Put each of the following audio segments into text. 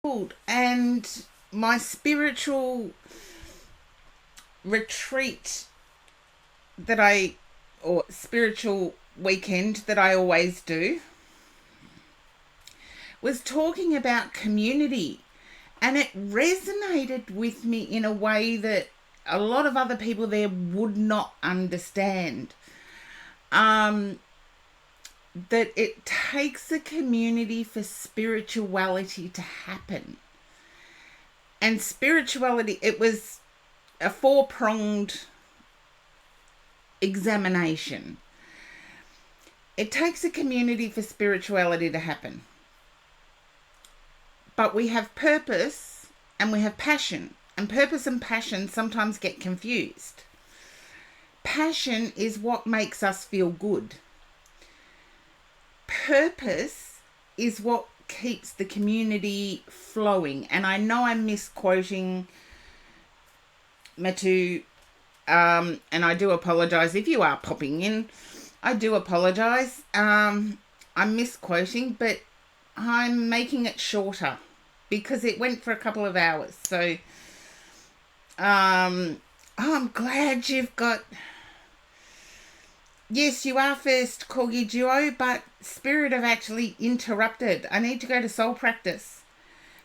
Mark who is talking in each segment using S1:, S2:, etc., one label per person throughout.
S1: And my spiritual retreat that or spiritual weekend that I always do, was talking about community. And it resonated with me in a way that a lot of other people there would not understand. That it takes a community for spirituality to happen. And spirituality, it was a four-pronged examination. It takes a community for spirituality to happen. But we have purpose and we have passion. And purpose and passion sometimes get confused. Passion is what makes us feel good. Purpose is what keeps the community flowing. And I know I'm misquoting Matu, and I do apologise if you are popping in. I do apologise. I'm misquoting, but I'm making it shorter because it went for a couple of hours. So I'm glad you've got... Yes, you are first, Corgi Duo, but Spirit have actually interrupted. I need to go to Soul Practice.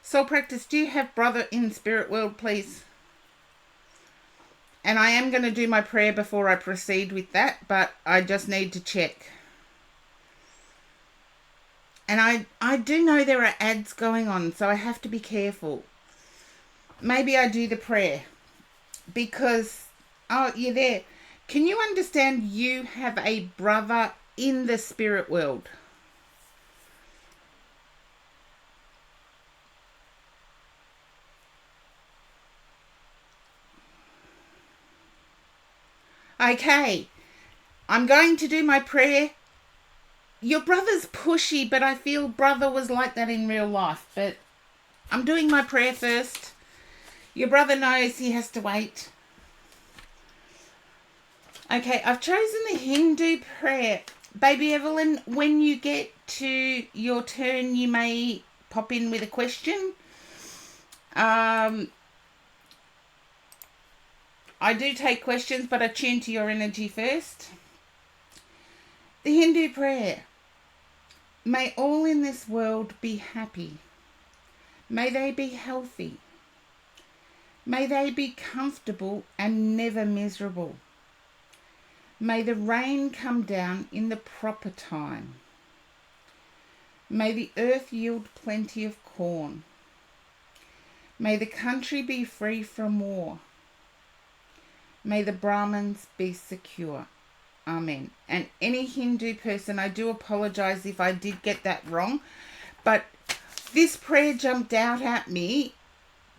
S1: Soul Practice, do you have brother in Spirit World, please? And I am going to do my prayer before I proceed with that, but I just need to check. And I do know there are ads going on, so I have to be careful. Maybe I do the prayer because... Oh, you're there. Can you understand you have a brother in the spirit world? Okay, I'm going to do my prayer. Your brother's pushy, but I feel brother was like that in real life. But I'm doing my prayer first. Your brother knows he has to wait. Okay, I've chosen the Hindu prayer. Baby Evelyn, when you get to your turn, you may pop in with a question. I do take questions, but I tune to your energy first. The Hindu prayer. May all in this world be happy. May they be healthy. May they be comfortable and never miserable. May the rain come down in the proper time. May the earth yield plenty of corn. May the country be free from war. May the Brahmins be secure. Amen. And any Hindu person, I do apologise if I did get that wrong, but this prayer jumped out at me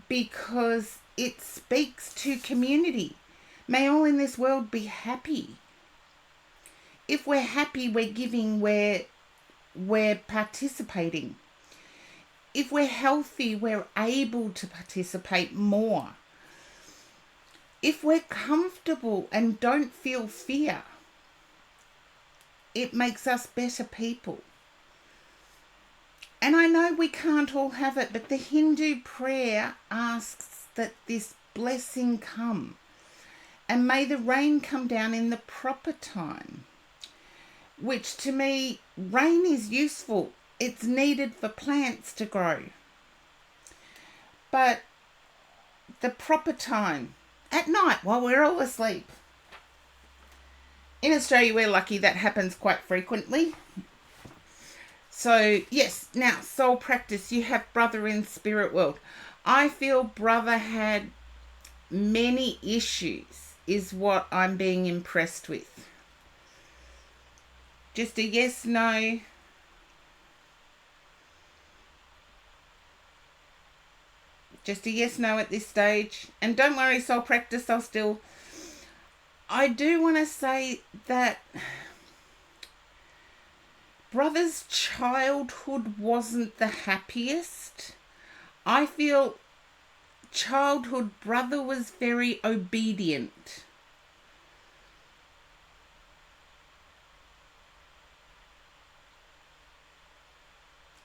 S1: because it speaks to community. May all in this world be happy. If we're happy, we're giving, we're participating. If we're healthy, we're able to participate more. If we're comfortable and don't feel fear, it makes us better people. And I know we can't all have it, but the Hindu prayer asks that this blessing come. And may the rain come down in the proper time. Which to me, rain is useful. It's needed for plants to grow. But the proper time, at night while we're all asleep. In Australia, we're lucky that happens quite frequently. So, yes, now, soul practice, you have brother in spirit world. I feel brother had many issues, is what I'm being impressed with. Just a yes, no. Just a yes, no at this stage. And don't worry, soul practice, I do want to say that brother's childhood wasn't the happiest. I feel childhood brother was very obedient.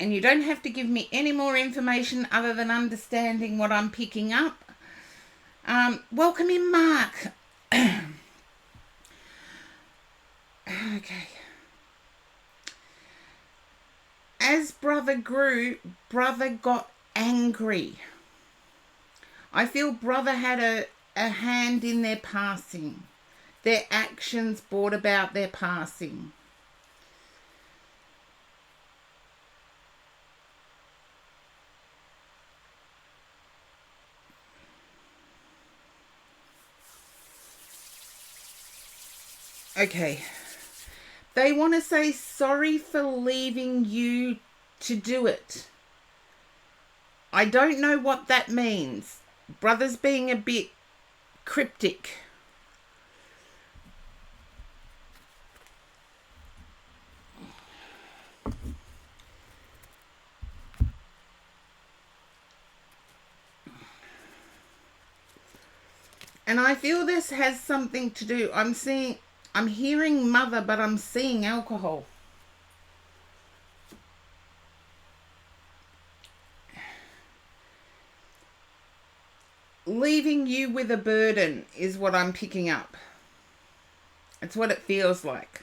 S1: And you don't have to give me any more information other than understanding what I'm picking up. Welcome in, Mark. Okay. As brother grew, brother got angry. I feel brother had a hand in their passing. Their actions brought about their passing. Okay. They want to say sorry for leaving you to do it. I don't know what that means. Brother's being a bit cryptic. And I feel this has something to do. I'm hearing mother, but I'm seeing alcohol. Leaving you with a burden is what I'm picking up. It's what it feels like.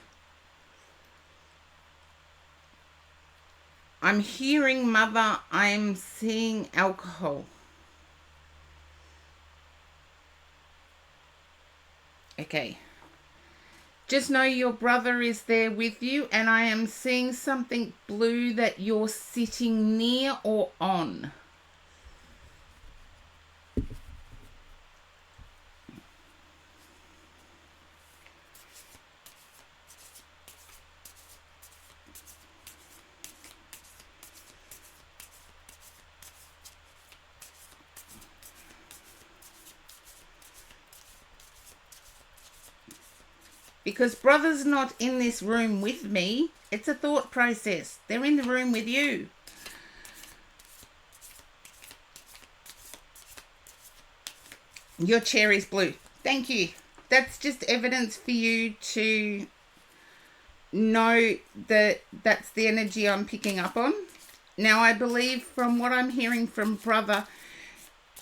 S1: I'm hearing mother, I'm seeing alcohol. Okay. Just know your brother is there with you, and I am seeing something blue that you're sitting near or on. Because brother's not in this room with me. It's a thought process. They're in the room with you. Your chair is blue. Thank you. That's just evidence for you to know that that's the energy I'm picking up on. Now, I believe from what I'm hearing from brother,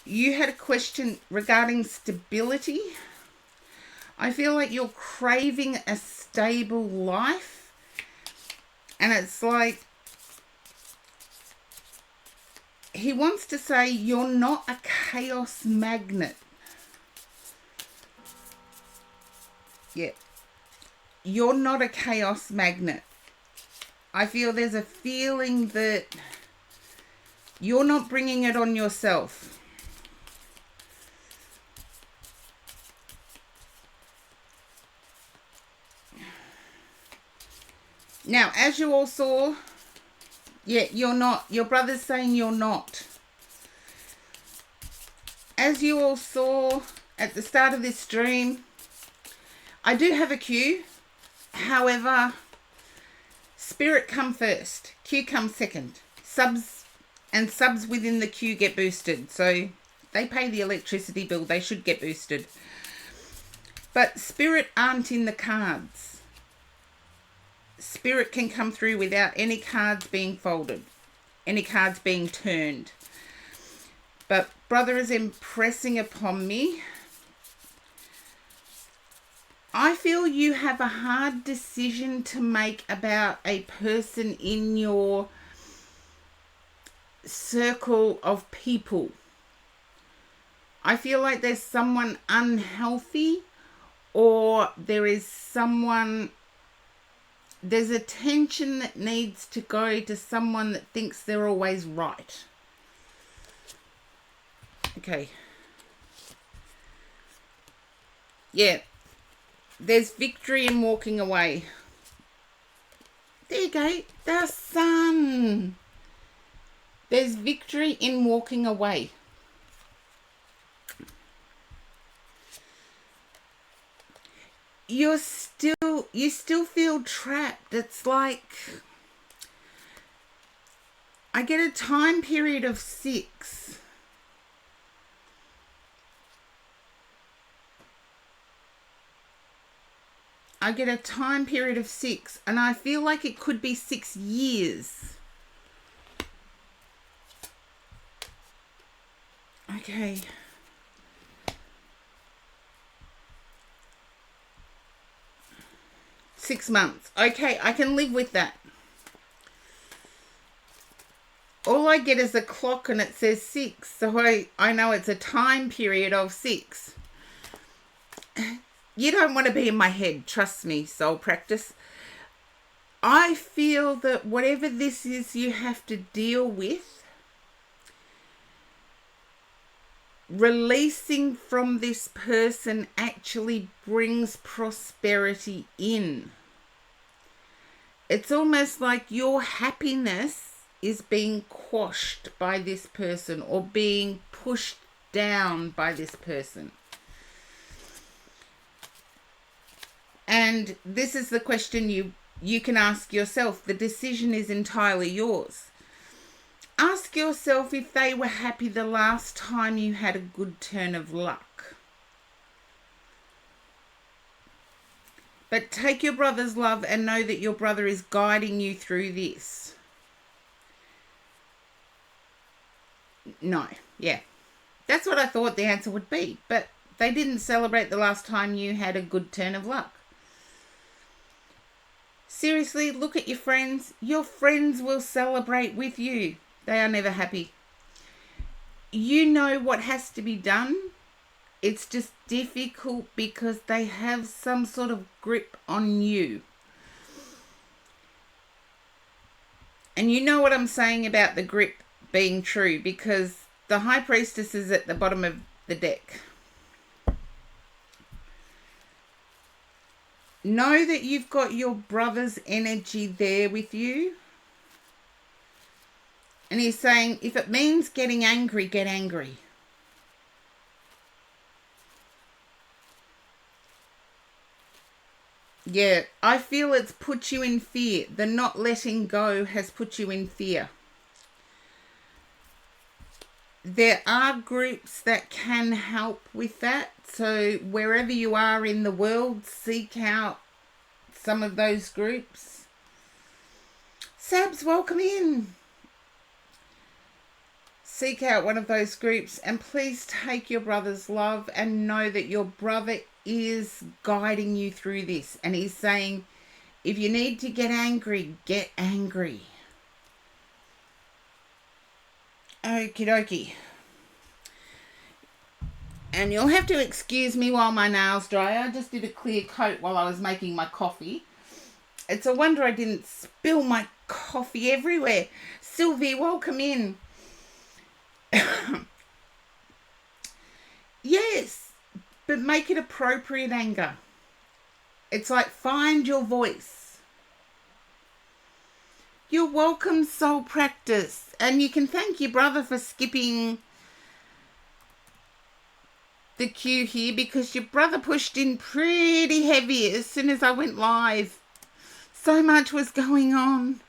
S1: you had a question regarding stability. I feel like you're craving a stable life. And it's like he wants to say you're not a chaos magnet. Yeah. You're not a chaos magnet. I feel there's a feeling that you're not bringing it on yourself. Now, as you all saw, yeah, you're not. Your brother's saying you're not. As you all saw at the start of this stream, I do have a queue. However, spirit come first. Queue comes second. Subs within the queue get boosted. So they pay the electricity bill. They should get boosted. But spirit aren't in the cards. Spirit can come through without any cards being folded, any cards being turned. But brother is impressing upon me. I feel you have a hard decision to make about a person in your circle of people. I feel like there's someone unhealthy, or there's attention that needs to go to someone that thinks they're always right. Okay. Yeah. There's victory in walking away. There you go. The sun. There's victory in walking away. You still feel trapped. It's like I get a time period of 6. I get a time period of 6, and I feel like it could be 6 years. Okay. Six months. Okay, I can live with that. All I get is a clock and it says 6. So I know it's a time period of 6. You don't want to be in my head. Trust me, soul practice. I feel that whatever this is you have to deal with, releasing from this person actually brings prosperity in. It's almost like your happiness is being quashed by this person or being pushed down by this person. And this is the question you can ask yourself. The decision is entirely yours. Ask yourself if they were happy the last time you had a good turn of luck. But take your brother's love and know that your brother is guiding you through this. No, yeah. That's what I thought the answer would be. But they didn't celebrate the last time you had a good turn of luck. Seriously, look at your friends. Your friends will celebrate with you. They are never happy. You know what has to be done. It's just difficult because they have some sort of grip on you. And you know what I'm saying about the grip being true, because the High Priestess is at the bottom of the deck. Know that you've got your brother's energy there with you. And he's saying, if it means getting angry, get angry. Yeah, I feel it's put you in fear. The not letting go has put you in fear. There are groups that can help with that. So wherever you are in the world, seek out some of those groups. Sabs, welcome in. Seek out one of those groups and please take your brother's love and know that your brother is guiding you through this. And he's saying, if you need to get angry, get angry. Okie dokie. And you'll have to excuse me while my nails dry. I just did a clear coat while I was making my coffee. It's a wonder I didn't spill my coffee everywhere. Sylvie, welcome in. Yes, but make it appropriate anger. It's like find your voice. You're welcome, soul practice. And you can thank your brother for skipping the queue here because your brother pushed in pretty heavy as soon as I went live. So much was going on.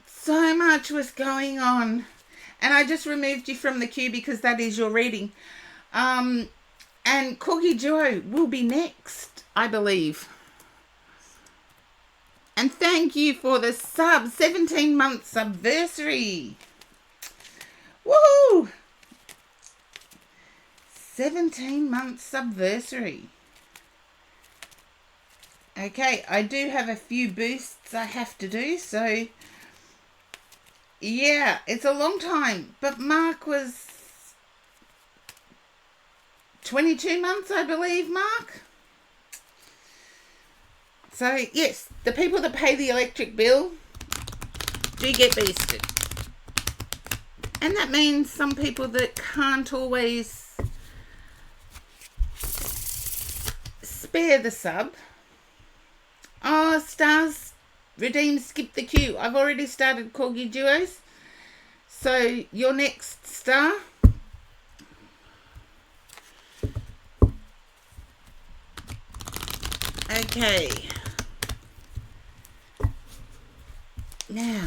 S1: So much was going on. And I just removed you from the queue because that is your reading. And Corgi Duo will be next, I believe. And thank you for the sub, 17 months subversary. Woohoo! 17 months subversary. Okay, I do have a few boosts I have to do, so yeah, it's a long time. But Mark was 22 months, I believe, Mark. So, yes, the people that pay the electric bill do get boosted. And that means some people that can't always spare the sub. Oh, Stars, redeem, skip the queue. I've already started Corgi Duos. So, you're next, Star. Okay. Now,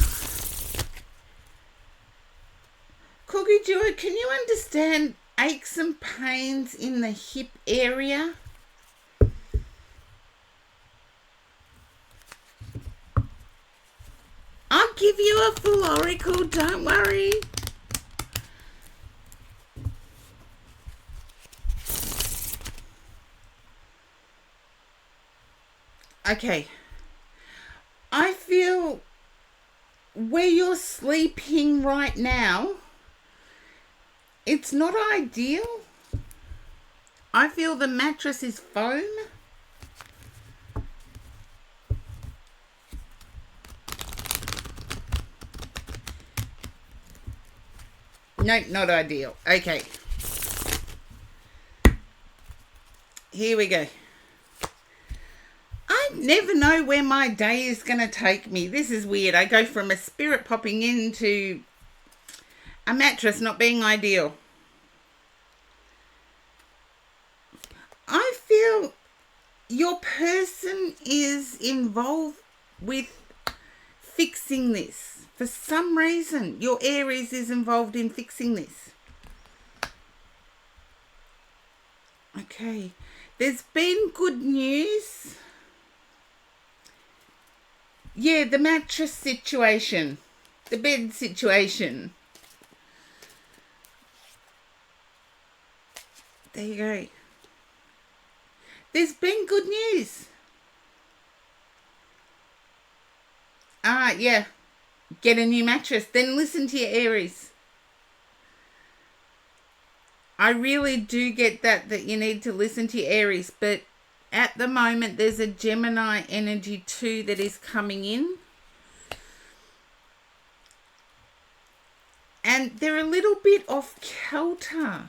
S1: Corgi Duo, can you understand aches and pains in the hip area? give you a full oracle, don't worry. Okay. I feel where you're sleeping right now, it's not ideal. I feel the mattress is foam. Nope, not ideal. Okay. Here we go. I never know where my day is going to take me. This is weird. I go from a spirit popping into a mattress not being ideal. I feel your person is involved with fixing this. For some reason, your Aries is involved in fixing this. Okay. There's been good news. Yeah, the mattress situation. The bed situation. There you go. There's been good news. Yeah. Get a new mattress. Then listen to your Aries. I really do get that you need to listen to your Aries. But at the moment, there's a Gemini energy too that is coming in. And they're a little bit off kilter.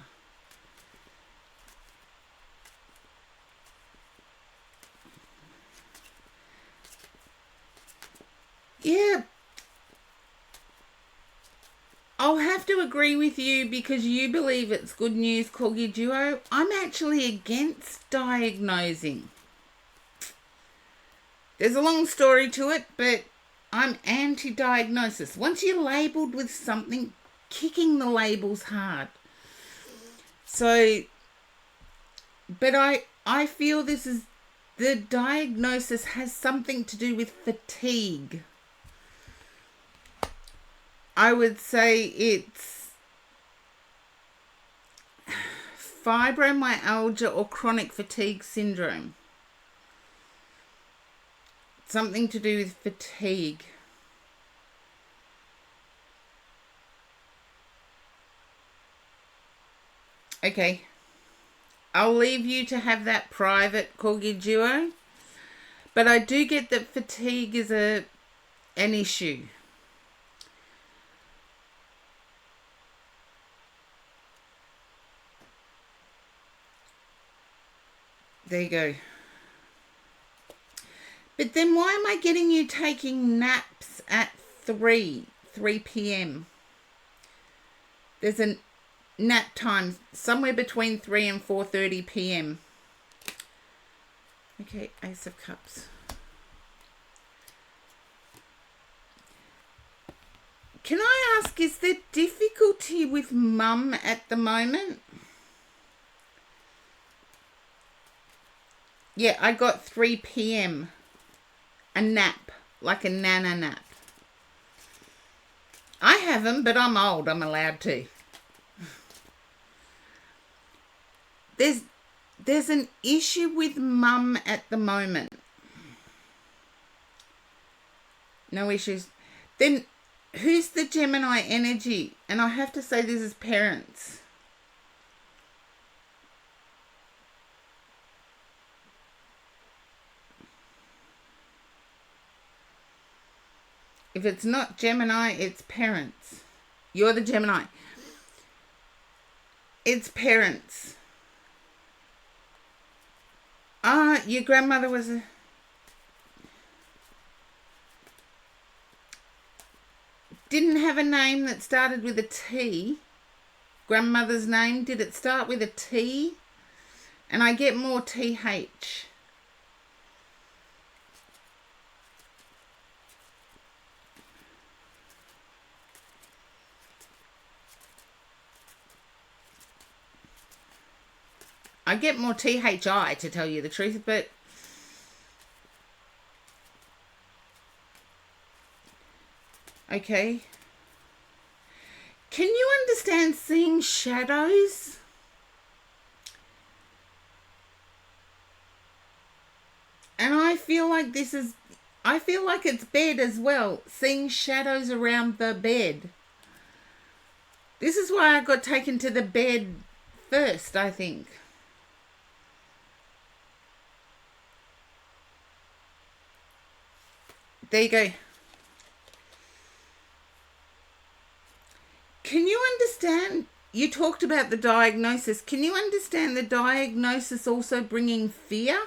S1: Yeah. I'll have to agree with you because you believe it's good news, Corgi Duo. I'm actually against diagnosing. There's a long story to it, but I'm anti-diagnosis. Once you're labelled with something, kicking the label's hard. So, but I feel this is, the diagnosis has something to do with fatigue. I would say it's fibromyalgia or chronic fatigue syndrome. Something to do with fatigue. Okay. I'll leave you to have that private, Corgi Duo. But I do get that fatigue is an issue. There you go. But then why am I getting you taking naps at 3 p.m? There's a nap time somewhere between 3 and 4:30 p.m. Okay, Ace of Cups. Can I ask, is there difficulty with mum at the moment? Yeah, I got 3 p.m. A nap, like a nana nap. I haven't, but I'm old. I'm allowed to. There's an issue with mum at the moment. No issues. Then who's the Gemini energy? And I have to say this is parents. If it's not Gemini, it's parents. You're the Gemini. It's parents. Your grandmother was a... Didn't have a name that started with a T. Grandmother's name, did it start with a T? And I get more TH. I get more THI, to tell you the truth, but Okay. Can you understand seeing shadows? And I feel like it's bed as well, seeing shadows around the bed. This is why I got taken to the bed first, I think. There you go. Can you understand? You talked about the diagnosis. Can you understand the diagnosis also bringing fear?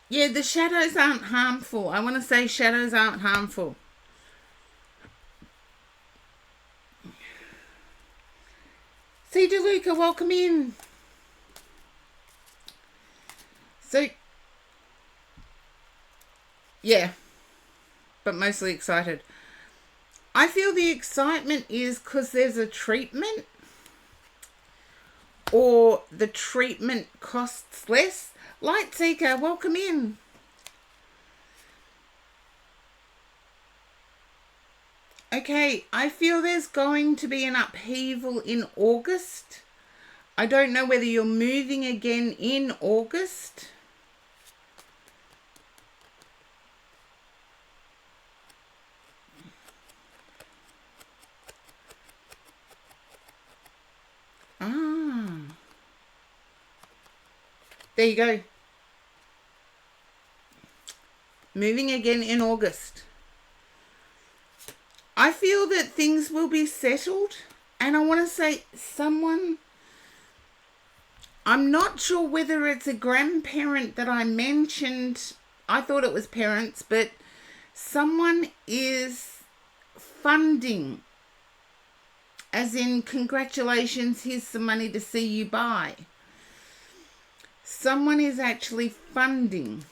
S1: Yeah, the shadows aren't harmful. I want to say shadows aren't harmful. See, DeLuca, welcome in. So, yeah, but mostly excited. I feel the excitement is because there's a treatment, or the treatment costs less. Light Seeker, welcome in. Okay, I feel there's going to be an upheaval in August. I don't know whether you're moving again in August. There you go. Moving again in August. I feel that things will be settled. And I want to say someone, I'm not sure whether it's a grandparent that I mentioned. I thought it was parents, but someone is funding. As in, congratulations, here's some money to see you buy. Someone is actually funding.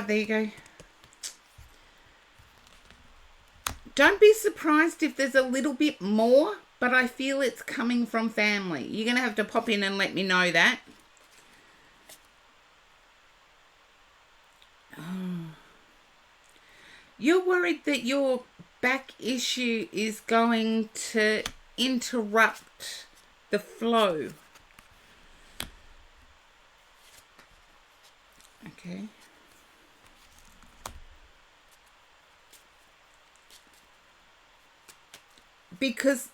S1: There you go. Don't be surprised if there's a little bit more, but I feel it's coming from family. You're going to have to pop in and let me know that. You're worried that your back issue is going to interrupt the flow. Okay. Because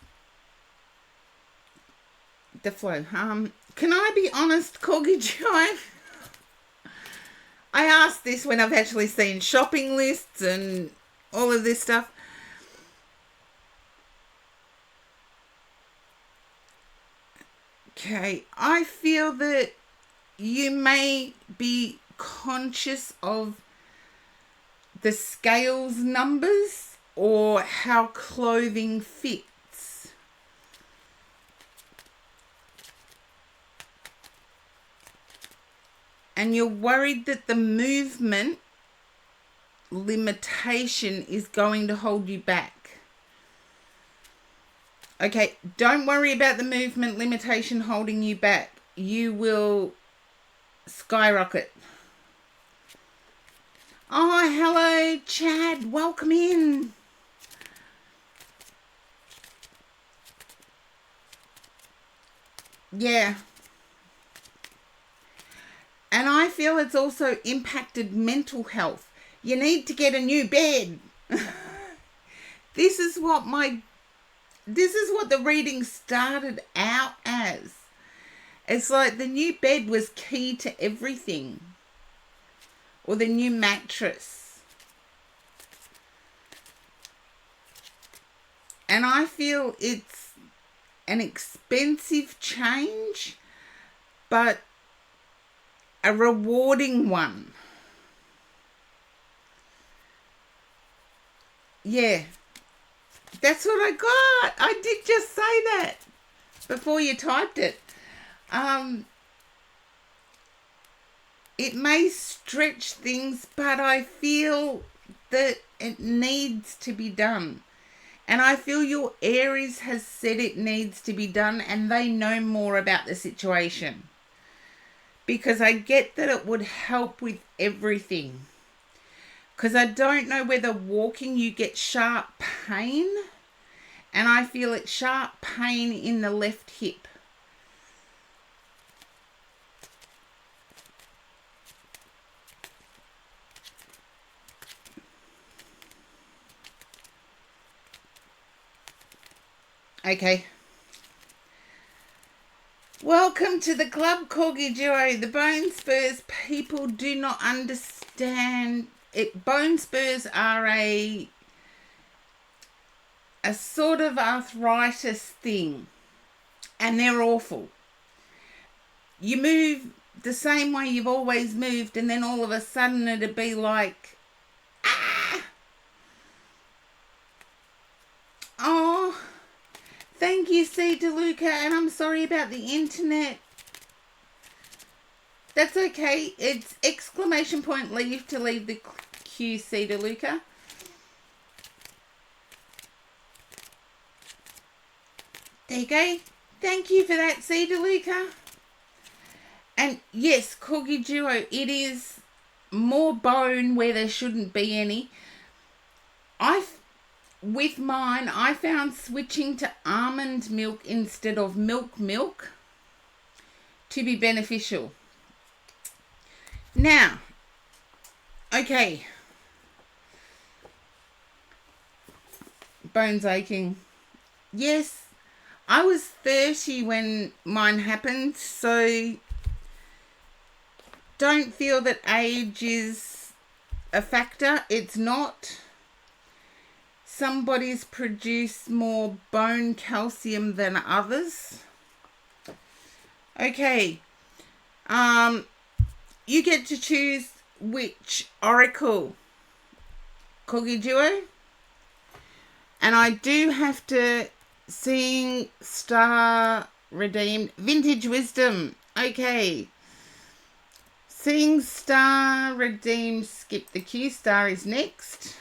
S1: the flow. Can I be honest, Corgi Joy? I asked this when I've actually seen shopping lists and all of this stuff. Okay, I feel that you may be conscious of the scales numbers or how clothing fits. And you're worried that the movement limitation is going to hold you back. Okay, don't worry about the movement limitation holding you back. You will skyrocket. Oh, hello, Chad. Welcome in. Yeah. And I feel it's also impacted mental health. You need to get a new bed. This is what the reading started out as. It's like the new bed was key to everything. Or the new mattress. And I feel it's an expensive change, but a rewarding one. Yeah. That's what I got. I did just say that before you typed it. It may stretch things, but I feel that it needs to be done. And I feel your Aries has said it needs to be done, and they know more about the situation. Because I get that it would help with everything. Because I don't know whether walking you get sharp pain, and I feel it's sharp pain in the left hip. Okay. Welcome to the club, Corgi Duo. The bone spurs, people do not understand it. Bone spurs are a sort of arthritis thing, and they're awful. You move the same way you've always moved, and then all of a sudden it'd be like, ah! Oh, thank you, C. DeLuca, and I'm sorry about the internet. That's okay. It's exclamation point leave to leave the queue, C. DeLuca. There you go. Thank you for that, C. DeLuca. And yes, Corgi Duo, it is more bone where there shouldn't be any. With mine, I found switching to almond milk instead of milk to be beneficial. Now, okay. Bones aching. Yes, I was 30 when mine happened, so don't feel that age is a factor. It's not. Some bodies produce more bone calcium than others. Okay. You get to choose which oracle, Corgi Duo. And I do have to sing Star Redeemed. Vintage Wisdom. Okay. Sing Star Redeemed. Skip the queue. Star is next.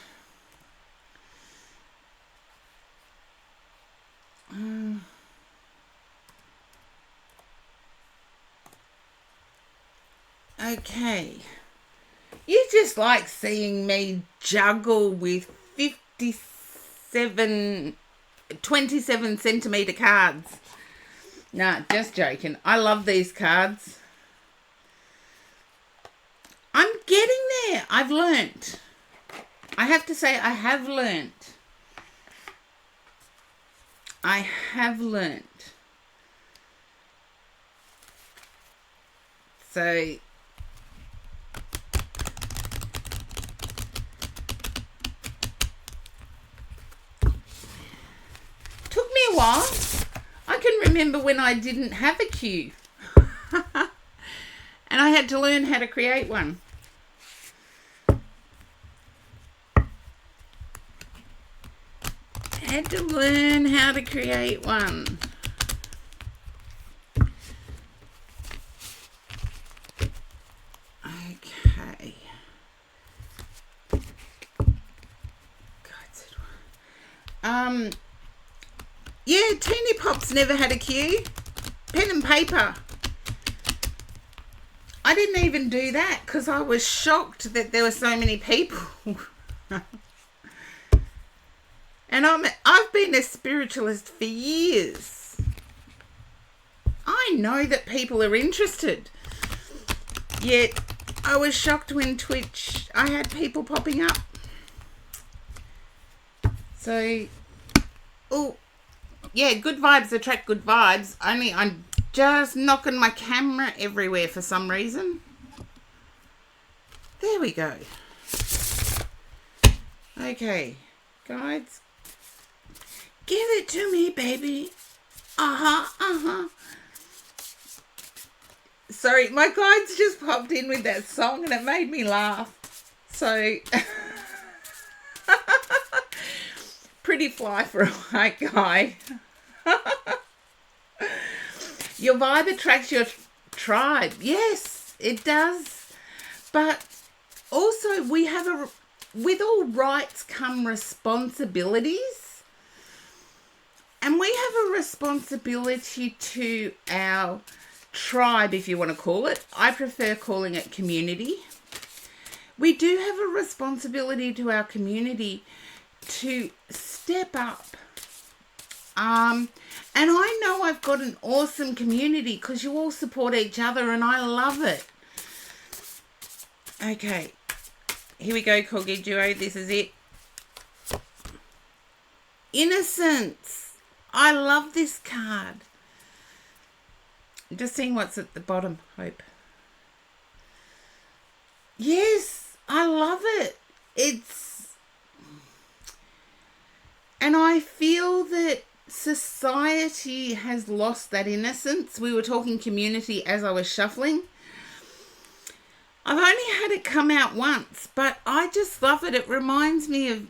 S1: Okay. You just like seeing me juggle with 27 centimetre cards. Nah, just joking. I love these cards. I'm getting there. I've learnt. I have to say I have learnt. I have learnt. So took me a while. I can remember when I didn't have a queue. And I had to learn how to create one. Had to learn how to create one. Okay. Yeah, Teeny Pop's never had a queue. Pen and paper. I didn't even do that because I was shocked that there were so many people. And I've been a spiritualist for years. I know that people are interested. Yet I was shocked when Twitch, I had people popping up. So, oh, yeah, good vibes attract good vibes. Only I'm just knocking my camera everywhere for some reason. There we go. Okay, guides. Give it to me, baby. Sorry, my guides just popped in with that song and it made me laugh. So, pretty fly for a white guy. Your vibe attracts your tribe. Yes, it does. But also, with all rights come responsibilities. And we have a responsibility to our tribe, if you want to call it. I prefer calling it community. We do have a responsibility to our community to step up. And I know I've got an awesome community because you all support each other and I love it. Okay, here we go, Corgi Duo. This is it. Innocence. I love this card. Just seeing what's at the bottom. Hope. Yes, I love it. And I feel that society has lost that innocence. We were talking community as I was shuffling. I've only had it come out once, but I just love it. It reminds me of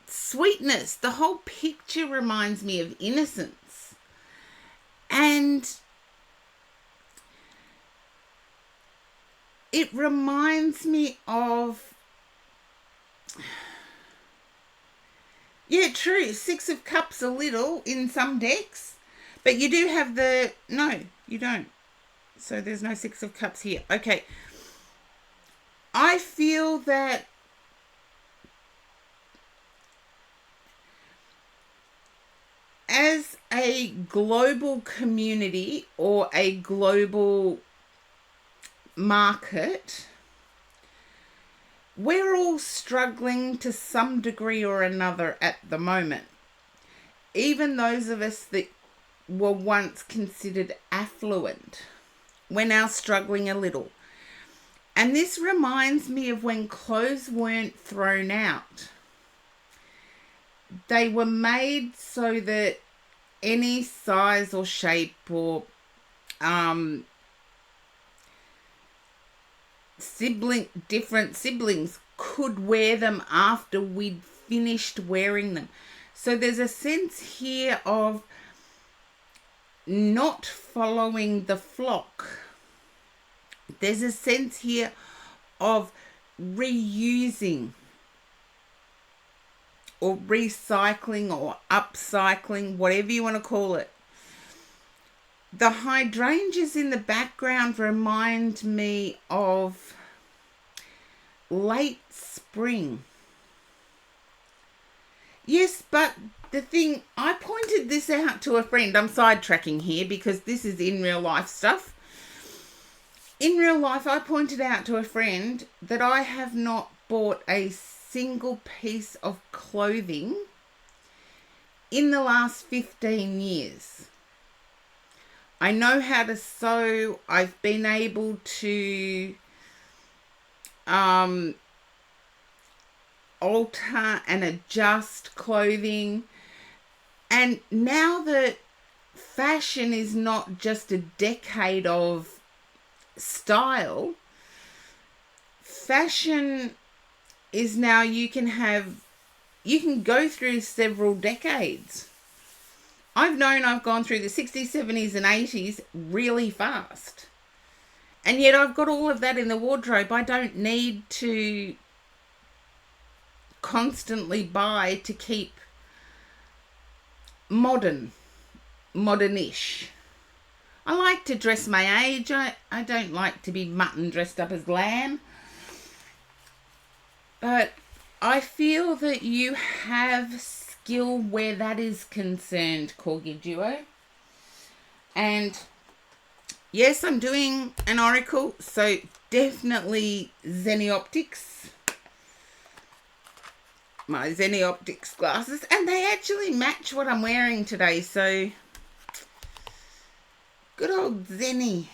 S1: sweetness. The whole picture reminds me of innocence. And it reminds me of, yeah, true, Six of Cups a little in some decks, but you do have no, you don't. So there's no Six of Cups here. Okay. I feel that as a global community or a global market, we're all struggling to some degree or another at the moment. Even those of us that were once considered affluent, we're now struggling a little. And this reminds me of when clothes weren't thrown out. They were made so that any size or shape or different siblings could wear them after we'd finished wearing them. So there's a sense here of not following the flock. There's a sense here of reusing or recycling or upcycling, whatever you want to call it. The hydrangeas in the background remind me of late spring. Yes, but the thing, I pointed this out to a friend. I'm sidetracking here because this is in real life stuff. In real life, I pointed out to a friend that I have not bought a single piece of clothing in the last 15 years. I know how to sew. I've been able to alter and adjust clothing. And now that fashion is not just a decade of style, fashion is now you can go through several decades. I've gone through the 60s, 70s and 80s really fast. And yet I've got all of that in the wardrobe. I don't need to constantly buy to keep modernish. I like to dress my age. I don't like to be mutton dressed up as lamb. But I feel that you have skill where that is concerned, Corgi Duo. And yes, I'm doing an oracle, so definitely Zenoptics. My Zenoptics glasses. And they actually match what I'm wearing today, so good old Zenny.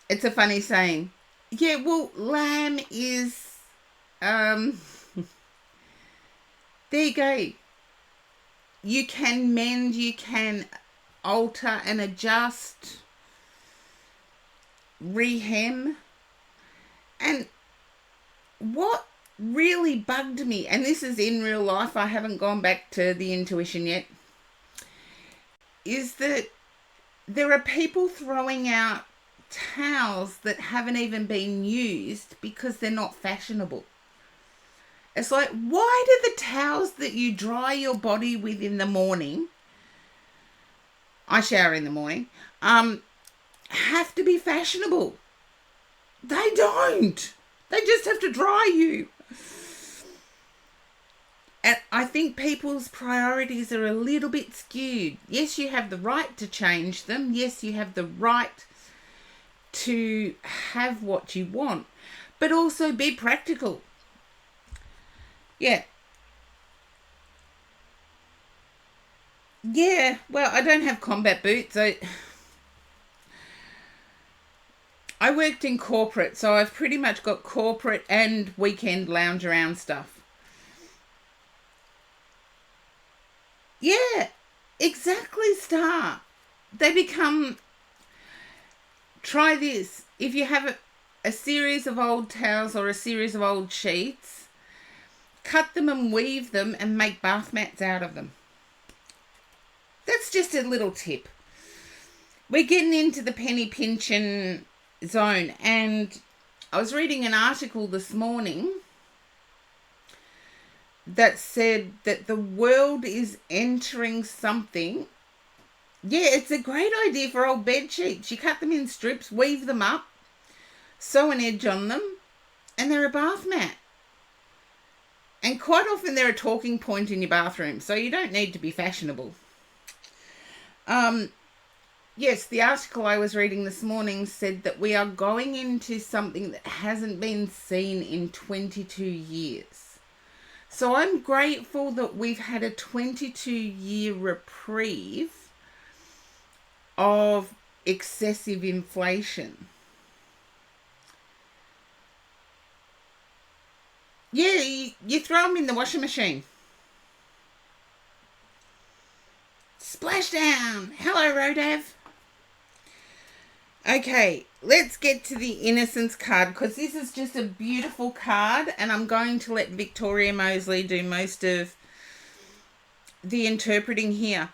S1: It's a funny saying. Yeah, well, lamb is, there you go. You can mend, you can alter and adjust, rehem. And what really bugged me, and this is in real life, I haven't gone back to the intuition yet. is that there are people throwing out towels that haven't even been used because they're not fashionable. It's like, why do the towels that you dry your body with in the morning, I shower in the morning, have to be fashionable? They don't. They just have to dry you. And I think people's priorities are a little bit skewed. Yes, you have the right to change them. Yes, you have the right to have what you want, but also be practical. Yeah. Yeah, well, I don't have combat boots. I worked in corporate, so I've pretty much got corporate and weekend lounge around stuff. Yeah, exactly, Star. They become, try this. If you have a series of old towels or a series of old sheets, cut them and weave them and make bath mats out of them. That's just a little tip. We're getting into the penny pinching zone, and I was reading an article this morning that said that the world is entering something. Yeah, it's a great idea for old bed sheets. You cut them in strips, weave them up, sew an edge on them, and they're a bath mat. And quite often they're a talking point in your bathroom, so you don't need to be fashionable. Yes, the article I was reading this morning said that we are going into something that hasn't been seen in 22 years. So I'm grateful that we've had a 22-year reprieve of excessive inflation. Yeah, you throw them in the washing machine. Splashdown! Hello, Rodav. Okay, let's get to the Innocence card, because this is just a beautiful card, and I'm going to let Victoria Mosley do most of the interpreting here.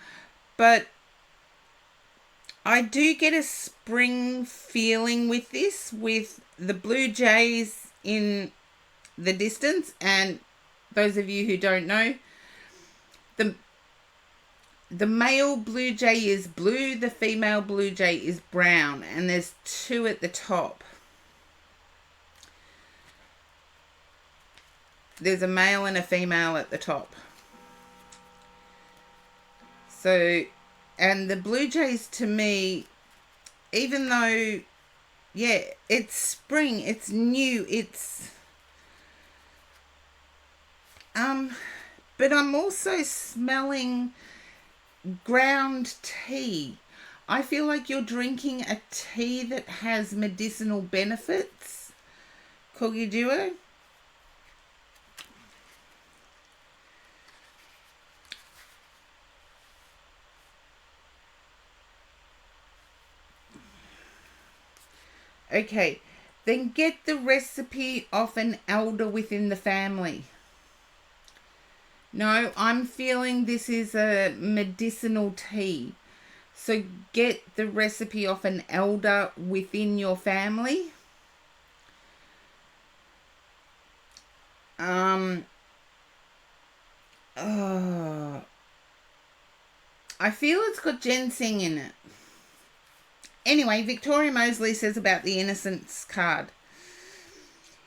S1: But I do get a spring feeling with this, with the blue jays in the distance. And those of you who don't know, the male blue jay is blue, the female blue jay is brown, and there's two at the top. There's a male and a female at the top. So, and the blue jays, to me, even though, yeah, it's spring, it's new, it's but I'm also smelling ground tea. I feel like you're drinking a tea that has medicinal benefits. Corgi Duo. Okay, then get the recipe of an elder within the family. No, I'm feeling this is a medicinal tea. So get the recipe of an elder within your family. I feel it's got ginseng in it. Anyway, Victoria Mosley says about the Innocence card.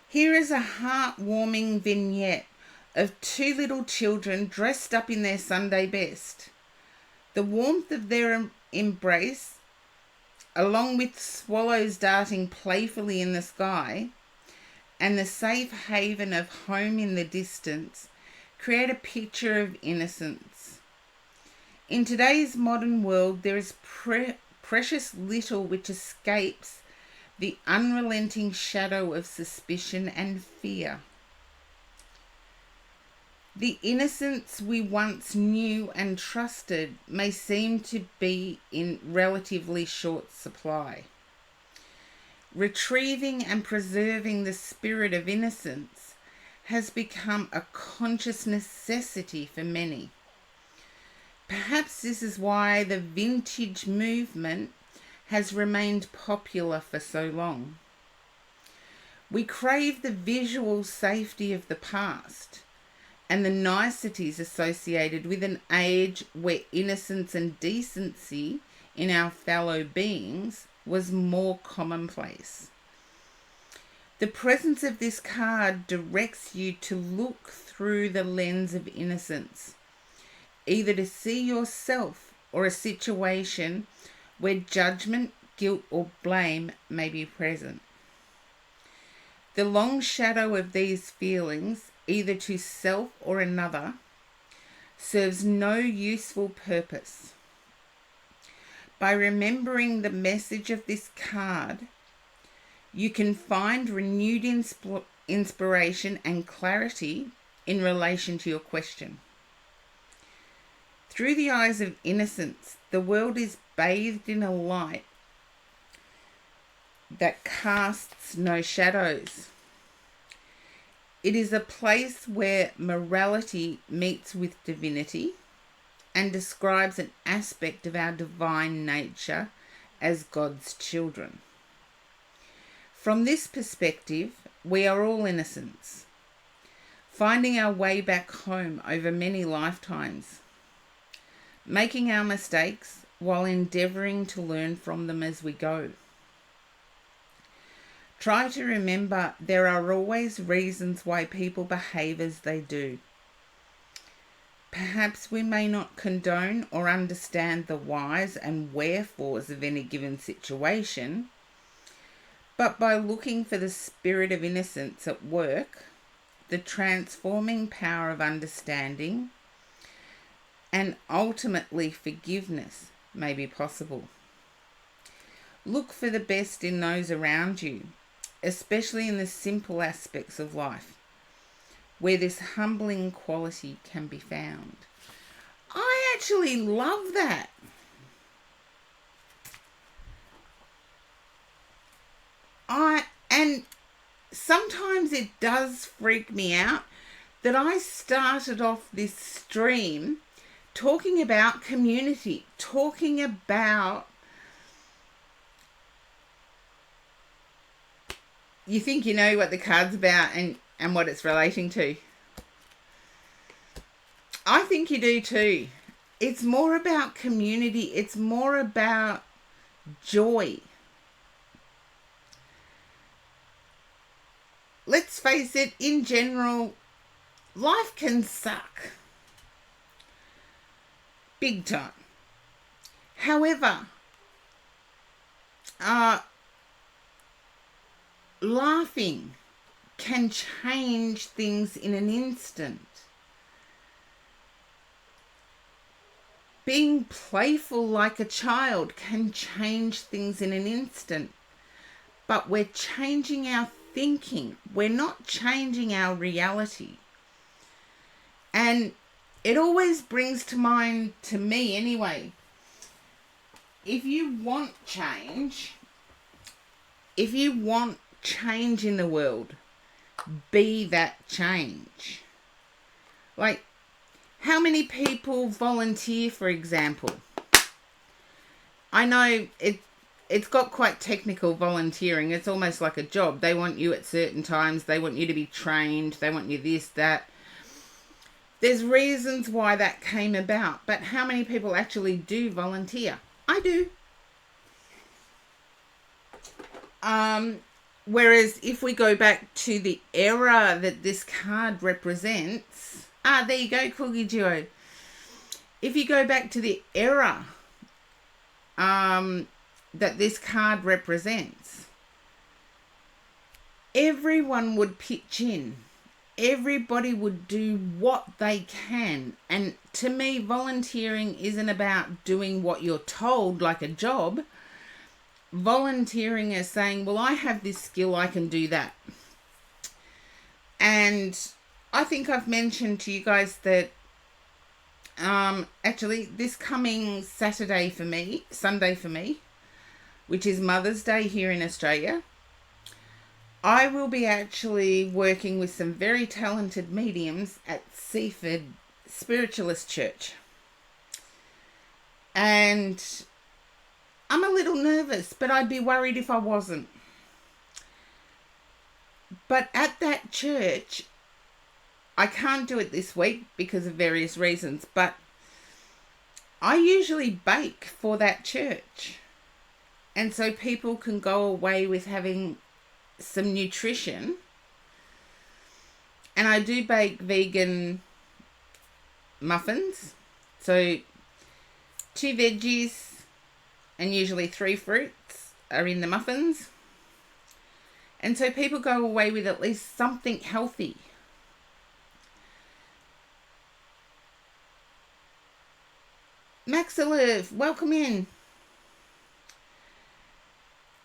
S1: Here is a heartwarming vignette of two little children dressed up in their Sunday best. The warmth of their embrace, along with swallows darting playfully in the sky, and the safe haven of home in the distance, create a picture of innocence. In today's modern world, there is precious little which escapes the unrelenting shadow of suspicion and fear. The innocence we once knew and trusted may seem to be in relatively short supply. Retrieving and preserving the spirit of innocence has become a conscious necessity for many. Perhaps this is why the vintage movement has remained popular for so long. We crave the visual safety of the past and the niceties associated with an age where innocence and decency in our fellow beings was more commonplace. The presence of this card directs you to look through the lens of innocence, either to see yourself or a situation where judgment, guilt, or blame may be present. The long shadow of these feelings, either to self or another, serves no useful purpose. By remembering the message of this card, you can find renewed inspiration and clarity in relation to your question. Through the eyes of innocence, the world is bathed in a light that casts no shadows. It is a place where morality meets with divinity and describes an aspect of our divine nature as God's children. From this perspective, we are all innocents, finding our way back home over many lifetimes, making our mistakes while endeavouring to learn from them as we go. Try to remember there are always reasons why people behave as they do. Perhaps we may not condone or understand the whys and wherefores of any given situation, but by looking for the spirit of innocence at work, the transforming power of understanding, and ultimately forgiveness may be possible. Look for the best in those around you, especially in the simple aspects of life, where this humbling quality can be found. I actually love that. And sometimes it does freak me out that I started off this stream talking about community, talking about, you think you know what the card's about and what it's relating to. I think you do too. It's more about community. It's more about joy. Let's face it, in general, life can suck. Big time. However, laughing can change things in an instant. Being playful like a child can change things in an instant. But we're changing our thinking. We're not changing our reality. And it always brings to mind, to me anyway, if you want change in the world, be that change. Like, how many people volunteer, for example? I know it's got quite technical, volunteering. It's almost like a job. They want you at certain times. They want you to be trained. They want you this, that. There's reasons why that came about. But how many people actually do volunteer? I do. Whereas if we go back to the era that this card represents... there you go, Coogie Duo. If you go back to the era that this card represents, everyone would pitch in. Everybody would do what they can. And to me, volunteering isn't about doing what you're told like a job. Volunteering is saying, well, I have this skill, I can do that. And I think I've mentioned to you guys that actually this coming Sunday for me, which is Mother's Day here in Australia, I will be actually working with some very talented mediums at Seaford Spiritualist Church. And I'm a little nervous, but I'd be worried if I wasn't. But at that church, I can't do it this week because of various reasons, but I usually bake for that church. And so people can go away with having some nutrition. And I do bake vegan muffins. So 2 veggies and usually 3 fruits are in the muffins. And so people go away with at least something healthy. Maxilove, welcome in.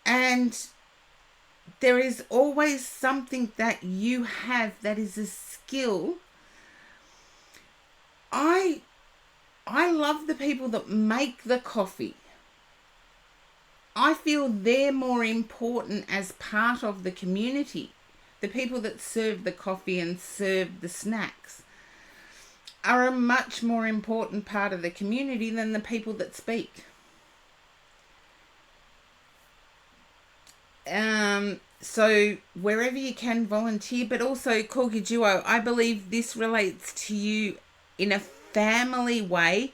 S1: And there is always something that you have that is a skill. I love the people that make the coffee. I feel they're more important as part of the community. The people that serve the coffee and serve the snacks are a much more important part of the community than the people that speak. So wherever you can, volunteer, but also Corgi Duo, I believe this relates to you in a family way,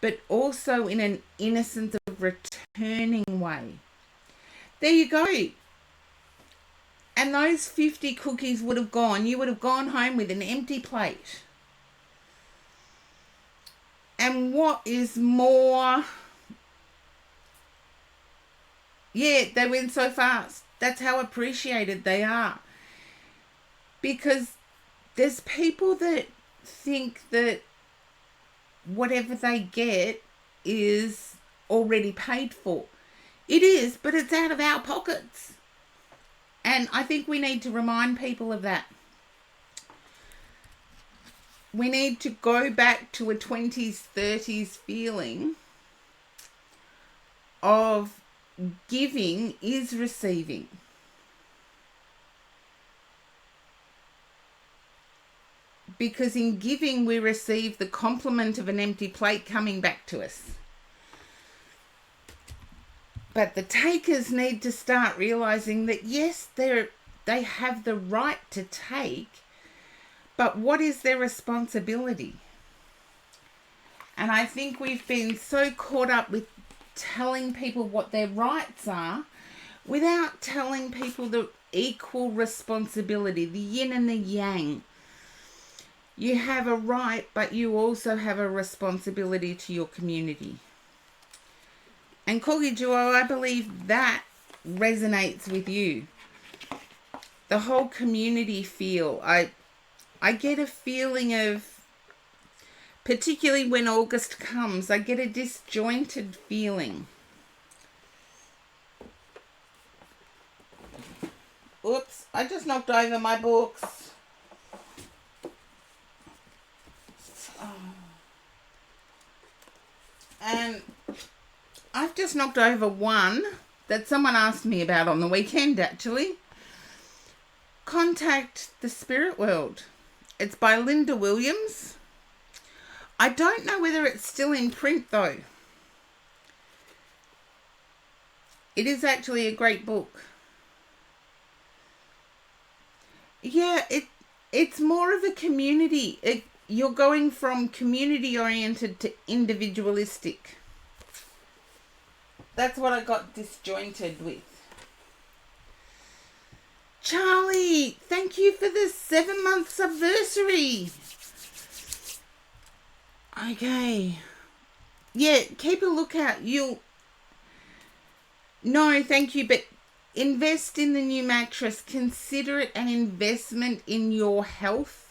S1: but also in an innocent of returning way. There you go. And those 50 cookies would have gone. You would have gone home with an empty plate. And what is more... Yeah, they went so fast. That's how appreciated they are. Because there's people that think that whatever they get is already paid for. It is, but it's out of our pockets. And I think we need to remind people of that. We need to go back to a 20s, 30s feeling of giving is receiving. Because in giving, we receive the compliment of an empty plate coming back to us. But the takers need to start realizing that, yes, they have the right to take, but what is their responsibility? And I think we've been so caught up with telling people what their rights are without telling people the equal responsibility, the yin and the yang. You have a right, but you also have a responsibility to your community. And Corgi Duo, I believe that resonates with you. The whole community feel. I get a feeling of, particularly when August comes, I get a disjointed feeling. Oops, I just knocked over my books. And I've just knocked over one that someone asked me about on the weekend, actually. Contact the Spirit World. It's by Linda Williams. I don't know whether it's still in print, though. It is actually a great book. Yeah, it's more of a community. You're going from community-oriented to individualistic. That's what I got disjointed with. Charlie, thank you for the 7-month anniversary. Okay. Yeah, keep a lookout. No, thank you, but invest in the new mattress. Consider it an investment in your health.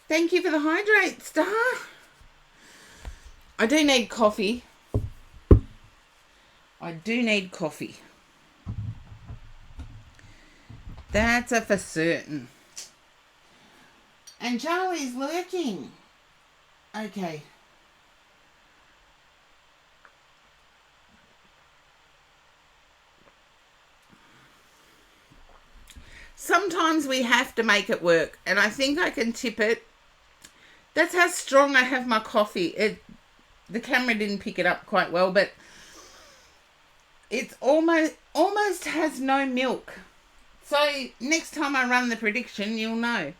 S1: Thank you for the hydrate, Star. I do need coffee. That's a for certain. And Charlie's lurking. Okay. Sometimes we have to make it work, and I think I can tip it. That's how strong I have my coffee. The camera didn't pick it up quite well, but it's almost has no milk. So next time I run the prediction, you'll know.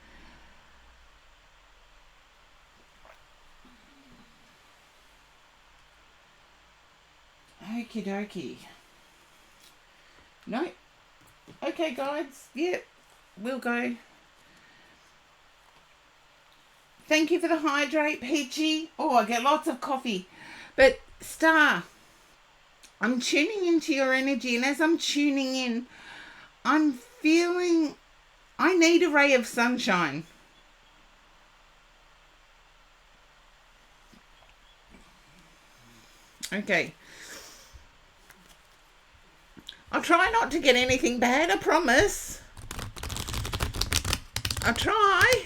S1: Okie dokie. No. Okay, guys. Yep. We'll go. Thank you for the hydrate, Peachy. Oh, I get lots of coffee. But, Star, I'm tuning into your energy. And as I'm tuning in, I'm feeling I need a ray of sunshine. Okay. I'll try not to get anything bad, I promise. I'll try.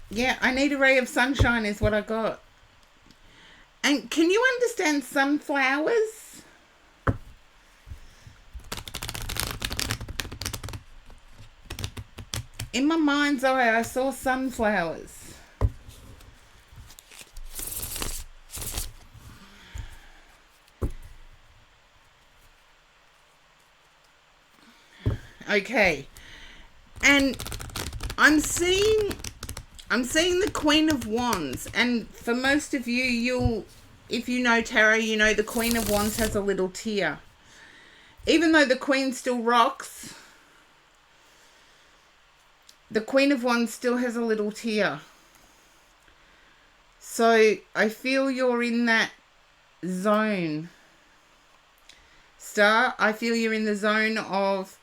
S1: Yeah, I need a ray of sunshine is what I got. And can you understand sunflowers? In my mind's eye, I saw sunflowers. Okay. And I'm seeing the Queen of Wands, and for most of you, if you know tarot, you know the Queen of Wands has a little tear. Even though the Queen still rocks, the Queen of Wands still has a little tear. So I feel you're in that zone. Star, I feel you're in the zone of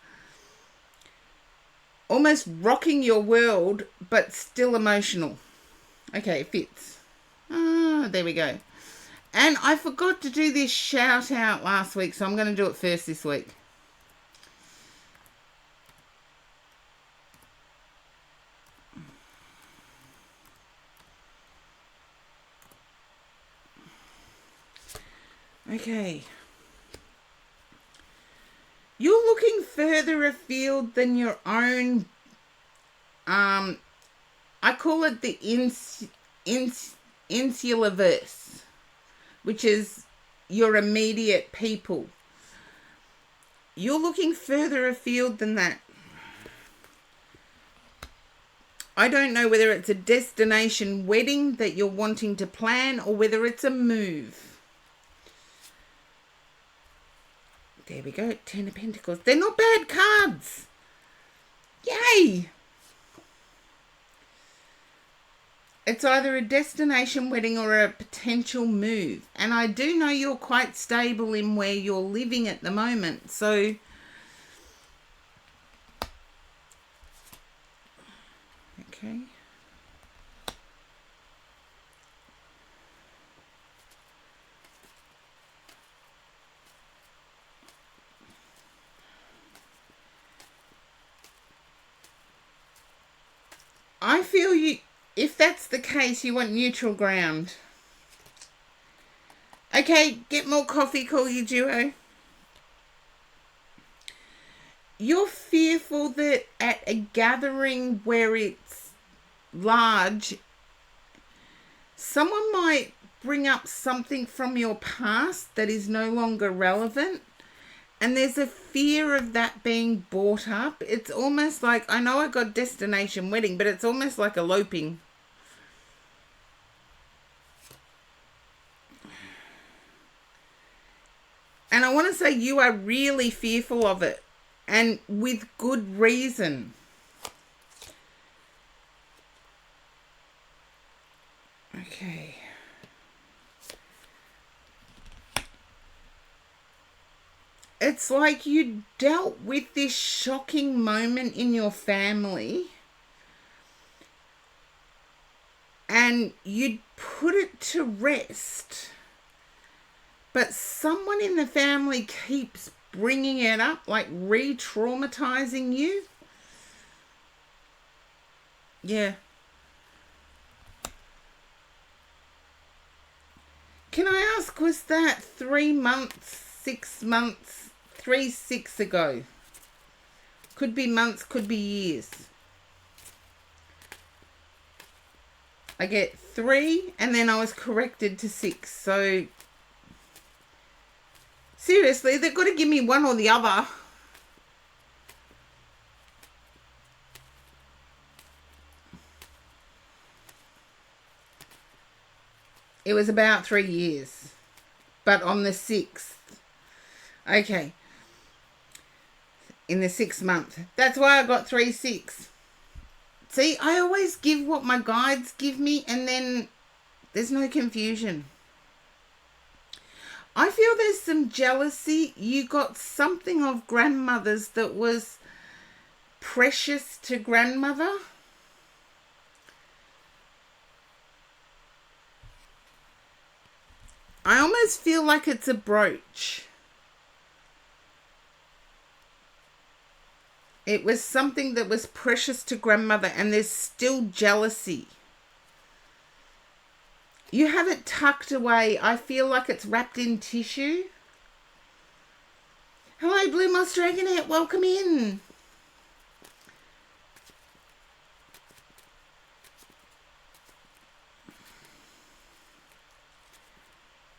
S1: almost rocking your world, but still emotional. Okay, it fits. Ah, there we go. And I forgot to do this shout out last week, so I'm going to do it first this week. Okay. You're looking further afield than your own, I call it the insular verse, which is your immediate people. You're looking further afield than that. I don't know whether it's a destination wedding that you're wanting to plan or whether it's a move. There we go, 10 of Pentacles. They're not bad cards. Yay! It's either a destination wedding or a potential move. And I do know you're quite stable in where you're living at the moment. So, okay. I feel you, if that's the case, you want neutral ground. Okay, get more coffee, call you duo. You're fearful that at a gathering where it's large, someone might bring up something from your past that is no longer relevant. And there's a fear of that being brought up. It's almost like, I know I got destination wedding, but it's almost like eloping. And I want to say you are really fearful of it. And with good reason. Okay. It's like you dealt with this shocking moment in your family and you'd put it to rest, but someone in the family keeps bringing it up, like re-traumatizing you. Yeah. Can I ask, was that 3 months, 6 months, 3/6 ago. Could be months, could be years. I get 3 and then I was corrected to 6. So seriously, they've got to give me one or the other. It was about 3 years, but on the 6th. Okay. In the 6th month. That's why I got 3/6. See, I always give what my guides give me and then there's no confusion. I feel there's some jealousy. You got something of grandmother's that was precious to grandmother. I almost feel like it's a brooch. It was something that was precious to grandmother and there's still jealousy. You have it tucked away. I feel like it's wrapped in tissue. Hello, Blue Moss Dragonette. Welcome in.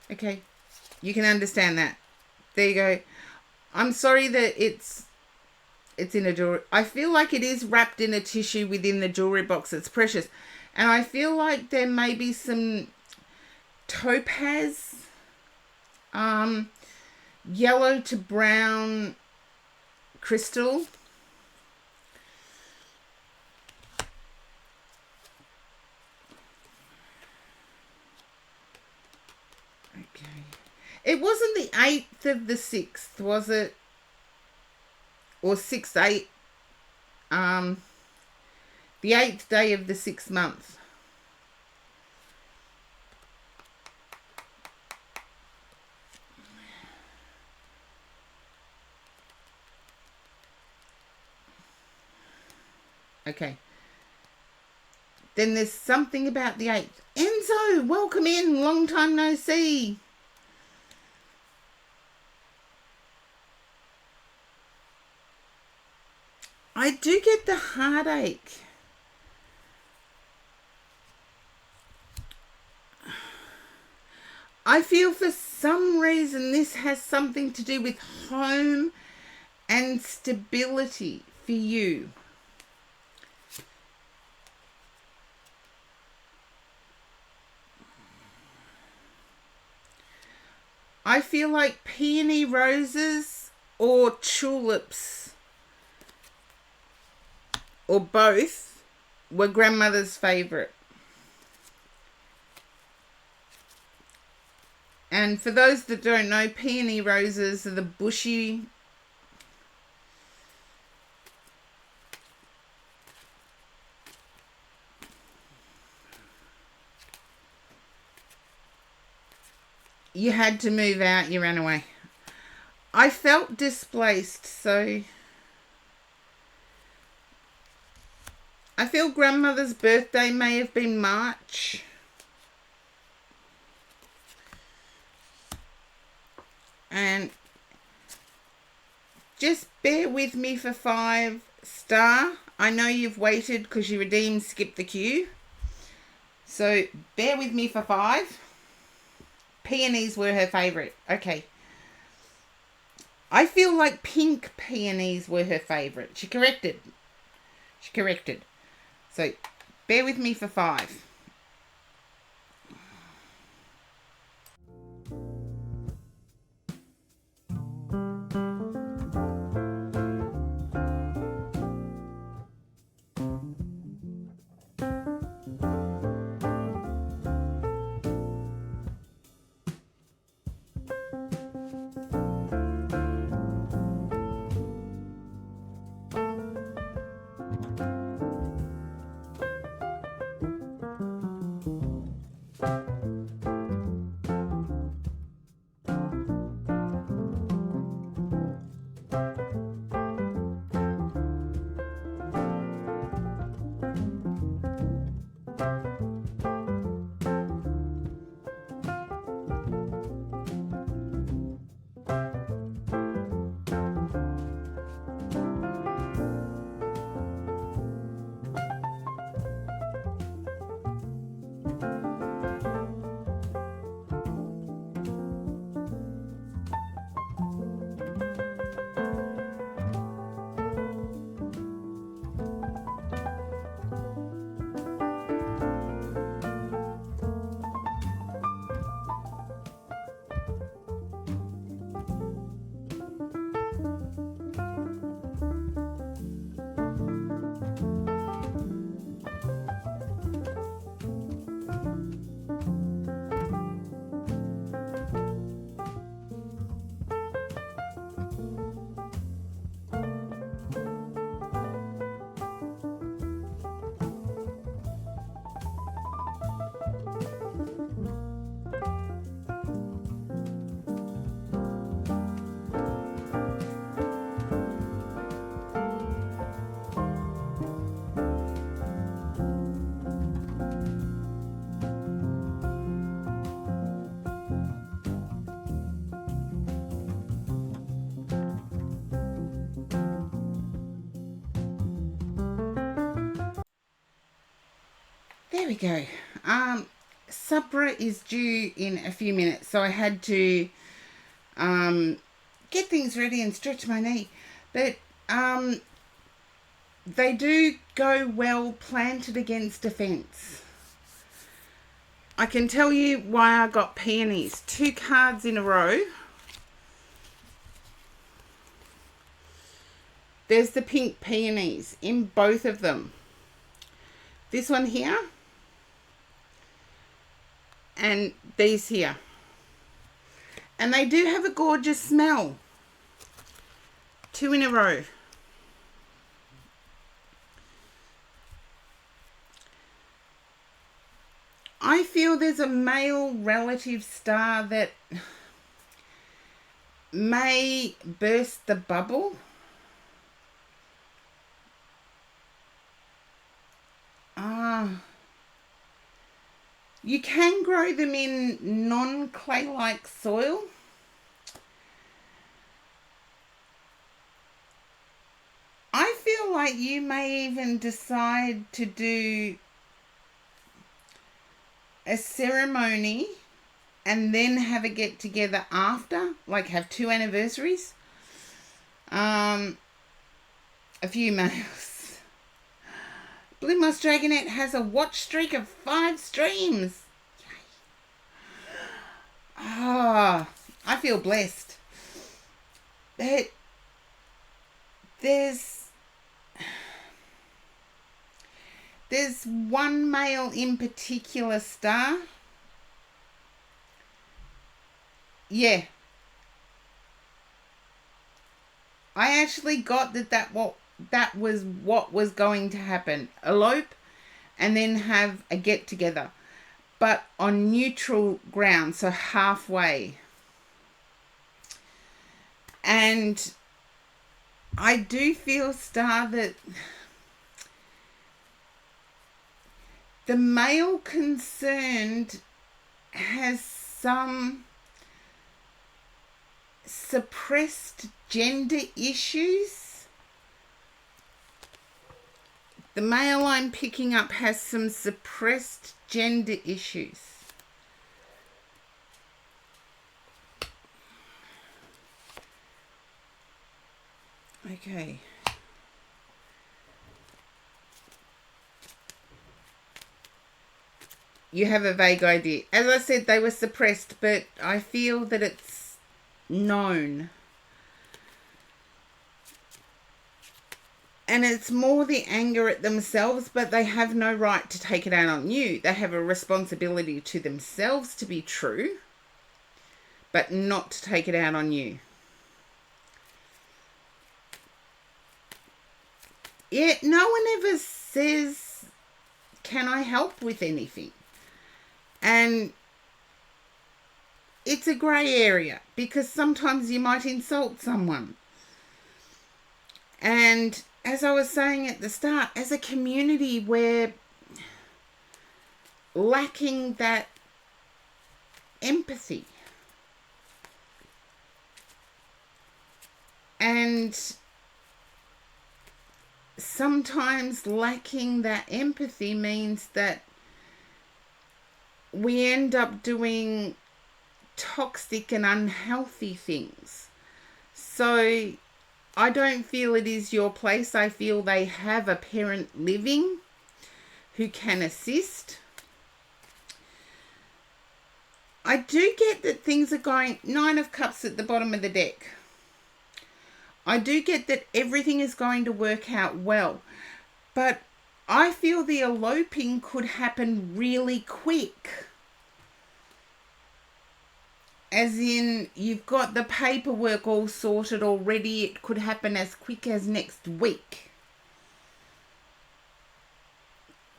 S1: Okay. You can understand that. There you go. I'm sorry that it's in a jewelry. I feel like it is wrapped in a tissue within the jewelry box. It's precious. And I feel like there may be some topaz, yellow to brown crystal. Okay. It wasn't the 8th of the 6th, was it? Or 6/8. The 8th day of the 6th month. Okay. Then there's something about the 8th. Enzo, welcome in. Long time no see. I do get the heartache. I feel for some reason this has something to do with home and stability for you. I feel like peony roses or tulips or both were grandmother's favourite. And for those that don't know, peony roses are the bushy you had to move out, you ran away. I felt displaced, so I feel grandmother's birthday may have been March. And just bear with me for 5 star. I know you've waited because you redeemed Skip the Queue. So bear with me for 5. Peonies were her favourite. Okay. I feel like pink peonies were her favourite. She corrected. So bear with me for 5. There we go. Supper is due in a few minutes, so I had to get things ready and stretch my knee. But they do go well planted against a fence. I can tell you why I got peonies. 2 cards in a row. There's the pink peonies in both of them. This one here and these here. And they do have a gorgeous smell. 2 in a row. I feel there's a male relative star that may burst the bubble. You can grow them in non-clay-like soil. I feel like you may even decide to do a ceremony and then have a get together after, like have 2 anniversaries. A few males. Blue Moss Dragonette has a watch streak of 5 streams. Ah, I feel blessed. But there's one male in particular, star. Yeah. I actually got that was what was going to happen. Elope and then have a get together, but on neutral ground, so halfway. And I do feel, star, that the male concerned has some suppressed gender issues. The male I'm picking up has some suppressed gender issues. Okay. You have a vague idea. As I said, they were suppressed, but I feel that it's known. And it's more the anger at themselves, but they have no right to take it out on you. They have a responsibility to themselves to be true, but not to take it out on you. Yeah, no one ever says, can I help with anything? And it's a grey area because sometimes you might insult someone. And as I was saying at the start, as a community, we're lacking that empathy. And sometimes lacking that empathy means that we end up doing toxic and unhealthy things. So I don't feel it is your place. I feel they have a parent living who can assist. I do get that things are going, 9 of Cups at the bottom of the deck. I do get that everything is going to work out well. But I feel the eloping could happen really quick. As in, you've got the paperwork all sorted already. It could happen as quick as next week.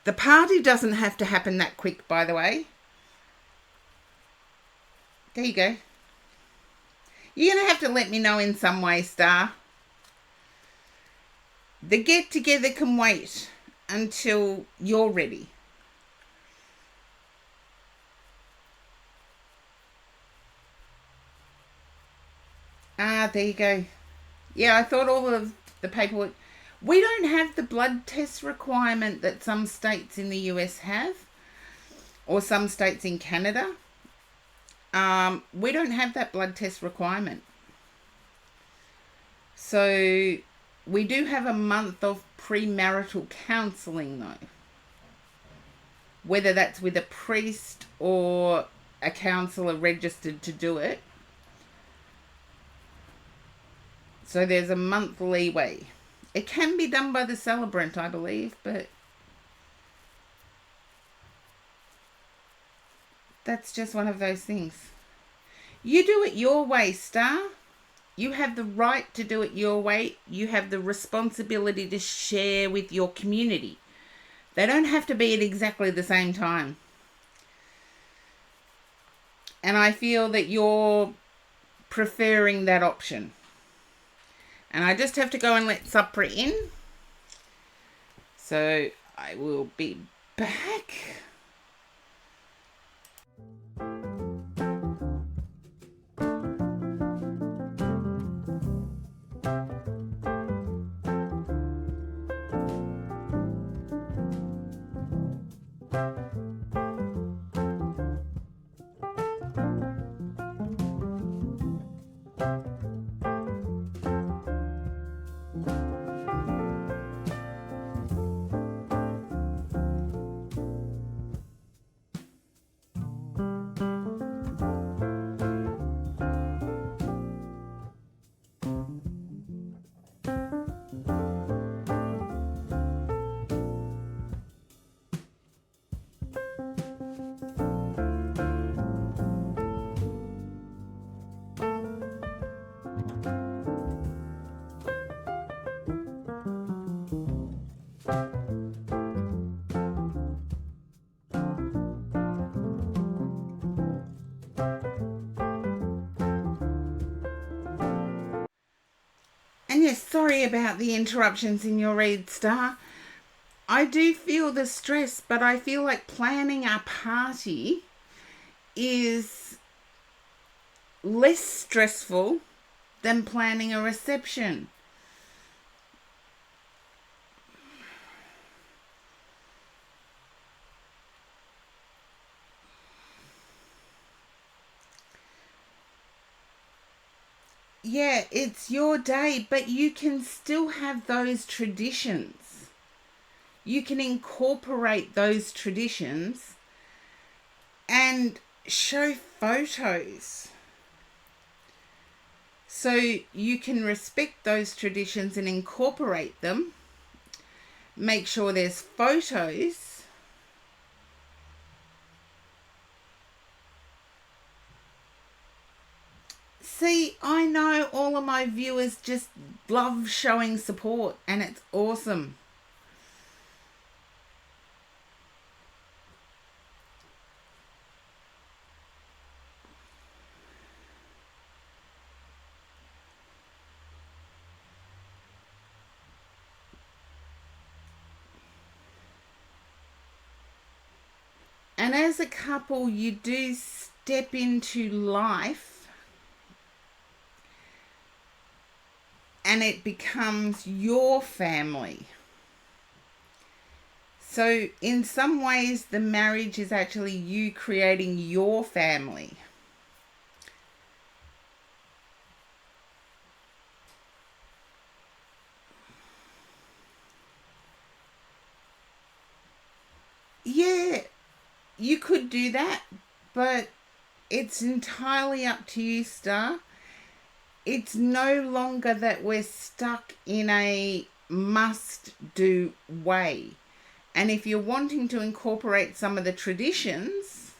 S1: The party doesn't have to happen that quick, by the way. There you go. You're going to have to let me know in some way, Star. The get-together can wait until you're ready. Ah, there you go. Yeah, I thought all of the paperwork... We don't have the blood test requirement that some states in the US have, or some states in Canada. We don't have that blood test requirement. So we do have a month of premarital counselling, though. Whether that's with a priest or a counsellor registered to do it. So there's a month leeway. It can be done by the celebrant, I believe, but that's just one of those things. You do it your way, Star. You have the right to do it your way. You have the responsibility to share with your community. They don't have to be at exactly the same time. And I feel that you're preferring that option. And I just have to go and let Supra in. So I will be back. And yes, sorry about the interruptions in your read, Star. I do feel the stress, but I feel like planning a party is less stressful than planning a reception. Yeah, it's your day, but you can still have those traditions. You can incorporate those traditions and show photos. So you can respect those traditions and incorporate them. Make sure there's photos. See, I know all of my viewers just love showing support, and it's awesome. And as a couple, you do step into life and it becomes your family. So in some ways, the marriage is actually you creating your family. Yeah, you could do that, but it's entirely up to you, Star. It's no longer that we're stuck in a must-do way. And if you're wanting to incorporate some of the traditions,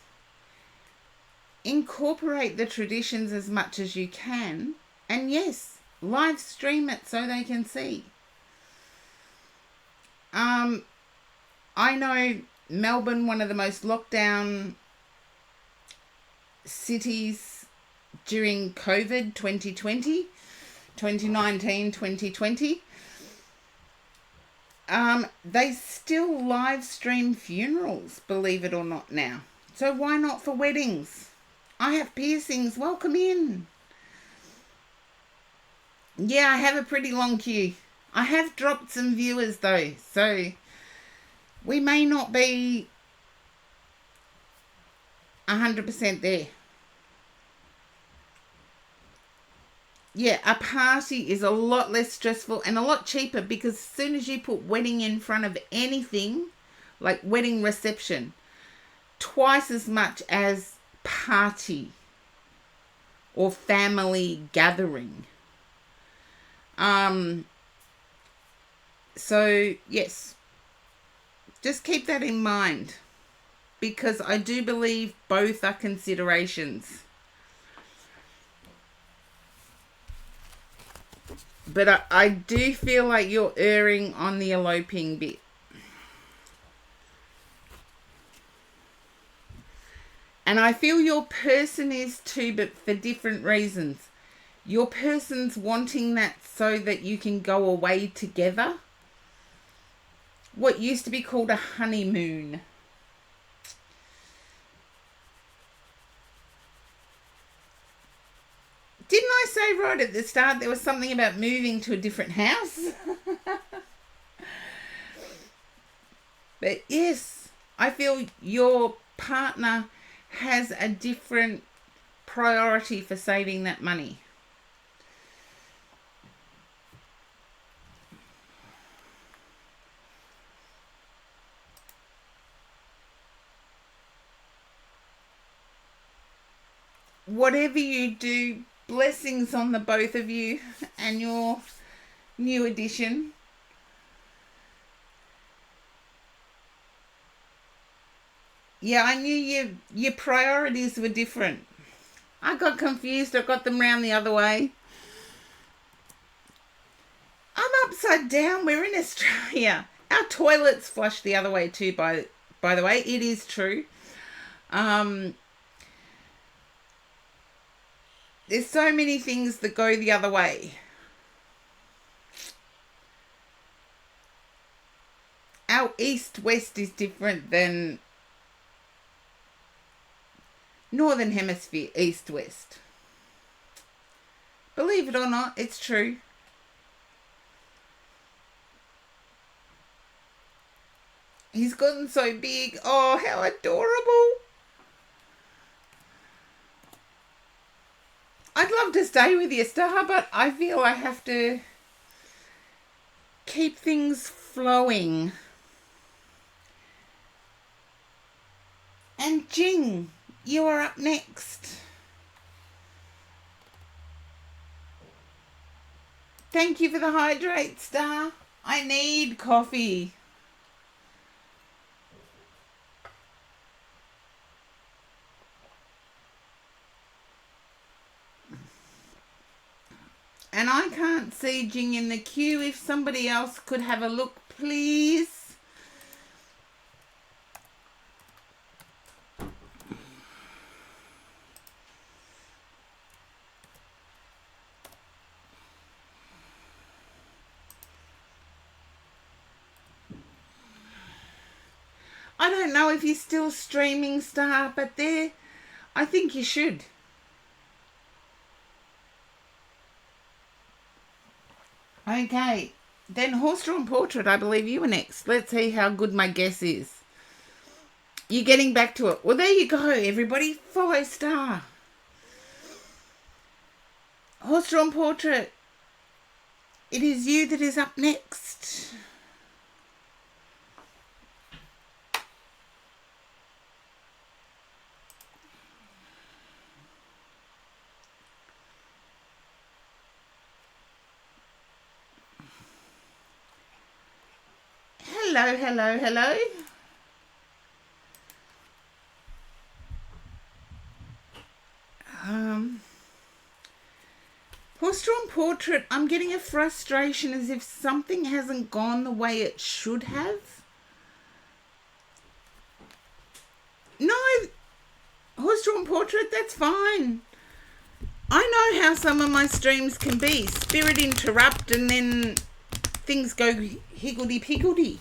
S1: incorporate the traditions as much as you can. And yes, live stream it so they can see. I know Melbourne, one of the most lockdown cities during COVID 2020, 2019, 2020. They still live stream funerals, believe it or not now. So why not for weddings? I have piercings. Welcome in. Yeah, I have a pretty long queue. I have dropped some viewers though, so we may not be 100% there. Yeah, a party is a lot less stressful and a lot cheaper, because as soon as you put wedding in front of anything, like wedding reception, twice as much as party or family gathering. So yes, just keep that in mind, because I do believe both are considerations. But I do feel like you're erring on the eloping bit. And I feel your person is too, but for different reasons. Your person's wanting that so that you can go away together. What used to be called a honeymoon. Didn't I say right at the start there was something about moving to a different house? But yes, I feel your partner has a different priority for saving that money. Whatever you do, blessings on the both of you and your new addition. Yeah, I knew your priorities were different. I got confused. I got them round the other way. I'm upside down. We're in Australia. Our toilets flush the other way too, by the way. It is true. There's so many things that go the other way. Our east-west is different than Northern Hemisphere east-west. Believe it or not, it's true. He's gotten so big. Oh, how adorable. I'd love to stay with you, Star, but I feel I have to keep things flowing. And Jing, you are up next. Thank you for the hydrate, Star. I need coffee. And I can't see Jing in the queue. If somebody else could have a look, please. I don't know if you're still streaming, Star, but I think you should. Okay, then Horse-Drawn Portrait, I believe you were next. Let's see how good my guess is. You're getting back to it. Well, there you go, everybody. Follow Star. Horse-Drawn Portrait, it is you that is up next. Hello, hello, hello. Horse-Drawn Portrait, I'm getting a frustration as if something hasn't gone the way it should have. No, Horse-Drawn Portrait, that's fine. I know how some of my streams can be. Spirit interrupt and then things go higgledy-piggledy.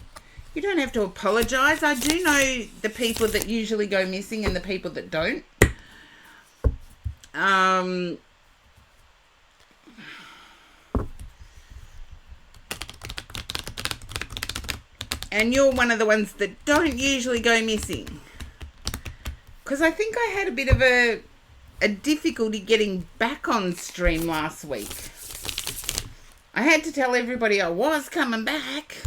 S1: You don't have to apologise. I do know the people that usually go missing and the people that don't. And you're one of the ones that don't usually go missing. Because I think I had a bit of a difficulty getting back on stream last week. I had to tell everybody I was coming back.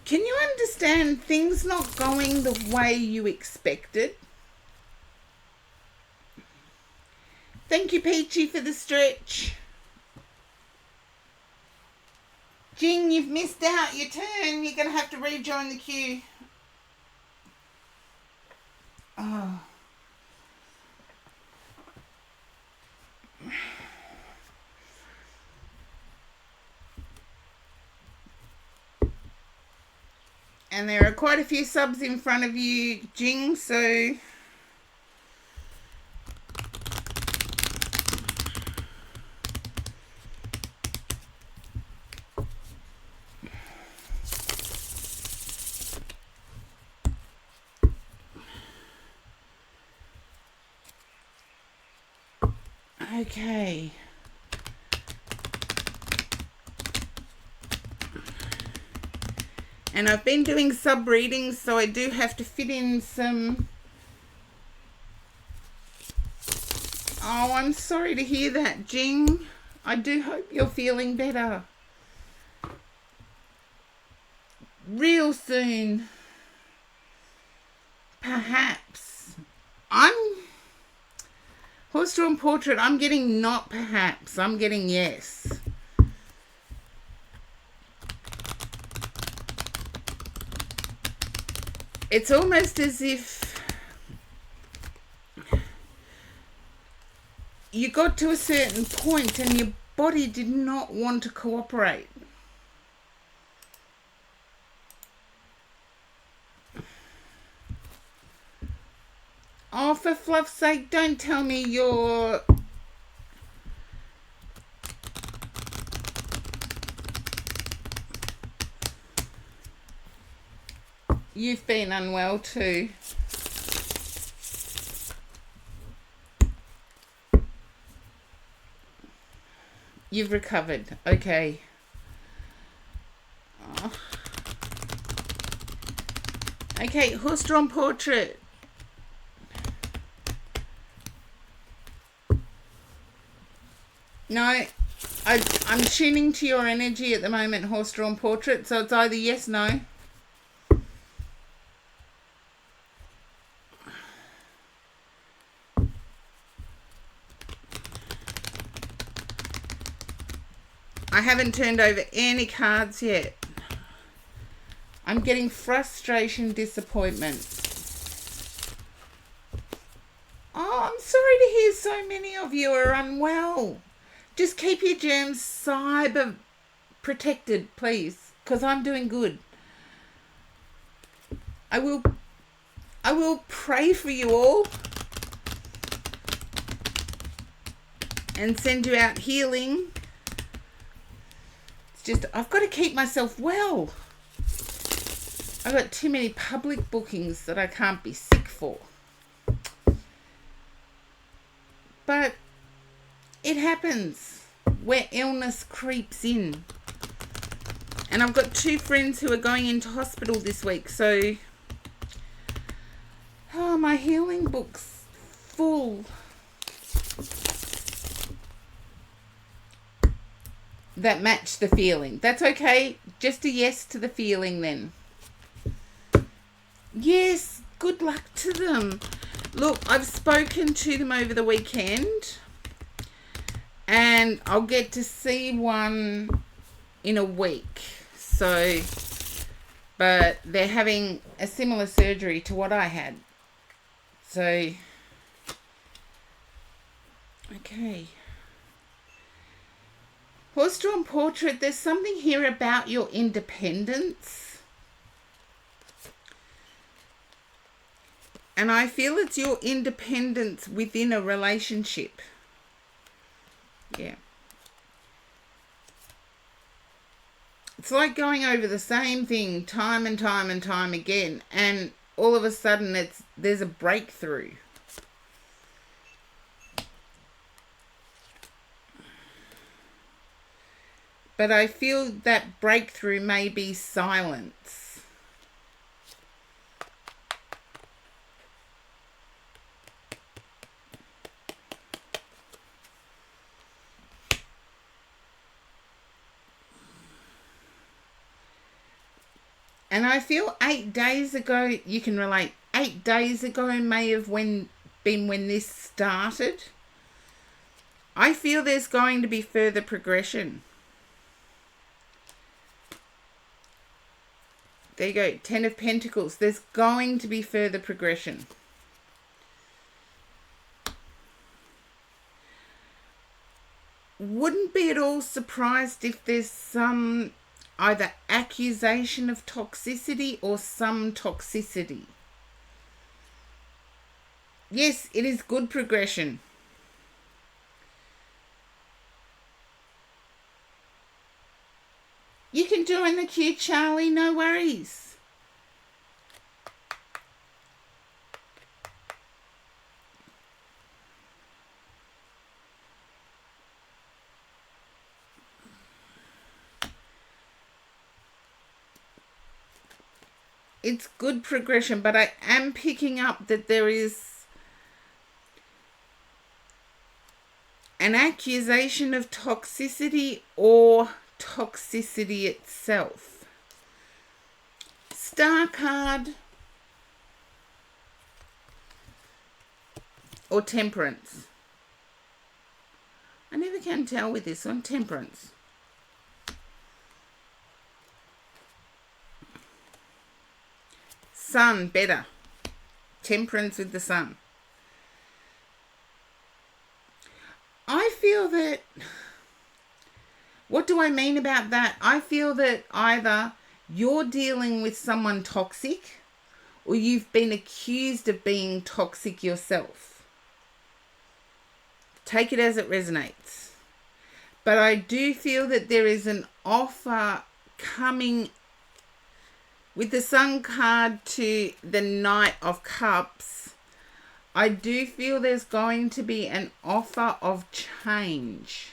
S1: Can you understand things not going the way you expected? Thank you, Peachy, for the stretch. Jing, you've missed out your turn. You're going to have to rejoin the queue. Oh. And there are quite a few subs in front of you, Jing, so... Okay. And I've been doing sub readings, so I do have to fit in some... Oh, I'm sorry to hear that, Jing. I do hope you're feeling better. Real soon. Perhaps. Horse-drawn portrait, I'm getting not perhaps. I'm getting yes. It's almost as if you got to a certain point and your body did not want to cooperate. Oh, for fluff's sake, don't tell me you're... You've been unwell too. You've recovered. Okay. Oh. Okay, horse-drawn portrait. No, I'm tuning to your energy at the moment, horse-drawn portrait, so it's either yes, no. I haven't turned over any cards yet. I'm getting frustration, disappointment. Oh, I'm sorry to hear so many of you are unwell. Just keep your germs cyber protected, please, because I'm doing good. I will pray for you all and send you out healing. It's just, I've got to keep myself well. I've got too many public bookings that I can't be sick for. But it happens where illness creeps in. And I've got 2 friends who are going into hospital this week, so... Oh, my healing book's full. That match the feeling. That's okay. Just a yes to the feeling then. Yes, good luck to them. Look, I've spoken to them over the weekend and I'll get to see one in a week. So, but they're having a similar surgery to what I had. So, okay. Horse-drawn portrait, there's something here about your independence. And I feel it's your independence within a relationship. Yeah. It's like going over the same thing time and time and time again, and all of a sudden there's a breakthrough. But I feel that breakthrough may be silence. And I feel 8 days ago, you can relate, 8 days ago may have been when this started. I feel there's going to be further progression. There you go, 10 of Pentacles. There's going to be further progression. Wouldn't be at all surprised if there's some either accusation of toxicity or some toxicity. Yes, it is good progression. You can join the queue, Charlie, no worries. It's good progression, but I am picking up that there is an accusation of toxicity or toxicity itself. Star card or Temperance. I never can tell with this one. Temperance. Sun, better. Temperance with the Sun. I feel that... What do I mean about that? I feel that either you're dealing with someone toxic or you've been accused of being toxic yourself. Take it as it resonates. But I do feel that there is an offer coming with the Sun card to the Knight of Cups. I do feel there's going to be an offer of change.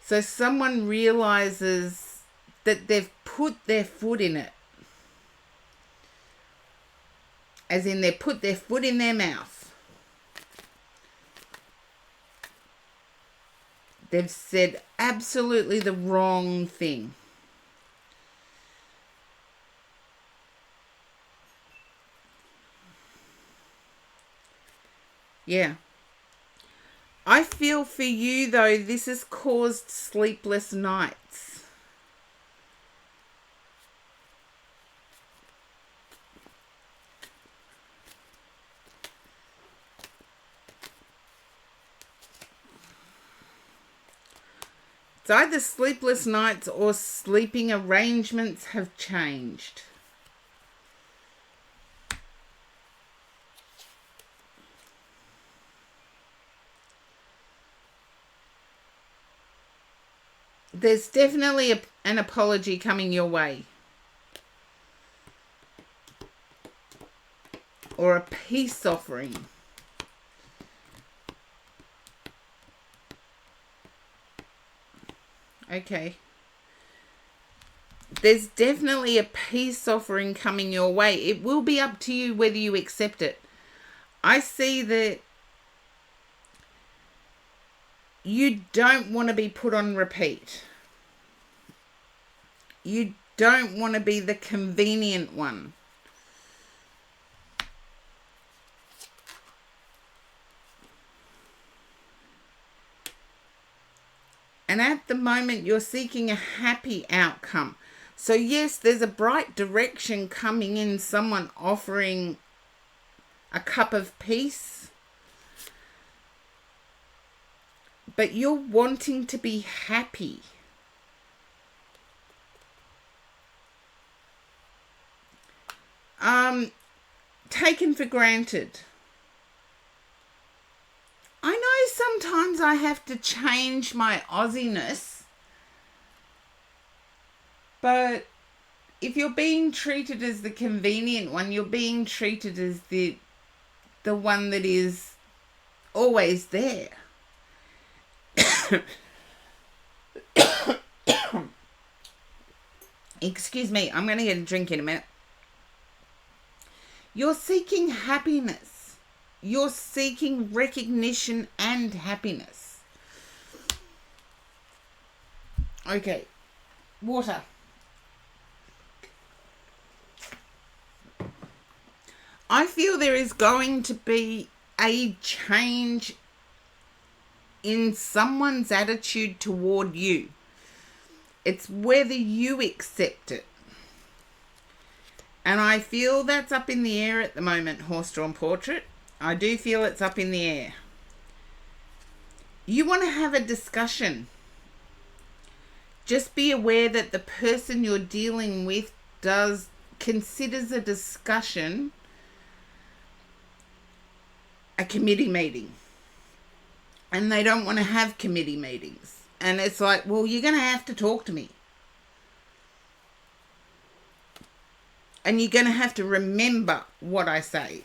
S1: So someone realizes that they've put their foot in it. As in, they put their foot in their mouth. They've said absolutely the wrong thing. Yeah. I feel for you, though, this has caused sleepless nights. It's either sleepless nights or sleeping arrangements have changed. There's definitely an apology coming your way. Or a peace offering. Okay. There's definitely a peace offering coming your way. It will be up to you whether you accept it. I see that you don't want to be put on repeat. You don't want to be the convenient one. And at the moment, you're seeking a happy outcome. So yes, there's a bright direction coming in, someone offering a cup of peace. But you're wanting to be happy. Taken for granted. I know sometimes I have to change my Aussiness But if you're being treated as the convenient one, you're being treated as the one that is always there. Excuse me, I'm going to get a drink in a minute. You're seeking happiness. You're seeking recognition and happiness. Okay, water. I feel there is going to be a change in someone's attitude toward you. It's whether you accept it. And I feel that's up in the air at the moment, Horse-Drawn Portrait. I do feel it's up in the air. You want to have a discussion. Just be aware that the person you're dealing with considers a discussion a committee meeting. And they don't want to have committee meetings. And it's like, well, you're going to have to talk to me. And you're going to have to remember what I say.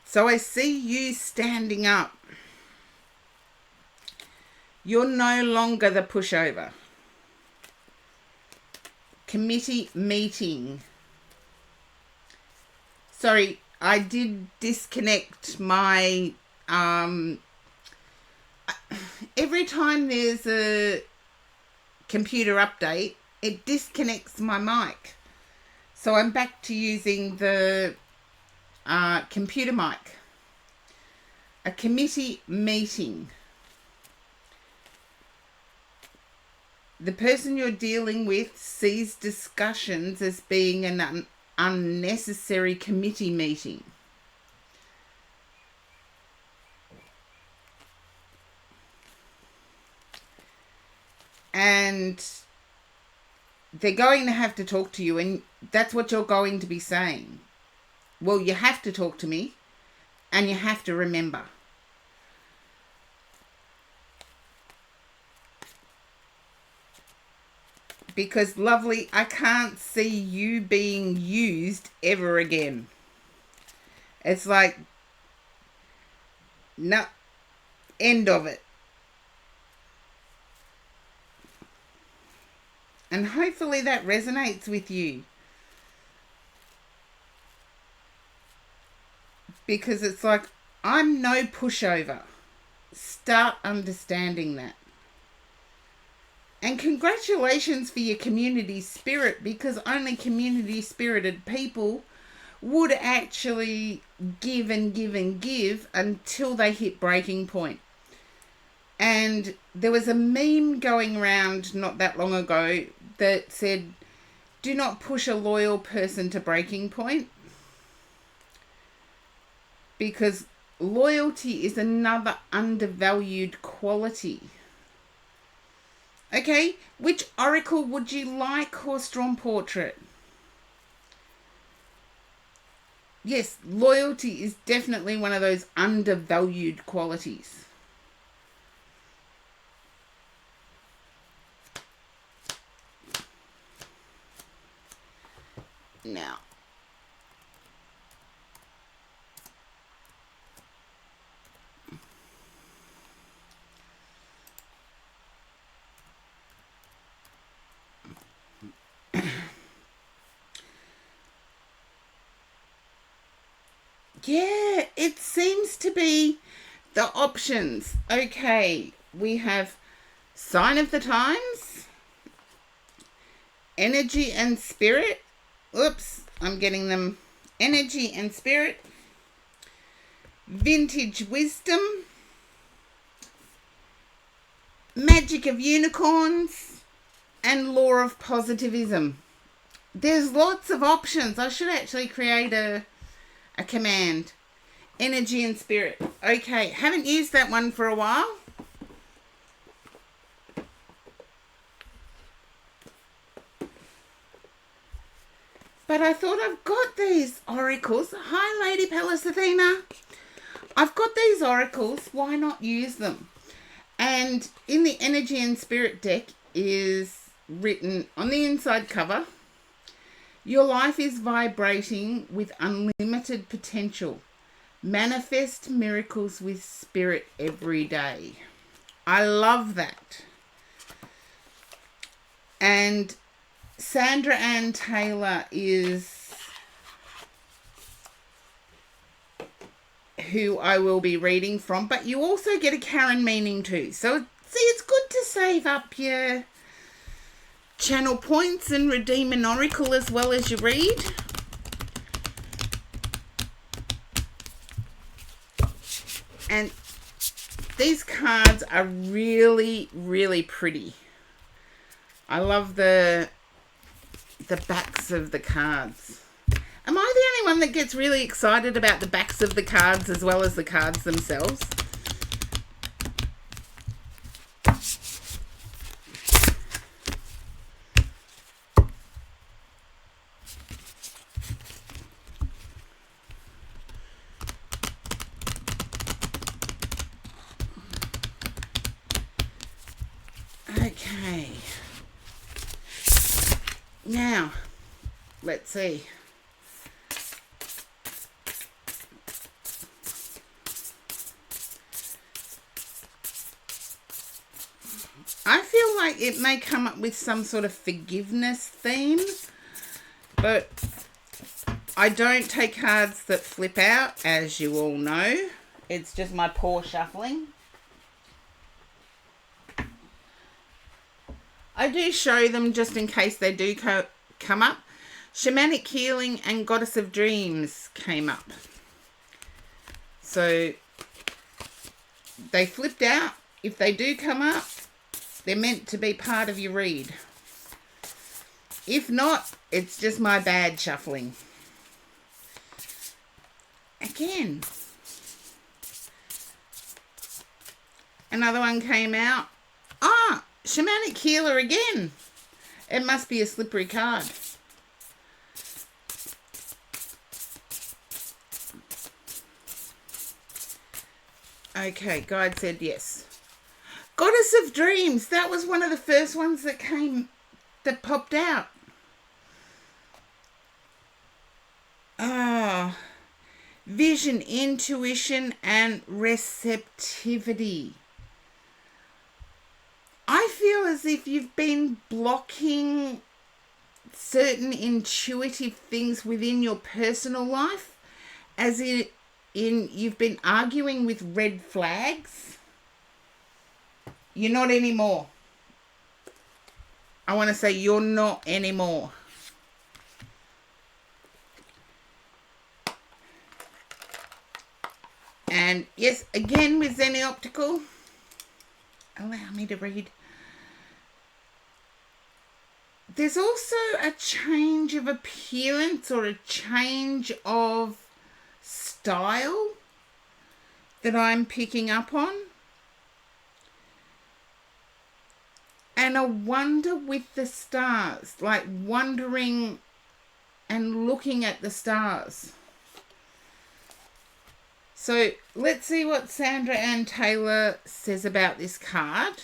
S1: So I see you standing up. You're no longer the pushover. Committee meeting. Sorry, I did disconnect my... every time there's a computer update, it disconnects my mic. So I'm back to using the computer mic. A committee meeting. The person you're dealing with sees discussions as being an unnecessary committee meeting. And they're going to have to talk to you, and that's what you're going to be saying. Well, you have to talk to me, and you have to remember. Because, lovely, I can't see you being used ever again. It's like, no, end of it. And hopefully that resonates with you. Because it's like, I'm no pushover. Start understanding that. And congratulations for your community spirit, because only community spirited people would actually give and give and give until they hit breaking point. And there was a meme going around not that long ago that said, do not push a loyal person to breaking point. Because loyalty is another undervalued quality. Okay, which oracle would you like, Horse-Drawn Portrait? Yes, loyalty is definitely one of those undervalued qualities. Now, yeah, it seems to be the options. Okay, we have Sign of the Times, Energy and Spirit. Oops, I'm getting them. Energy and Spirit, Vintage Wisdom, Magic of Unicorns, and Law of Positivism. There's lots of options. I should actually create a command. Energy and Spirit. Okay, haven't used that one for a while. But I thought, I've got these oracles. Hi, Lady Pallas Athena. I've got these oracles, why not use them? And in the energy and spirit deck is written on the inside cover, your life is vibrating with unlimited potential. Manifest miracles with spirit every day. I love that. And Sandra Ann Taylor is who I will be reading from, but you also get a Karen meaning too. So see, it's good to save up your channel points and redeem an oracle as well as you read. And these cards are really, really pretty. I love the backs of the cards. Am I the only one that gets really excited about the backs of the cards as well as the cards themselves? Okay. Now, let's see. I feel like it may come up with some sort of forgiveness theme, but I don't take cards that flip out, as you all know. It's just my poor shuffling. I do show them just in case they do come up. Shamanic Healing and Goddess of Dreams came up. So they flipped out. If they do come up, they're meant to be part of your read. If not, it's just my bad shuffling. Again. Another one came out. Ah! Shamanic Healer again. It must be a slippery card. Okay, God said yes. Goddess of Dreams. That was one of the first ones that popped out. Ah, vision, intuition, and receptivity. I feel as if you've been blocking certain intuitive things within your personal life, as in you've been arguing with red flags. You're not anymore. I want to say you're not anymore. And yes, again with Zenny Optical, allow me to read. There's also a change of appearance or a change of style that I'm picking up on. And a wonder with the stars, like wondering and looking at the stars. So let's see what Sandra Ann Taylor says about this card.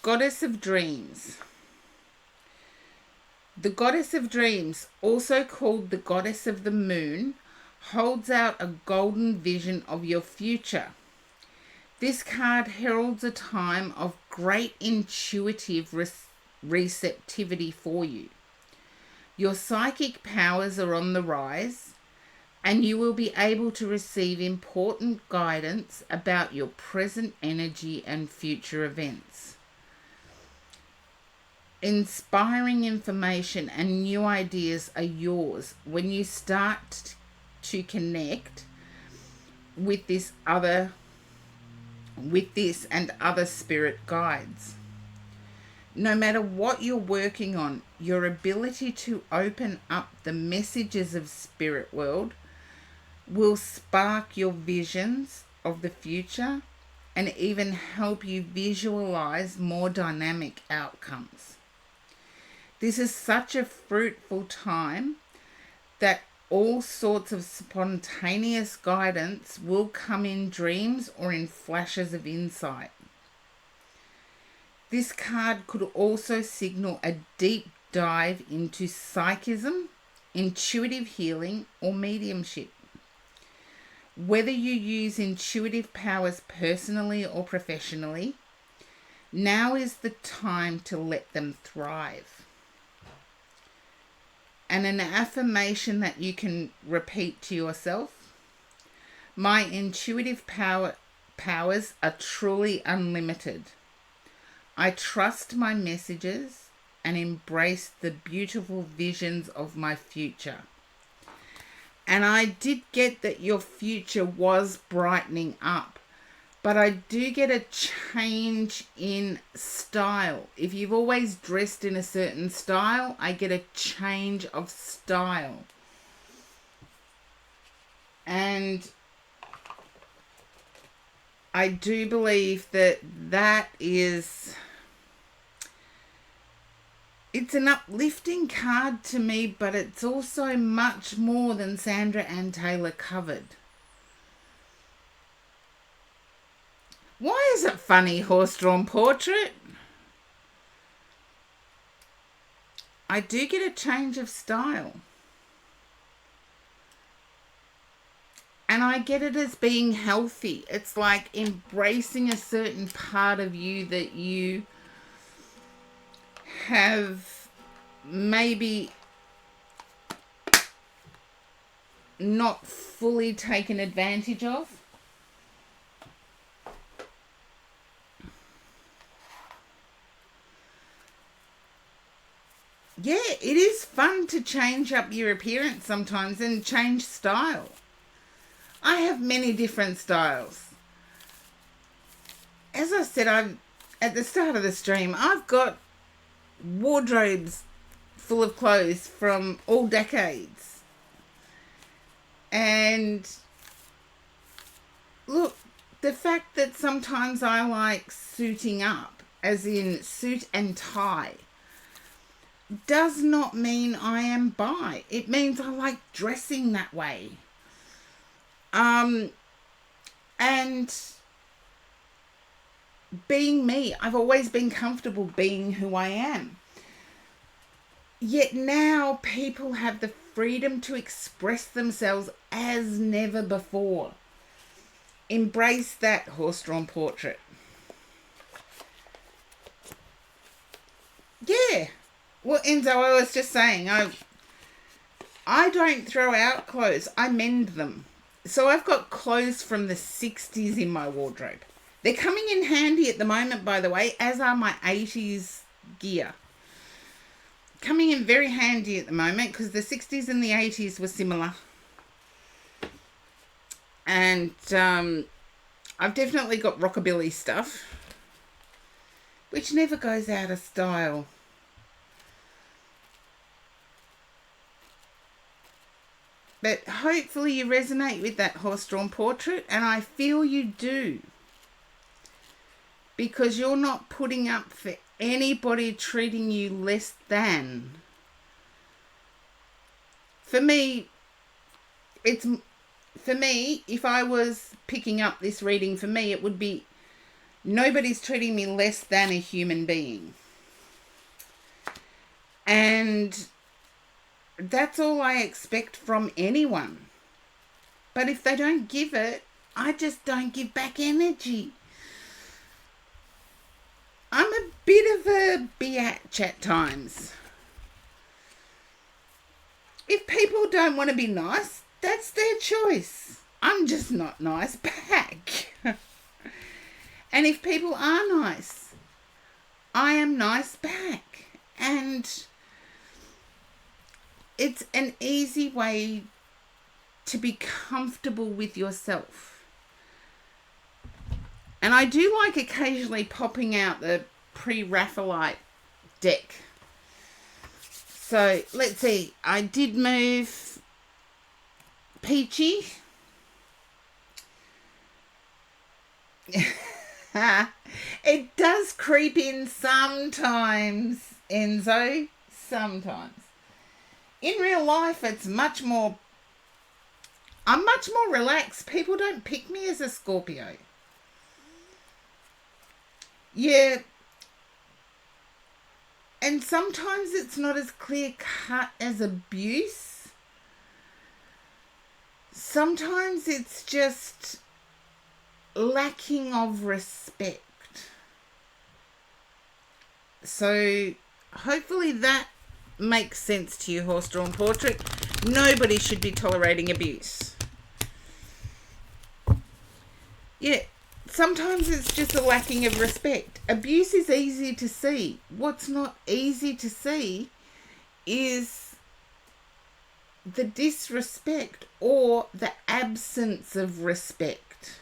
S1: Goddess of Dreams. The Goddess of Dreams, also called the Goddess of the Moon, holds out a golden vision of your future. This card heralds a time of great intuitive receptivity for you. Your psychic powers are on the rise, and you will be able to receive important guidance about your present energy and future events. Inspiring information and new ideas are yours when you start to connect with this and other spirit guides. No matter what you're working on, your ability to open up the messages of spirit world will spark your visions of the future and even help you visualize more dynamic outcomes. This is such a fruitful time that all sorts of spontaneous guidance will come in dreams or in flashes of insight. This card could also signal a deep dive into psychism, intuitive healing, or mediumship. Whether you use intuitive powers personally or professionally, now is the time to let them thrive. And an affirmation that you can repeat to yourself: my intuitive powers are truly unlimited. I trust my messages and embrace the beautiful visions of my future. And I did get that your future was brightening up, but I do get a change in style. If you've always dressed in a certain style, I get a change of style. And I do believe that is... it's an uplifting card to me, but it's also much more than Sandra Ann Taylor covered. Why is it funny, horse-drawn portrait? I do get a change of style. And I get it as being healthy. It's like embracing a certain part of you that you have maybe not fully taken advantage of. Yeah, it is fun to change up your appearance sometimes and change style. I have many different styles. As I said, at the start of the stream, I've got wardrobes full of clothes from all decades. And look, the fact that sometimes I like suiting up, as in suit and tie, does not mean I am bi. It means I like dressing that way. And being me, I've always been comfortable being who I am. Yet now people have the freedom to express themselves as never before. Embrace that, horse-drawn portrait. Yeah. Well, Enzo, I was just saying, I don't throw out clothes. I mend them. So I've got clothes from the 60s in my wardrobe. They're coming in handy at the moment, by the way, as are my 80s gear. Coming in very handy at the moment because the 60s and the 80s were similar. And I've definitely got rockabilly stuff, which never goes out of style. But hopefully you resonate with that horse-drawn portrait, and I feel you do. Because you're not putting up for anybody treating you less than. For me, if I was picking up this reading, for me, it would be nobody's treating me less than a human being. And that's all I expect from anyone. But if they don't give it, I just don't give back energy. I'm a bit of a biatch at times. If people don't want to be nice, that's their choice. I'm just not nice back. And if people are nice, I am nice back. And it's an easy way to be comfortable with yourself. And I do like occasionally popping out the pre-Raphaelite deck. So let's see. I did move Peachy. It does creep in sometimes, Enzo. Sometimes. In real life, it's much more I'm much more relaxed. People don't pick me as a Scorpio. Yeah. And sometimes it's not as clear cut as abuse. Sometimes it's just lacking of respect. So hopefully that makes sense to you, horse-drawn portrait. Nobody should be tolerating abuse. Yeah, sometimes it's just a lacking of respect. Abuse is easy to see. What's not easy to see is the disrespect or the absence of respect.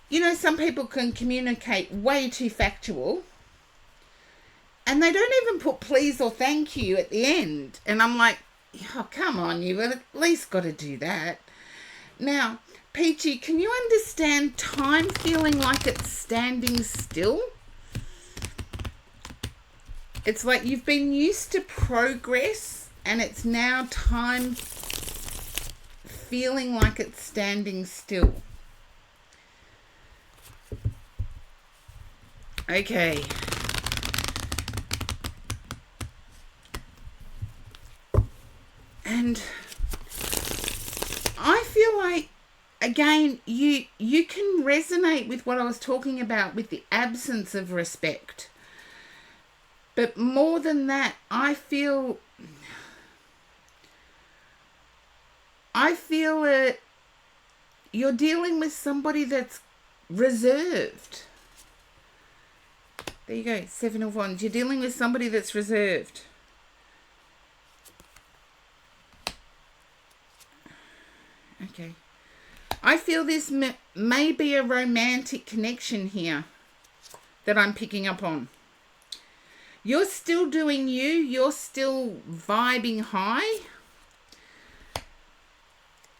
S1: You know, some people can communicate way too factual, and they don't even put please or thank you at the end. And I'm like, oh, come on, you've at least got to do that. Now, Peachy, can you understand time feeling like it's standing still? It's like you've been used to progress, and it's now time feeling like it's standing still. Okay. And I feel like, again, you can resonate with what I was talking about with the absence of respect. But more than that, I feel that you're dealing with somebody that's reserved. There you go, 7 of Wands. You're dealing with somebody that's reserved. Okay. I feel this may be a romantic connection here that I'm picking up on. You're still doing you. You're still vibing high.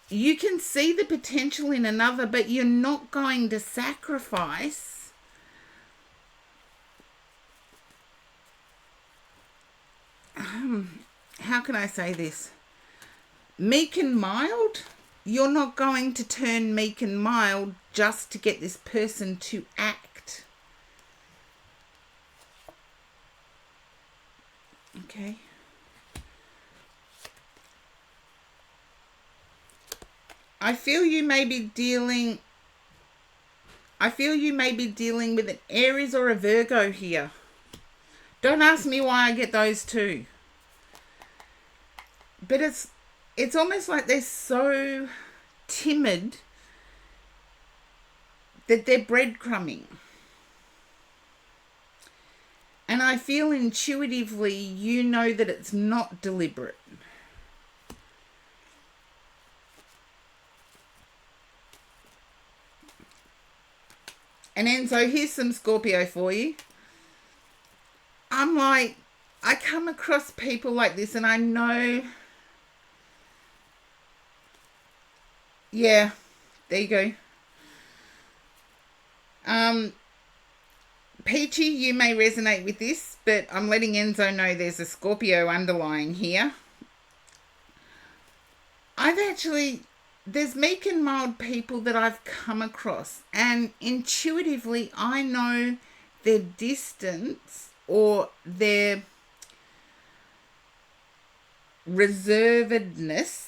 S1: You can see the potential in another, but you're not going to sacrifice how can I say this? Meek and mild. You're not going to turn meek and mild just to get this person to act. Okay. I feel you may be dealing with an Aries or a Virgo here. Don't ask me why I get those two. But it's almost like they're so timid that they're breadcrumbing. And I feel intuitively you know that it's not deliberate. And Enzo, here's some Scorpio for you. I'm like, I come across people like this and I know... Yeah, there you go. Peachy, you may resonate with this, but I'm letting Enzo know there's a Scorpio underlying here. There's meek and mild people that I've come across, and intuitively I know their distance or their reservedness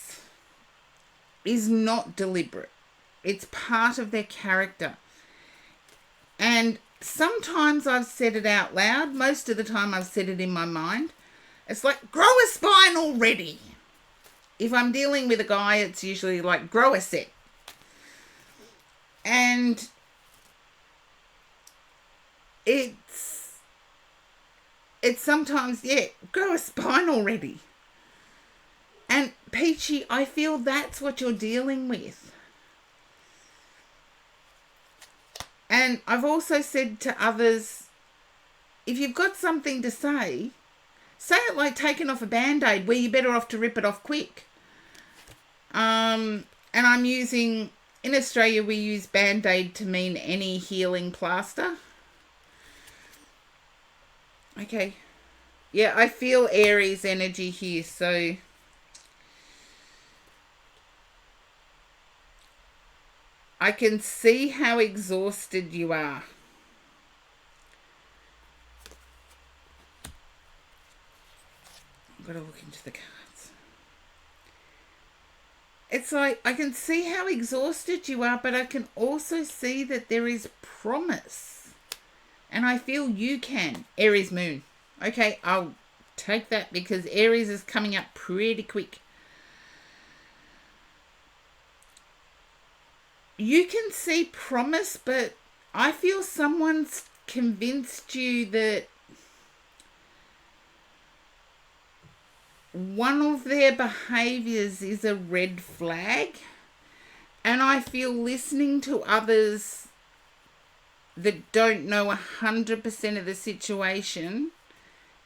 S1: is not deliberate. It's part of their character. And sometimes I've said it out loud. Most of the time I've said it in my mind. It's like, grow a spine already. If I'm dealing with a guy, it's usually like, grow a set. And it's sometimes, yeah, grow a spine already. And Peachy, I feel that's what you're dealing with. And I've also said to others, if you've got something to say it like taking off a Band-Aid where you're better off to rip it off quick. And I'm using, in Australia we use Band-Aid to mean any healing plaster. Okay. Yeah, I feel Aries energy here, so... I can see how exhausted you are. I've got to look into the cards. It's like I can see how exhausted you are, but I can also see that there is promise. And I feel you can. Aries moon. Okay, I'll take that because Aries is coming up pretty quick. You can see promise, but I feel someone's convinced you that one of their behaviors is a red flag. And I feel listening to others that don't know 100% of the situation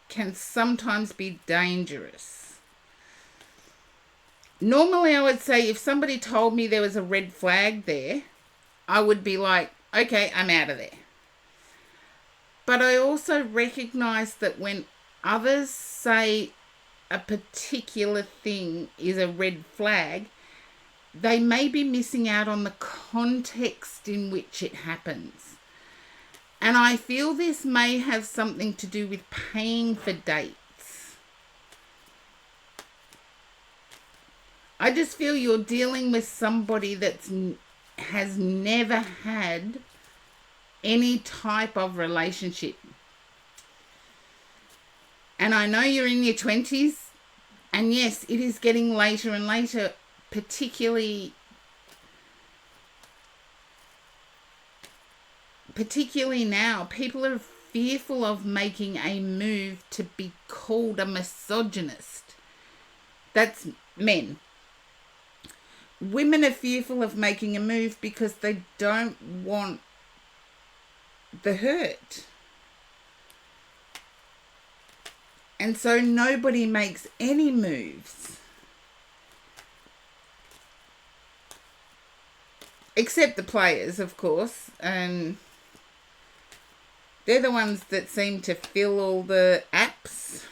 S1: can sometimes be dangerous. Normally, I would say if somebody told me there was a red flag there, I would be like, okay, I'm out of there. But I also recognize that when others say a particular thing is a red flag, they may be missing out on the context in which it happens. And I feel this may have something to do with paying for dates. I just feel you're dealing with somebody that has never had any type of relationship. And I know you're in your 20s, and yes, it is getting later and later, particularly now. People are fearful of making a move to be called a misogynist. That's men. Women are fearful of making a move because they don't want the hurt. And so nobody makes any moves. Except the players, of course. And they're the ones that seem to fill all the apps.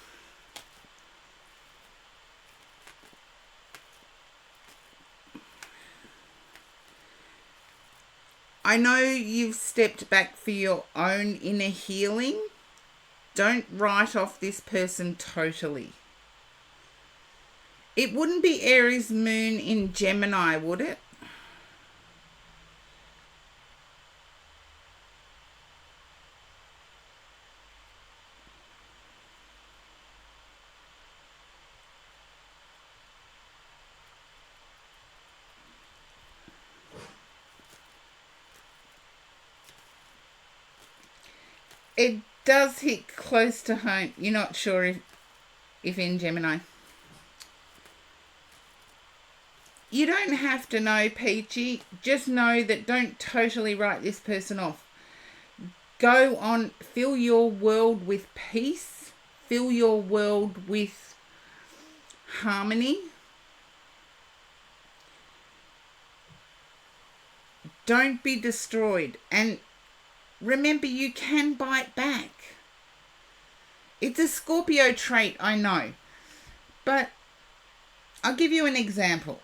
S1: I know you've stepped back for your own inner healing. Don't write off this person totally. It wouldn't be Aries moon in Gemini, would it? It does hit close to home. You're not sure if in Gemini. You don't have to know, Peachy. Just know that don't totally write this person off. Go on, fill your world with peace. Fill your world with harmony. Don't be destroyed. And remember, you can bite back. It's a Scorpio trait, I know. But I'll give you an example.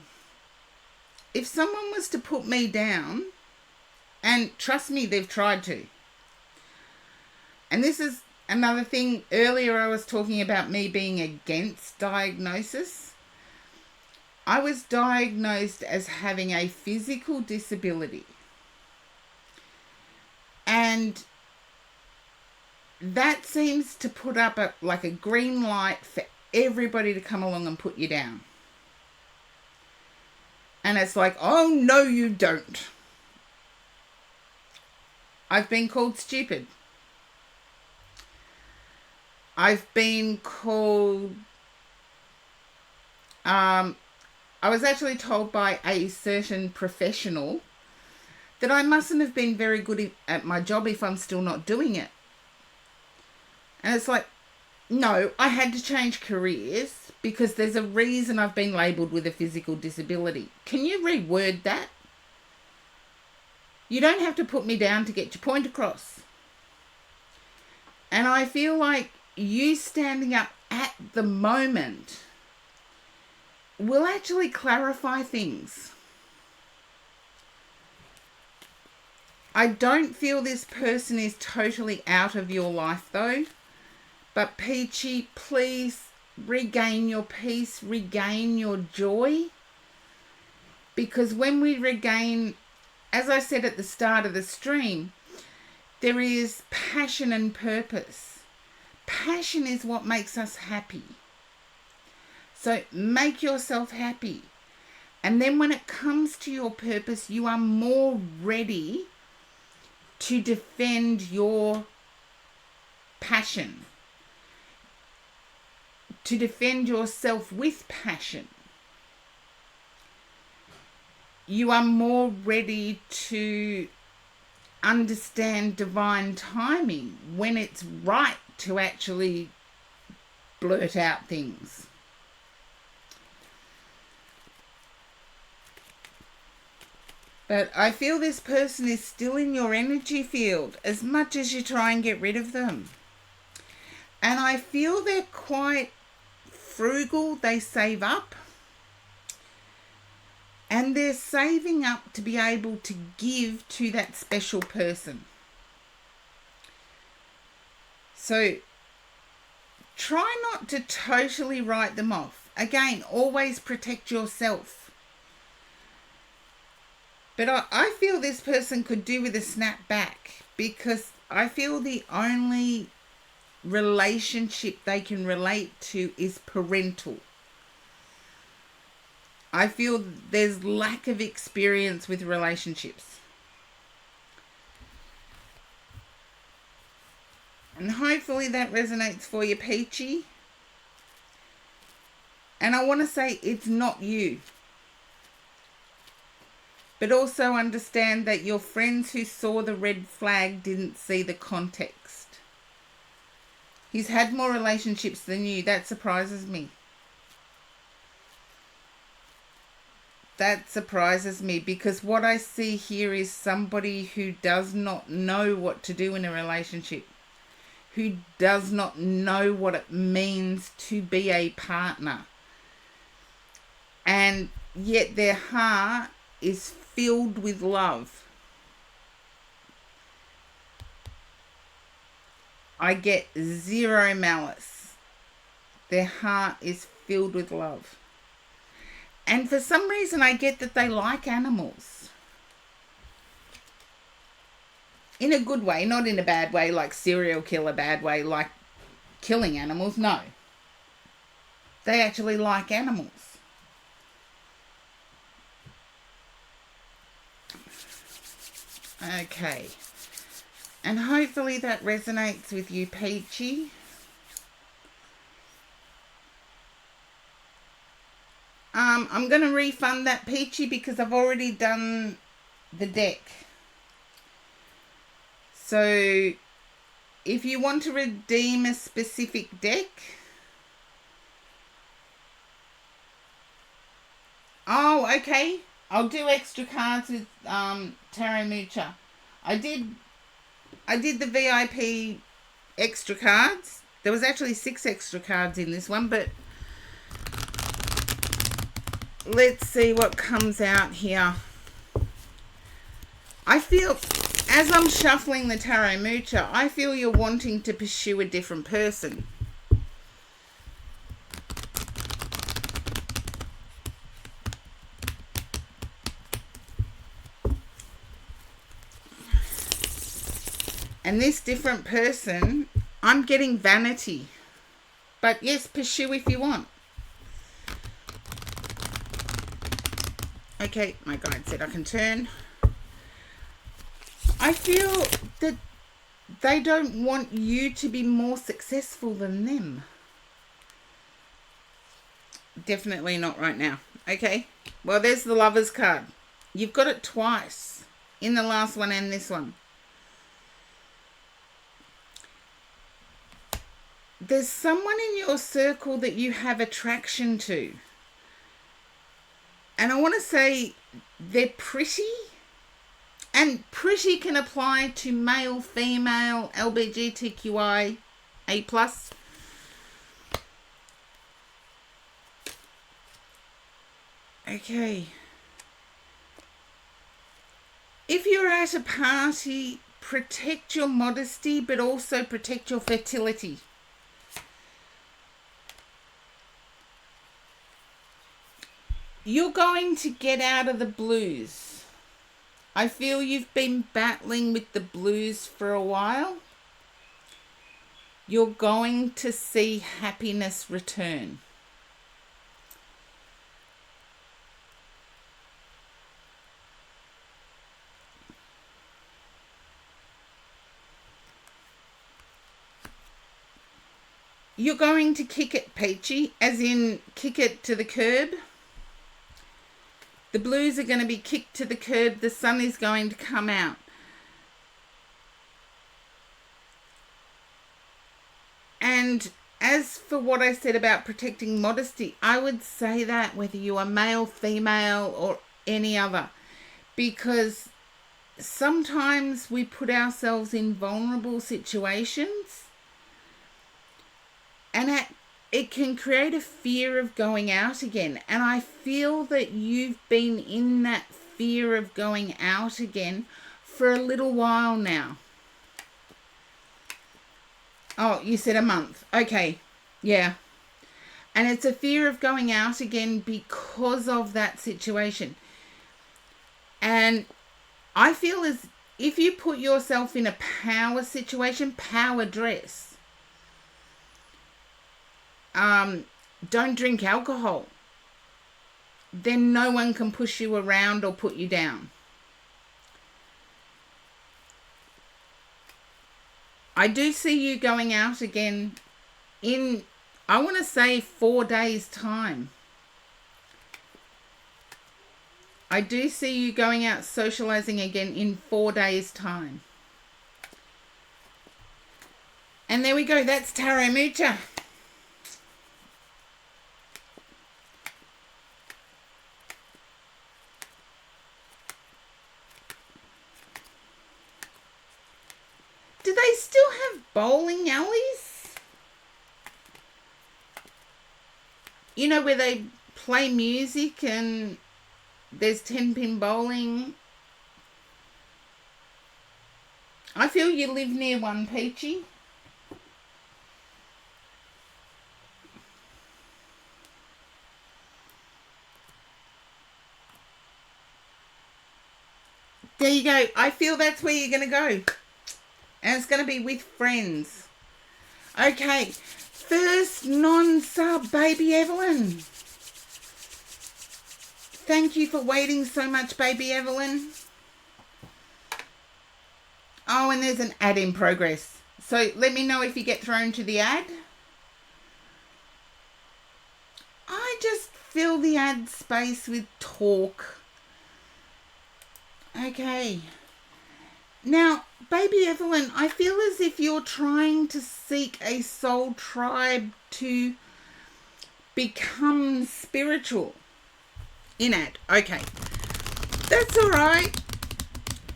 S1: If someone was to put me down, and trust me, they've tried to. And this is another thing. Earlier I was talking about me being against diagnosis. I was diagnosed as having a physical disability. And that seems to put up like a green light for everybody to come along and put you down. And it's like, oh, no, you don't. I've been called stupid. I've been called... I was actually told by a certain professional that I mustn't have been very good at my job if I'm still not doing it. And it's like, no, I had to change careers because there's a reason I've been labelled with a physical disability. Can you reword that? You don't have to put me down to get your point across. And I feel like you standing up at the moment will actually clarify things. I don't feel this person is totally out of your life though. But Peachy, please regain your peace, regain your joy. Because when we regain, as I said at the start of the stream, there is passion and purpose. Passion is what makes us happy. So make yourself happy. And then when it comes to your purpose, you are more ready to defend your passion, to defend yourself with passion. You are more ready to understand divine timing when it's right to actually blurt out things. But I feel this person is still in your energy field as much as you try and get rid of them. And I feel they're quite frugal. They save up. And they're saving up to be able to give to that special person. So try not to totally write them off. Again, always protect yourself. But I feel this person could do with a snap back, because I feel the only relationship they can relate to is parental. I feel there's lack of experience with relationships. And hopefully that resonates for you, Peachy. And I want to say it's not you. But also understand that your friends who saw the red flag didn't see the context. He's had more relationships than you. That surprises me. That surprises me, because what I see here is somebody who does not know what to do in a relationship, who does not know what it means to be a partner. And yet their heart is filled with love. I get zero malice. Their heart is filled with love. And for some reason, I get that they like animals. In a good way, not in a bad way, like serial killer bad way, like killing animals. No. They actually like animals. Okay. And hopefully that resonates with you, Peachy. I'm going to refund that, Peachy, because I've already done the deck. So if you want to redeem a specific deck, oh, okay, I'll do extra cards with Tarot Moocher. I did the VIP extra cards. There was actually 6 extra cards in this one, but let's see what comes out here. I feel, as I'm shuffling the Tarot Moocher, I feel you're wanting to pursue a different person. And this different person, I'm getting vanity. But yes, pursue if you want. Okay, my guide said I can turn. I feel that they don't want you to be more successful than them. Definitely not right now. Okay, well, there's the Lovers card. You've got it twice, in the last one and this one. There's someone in your circle that you have attraction to. And I want to say they're pretty. And pretty can apply to male, female, LGBTQI, A+. Okay. If you're at a party, protect your modesty, but also protect your fertility. You're going to get out of the blues. I feel you've been battling with the blues for a while. You're going to see happiness return. You're going to kick it, Peachy, as in kick it to the curb. The blues are going to be kicked to the curb. The sun is going to come out. And as for what I said about protecting modesty, I would say that whether you are male, female, or any other, because sometimes we put ourselves in vulnerable situations, and it can create a fear of going out again. And I feel that you've been in that fear of going out again for a little while now. Oh, you said a month. Okay. Yeah. And it's a fear of going out again because of that situation. And I feel as if you put yourself in a power situation, power dress, don't drink alcohol, then no one can push you around or put you down. I do see you going out again in, I want to say, 4 days' time. I do see you going out socializing again in 4 days' time. And there we go. That's Tarot Mucha. Do they still have bowling alleys? You know, where they play music and there's 10-pin bowling. I feel you live near one, Peachy. There you go. I feel that's where you're going to go. And it's going to be with friends. Okay. First non-sub, Baby Evelyn. Thank you for waiting so much, Baby Evelyn. Oh, and there's an ad in progress. So let me know if you get thrown to the ad. I just fill the ad space with talk. Okay. Now, Baby Evelyn, I feel as if you're trying to seek a soul tribe to become spiritual. In ad. Okay. That's all right.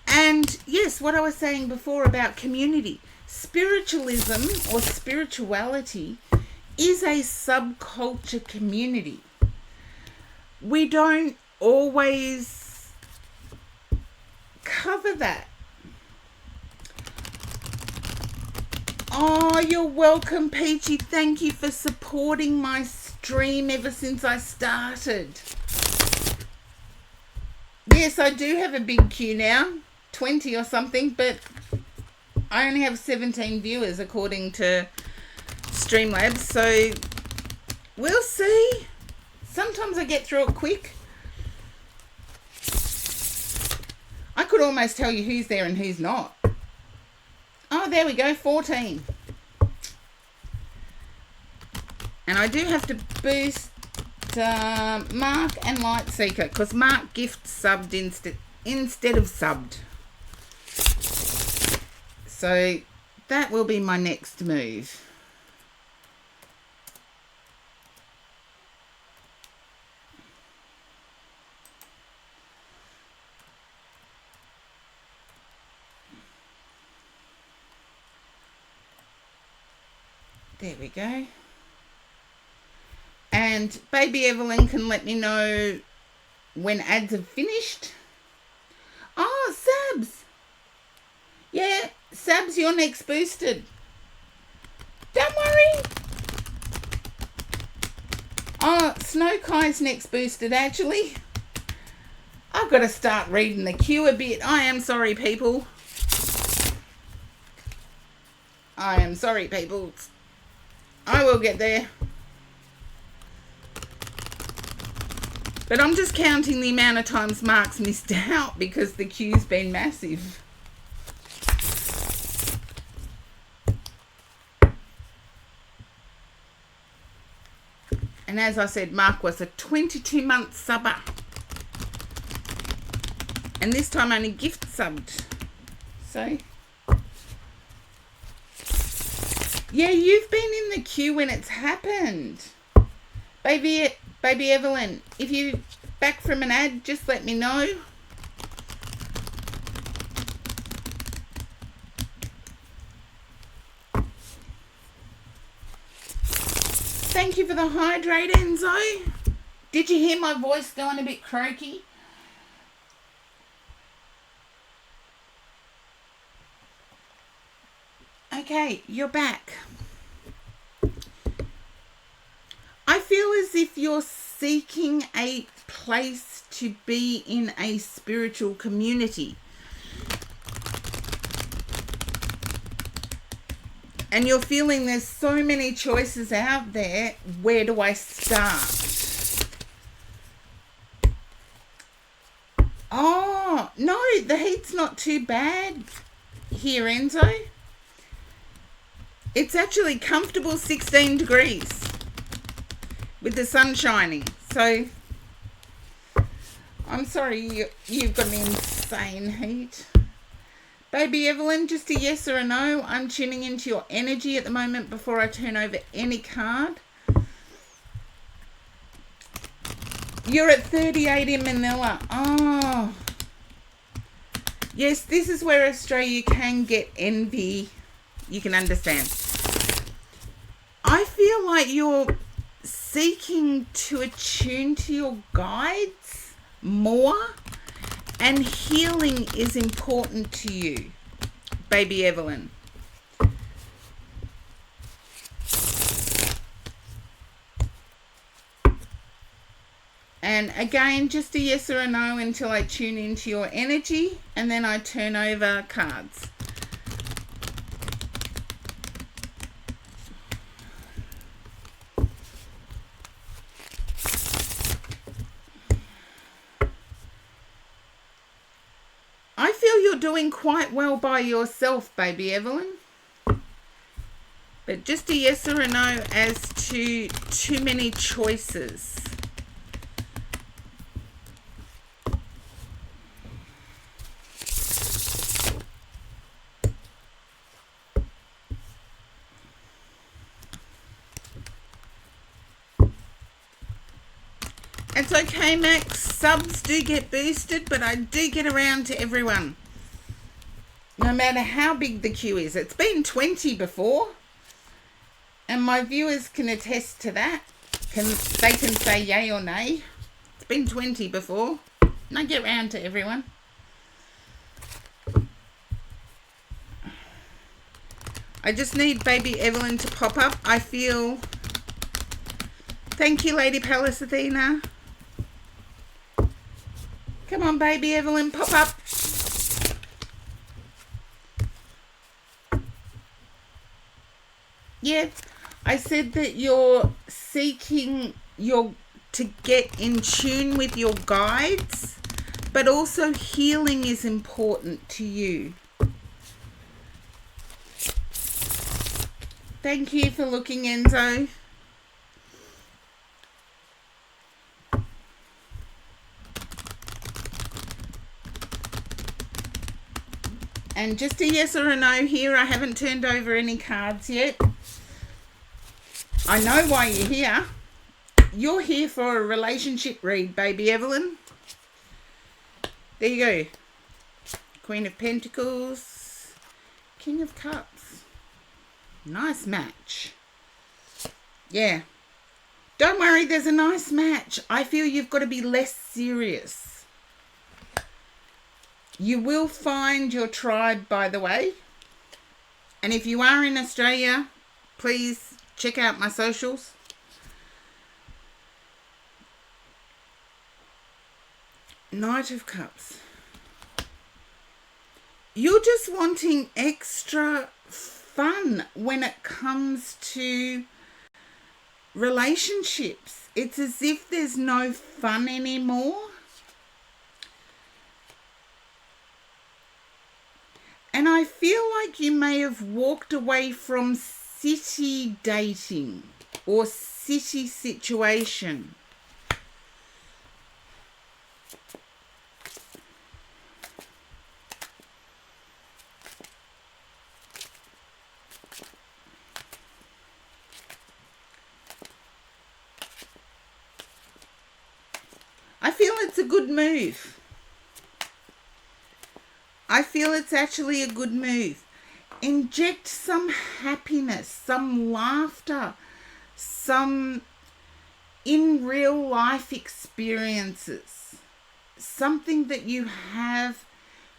S1: And yes, what I was saying before about community. Spiritualism or spirituality is a subculture community. We don't always cover that. Oh, you're welcome, Peachy. Thank you for supporting my stream ever since I started. Yes, I do have a big queue now, 20 or something, but I only have 17 viewers according to Streamlabs, so we'll see. Sometimes I get through it quick. I could almost tell you who's there and who's not. Oh, there we go, 14. And I do have to boost Mark and Lightseeker, because Mark gift subbed instead of subbed. So that will be my next move. There we go. And Baby Evelyn can let me know when ads have finished. Oh, Sabs. Yeah, Sabs, you're next boosted. Don't worry. Oh, Snow Kai's next boosted, actually. I've got to start reading the queue a bit. I am sorry, people. I am sorry, people. I will get there. But I'm just counting the amount of times Mark's missed out because the queue's been massive. And as I said, Mark was a 22-month subber. And this time only gift subbed. So, yeah, you've been in the queue when it's happened. Baby Evelyn, if you're back from an ad, just let me know. Thank you for the hydrate, Enzo. Did you hear my voice going a bit croaky? Okay, you're back. I feel as if you're seeking a place to be in a spiritual community. And you're feeling there's so many choices out there. Where do I start? Oh, no, the heat's not too bad here, Enzo. It's actually comfortable 16 degrees with the sun shining. So, I'm sorry you've got an insane heat. Baby Evelyn, just a yes or a no. I'm tuning into your energy at the moment before I turn over any card. You're at 38 in Manila. Oh. Yes, this is where Australia can get envy. You can understand. I feel like you're seeking to attune to your guides more. And healing is important to you, Baby Evelyn. And again, just a yes or a no until I tune into your energy, and then I turn over cards. I feel you're doing quite well by yourself, Baby Evelyn. But just a yes or a no as to too many choices. It's okay, Max. Subs do get boosted, but I do get around to everyone. No matter how big the queue is. It's been 20 before. And my viewers can attest to that. They can say yay or nay. It's been 20 before. And I get around to everyone. I just need Baby Evelyn to pop up. I feel... Thank you, Lady Palace Athena. Come on, Baby Evelyn, pop up. Yeah, I said that you're seeking to get in tune with your guides, but also healing is important to you. Thank you for looking, Enzo. And just a yes or a no here. I haven't turned over any cards yet. I know why you're here. You're here for a relationship read, Baby Evelyn. There you go. Queen of Pentacles. King of Cups. Nice match. Yeah. Don't worry, there's a nice match. I feel you've got to be less serious. You will find your tribe, by the way. And if you are in Australia, please check out my socials. Knight of Cups. You're just wanting extra fun when it comes to relationships. It's as if there's no fun anymore. And I feel like you may have walked away from city dating or city situation. I feel it's a good move. I feel it's actually a good move. Inject some happiness, some laughter, some in real life experiences. Something that you have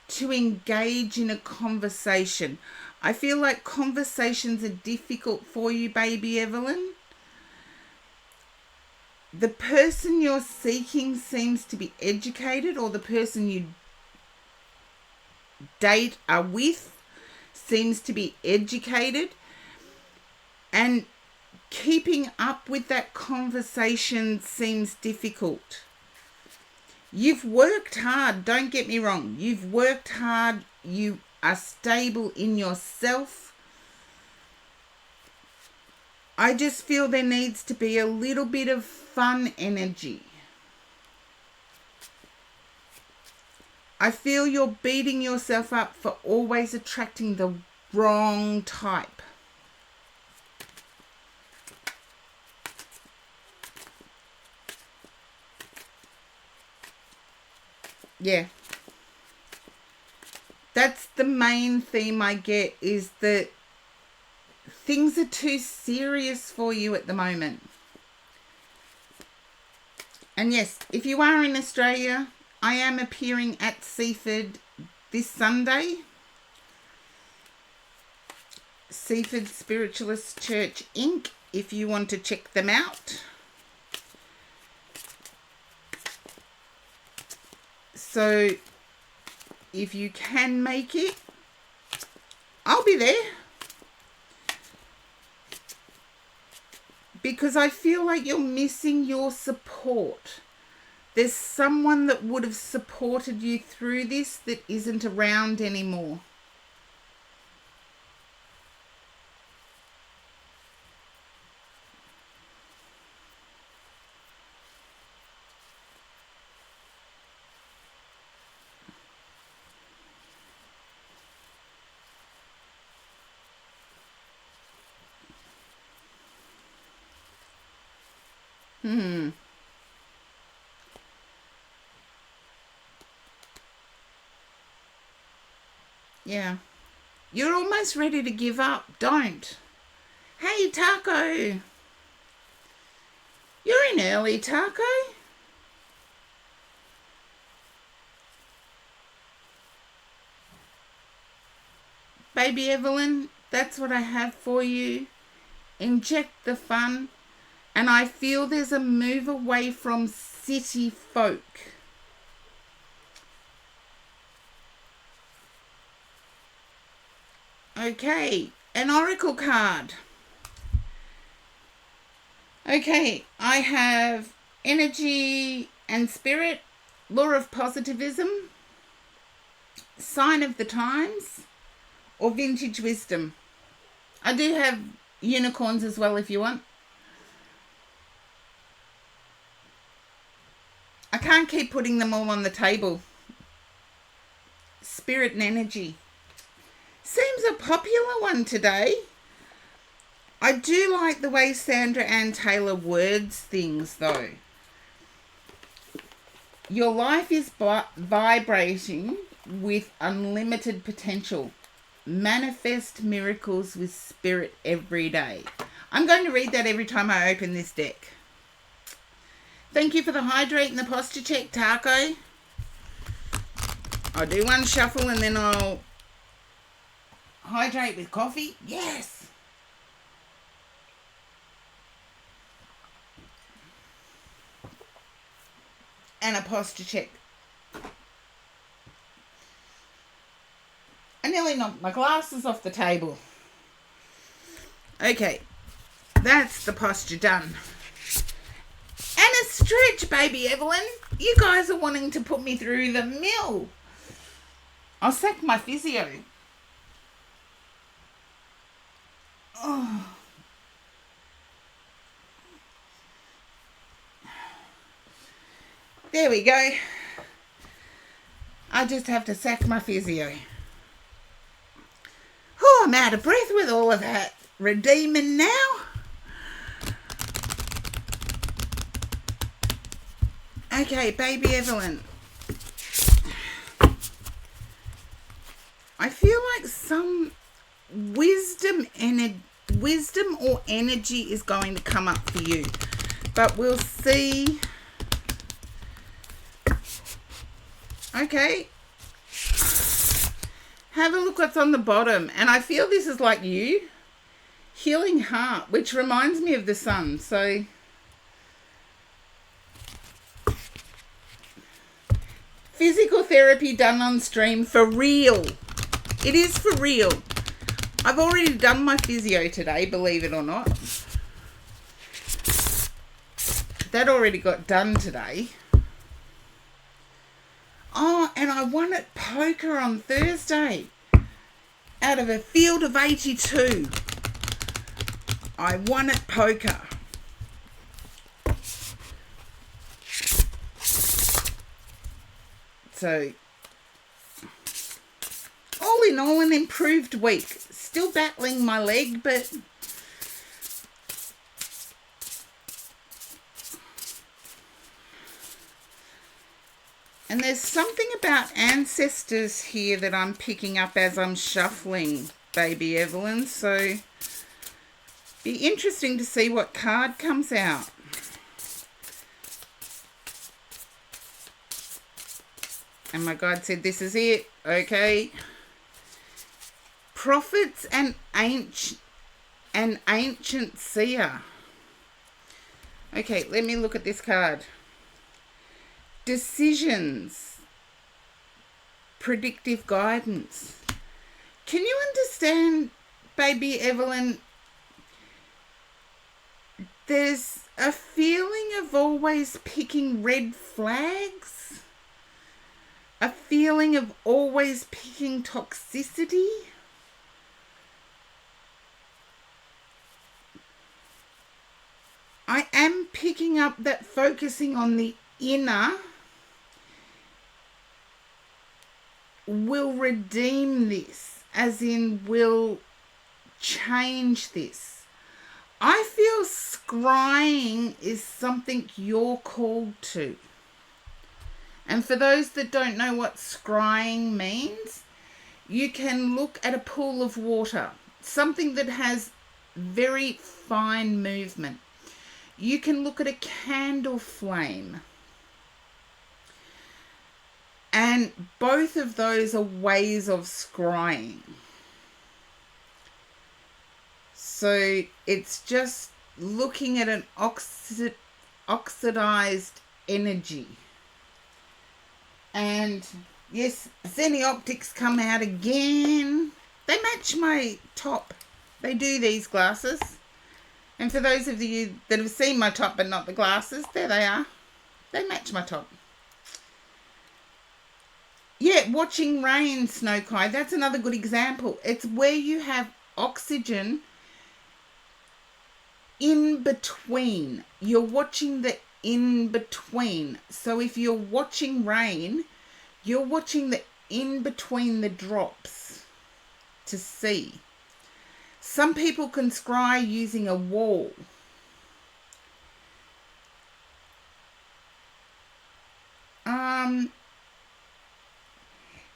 S1: to engage in a conversation. I feel like conversations are difficult for you, baby Evelyn. The person you're seeking seems to be educated, or the person you date are with seems to be educated, and keeping up with that conversation seems difficult. You've worked hard, don't get me wrong. You've worked hard. You are stable in yourself. I just feel there needs to be a little bit of fun energy. I feel you're beating yourself up for always attracting the wrong type. Yeah. That's the main theme I get, is that things are too serious for you at the moment. And yes, if you are in Australia, I am appearing at Seaford this Sunday. Seaford Spiritualist Church Inc., if you want to check them out. So if you can make it, I'll be there. Because I feel like you're missing your support. There's someone that would have supported you through this that isn't around anymore. Yeah. You're almost ready to give up. Don't. Hey, Taco. You're in early, Taco. Baby Evelyn, that's what I have for you. Inject the fun. And I feel there's a move away from city folk. Okay, an oracle card. Okay, I have energy and spirit, law of positivism, sign of the times, or vintage wisdom. I do have unicorns as well if you want. I can't keep putting them all on the table. Spirit and energy. Seems a popular one today. I do like the way Sandra Ann Taylor words things though. Your life is vibrating with unlimited potential. Manifest miracles with spirit every day. I'm going to read that every time I open this deck. Thank you for the hydrate and the posture check, Taco. I'll do one shuffle and then I'll hydrate with coffee. Yes. And a posture check. I nearly knocked my glasses off the table. Okay, that's the posture done. And a stretch, baby Evelyn. You guys are wanting to put me through the mill. I'll sack my physio. Oh. There we go. I just have to sack my physio. Oh, I'm out of breath with all of that redeeming now. Okay, baby Evelyn. I feel like some wisdom or energy is going to come up for you. But we'll see. Okay. Have a look what's on the bottom. And I feel this is like you. Healing heart, which reminds me of the sun. So physical therapy done on stream for real. It is for real. I've already done my physio today, believe it or not. That already got done today. Oh, and I won at poker on Thursday. Out of a field of 82. I won at poker. So, all in all, an improved week. Still battling my leg, but and there's something about ancestors here that I'm picking up as I'm shuffling, baby Evelyn. So, be interesting to see what card comes out. And my guide said, this is it. Okay. Prophets and ancient seer. Okay, let me look at this card. Decisions. Predictive guidance. Can you understand, baby Evelyn? There's a feeling of always picking red flags. A feeling of always picking toxicity. I am picking up that focusing on the inner will redeem this, as in will change this. I feel scrying is something you're called to. And for those that don't know what scrying means, you can look at a pool of water, something that has very fine movement. You can look at a candle flame. And both of those are ways of scrying. So it's just looking at an oxidized energy. And yes, Zenny Optics come out again. They match my top. They do, these glasses. And for those of you that have seen my top but not the glasses, there they are. They match my top. Yeah, watching rain, Snow Kai, that's another good example. It's where you have oxygen in between. You're watching the in between. So if you're watching rain, you're watching the in between the drops to see. Some people can scry using a wall.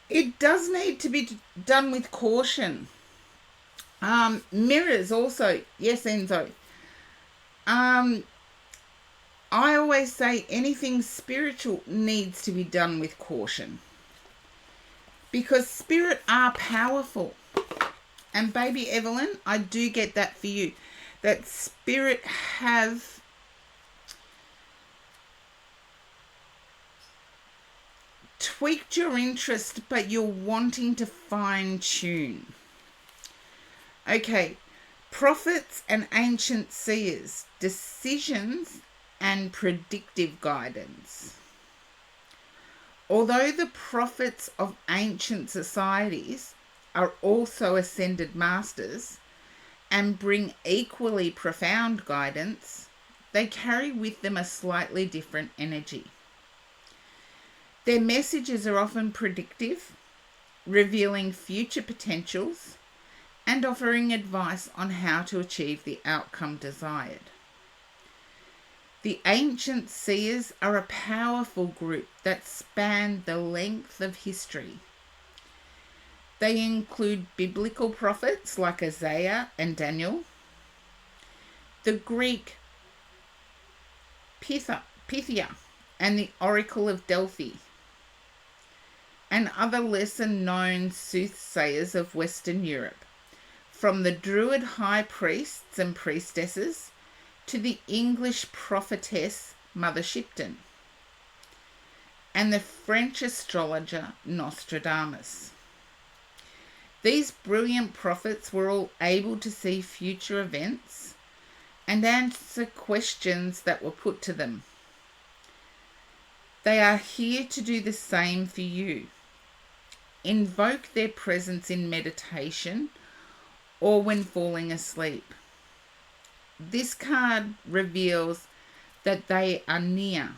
S1: It does need to be done with caution. Mirrors also. Yes, Enzo. I always say anything spiritual needs to be done with caution. because spirit are powerful. And baby Evelyn, I do get that for you. That spirit have tweaked your interest, but you're wanting to fine tune. Okay, prophets and ancient seers, decisions and predictive guidance. Although the prophets of ancient societies are also ascended masters and bring equally profound guidance, they carry with them a slightly different energy. Their messages are often predictive, revealing future potentials and offering advice on how to achieve the outcome desired. The ancient seers are a powerful group that span the length of history. They include biblical prophets like Isaiah and Daniel, the Greek Pythia and the Oracle of Delphi, and other lesser-known soothsayers of Western Europe, from the Druid high priests and priestesses to the English prophetess Mother Shipton, and the French astrologer Nostradamus. These brilliant prophets were all able to see future events and answer questions that were put to them. They are here to do the same for you. Invoke their presence in meditation or when falling asleep. This card reveals that they are near,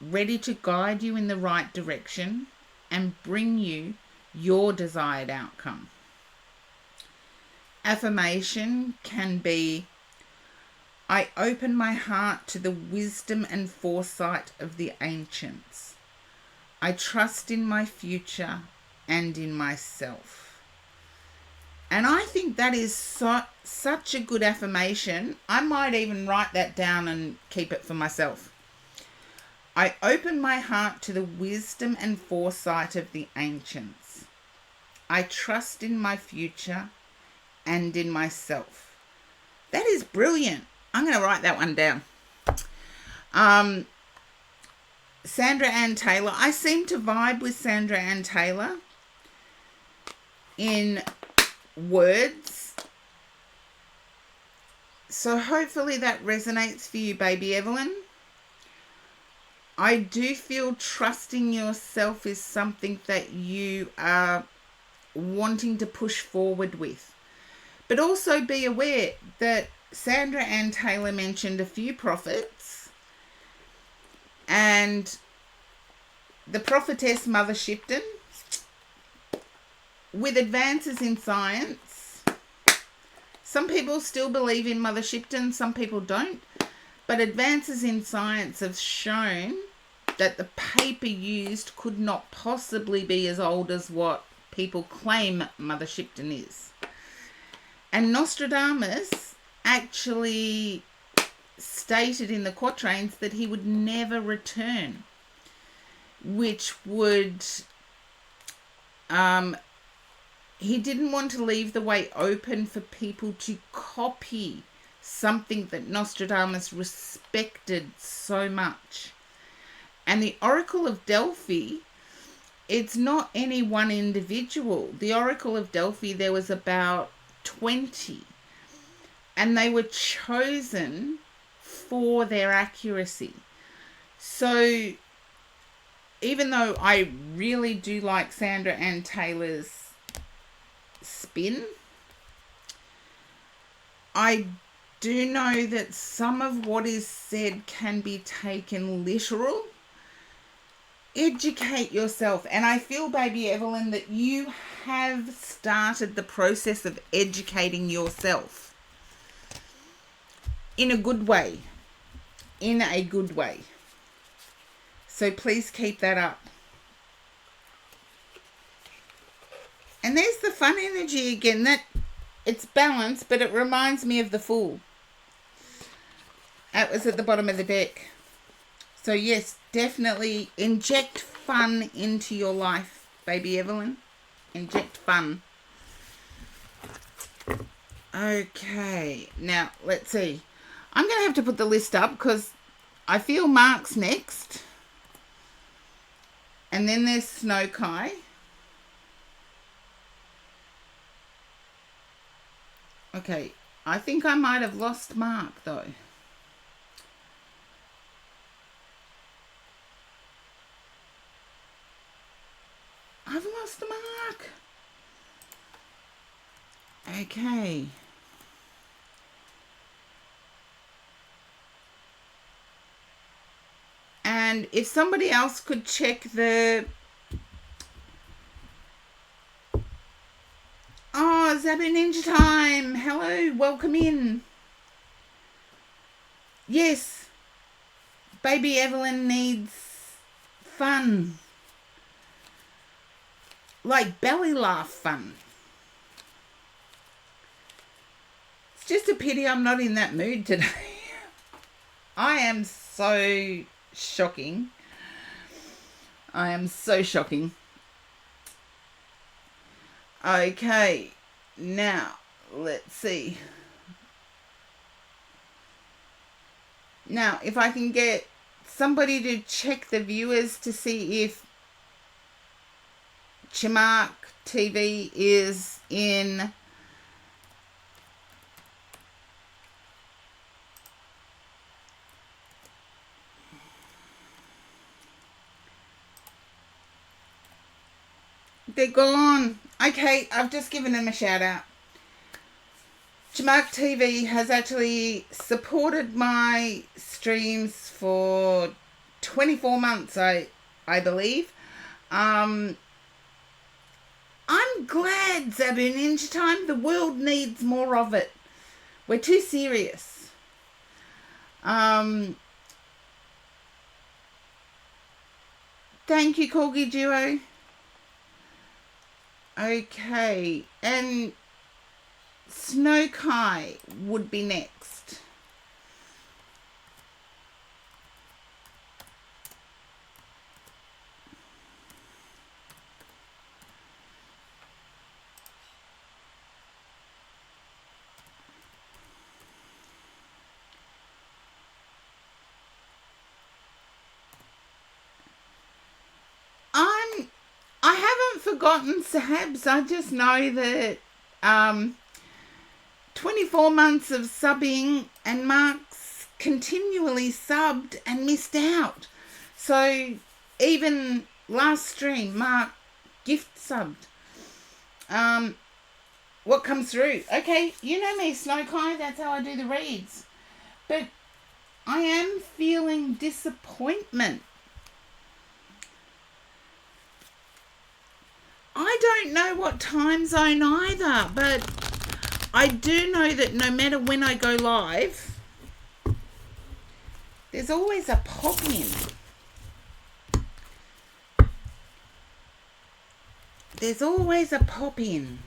S1: ready to guide you in the right direction and bring you your desired outcome. Affirmation can be, I open my heart to the wisdom and foresight of the ancients. I trust in my future and in myself. And I think that is such a good affirmation. I might even write that down and keep it for myself. I open my heart to the wisdom and foresight of the ancients. I trust in my future and in myself. That is brilliant. I'm going to write that one down. Sandra Ann Taylor. I seem to vibe with Sandra Ann Taylor in words. So hopefully that resonates for you, baby Evelyn. I do feel trusting yourself is something that you are wanting to push forward with. But also be aware that Sandra Ann Taylor mentioned a few prophets, and the prophetess Mother Shipton, with advances in science. Some people still believe in Mother Shipton, some people don't, but advances in science have shown that the paper used could not possibly be as old as what people claim Mother Shipton is. And Nostradamus actually stated in the quatrains that he would never return, which would, he didn't want to leave the way open for people to copy something that Nostradamus respected so much. And the Oracle of Delphi, it's not any one individual. The Oracle of Delphi, there was about 20, and they were chosen for their accuracy. So even though I really do like Sandra Ann Taylor's spin, I do know that some of what is said can be taken literal. Educate yourself. And I feel, baby Evelyn, that you have started the process of educating yourself in a good way. In a good way. So please keep that up. And there's the fun energy again. That it's balanced, but it reminds me of the Fool. That was at the bottom of the deck. So yes, definitely inject fun into your life, baby Evelyn. Inject fun. Okay, now let's see. I'm going to have to put the list up because I feel Mark's next. And then there's Snow Kai. Okay, I think I might have lost Mark though. I've lost Mark. Okay. And if somebody else could check the... Oh, Zabu Ninja Time. Hello, welcome in. Yes. Baby Evelyn needs fun. Like belly laugh fun. It's just a pity I'm not in that mood today. I am so shocking. I am so shocking. Okay, now let's see. Now, if I can get somebody to check the viewers to see if Chimark TV is in they're gone. Okay, I've just given them a shout out. Chimark TV has actually supported my streams for 24 months, I believe. I'm glad, Zabu Ninja Time. The world needs more of it. We're too serious. Thank you, Corgi Duo. Okay, and Snow Kai would be next. I haven't forgotten Sabs. I just know that 24 months of subbing and Mark's continually subbed and missed out. So even last stream, Mark gift subbed. What comes through? Okay, you know me, Snow Kai, that's how I do the reads. But I am feeling disappointment. I don't know what time zone either, but I do know that no matter when I go live, there's always a pop-in. There's always a pop-in.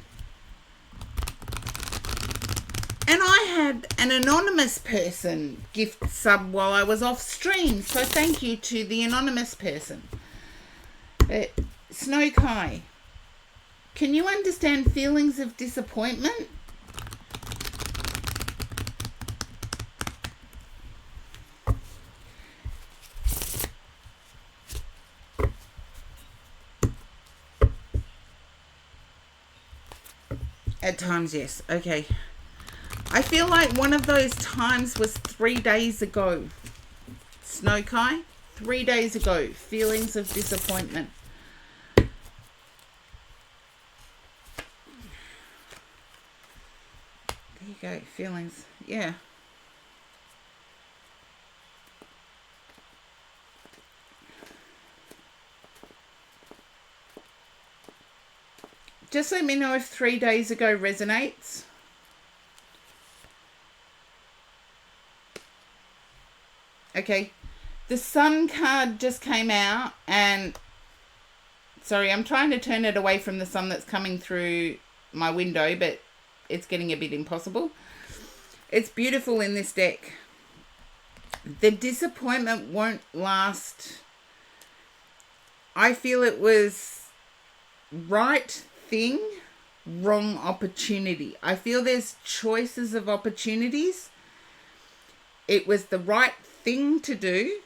S1: And I had an anonymous person gift sub while I was off stream, so thank you to the anonymous person. But Snow Kai, can you understand feelings of disappointment? At times, yes. Okay. I feel like one of those times was 3 days ago. Snow Kai, 3 days ago. Feelings of disappointment. There you go. Feelings. Yeah. Just let me know if 3 days ago resonates. Okay. The Sun card just came out and... Sorry, I'm trying to turn it away from the sun that's coming through my window, but it's getting a bit impossible. It's beautiful in this deck. The disappointment won't last. I feel it was right thing, wrong opportunity. I feel there's choices of opportunities. It was the right thing to do,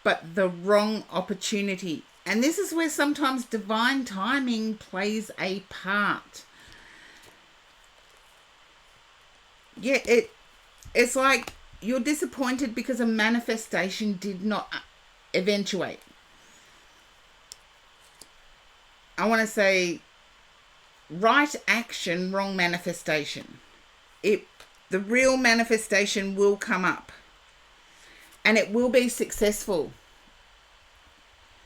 S1: but the wrong opportunity. And this is where sometimes divine timing plays a part. Yeah, it's like you're disappointed because a manifestation did not eventuate. I want to say right action, wrong manifestation. The real manifestation will come up and it will be successful.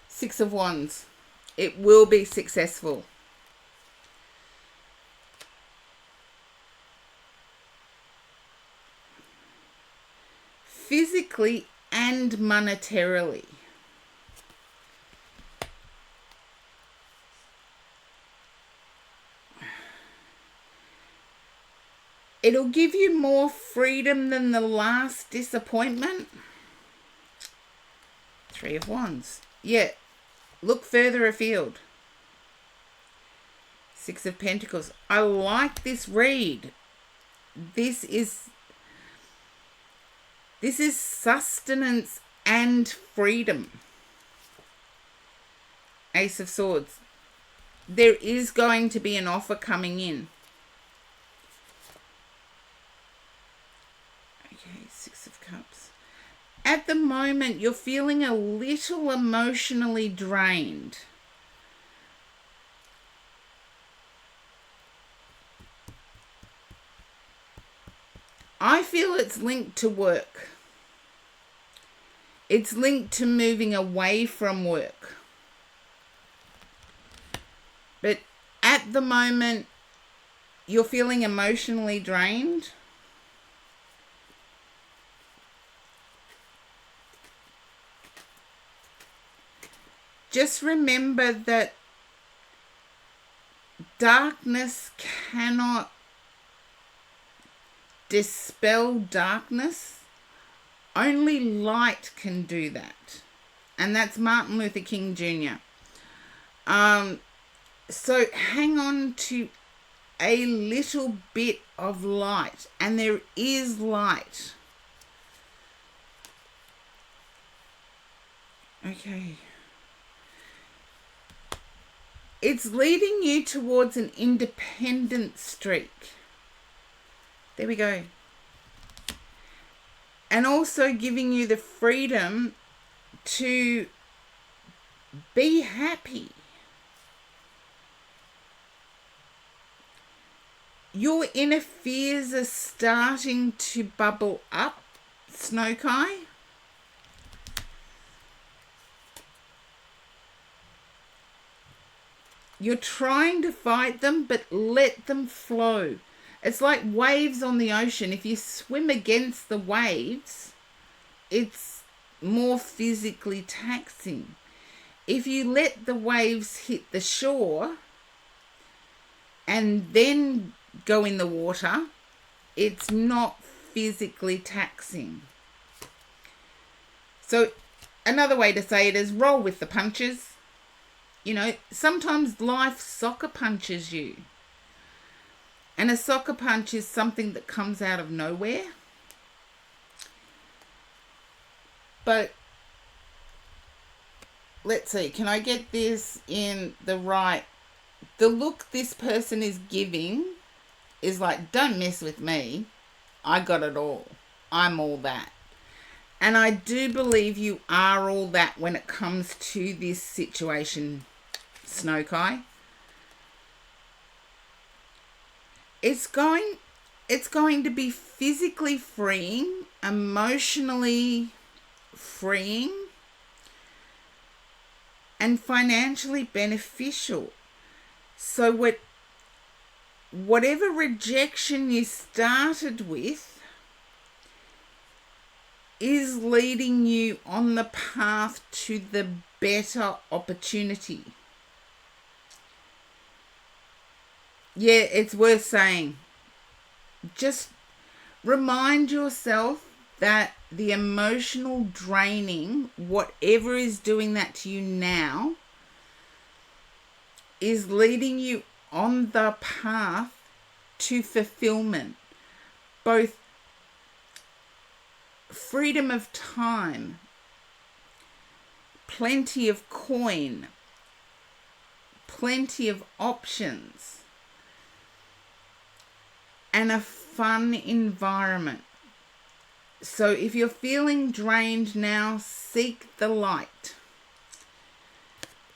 S1: 6 of Wands. It will be successful. Physically and monetarily. It'll give you more freedom than the last disappointment. 3 of Wands. Yeah, look further afield. 6 of Pentacles. I like this read. This is sustenance and freedom. Ace of Swords. There is going to be an offer coming in. Okay, 6 of Cups. At the moment, you're feeling a little emotionally drained. I feel it's linked to work. It's linked to moving away from work. But at the moment, you're feeling emotionally drained. Just remember that darkness cannot dispel darkness. Only light can do that. And that's Martin Luther King Jr. So hang on to a little bit of light. And there is light. Okay. It's leading you towards an independent streak. There we go. And also giving you the freedom to be happy. Your inner fears are starting to bubble up, Snowkai. You're trying to fight them, but let them flow. It's like waves on the ocean. If you swim against the waves, it's more physically taxing. If you let the waves hit the shore and then go in the water, it's not physically taxing. So another way to say it is roll with the punches. You know, sometimes life soccer punches you. And a soccer punch is something that comes out of nowhere. But let's see, can I get this in the right? The look this person is giving is like, don't mess with me. I got it all. I'm all that. And I do believe you are all that when it comes to this situation, Snowkai. It's going to be physically freeing, emotionally freeing, and financially beneficial. So whatever rejection you started with is leading you on the path to the better opportunity. Yeah, it's worth saying. Just remind yourself that the emotional draining, whatever is doing that to you now, is leading you on the path to fulfillment, both freedom of time, plenty of coin, plenty of options, and a fun environment. So if you're feeling drained now, seek the light.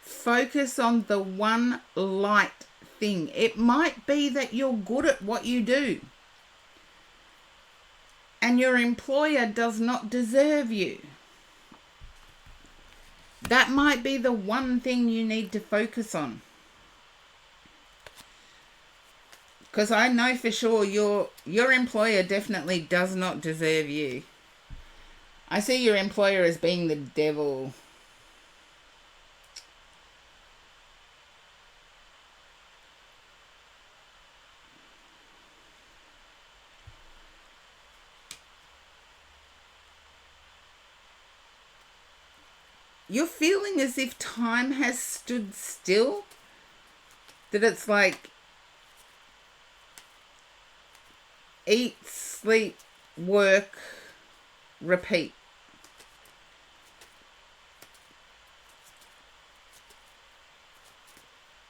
S1: Focus on the one light thing. It might be that you're good at what you do, and your employer does not deserve you. That might be the one thing you need to focus on. Because I know for sure your employer definitely does not deserve you. I see your employer as being the devil. You're feeling as if time has stood still. That it's like eat, sleep, work, repeat.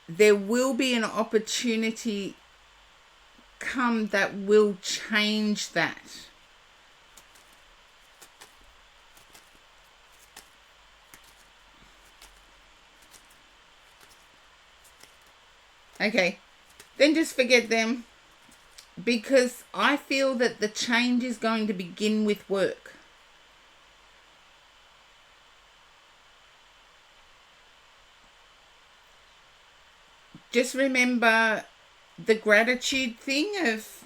S1: There will be an opportunity come that will change that. Okay, then just forget them, because I feel that the change is going to begin with work. Just remember the gratitude thing of,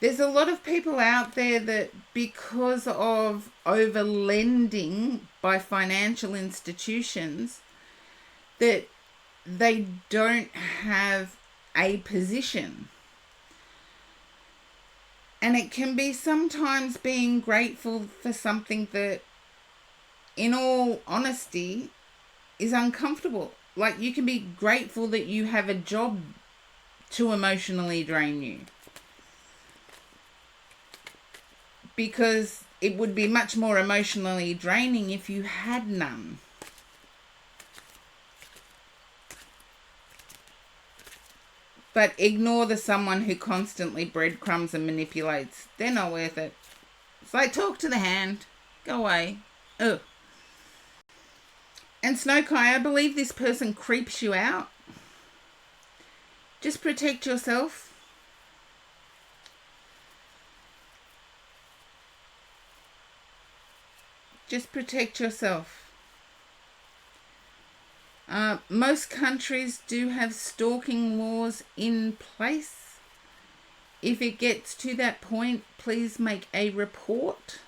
S1: there's a lot of people out there that because of overlending by financial institutions, that they don't have a position. And it can be sometimes being grateful for something that, in all honesty, is uncomfortable. Like, you can be grateful that you have a job to emotionally drain you, because it would be much more emotionally draining if you had none. But ignore the someone who constantly breadcrumbs and manipulates. They're not worth it. It's like, talk to the hand. Go away. Ugh. And Snowkai, I believe this person creeps you out. Just protect yourself. Just protect yourself. Most countries do have stalking laws in place. If it gets to that point, please make a report.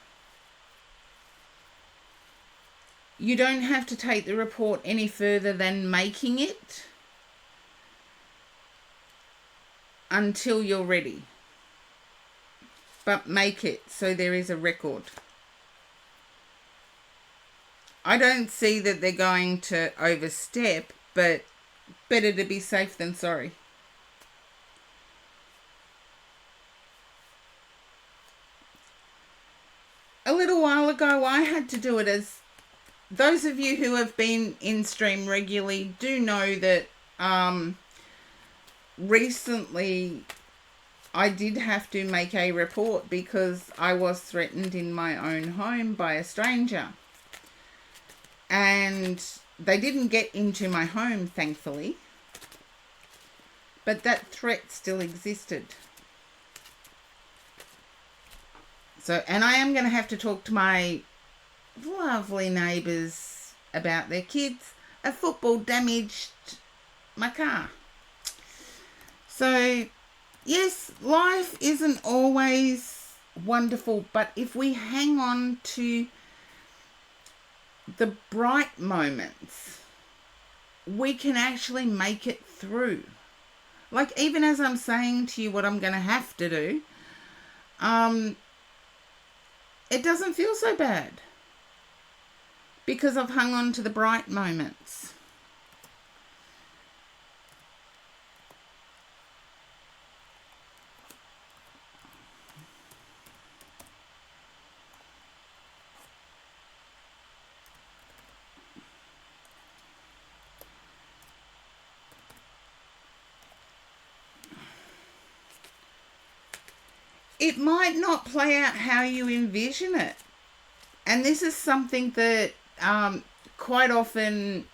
S1: You don't have to take the report any further than making it until you're ready. But make it so there is a record. I don't see that they're going to overstep, but better to be safe than sorry. A little while ago, I had to do it. As those of you who have been in stream regularly do know that recently I did have to make a report because I was threatened in my own home by a stranger. And they didn't get into my home, thankfully. But that threat still existed. So, and I am going to have to talk to my lovely neighbours about their kids. A football damaged my car. So, yes, life isn't always wonderful, but if we hang on to the bright moments, we can actually make it through. Like, even as I'm saying to you what I'm going to have to do, it doesn't feel so bad because I've hung on to the bright moments. it might not play out how you envision it. And this is something that quite often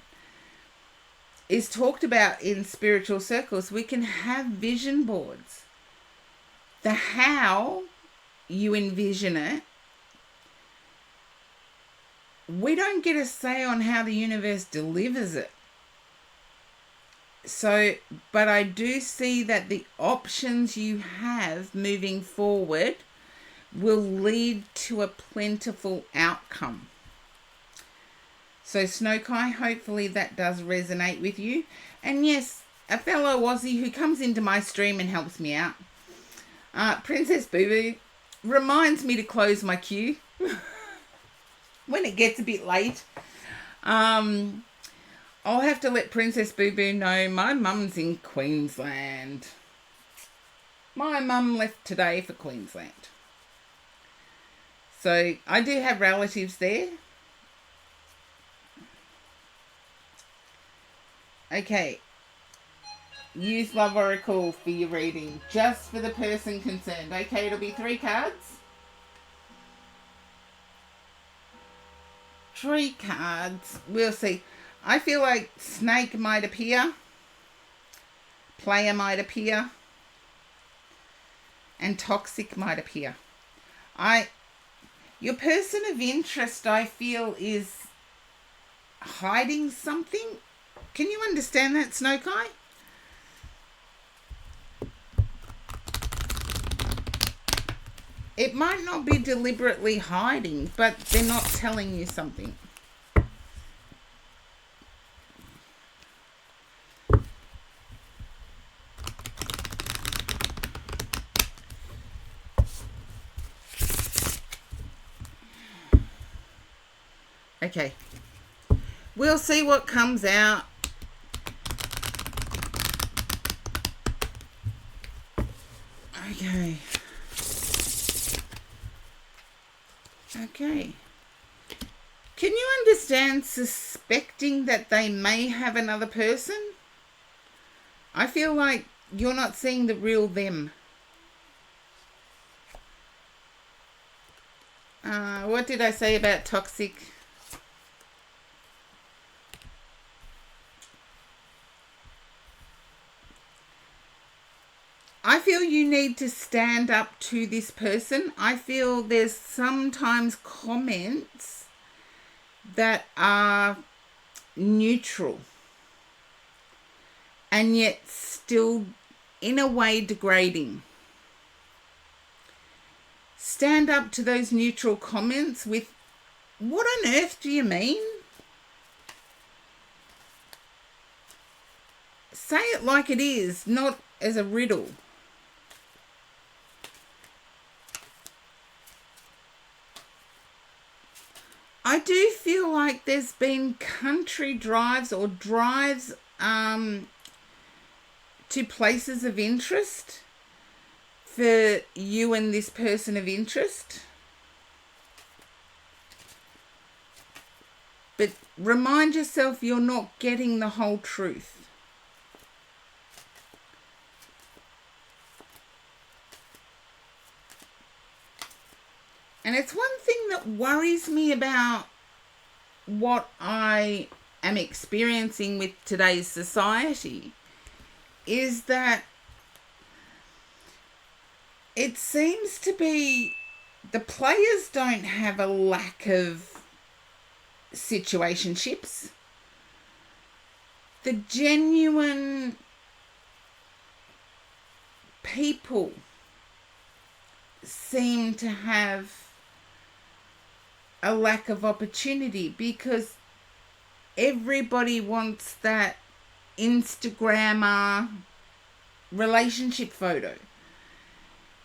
S1: is talked about in spiritual circles. We can have vision boards. The how you envision it, we don't get a say on how the universe delivers it. So, but I do see that the options you have moving forward will lead to a plentiful outcome. So Snowkai, hopefully that does resonate with you. And yes, a fellow Aussie who comes into my stream and helps me out, Princess Boo Boo, reminds me to close my queue when it gets a bit late. I'll have to let Princess Boo Boo know my mum's in Queensland. My mum left today for Queensland. So I do have relatives there. Okay. Use Love Oracle for your reading, just for the person concerned. Okay, it'll be 3 cards. 3 cards. We'll see. I feel like Snake might appear. Player might appear. And Toxic might appear. Your person of interest, I feel, is hiding something. Can you understand that, Snowkai? It might not be deliberately hiding, but they're not telling you something. Okay. We'll see what comes out. Okay. Okay. Can you understand suspecting that they may have another person? I feel like you're not seeing the real them. What did I say about Toxic? I feel you need to stand up to this person. I feel there's sometimes comments that are neutral and yet still in a way degrading. Stand up to those neutral comments with, what on earth do you mean? Say it like it is, not as a riddle. I do feel like there's been country drives or drives to places of interest for you and this person of interest. But remind yourself you're not getting the whole truth. And it's one thing that worries me about what I am experiencing with today's society is that it seems to be the players don't have a lack of situationships. The genuine people seem to have a lack of opportunity because everybody wants that Instagrammer relationship photo.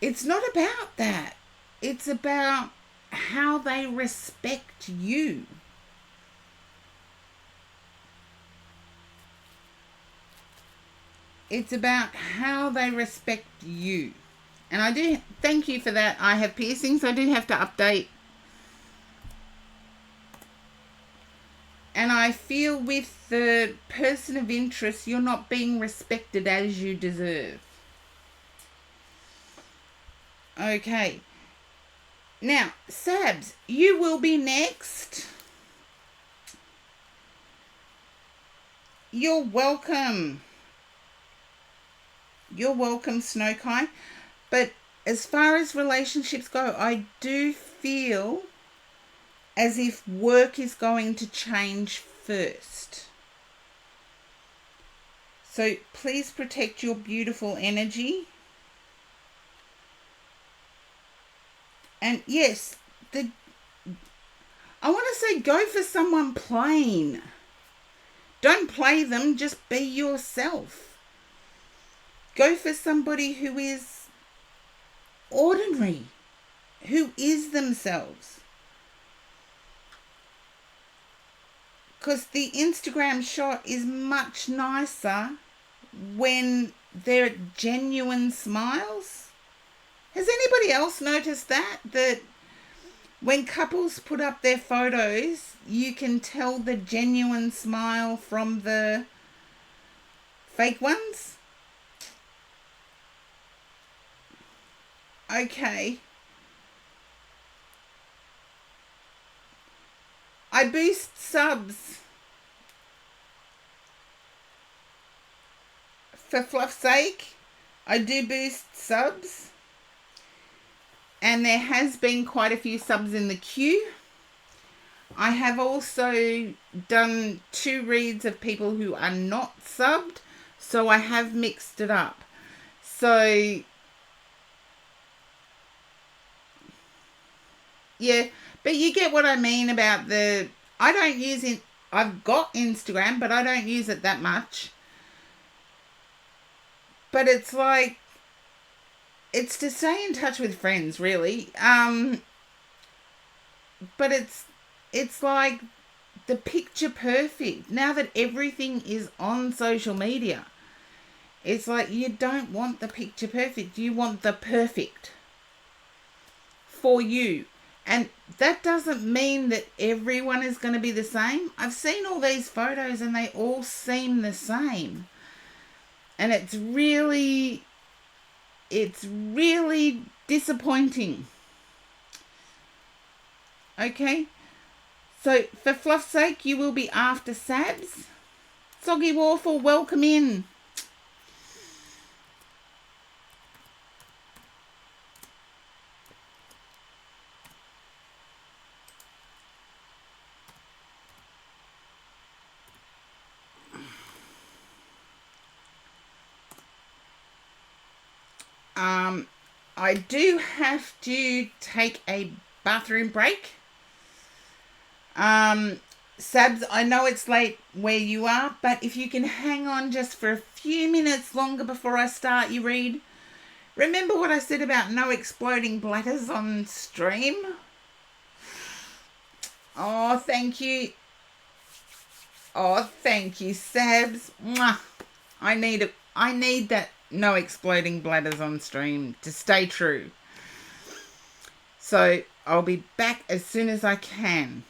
S1: It's not about that. It's about how they respect you. It's about how they respect you. And I do thank you for that. I have piercings. I do have to update. And I feel with the person of interest, you're not being respected as you deserve. Okay. Now, Sabs, you will be next. You're welcome. You're welcome, Snowkai. But as far as relationships go, I do feel as if work is going to change first. So please protect your beautiful energy. And yes, I want to say go for someone plain. Don't play them, just be yourself. Go for somebody who is ordinary, who is themselves. Because the Instagram shot is much nicer when they're genuine smiles. Has anybody else noticed that when couples put up their photos, you can tell the genuine smile from the fake ones? Okay. I boost subs for fluff's sake. I do boost subs. And there has been quite a few subs in the queue. I have also done 2 reads of people who are not subbed, so I have mixed it up. So, yeah, but you get what I mean about I don't use it. I've got Instagram, but I don't use it that much. But it's like, it's to stay in touch with friends, really. But it's like the picture perfect. Now that everything is on social media, it's like you don't want the picture perfect. You want the perfect for you. And that doesn't mean that everyone is going to be the same. I've seen all these photos and they all seem the same. And it's really disappointing. Okay? So, for fluff's sake, you will be after Sabs. Soggy Warful, welcome in. I do have to take a bathroom break. Sabs, I know it's late where you are, but if you can hang on just for a few minutes longer before I start your read. Remember what I said about no exploding bladders on stream? Oh, thank you. Oh, thank you, Sabs. Mwah. I need that no exploding bladders on stream to stay true. So I'll be back as soon as I can.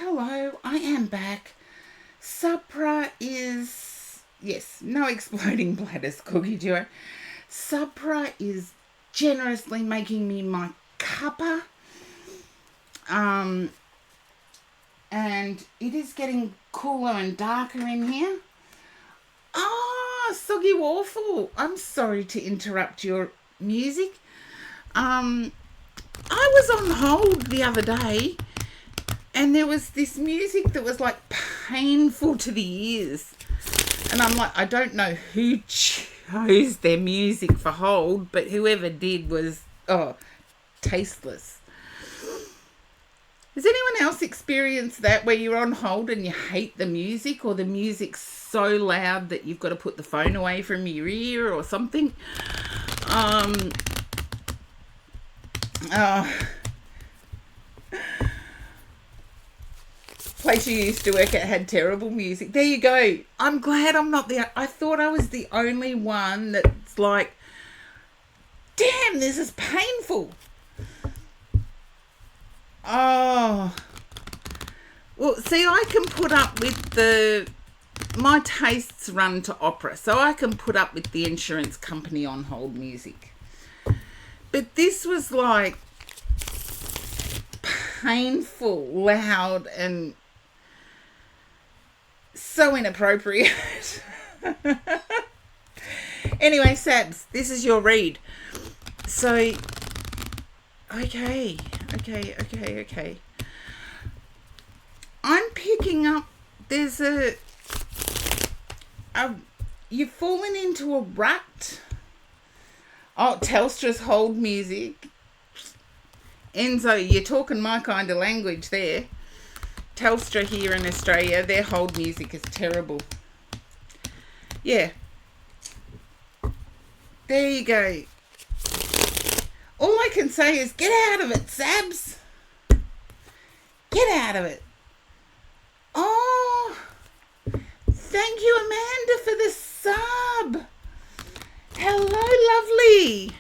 S1: Hello, I am back. Supra is, yes, no exploding bladders, Cookie Duo. Supra is generously making me my cuppa. And it is getting cooler and darker in here. Oh, Soggy Waffle, I'm sorry to interrupt your music. I was on hold the other day and there was this music that was like painful to the ears. And I'm like, I don't know who chose their music for hold, but whoever did was, tasteless. Has anyone else experienced that where you're on hold and you hate the music, or the music's so loud that you've got to put the phone away from your ear or something? Oh, place you used to work at had terrible music. There you go. I'm glad I'm not the... I thought I was the only one that's like, damn, this is painful. Oh. Well, see, I can put up with my tastes run to opera, so I can put up with the insurance company on hold music. But this was like painful, loud, and so inappropriate. Anyway, Sabs, this is your read. So, okay. I'm picking up, there's you've fallen into a rut. Oh, Telstra's hold music. Enzo, you're talking my kind of language there. Telstra here in Australia, their hold music is terrible. Yeah. There you go. All I can say is get out of it, Sabs. Get out of it. Oh, thank you, Amanda, for the sub. Hello, lovely.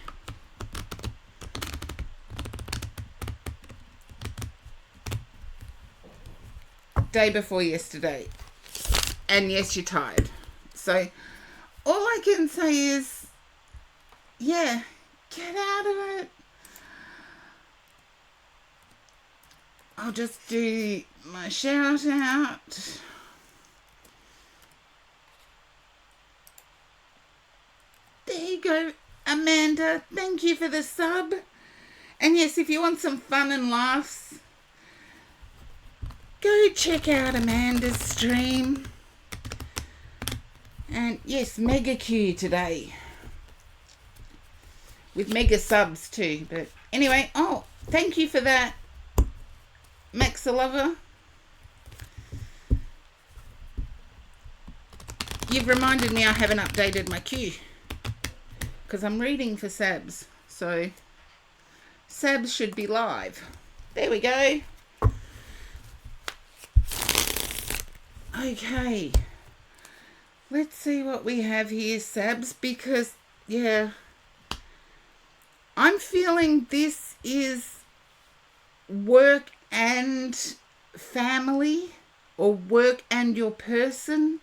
S1: Day before yesterday. And yes, you're tired. So all I can say is, yeah, get out of it. I'll just do my shout out. There you go, Amanda. Thank you for the sub. And yes, if you want some fun and laughs, go check out Amanda's stream. And yes, Mega Q today. With mega subs too. But anyway, oh, thank you for that, Maxalover. You've reminded me I haven't updated my queue. Because I'm reading for Sabs. So, Sabs should be live. There we go. Okay. Let's see what we have here, Sabs. Because, yeah, I'm feeling this is work and family, or work and your person.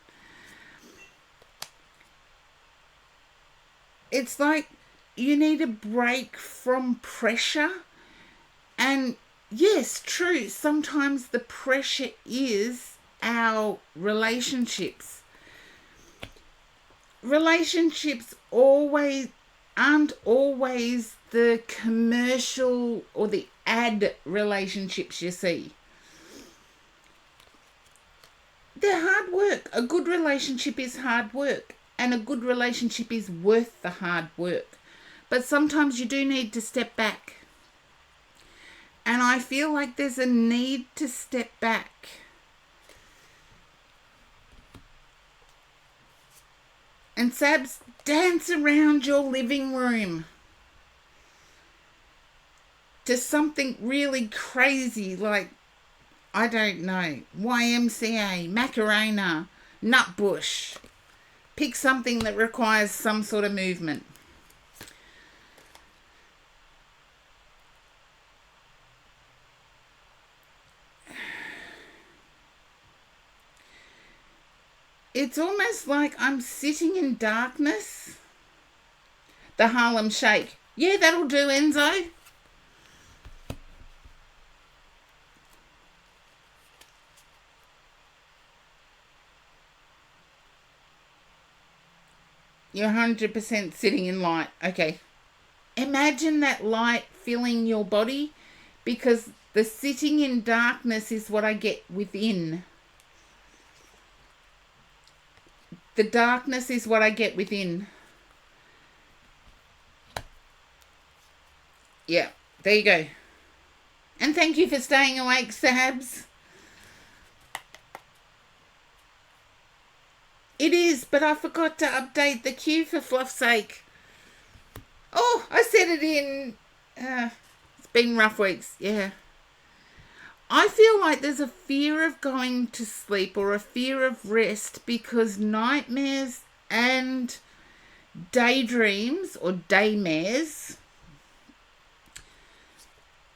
S1: It's like you need a break from pressure. And yes, true, sometimes the pressure is our relationships. Relationships aren't always the commercial or the ad relationships you see. They're hard work. A good relationship is hard work. And a good relationship is worth the hard work. But sometimes you do need to step back. And I feel like there's a need to step back. And Sabs, dance around your living room to something really crazy like, I don't know, YMCA, Macarena, Nutbush. Pick something that requires some sort of movement. It's almost like I'm sitting in darkness. The Harlem Shake. Yeah, that'll do, Enzo. You're 100% sitting in light. Okay. Imagine that light filling your body, because the sitting in darkness is what I get within. The darkness is what I get within. Yeah, there you go. And thank you for staying awake, Sabs. It is, but I forgot to update the queue for fluff's sake. Oh, I set it in. It's been rough weeks, yeah. I feel like there's a fear of going to sleep or a fear of rest because nightmares and daydreams or daymares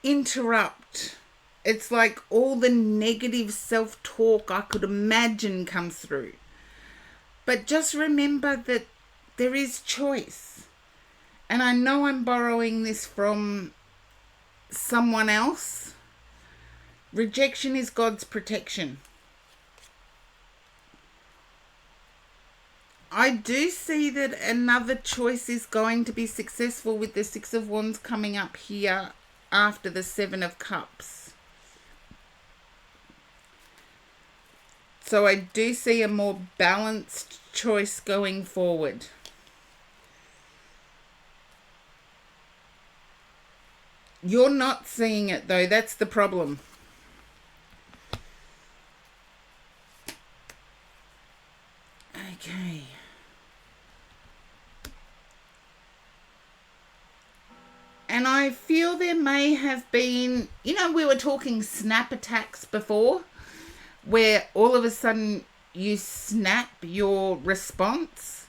S1: interrupt. It's like all the negative self-talk I could imagine comes through. But just remember that there is choice. And I know I'm borrowing this from someone else. Rejection is God's protection. I do see that another choice is going to be successful with the Six of Wands coming up here after the Seven of Cups. So I do see a more balanced choice going forward. You're not seeing it though, that's the problem. Okay. And I feel there may have been, we were talking snap attacks before, where all of a sudden you snap your response.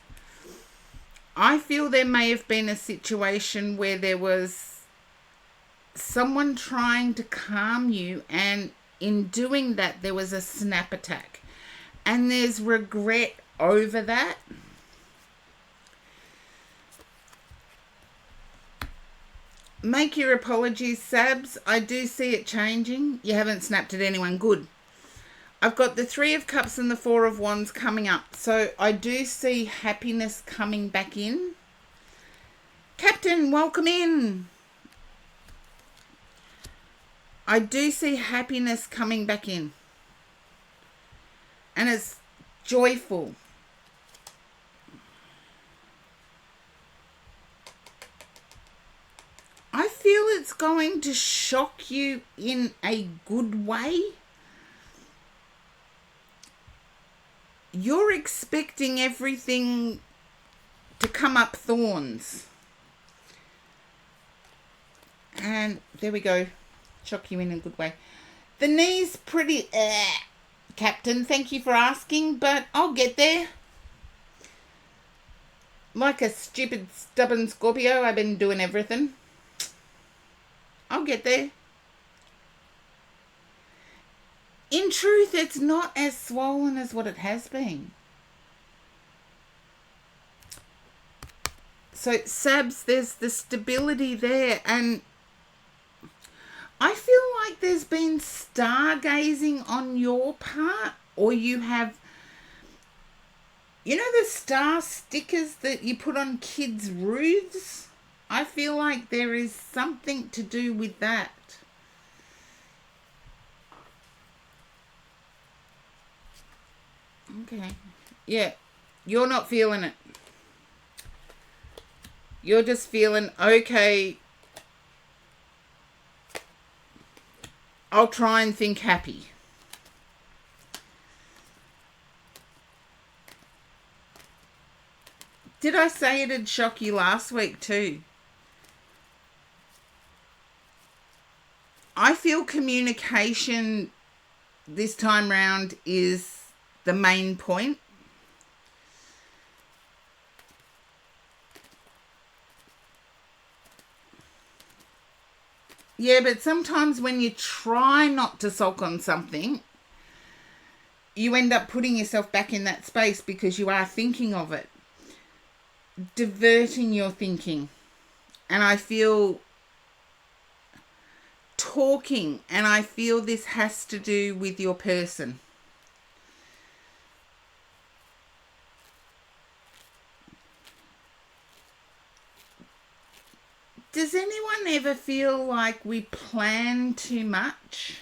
S1: I feel there may have been a situation where there was someone trying to calm you, and in doing that there was a snap attack. And there's regret over that. Make your apologies, Sabs. I do see it changing. You haven't snapped at anyone. Good. I've got the Three of Cups and the Four of Wands coming up. So I do see happiness coming back in. Captain, welcome in. I do see happiness coming back in. And it's joyful. I feel it's going to shock you in a good way. You're expecting everything to come up thorns. And there we go. Shock you in a good way. The knee's pretty... Captain, thank you for asking, but I'll get there. Like a stupid, stubborn Scorpio, I've been doing everything. I'll get there. In truth, it's not as swollen as what it has been. So, Sabs, there's the stability there, and I feel like there's been stargazing on your part, or you have, the star stickers that you put on kids' roofs? I feel like there is something to do with that. Okay. Yeah, you're not feeling it. You're just feeling, okay, I'll try and think happy. Did I say it'd shock you last week too? I feel communication this time round is the main point. Yeah, but sometimes when you try not to sulk on something, you end up putting yourself back in that space because you are thinking of it. Diverting your thinking. And I feel talking, and I feel this has to do with your person. Does anyone ever feel like we plan too much?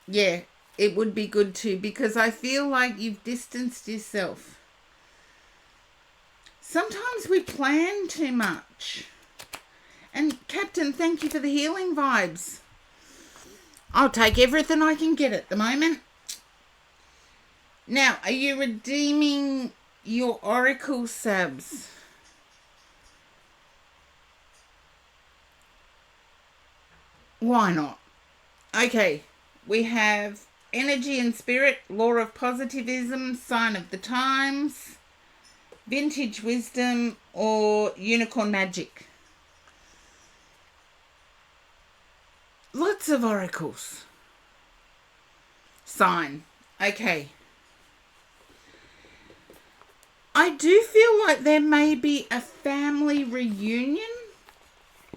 S1: Yeah, it would be good to, because I feel like you've distanced yourself. Sometimes we plan too much. And Captain, thank you for the healing vibes. I'll take everything I can get at the moment. Now, are you redeeming your oracle, Sabs. Why not? Okay, we have energy and spirit, law of positivism, sign of the times, vintage wisdom, or unicorn magic. Lots of oracles. Sign. Okay. I do feel like there may be a family reunion,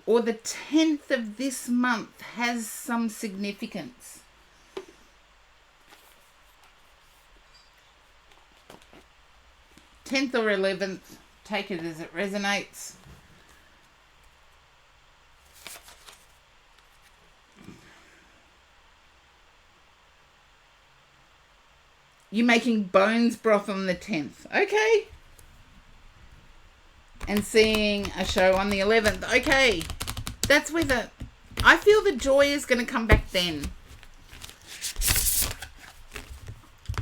S1: or the 10th of this month has some significance. Tenth or 11th, take it as it resonates. You're making bones broth on the 10th. Okay. And seeing a show on the 11th. Okay. That's where I feel the joy is going to come back then.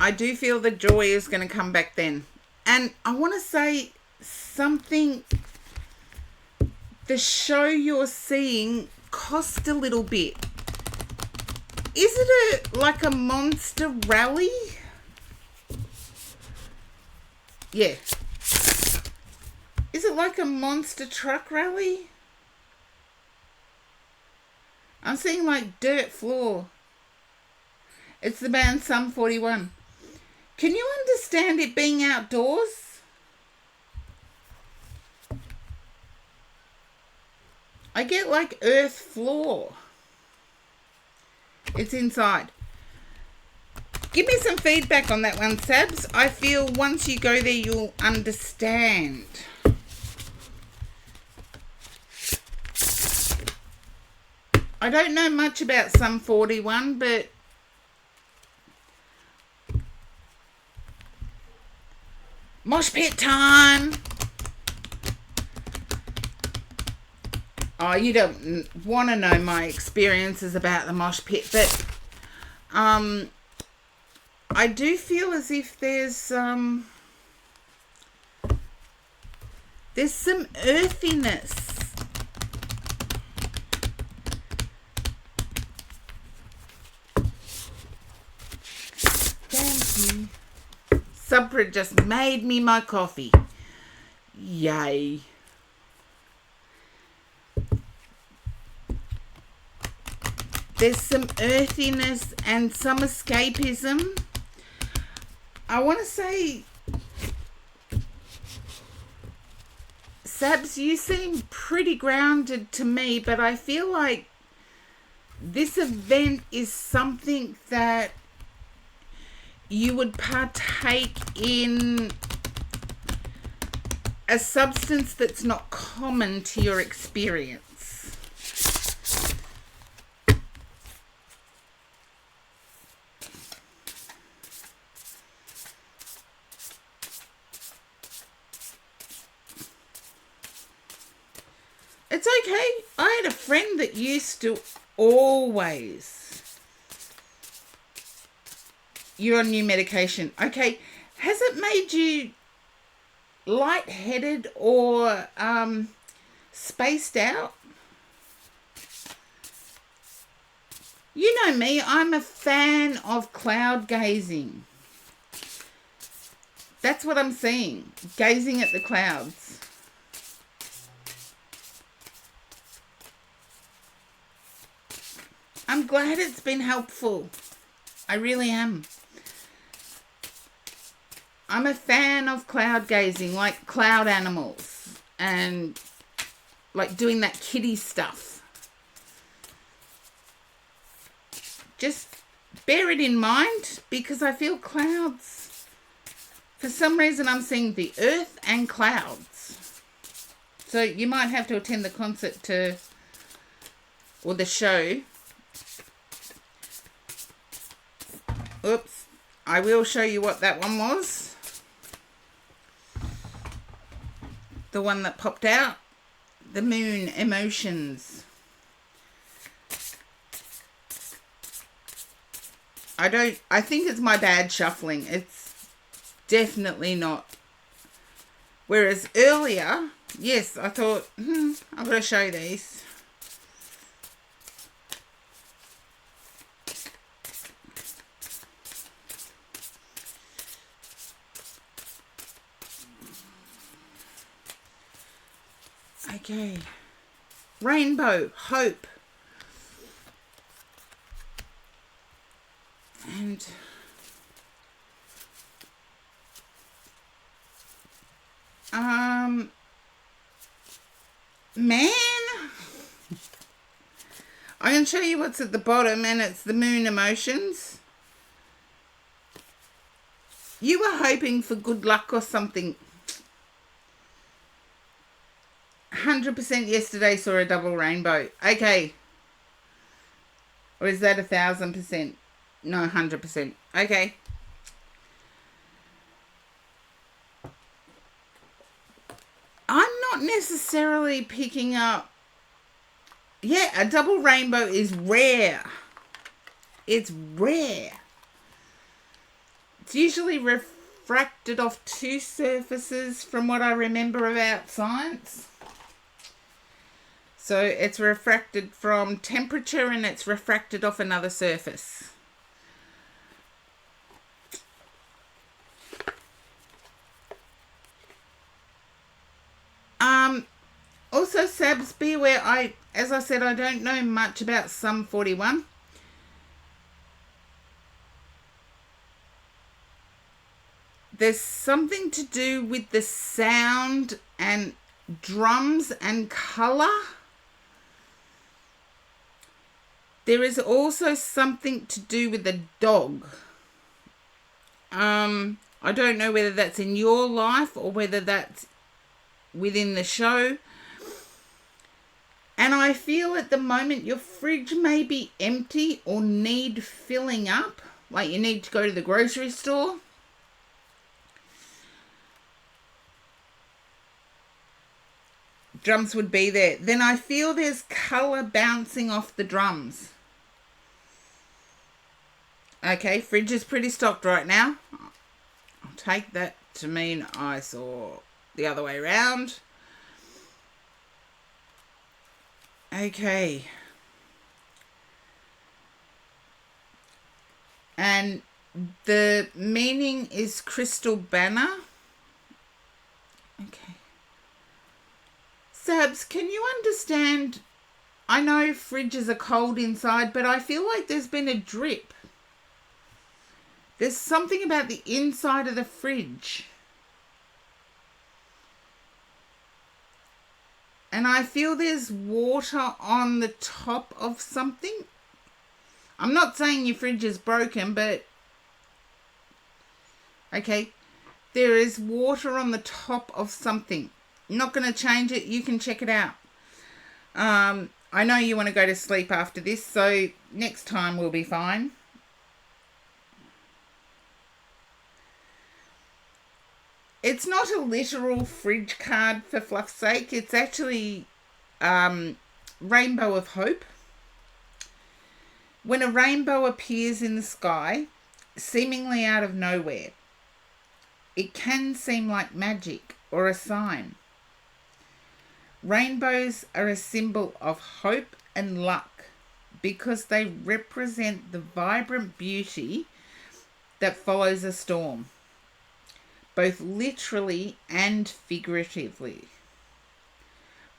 S1: I do feel the joy is going to come back then. And I want to say something. The show you're seeing cost a little bit. Is it like a monster rally? Yeah. Is it like a monster truck rally? I'm seeing like dirt floor. It's the band Sum 41. Can you understand it being outdoors? I get like earth floor. It's inside. Give me some feedback on that one, Sabs. I feel once you go there, you'll understand. I don't know much about Sum 41, but mosh pit time. Oh, you don't want to know my experiences about the mosh pit, but I do feel as if there's some earthiness. Thank you. Subra just made me my coffee. Yay. There's some earthiness and some escapism. I want to say, Sabs, you seem pretty grounded to me, but I feel like this event is something that you would partake in a substance that's not common to your experience. It's okay. I had a friend that used to always, you're on new medication. Okay. Has it made you lightheaded or spaced out? You know me, I'm a fan of cloud gazing. That's what I'm seeing. Gazing at the clouds. I'm glad it's been helpful. I really am. I'm a fan of cloud gazing, like cloud animals and like doing that kiddie stuff. Just bear it in mind because I feel clouds. For some reason I'm seeing the earth and clouds. So you might have to attend the concert or the show. Oops, I will show you what that one was. The one that popped out. The Moon Emotions. I think it's my bad shuffling. It's definitely not Whereas earlier, yes, I thought, I'm going to show you these. Okay. Rainbow, hope. And man, I can show you what's at the bottom, and it's the moon emotions. You were hoping for good luck or something. 100% yesterday saw a double rainbow. Okay. Or is that 1,000%? No, 100%. Okay. I'm not necessarily picking up... Yeah, a double rainbow is rare. It's rare. It's usually refracted off two surfaces from what I remember about science. So it's refracted from temperature and it's refracted off another surface. Also, Sabs, be aware, as I said, I don't know much about Sum 41. There's something to do with the sound and drums and colour. There is also something to do with the dog. I don't know whether that's in your life or whether that's within the show. And I feel at the moment your fridge may be empty or need filling up. Like you need to go to the grocery store. Drums would be there. Then I feel there's colour bouncing off the drums. Okay, fridge is pretty stocked right now. I'll take that to mean I saw the other way around. Okay. And the meaning is crystal banner. Okay. Sabs, can you understand? I know fridges are cold inside, but I feel like there's been a drip. There's something about the inside of the fridge. And I feel there's water on the top of something. I'm not saying your fridge is broken, but... Okay. There is water on the top of something. I'm not going to change it. You can check it out. I know you want to go to sleep after this, so next time we'll be fine. It's not a literal fridge card for fluff's sake. It's actually Rainbow of Hope. When a rainbow appears in the sky, seemingly out of nowhere, it can seem like magic or a sign. Rainbows are a symbol of hope and luck because they represent the vibrant beauty that follows a storm, both literally and figuratively.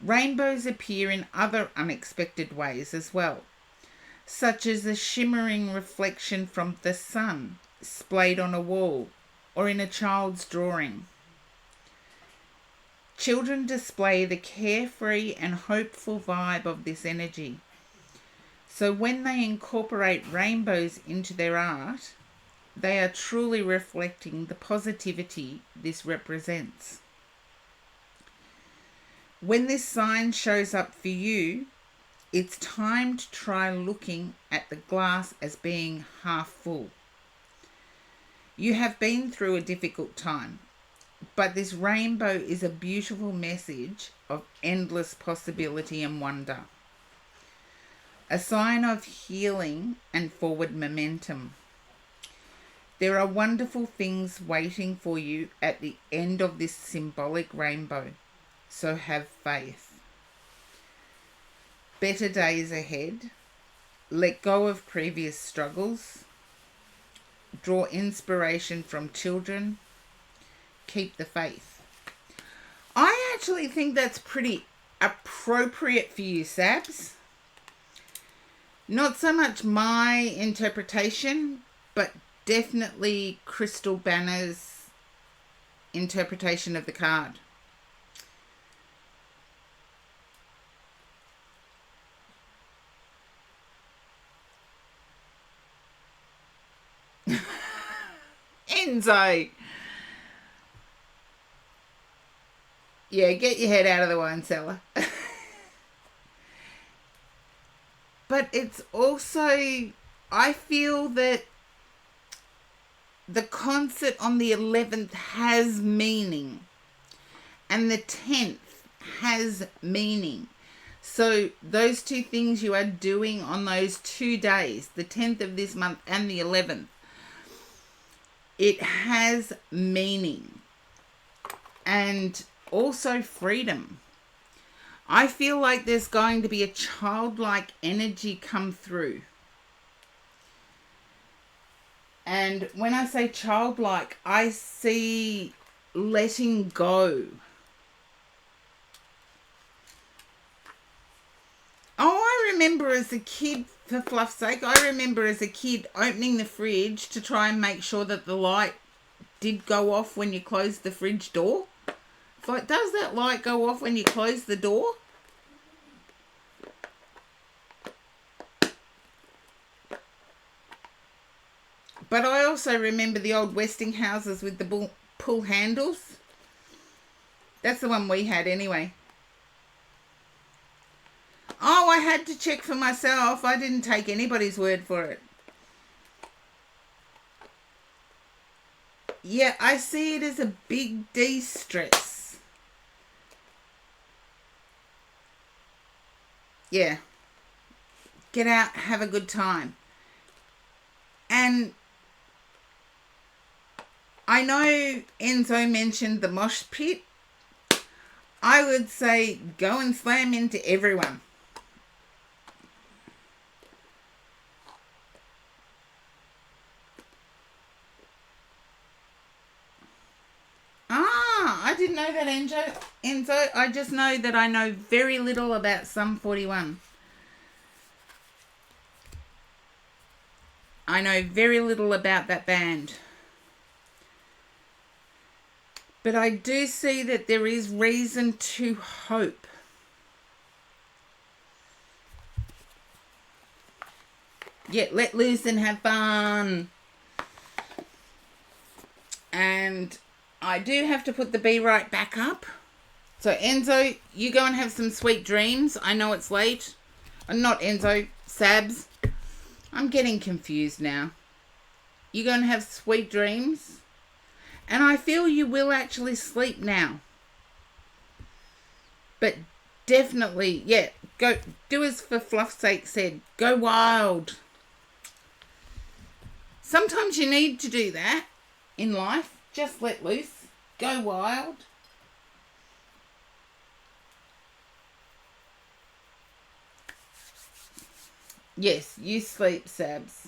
S1: Rainbows appear in other unexpected ways as well, such as a shimmering reflection from the sun splayed on a wall or in a child's drawing. Children display the carefree and hopeful vibe of this energy. So when they incorporate rainbows into their art, they are truly reflecting the positivity this represents. When this sign shows up for you, it's time to try looking at the glass as being half full. You have been through a difficult time, but this rainbow is a beautiful message of endless possibility and wonder. A sign of healing and forward momentum. There are wonderful things waiting for you at the end of this symbolic rainbow, so have faith. Better days ahead. Let go of previous struggles. Draw inspiration from children. Keep the faith. I actually think that's pretty appropriate for you, Sabs. Not so much my interpretation, but definitely Crystal Banner's interpretation of the card. Enzo! Yeah, get your head out of the wine cellar. But it's also, I feel that the concert on the 11th has meaning, and the 10th has meaning. So those two things you are doing on those 2 days, the 10th of this month and the 11th, it has meaning. And also freedom. I feel like there's going to be a childlike energy come through. And when I say childlike, I see letting go. Oh, I remember as a kid, for fluff's sake, I remember as a kid opening the fridge to try and make sure that the light did go off when you closed the fridge door. It's like, does that light go off when you close the door? But I also remember the old Westinghouses with the pull handles. That's the one we had anyway. Oh, I had to check for myself. I didn't take anybody's word for it. Yeah, I see it as a big de-stress. Yeah. Get out, have a good time. And I know Enzo mentioned the mosh pit. I would say go and slam into everyone. I didn't know that, Enzo. I just know that I know very little about Sum 41. I know very little about that band. But I do see that there is reason to hope. Yeah, let loose and have fun. And I do have to put the Be Right back up. So Enzo, you go and have some sweet dreams. I know it's late. Not Enzo, Sabs. I'm getting confused now. You go and have sweet dreams. And I feel you will actually sleep now. But definitely, yeah, go do as for fluff's sake said. Go wild. Sometimes you need to do that in life. Just let loose. Go wild. Yes, you sleep, Sabs.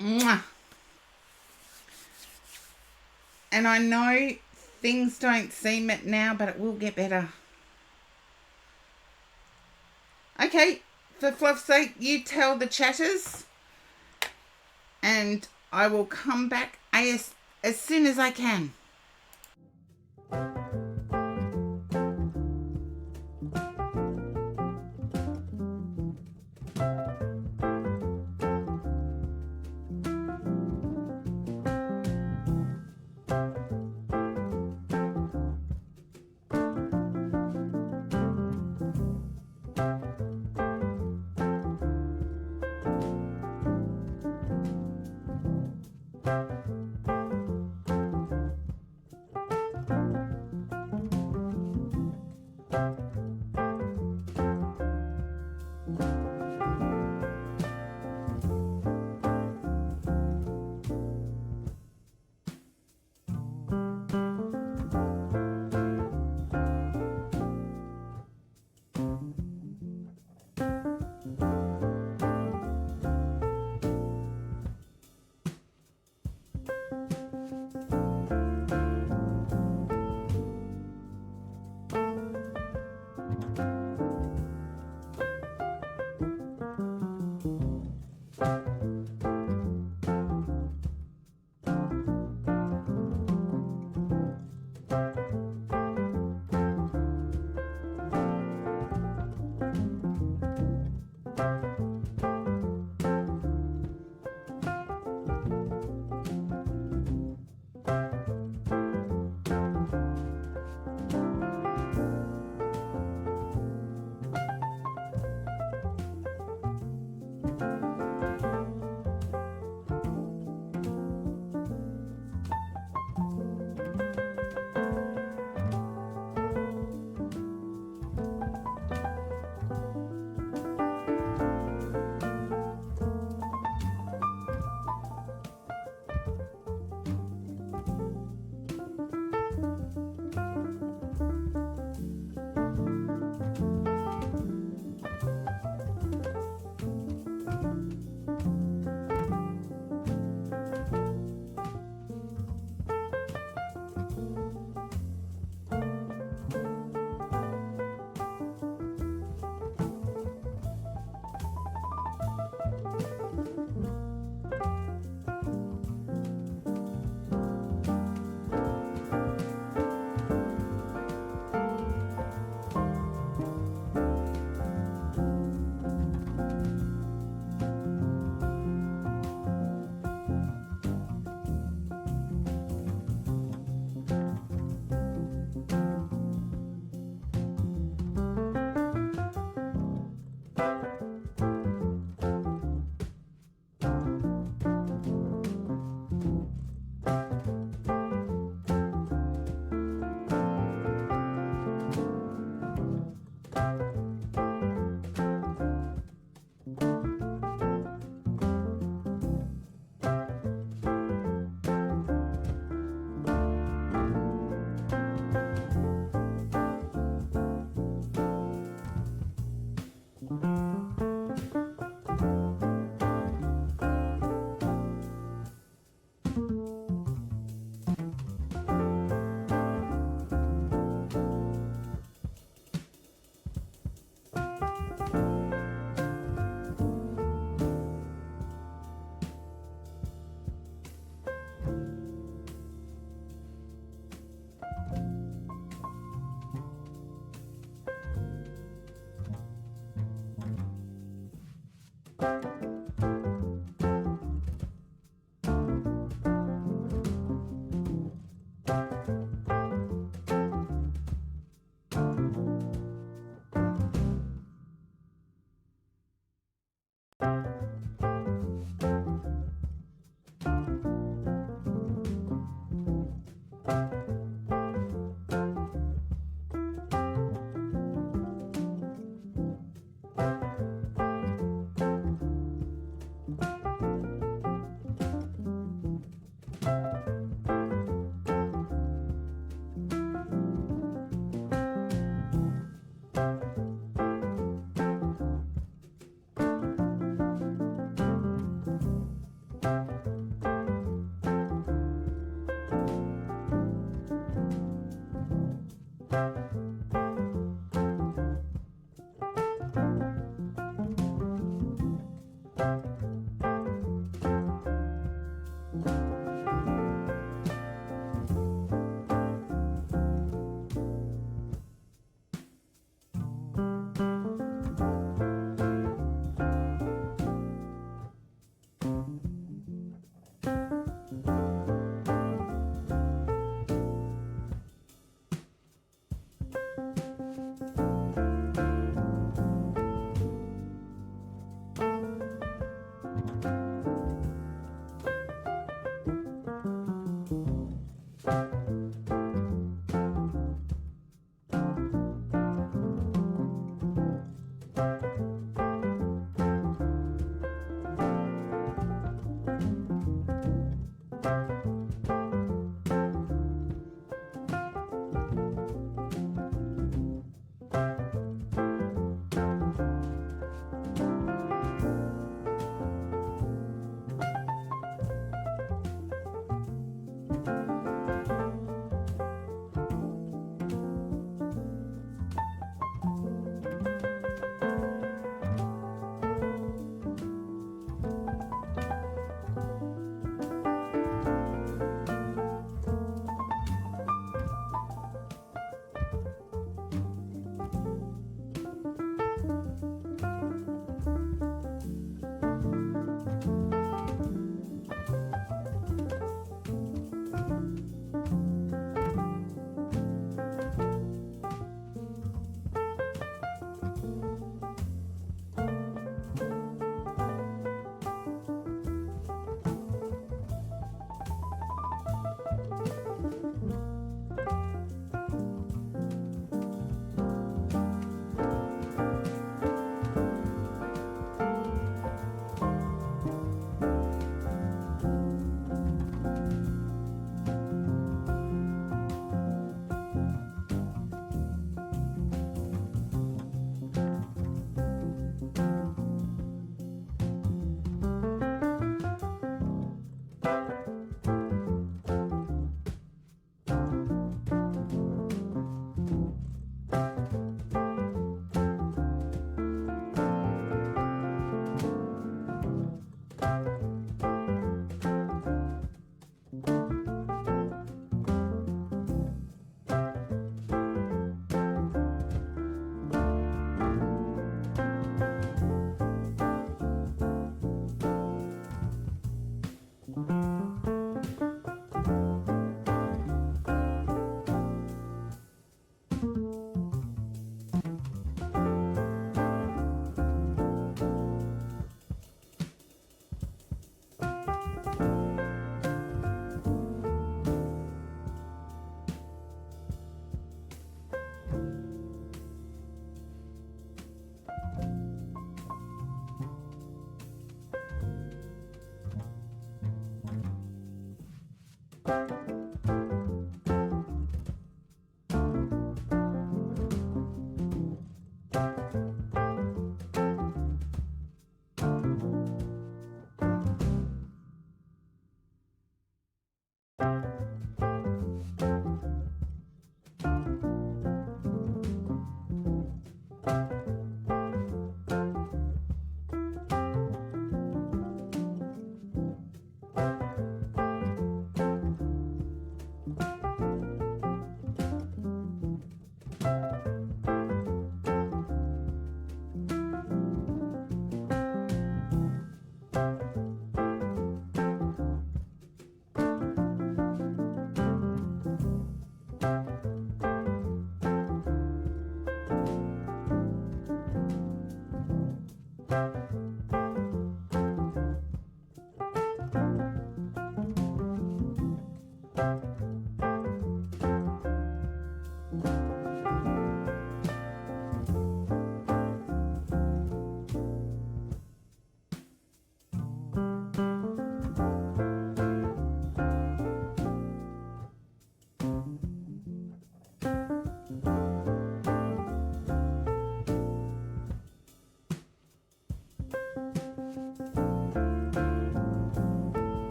S1: Mwah. And I know things don't seem it now, but it will get better. Okay, for fluff's sake, you tell the chatters. And I will come back as soon as I can.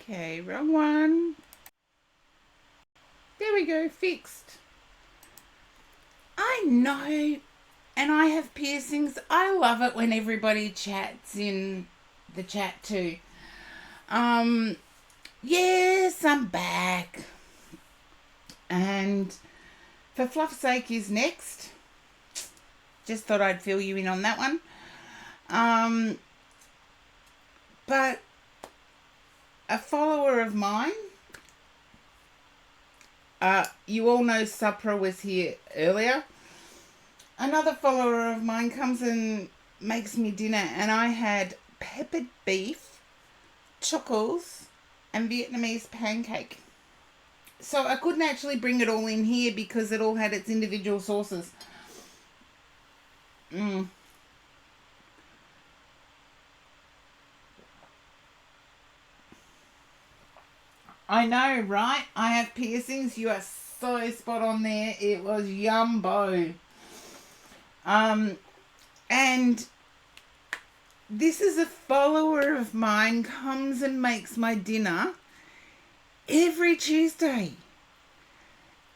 S1: Okay, wrong one. There we go, fixed. I know, and I have piercings. I love it when everybody chats in the chat too. Yes, I'm back. And For Fluff's Sake is next. Just thought I'd fill you in on that one. But a follower of mine, you all know Supra was here earlier. Another follower of mine comes and makes me dinner, and I had peppered beef, chocolates, and Vietnamese pancake. So I couldn't actually bring it all in here because it all had its individual sauces. I know, right? I have piercings. You are so spot on there. It was yumbo. And this is a follower of mine, comes and makes my dinner every Tuesday.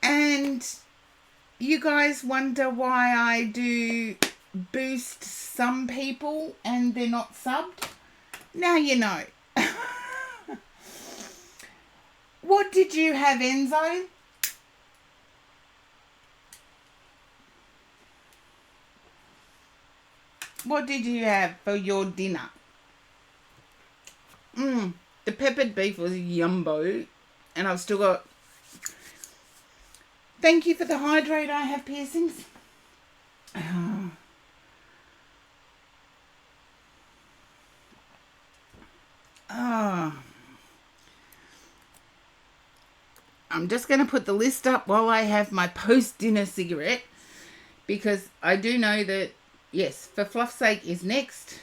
S1: And you guys wonder why I do boost some people and they're not subbed. Now you know. What did you have, Enzo? What did you have for your dinner? The peppered beef was yumbo. And I've still got... Thank you for the hydrate. I have piercings. just going to put the list up while I have my post-dinner cigarette, because I do know that, yes, For Fluff's Sake is next.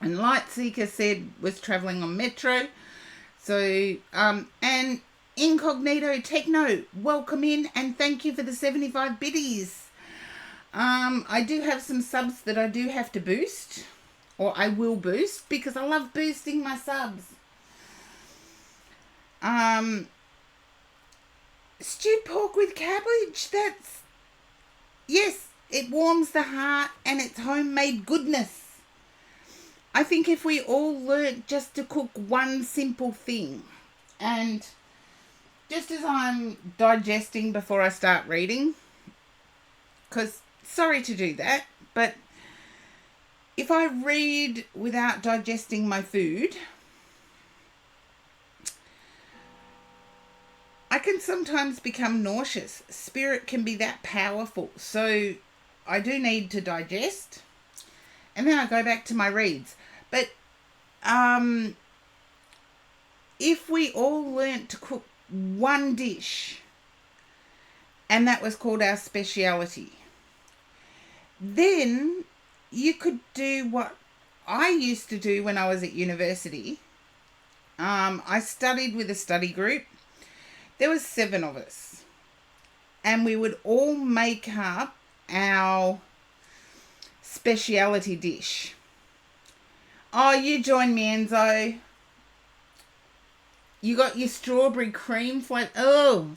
S1: And Lightseeker said was travelling on Metro. So, and Incognito Techno, welcome in and thank you for the 75 biddies. I do have some subs that I do have to boost, or I will boost, because I love boosting my subs. Stewed pork with cabbage, yes, it warms the heart and it's homemade goodness. I think if we all learnt just to cook one simple thing, and just as I'm digesting before I start reading, because sorry to do that, but if I read without digesting my food, I can sometimes become nauseous. Spirit can be that powerful. So I do need to digest. And then I go back to my reads. But if we all learnt to cook one dish, and that was called our speciality, then you could do what I used to do when I was at university. I studied with a study group. There was 7 of us, and we would all make up our speciality dish. Oh, you join me, Enzo. You got your strawberry cream flavor. Oh,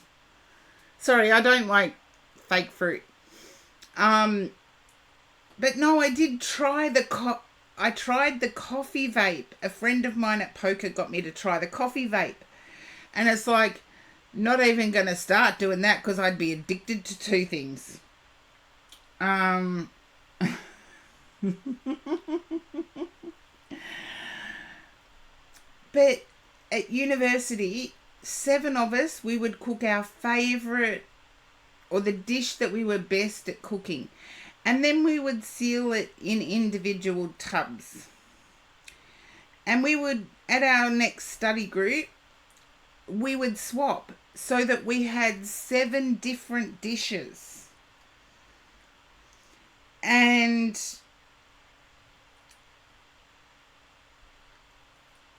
S1: sorry, I don't like fake fruit. But no, I did try I tried the coffee vape. A friend of mine at poker got me to try the coffee vape, and it's like, not even going to start doing that because I'd be addicted to 2 things. But at university, 7 of us, we would cook our favourite, or the dish that we were best at cooking. And then we would seal it in individual tubs. And we would, at our next study group, we would swap so that we had 7 different dishes. And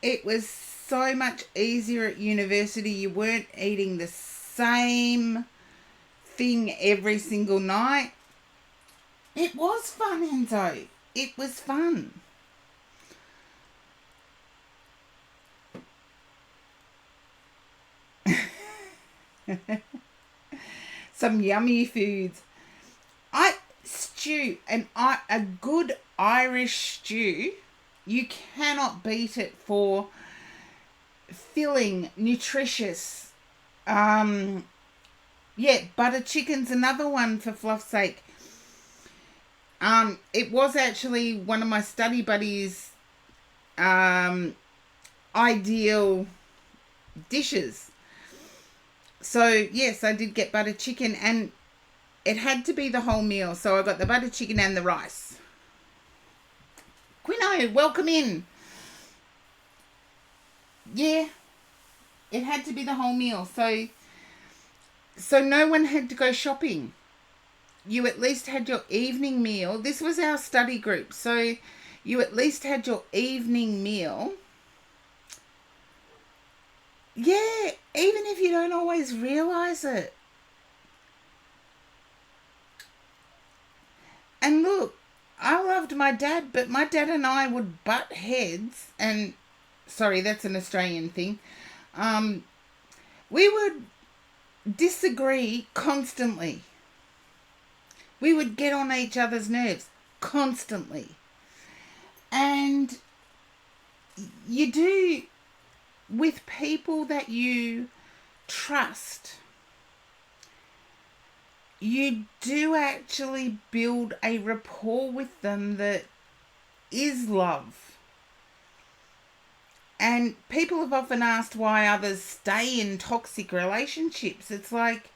S1: it was so much easier at university. You weren't eating the same thing every single night. It was fun, Enzo. It was fun. Some yummy foods. A good Irish stew, you cannot beat it for filling, nutritious. Butter chicken's another one for Fluff's sake. It was actually one of my study buddies' ideal dishes. So, yes, I did get butter chicken, and it had to be the whole meal. So I got the butter chicken and the rice. Quino, welcome in. Yeah, it had to be the whole meal. So no one had to go shopping. You at least had your evening meal. This was our study group. So you at least had your evening meal. Yeah, even if you don't always realise it. And look, I loved my dad, but my dad and I would butt heads, and sorry, that's an Australian thing. We would disagree constantly. We would get on each other's nerves constantly. And you do, with people that you trust, you do actually build a rapport with them that is love. And people have often asked why others stay in toxic relationships. It's like,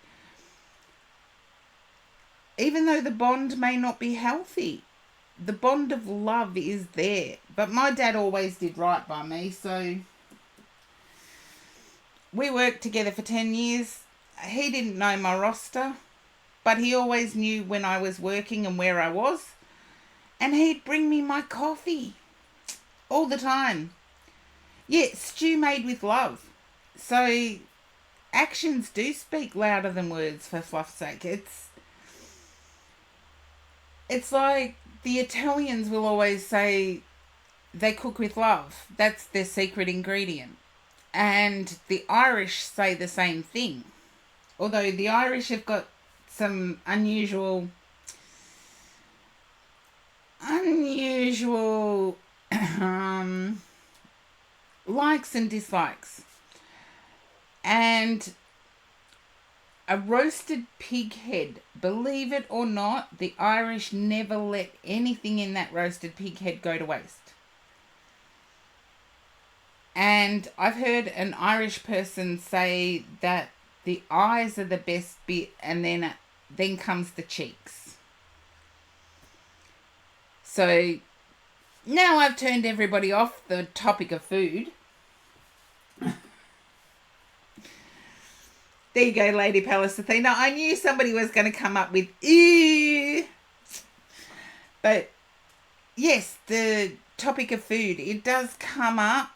S1: even though the bond may not be healthy, the bond of love is there. But my dad always did right by me, so we worked together for 10 years. He didn't know my roster, but he always knew when I was working and where I was. And he'd bring me my coffee all the time. Yeah, stew made with love. So actions do speak louder than words, for fluff's sake. It's like the Italians will always say they cook with love. That's their secret ingredient. And the Irish say the same thing. Although the Irish have got some unusual likes and dislikes. And a roasted pig head, believe it or not, the Irish never let anything in that roasted pig head go to waste. And I've heard an Irish person say that the eyes are the best bit, and then comes the cheeks. So now I've turned everybody off the topic of food. There you go, Lady Palace Athena. I knew somebody was going to come up with ew. But yes, the topic of food, it does come up.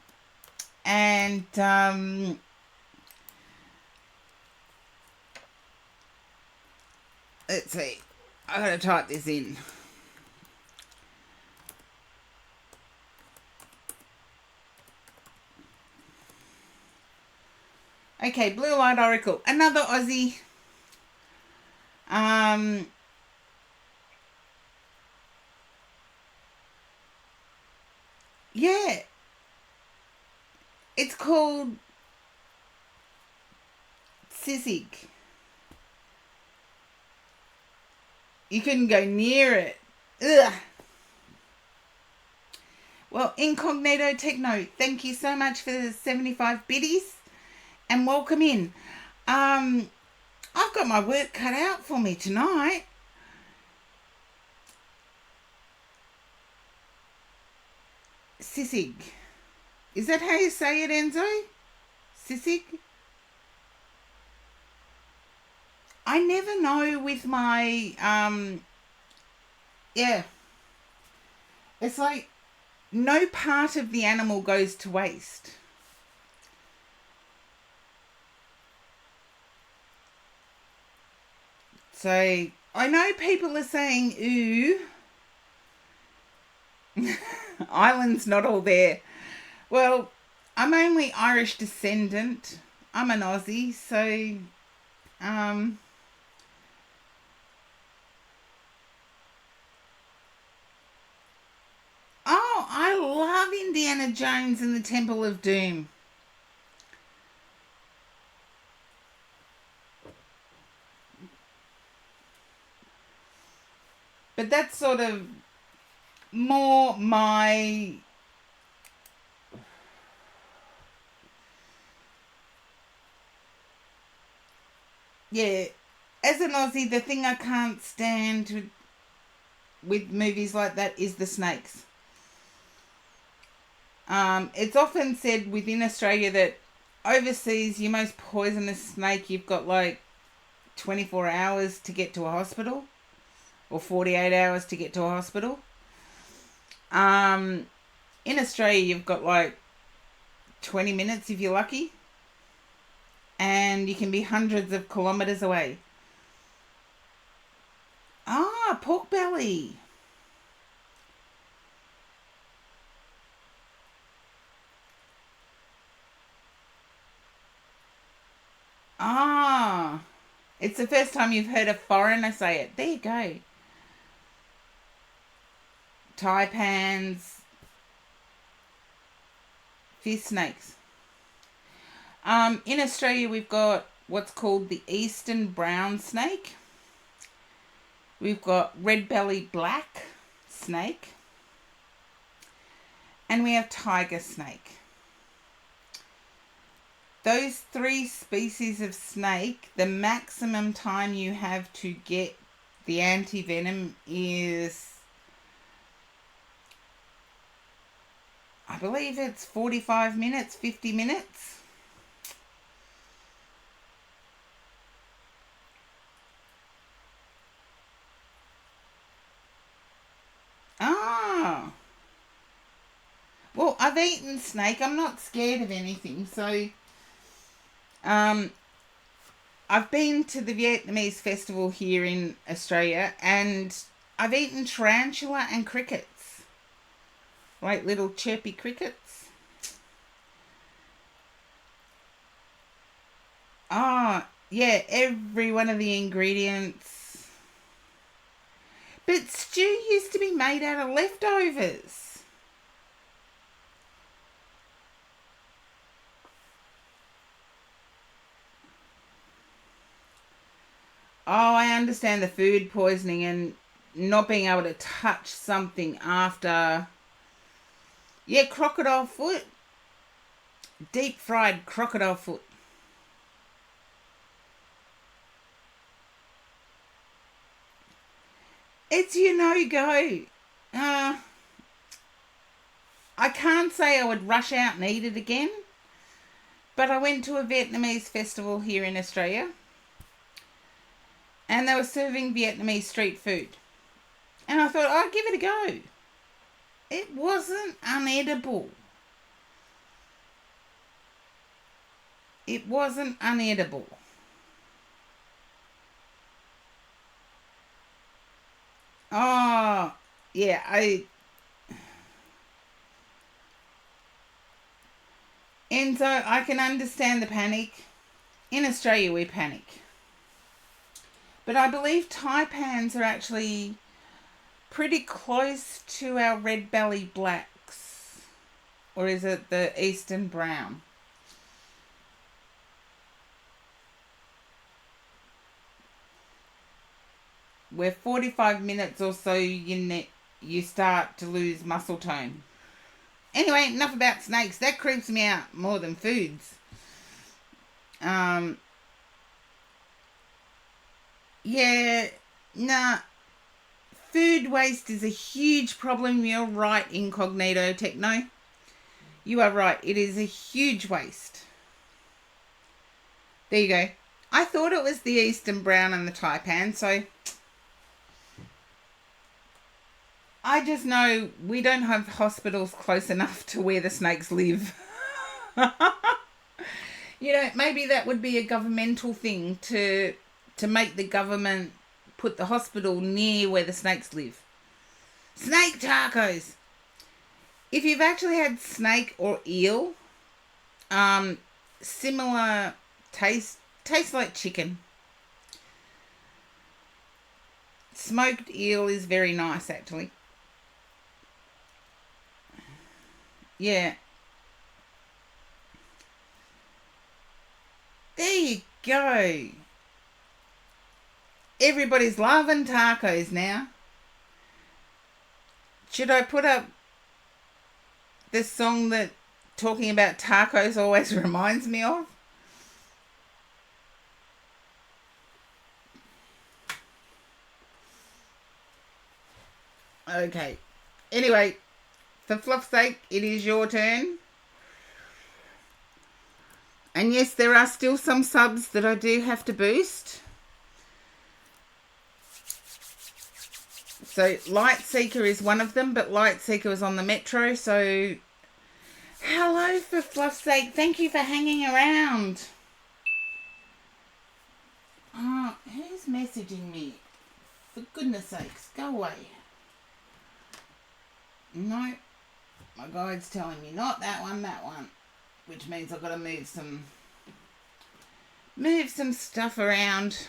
S1: And let's see. I've got to type this in. Okay, Blue Light Oracle. Another Aussie. Yeah. It's called Sissig. You couldn't go near it. Ugh. Well, Incognito Techno, thank you so much for the 75 biddies. And welcome in. I've got my work cut out for me tonight. Sissig. Is that how you say it, Enzo? Sissig? I never know with my, yeah. It's like no part of the animal goes to waste. So I know people are saying ooh. Ireland's not all there. Well, I'm only Irish descendant. I'm an Aussie, so oh, I love Indiana Jones and the Temple of Doom. But that's sort of more my... Yeah, as an Aussie, the thing I can't stand with movies like that is the snakes. It's often said within Australia that overseas, your most poisonous snake, you've got like 24 hours to get to a hospital, or 48 hours to get to a hospital. In Australia, you've got like 20 minutes if you're lucky, and you can be hundreds of kilometres away. Ah, pork belly. Ah, it's the first time you've heard a foreigner say it. There you go. Taipans, fish snakes. In Australia, we've got what's called the eastern brown snake. We've got red-bellied black snake. And we have tiger snake. Those three species of snake, the maximum time you have to get the anti-venom is, I believe it's 45 minutes, 50 minutes. I've eaten snake. I'm not scared of anything. So, I've been to the Vietnamese festival here in Australia, and I've eaten tarantula and crickets, like little chirpy crickets. Oh, yeah, every one of the ingredients. But stew used to be made out of leftovers. Oh, I understand the food poisoning and not being able to touch something after. Yeah, crocodile foot. Deep fried crocodile foot. It's your no-go. I can't say I would rush out and eat it again, but I went to a Vietnamese festival here in Australia, and they were serving Vietnamese street food. And I thought, I'd give it a go. It wasn't unedible. It wasn't unedible. Oh, yeah, And so I can understand the panic. In Australia, we panic. But I believe taipans are actually pretty close to our red belly blacks. Or is it the eastern brown? Where 45 minutes or so you start to lose muscle tone. Anyway, enough about snakes. That creeps me out more than foods. Yeah, nah. Food waste is a huge problem. You're right, Incognito Techno. You are right. It is a huge waste. There you go. I thought it was the Eastern Brown and the Taipan, so I just know we don't have hospitals close enough to where the snakes live. Maybe that would be a governmental thing to make the government put the hospital near where the snakes live. Snake tacos. If you've actually had snake or eel, similar taste, tastes like chicken. Smoked eel is very nice, actually. Yeah. There you go. Everybody's loving tacos now. Should I put up this song that talking about tacos always reminds me of? Okay. Anyway, for fluff's sake, it is your turn. And yes, there are still some subs that I do have to boost. So Lightseeker is one of them, but Lightseeker was on the Metro, so hello for fluff's sake. Thank you for hanging around. Oh, who's messaging me? For goodness sakes, go away. No, my guide's telling me not that one, which means I've got to move some stuff around.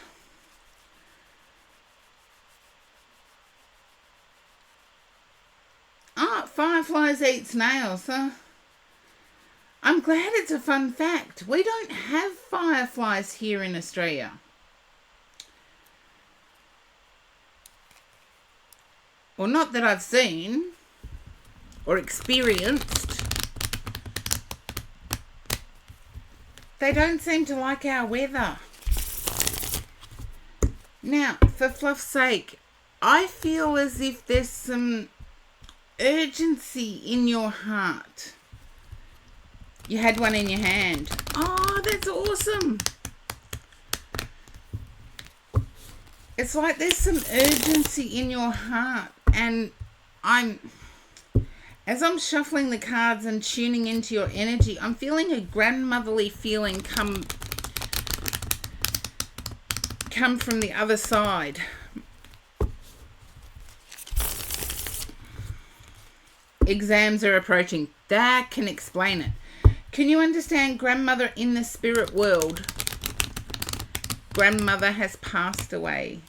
S1: Fireflies eat snails, huh? I'm glad it's a fun fact. We don't have fireflies here in Australia. Well, not that I've seen or experienced. They don't seem to like our weather. Now, for fluff's sake, I feel as if there's some urgency in your heart. You had one in your hand. Oh, that's awesome. It's like there's some urgency in your heart, and As I'm shuffling the cards and tuning into your energy, I'm feeling a grandmotherly feeling come from the other side. Exams are approaching. That can explain it. Can you understand grandmother in the spirit world? Grandmother has passed away.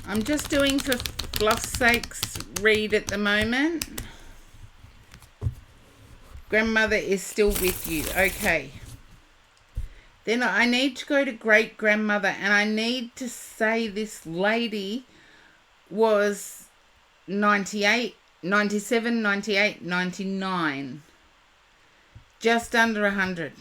S1: I'm just doing for fluff's sake's read at the moment. Grandmother is still with you. Okay. Then I need to go to great grandmother, and I need to say this lady was 98, 97, 98, 99. Just under 100.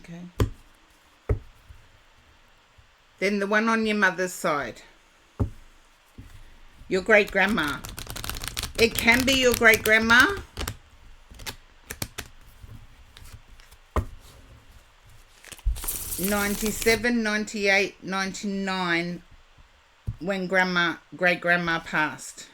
S1: Okay. Then the one on your mother's side. Your great grandma. It can be your great grandma. '97, '98, '99 when great grandma passed.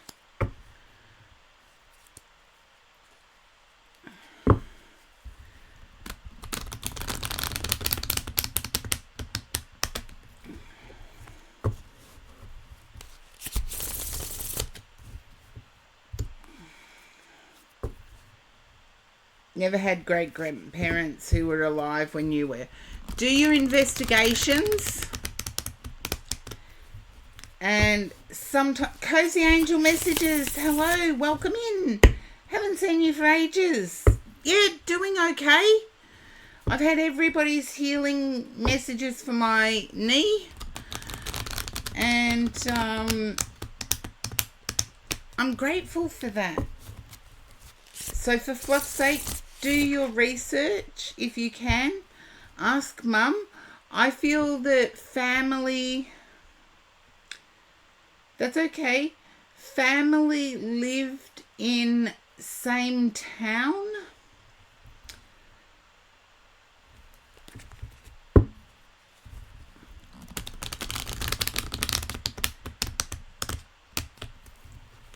S1: Never had great grandparents who were alive when you were. Do your investigations. And sometimes cozy angel messages. Hello, welcome in. Haven't seen you for ages. Yeah, doing okay. I've had everybody's healing messages for my knee. And I'm grateful for that. So for fluff's sake, do your research if you can. Ask mum. I feel that family, that's okay. Family lived in same town.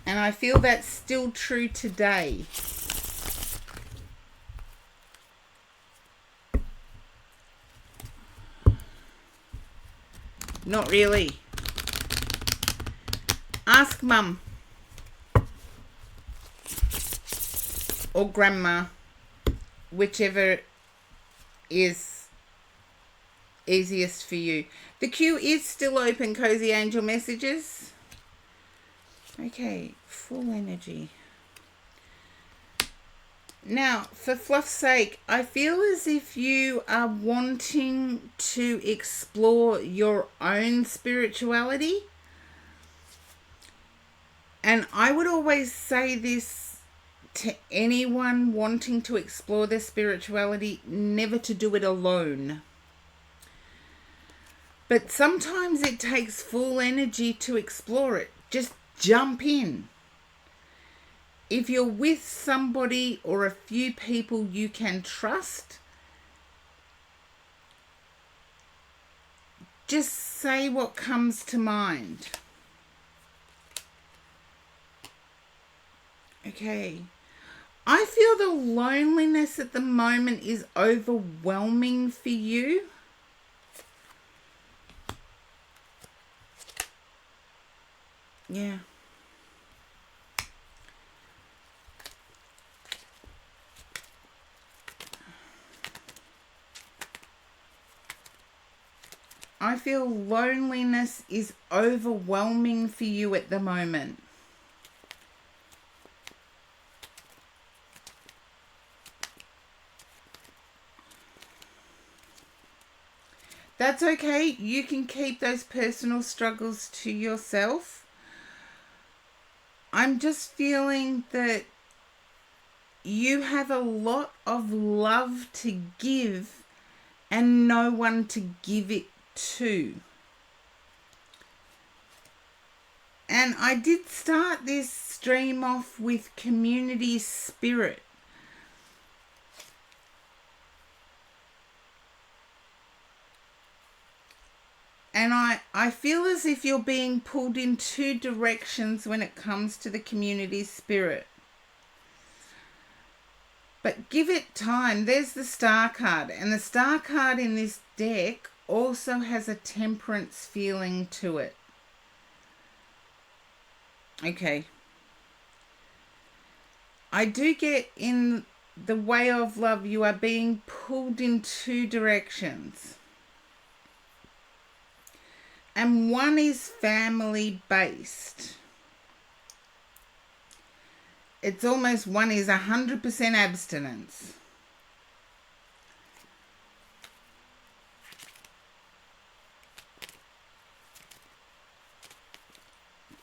S1: And I feel that's still true today. Not really. Ask mum or grandma, whichever is easiest for you. The queue is still open, Cozy Angel Messages. Okay, full energy. Now, for fluff's sake, I feel as if you are wanting to explore your own spirituality. And I would always say this to anyone wanting to explore their spirituality, never to do it alone. But sometimes it takes full energy to explore it. Just jump in. If you're with somebody or a few people you can trust, just say what comes to mind. Okay. I feel the loneliness at the moment is overwhelming for you. Yeah. I feel loneliness is overwhelming for you at the moment. That's okay. You can keep those personal struggles to yourself. I'm just feeling that you have a lot of love to give and no one to give it to. And I did start this stream off with community spirit. And I feel as if you're being pulled in two directions when it comes to the community spirit. But give it time. There's the Star card. And the Star card in this deck also has a temperance feeling to it. Okay. I do get in the way of love, you are being pulled in two directions. And one is family based. It's almost one is 100% abstinence.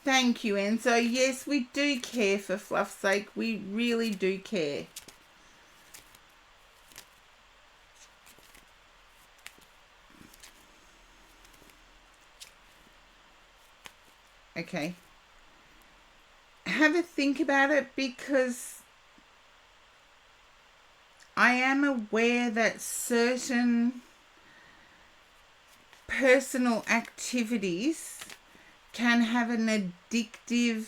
S1: Thank you, Enzo. Yes, we do care for fluff's sake. We really do care. Okay. Have a think about it, because I am aware that certain personal activities can have an addictive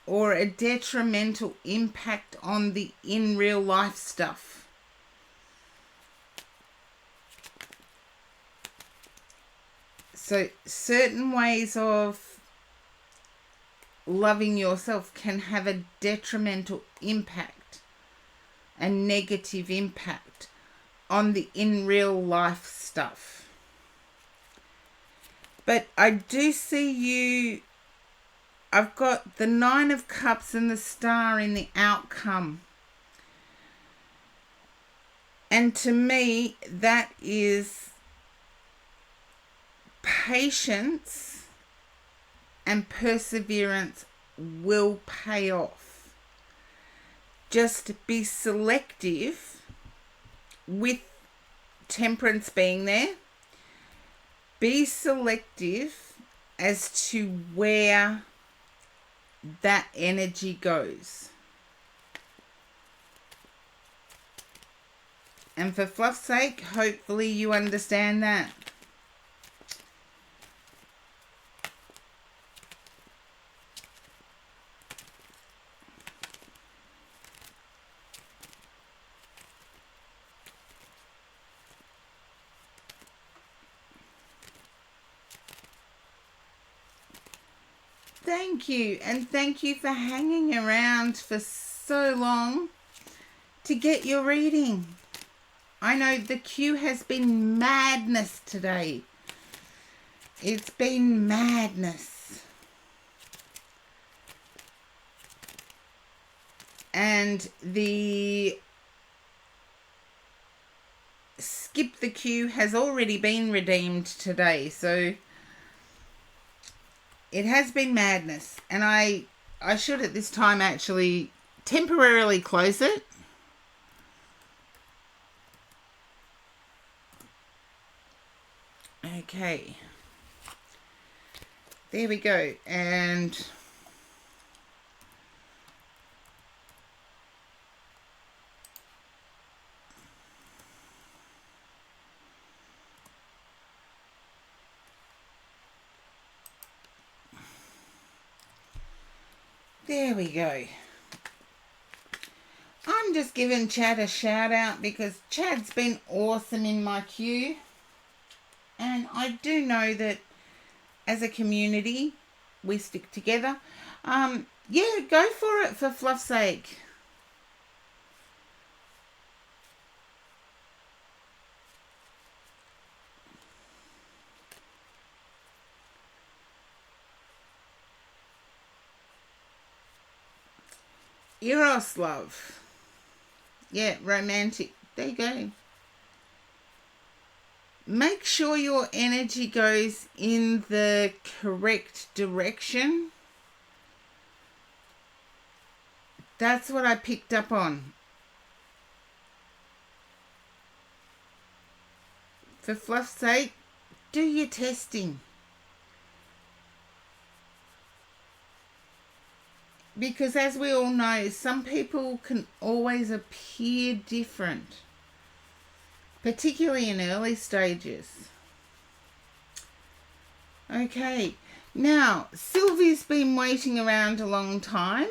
S1: or a detrimental impact on the in real life stuff. So certain ways of loving yourself can have a detrimental impact, a negative impact on the in real life stuff. But I do see you, I've got the Nine of Cups and the Star in the outcome. And to me, that is patience and perseverance will pay off. Just be selective with temperance being there. Be selective as to where that energy goes. And for fluff's sake, hopefully you understand that. Thank you, and thank you for hanging around for so long to get your reading. I know the queue has been madness today. It's been madness. And the skip the queue has already been redeemed today, so it has been madness. And I should at this time actually temporarily close it. Okay. There we go. And there we go. I'm just giving Chad a shout out because Chad's been awesome in my queue. And I do know that as a community, we stick together. Yeah, go for it for fluff's sake. Eros love. Yeah, romantic. There you go. Make sure your energy goes in the correct direction. That's what I picked up on. For fluff's sake, do your testing. Because as we all know, some people can always appear different, particularly in early stages. Okay, now Sylvie's been waiting around a long time,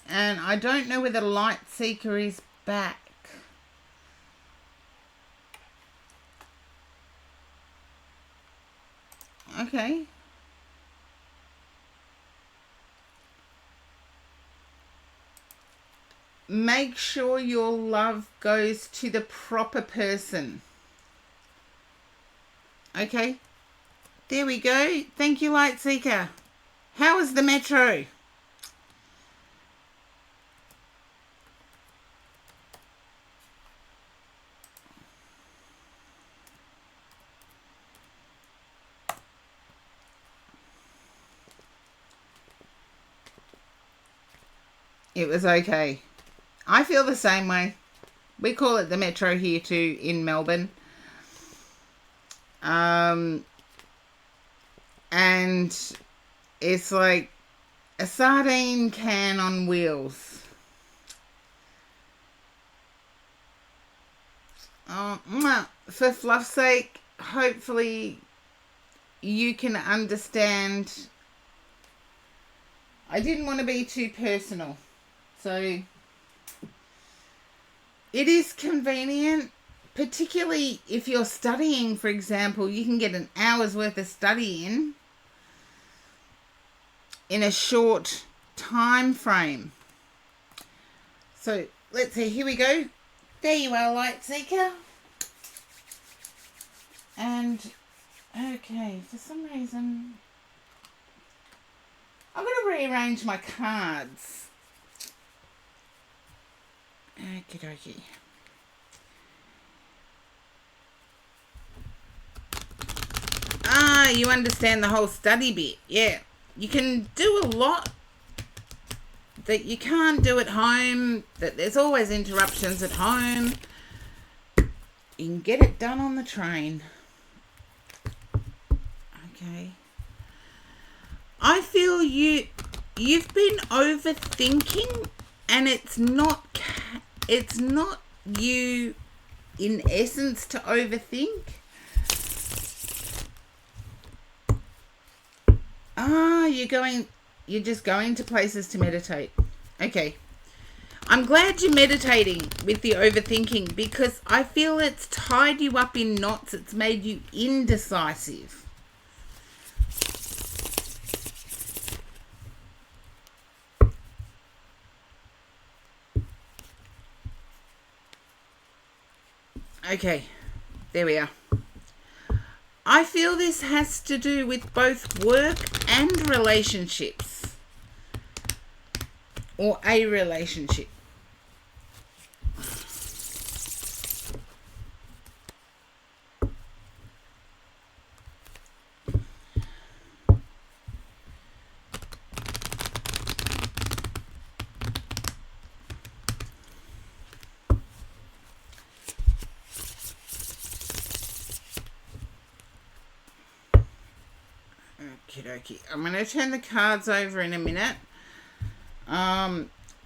S1: and I don't know whether Light Seeker is back. Okay. Make sure your love goes to the proper person. Okay. There we go. Thank you, Light Seeker. How was the metro? It was okay. I feel the same way. We call it the metro here too in Melbourne. And it's like a sardine can on wheels. For fluff's sake, hopefully you can understand. I didn't want to be too personal. So it is convenient, particularly if you're studying, for example. You can get an hour's worth of study in a short time frame. So let's see, here we go. There you are, Light Seeker. And okay, for some reason I'm going to rearrange my cards. Okie dokie. You understand the whole study bit. Yeah. You can do a lot that you can't do at home, that there's always interruptions at home. You can get it done on the train. Okay. I feel you've been overthinking, and it's not you in essence to overthink. You're just going to places to meditate. Okay. I'm glad you're meditating with the overthinking, because I feel it's tied you up in knots. It's made you indecisive. Okay, there we are. I feel this has to do with both work and relationships, or a relationship. Okie. I'm going to turn the cards over in a minute.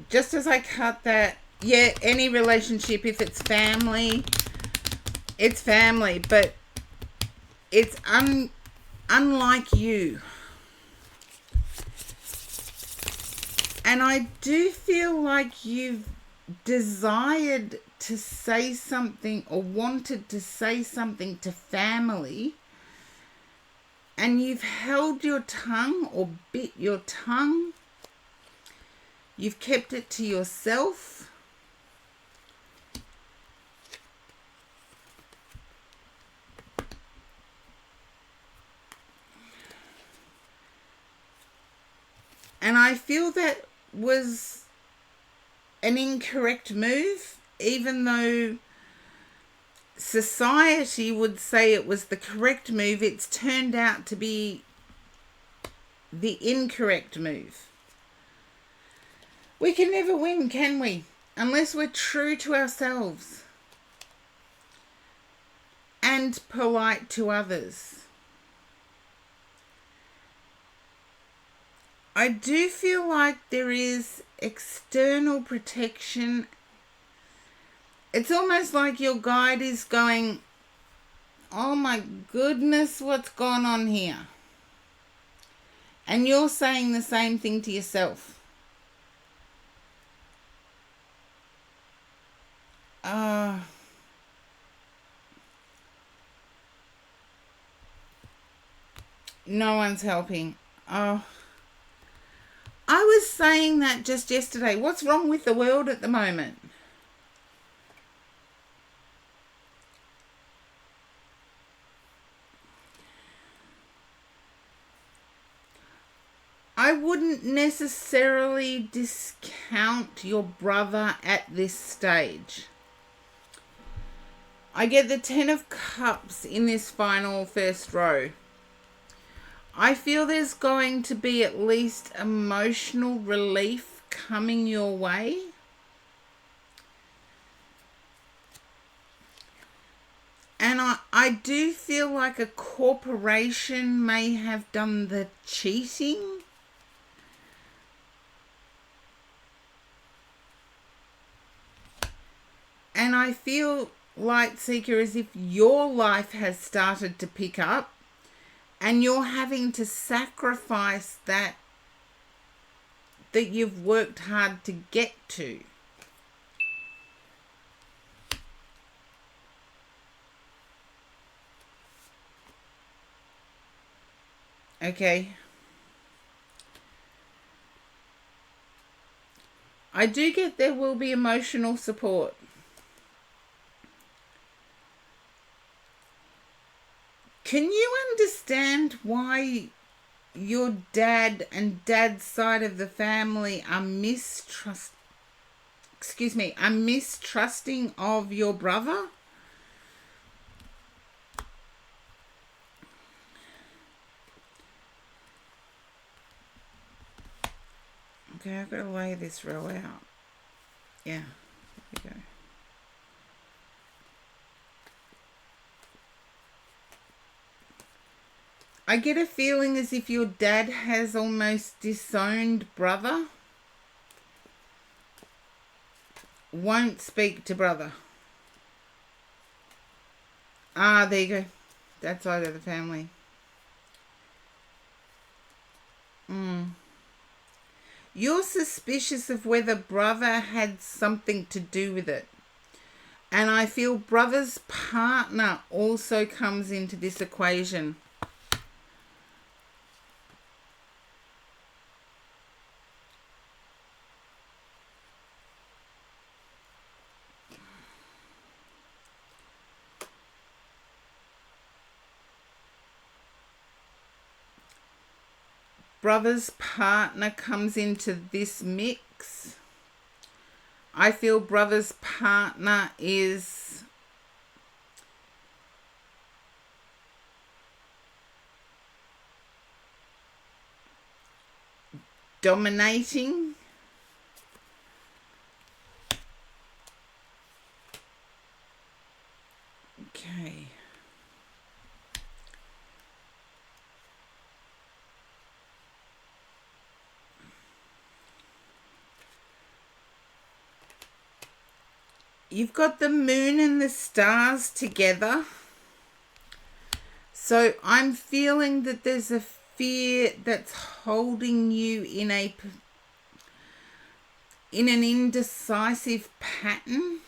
S1: Just as I cut that, yeah, any relationship, if it's family, but it's unlike you. And I do feel like you've desired to say something, or wanted to say something to family, and you've held your tongue or bit your tongue. You've kept it to yourself. And I feel that was an incorrect move, even though society would say it was the correct move. It's turned out to be the incorrect move. We can never win, can we? Unless we're true to ourselves and polite to others. I do feel like there is external protection. It's almost like your guide is going, oh my goodness, what's gone on here? And you're saying the same thing to yourself. No one's helping. Oh, I was saying that just yesterday. What's wrong with the world at the moment? I wouldn't necessarily discount your brother at this stage. I get the 10 of Cups in this final first row. I feel there's going to be at least emotional relief coming your way. And I do feel like a corporation may have done the cheating. And I feel, Light Seeker, as if your life has started to pick up and you're having to sacrifice that you've worked hard to get to. Okay. I do get there will be emotional support. Can you understand why your dad and dad's side of the family are mistrusting of your brother? Okay, I've got to lay this row out. Yeah, there we go. I get a feeling as if your dad has almost disowned brother. Won't speak to brother. Ah, there you go. That side of the family. You're suspicious of whether brother had something to do with it. And I feel brother's partner also comes into this equation. Brother's partner comes into this mix. I feel brother's partner is dominating. Okay. You've got the moon and the stars together. So I'm feeling that there's a fear that's holding you in an indecisive pattern.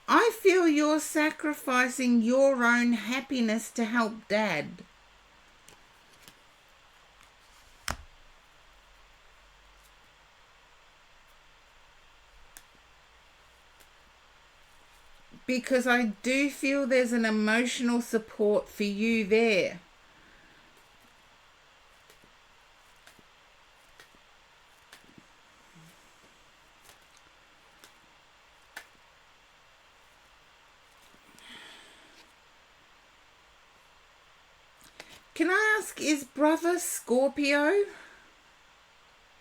S1: I feel you're sacrificing your own happiness to help Dad. Because I do feel there's an emotional support for you there. Can I ask, is brother Scorpio?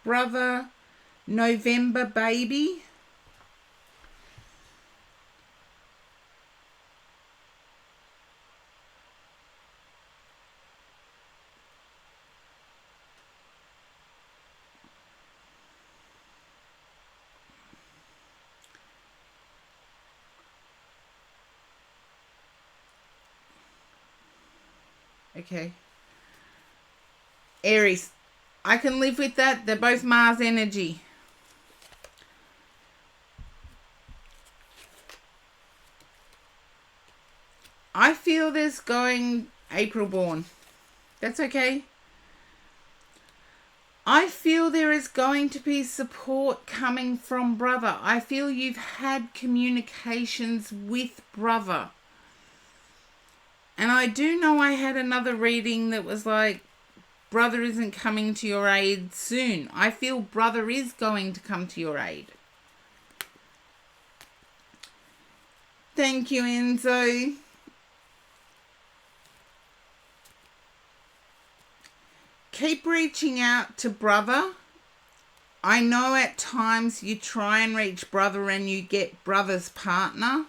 S1: Brother November baby? Okay. Aries. I can live with that. They're both Mars energy. I feel there's going April born. That's okay. I feel there is going to be support coming from brother. I feel you've had communications with brother. And I do know I had another reading that was like, brother isn't coming to your aid soon. I feel brother is going to come to your aid. Thank you, Enzo. Keep reaching out to brother. I know at times you try and reach brother and you get brother's partner.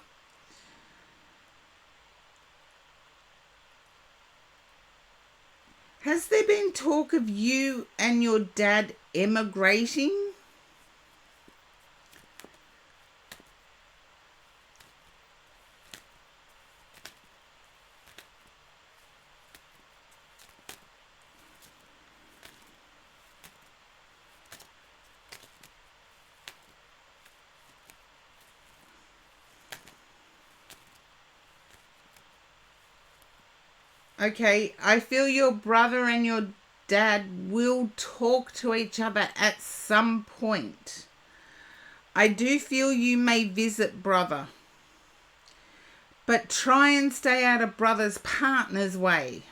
S1: Has there been talk of you and your dad emigrating? Okay, I feel your brother and your dad will talk to each other at some point. I do feel you may visit brother, but try and stay out of brother's partner's way.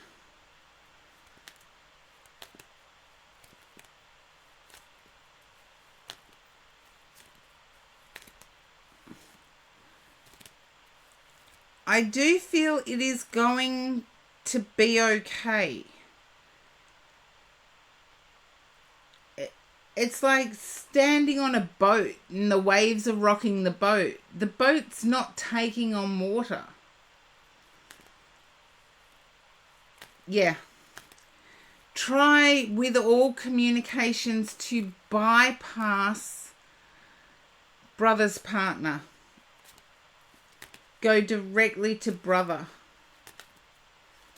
S1: I do feel it is going to be okay. It's like standing on a boat and the waves are rocking the boat. The boat's not taking on water. Yeah. Try with all communications to bypass brother's partner. Go directly to brother.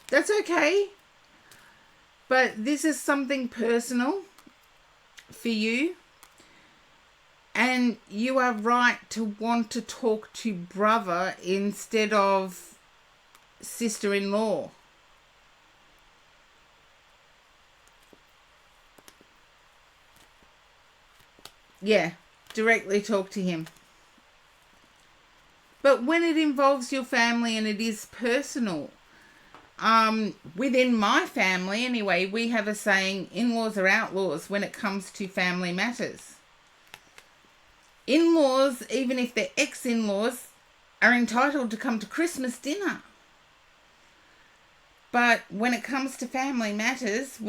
S1: That's okay. But this is something personal for you. And you are right to want to talk to brother instead of sister-in-law. Yeah, directly talk to him. But when it involves your family and it is personal, within my family anyway, we have a saying, in-laws are outlaws when it comes to family matters. In-laws, even if they're ex-in-laws, are entitled to come to Christmas dinner. But when it comes to family matters,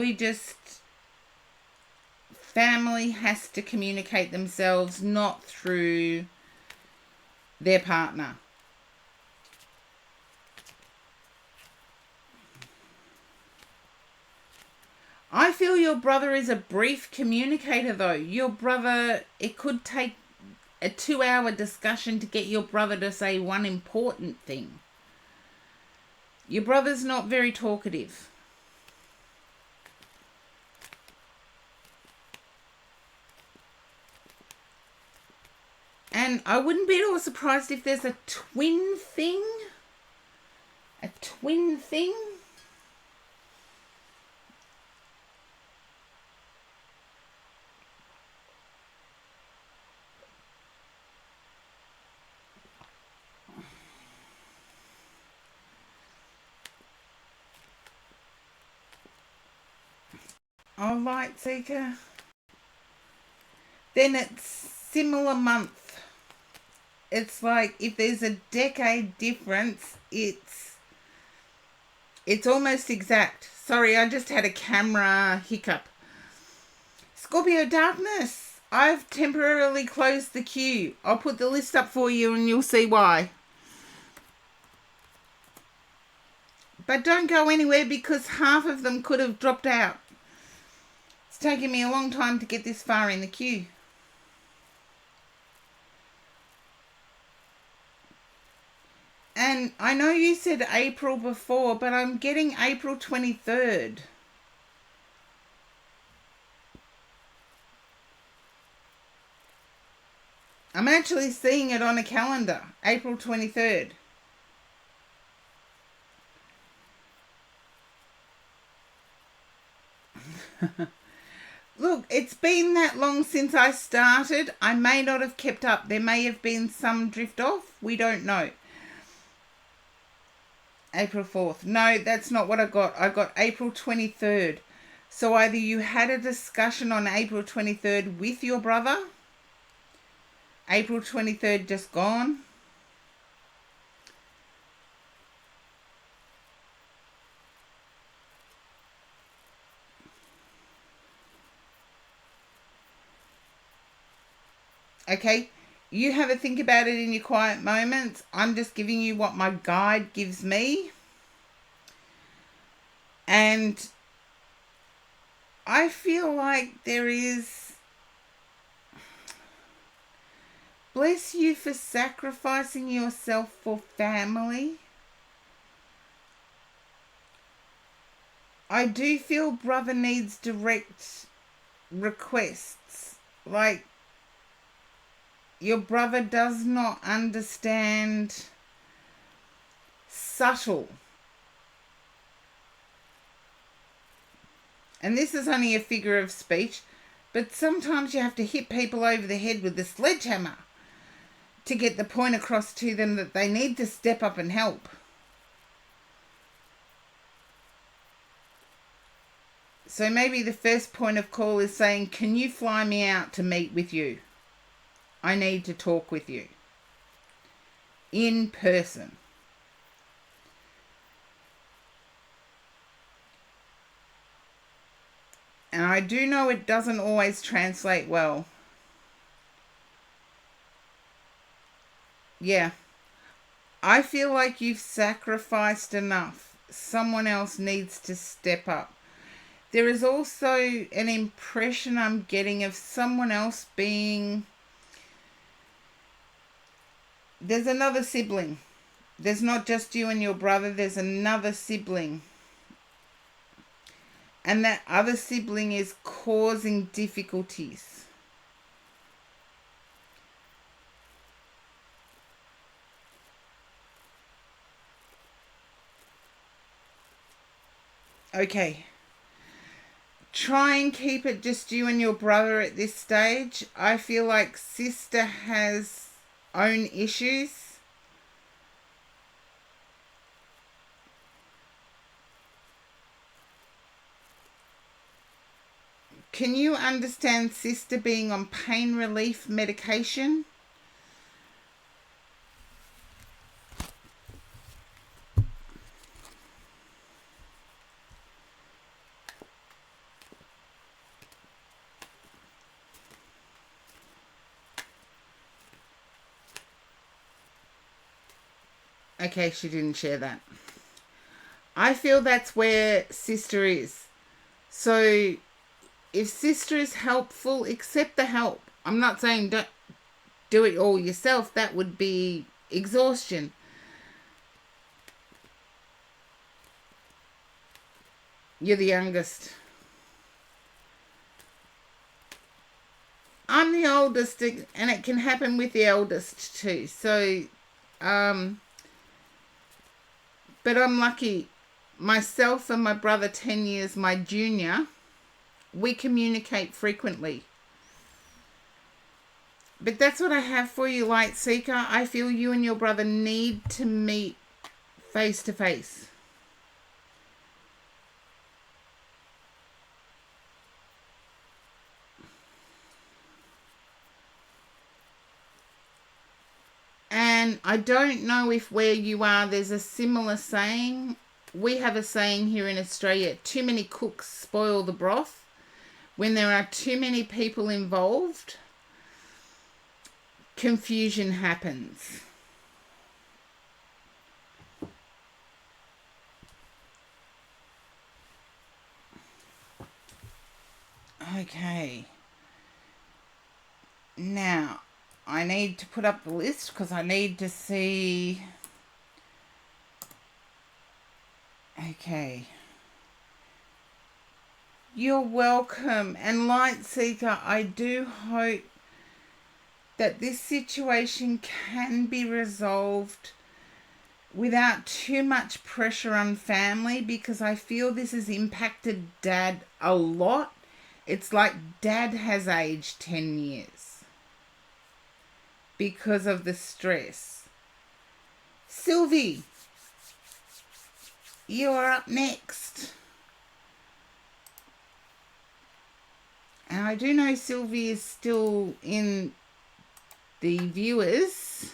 S1: family has to communicate themselves, not through their partner. I feel your brother is a brief communicator though. Your brother, it could take a 2-hour discussion to get your brother to say one important thing. Your brother's not very talkative. And I wouldn't be at all surprised if there's a twin thing. A twin thing. All right, Seeker. Then it's similar month. It's like if there's a decade difference, it's It's almost exact. Sorry, I just had a camera hiccup. Scorpio darkness. I've temporarily closed the queue. I'll put the list up for you and you'll see why. But don't go anywhere because half of them could have dropped out. It's taken me a long time to get this far in the queue. And I know you said April before, but I'm getting April 23rd. I'm actually seeing it on a calendar, April 23rd. Look, it's been that long since I started. I may not have kept up. There may have been some drift off. We don't know. April 4th. No, that's not what I got. I got April 23rd. So either you had a discussion on April 23rd with your brother, April 23rd just gone, okay? You have a think about it in your quiet moments. I'm just giving you what my guide gives me. And I feel like there is... Bless you for sacrificing yourself for family. I do feel brother needs direct requests. Like, your brother does not understand subtle. And this is only a figure of speech, but sometimes you have to hit people over the head with the sledgehammer to get the point across to them that they need to step up and help. So maybe the first point of call is saying, can you fly me out to meet with you? I need to talk with you in person. And I do know it doesn't always translate well. Yeah. I feel like you've sacrificed enough. Someone else needs to step up. There is also an impression I'm getting of someone else being... There's another sibling. There's not just you and your brother. There's another sibling. And that other sibling is causing difficulties. Okay. Try and keep it just you and your brother at this stage. I feel like sister has own issues. Can you understand sister being on pain relief medication? Okay, she didn't share that. I feel that's where sister is. So if sister is helpful, accept the help. I'm not saying don't do it all yourself. That would be exhaustion. You're the youngest. I'm the oldest, and it can happen with the eldest too. So, but I'm lucky. Myself and my brother, 10 years my junior, we communicate frequently. But that's what I have for you, Light Seeker. I feel you and your brother need to meet face to face. And I don't know if where you are there's a similar saying. we have a saying here in Australia, too many cooks spoil the broth. When there are too many people involved, confusion happens. Okay. Now, I need to put up the list because I need to see... Okay. You're welcome. And Light Seeker, I do hope that this situation can be resolved without too much pressure on family, because I feel this has impacted Dad a lot. It's like Dad has aged 10 years because of the stress. Sylvie, you're up next. And I do know Sylvie is still in the viewers.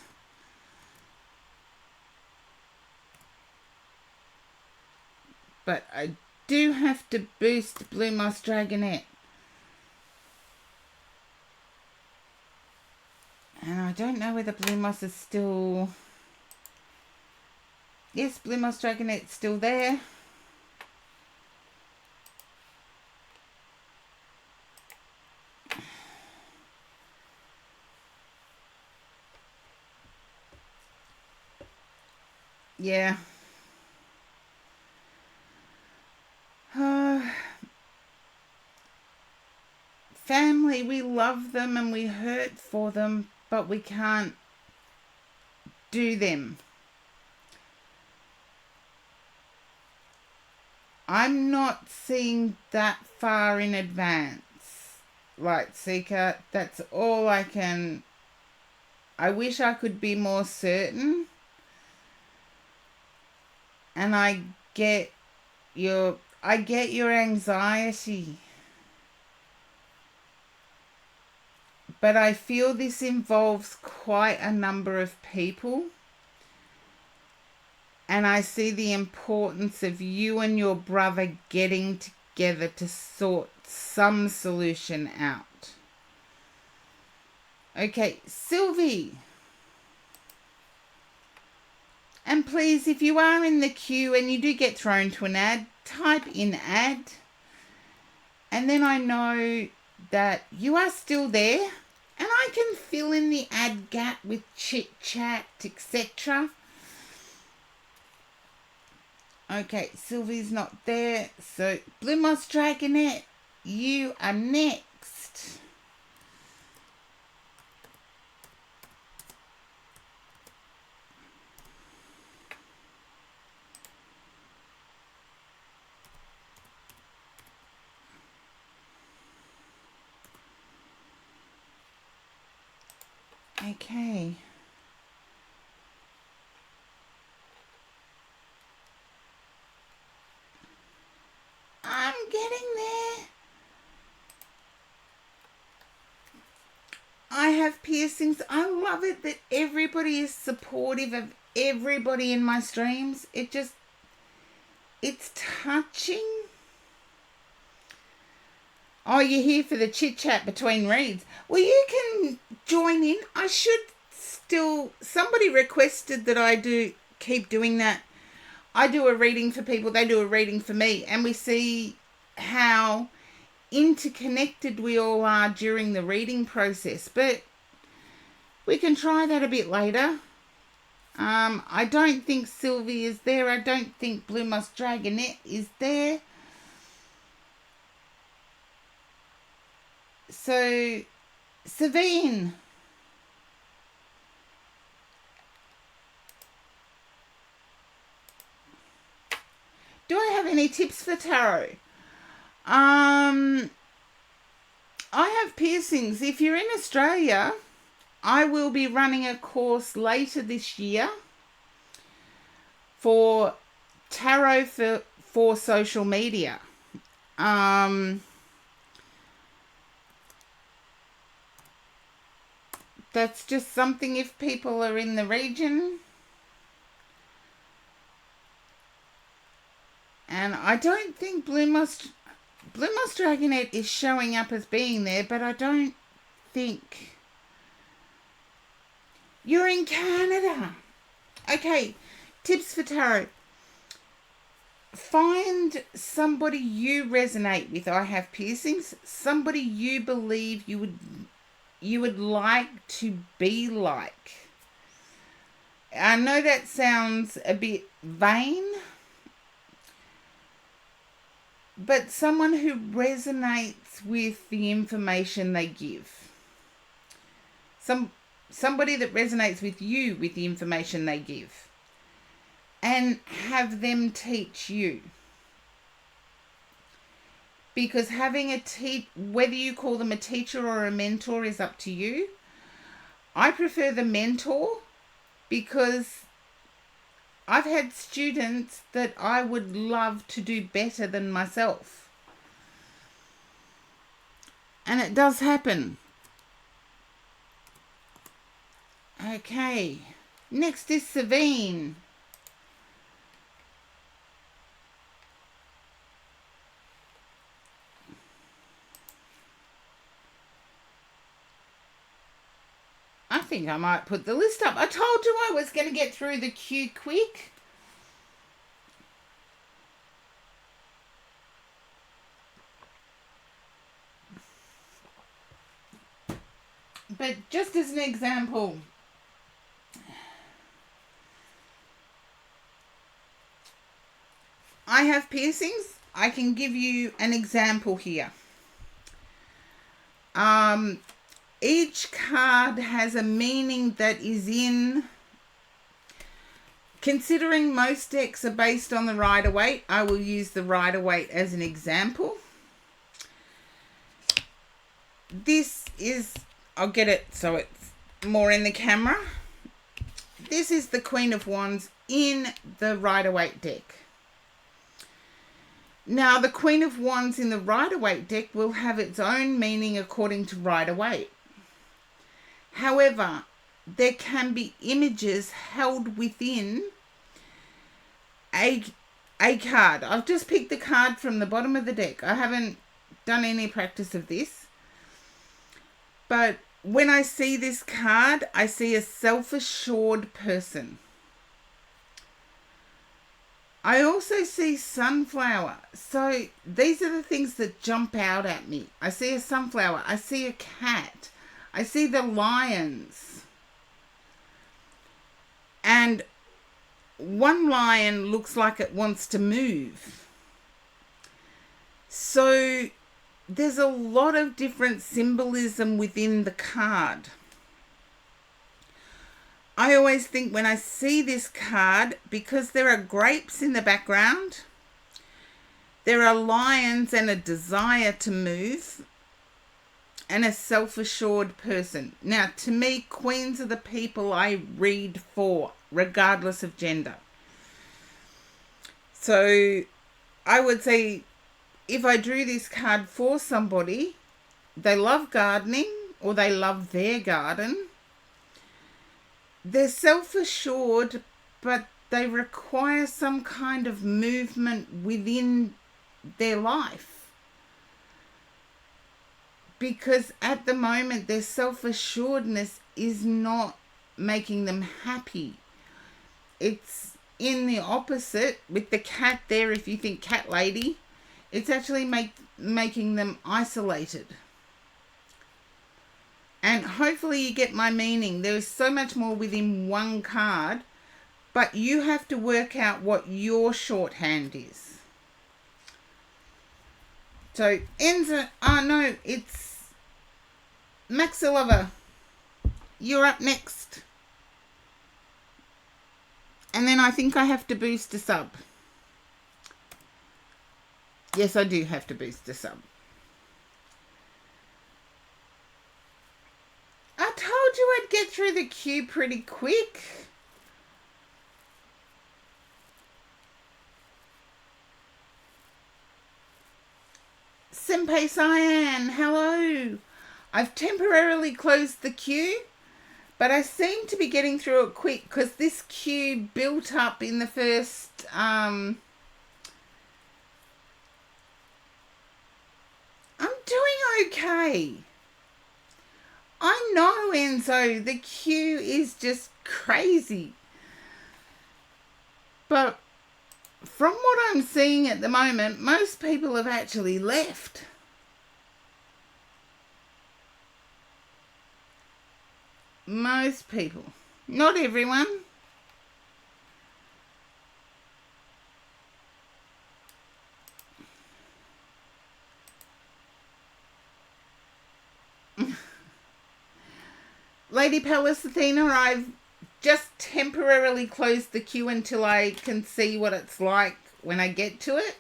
S1: But I do have to boost Blue Moss Dragonette. And I don't know whether Blue Moss is still... Yes, Blue Moss Dragonette's still there. Yeah. Family, we love them and we hurt for them, but we can't do them. I'm not seeing that far in advance, Light Seeker. That's all I can... I wish I could be more certain. And I get your anxiety. But I feel this involves quite a number of people. And I see the importance of you and your brother getting together to sort some solution out. Okay, Sylvie. And please, if you are in the queue and you do get thrown to an ad, type in ad. And then I know that you are still there. And I can fill in the ad gap with chit chat, etc. Okay, Sylvie's not there. So, Blue Moss Dragonette, you are next. Okay. I'm getting there. I have piercings. I love it that everybody is supportive of everybody in my streams. It's touching. Oh, you're here for the chit chat between reads. Well, you can join in. I should still... Somebody requested that I keep doing that. I do a reading for people, they do a reading for me, and we see how interconnected we all are during the reading process. But we can try that a bit later. I don't think Sylvie is there. I don't think Blue Moss Dragonette is there. So, Savine. Do I have any tips for tarot? I have piercings. If you're in Australia, I will be running a course later this year for tarot for social media. That's just something if people are in the region. And I don't think Blue Moss Dragonet is showing up as being there, but I don't think... You're in Canada. Okay, tips for tarot. Find somebody you resonate with. I have piercings. Somebody you believe you would like to be like. I know that sounds a bit vain, but someone who resonates with the information they give. Somebody that resonates with you with the information they give. And have them teach you. Because having whether you call them a teacher or a mentor is up to you. I prefer the mentor because I've had students that I would love to do better than myself. And it does happen. Okay. Next is Savine. I think I might put the list up. I told you I was going to get through the queue quick. But just as an example, I have piercings. I can give you an example here. Each card has a meaning that is in... Considering most decks are based on the Rider-Waite, I will use the Rider-Waite as an example. This is... I'll get it so it's more in the camera. This is the Queen of Wands in the Rider-Waite deck. Now, the Queen of Wands in the Rider-Waite deck will have its own meaning according to Rider-Waite. However, there can be images held within a card. I've just picked the card from the bottom of the deck. I haven't done any practice of this. But when I see this card, I see a self-assured person. I also see sunflower. So these are the things that jump out at me. I see a sunflower. I see a cat. I see the lions. And one lion looks like it wants to move. So there's a lot of different symbolism within the card. I always think when I see this card, because there are grapes in the background, there are lions and a desire to move, and a self-assured person. Now, to me, queens are the people I read for, regardless of gender. So I would say if I drew this card for somebody, they love gardening or they love their garden. They're self-assured, but they require some kind of movement within their life. Because at the moment, their self-assuredness is not making them happy. It's in the opposite with the cat there. If you think cat lady, it's actually making them isolated. And hopefully you get my meaning. There is so much more within one card, but you have to work out what your shorthand is. So Enza, no, it's Maxilova. You're up next. And then I think I have to boost a sub. Yes, I do have to boost a sub. I told you I'd get through the queue pretty quick. Senpai Cyan, hello. I've temporarily closed the queue, but I seem to be getting through it quick because this queue built up in the first okay. I know, Enzo, the queue is just crazy. But from what I'm seeing at the moment, most people have actually left. Most people. Not everyone. Lady Palace Athena, I've just temporarily closed the queue until I can see what it's like when I get to it.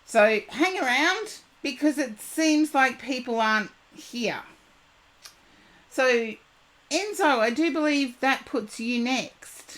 S1: So hang around because it seems like people aren't here. So Enzo, I do believe that puts you next.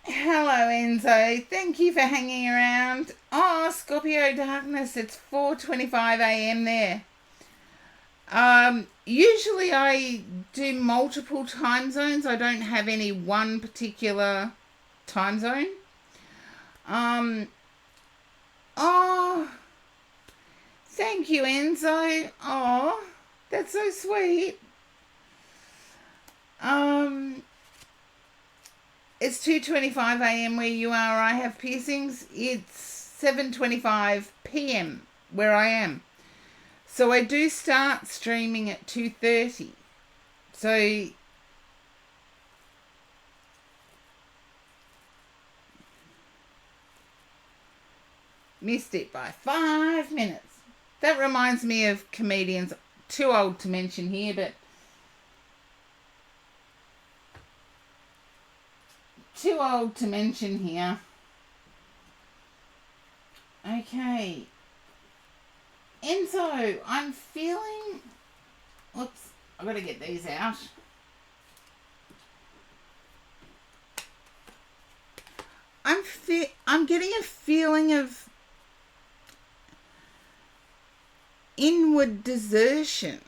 S1: Hello, Enzo. Thank you for hanging around. Oh, Scorpio Darkness, it's 4:25 a.m. there. Usually I do multiple time zones. I don't have any one particular time zone. Oh, thank you, Enzo. Oh, that's so sweet. It's 2:25 a.m. where you are. I have piercings. It's 7:25 p.m. where I am. So I do start streaming at 2:30. So missed it by 5 minutes. That reminds me of comedians. Too old to mention here, but too old to mention here. Okay. Enzo, I'm feeling... Oops, I've got to get these out. I'm getting a feeling of inward desertion.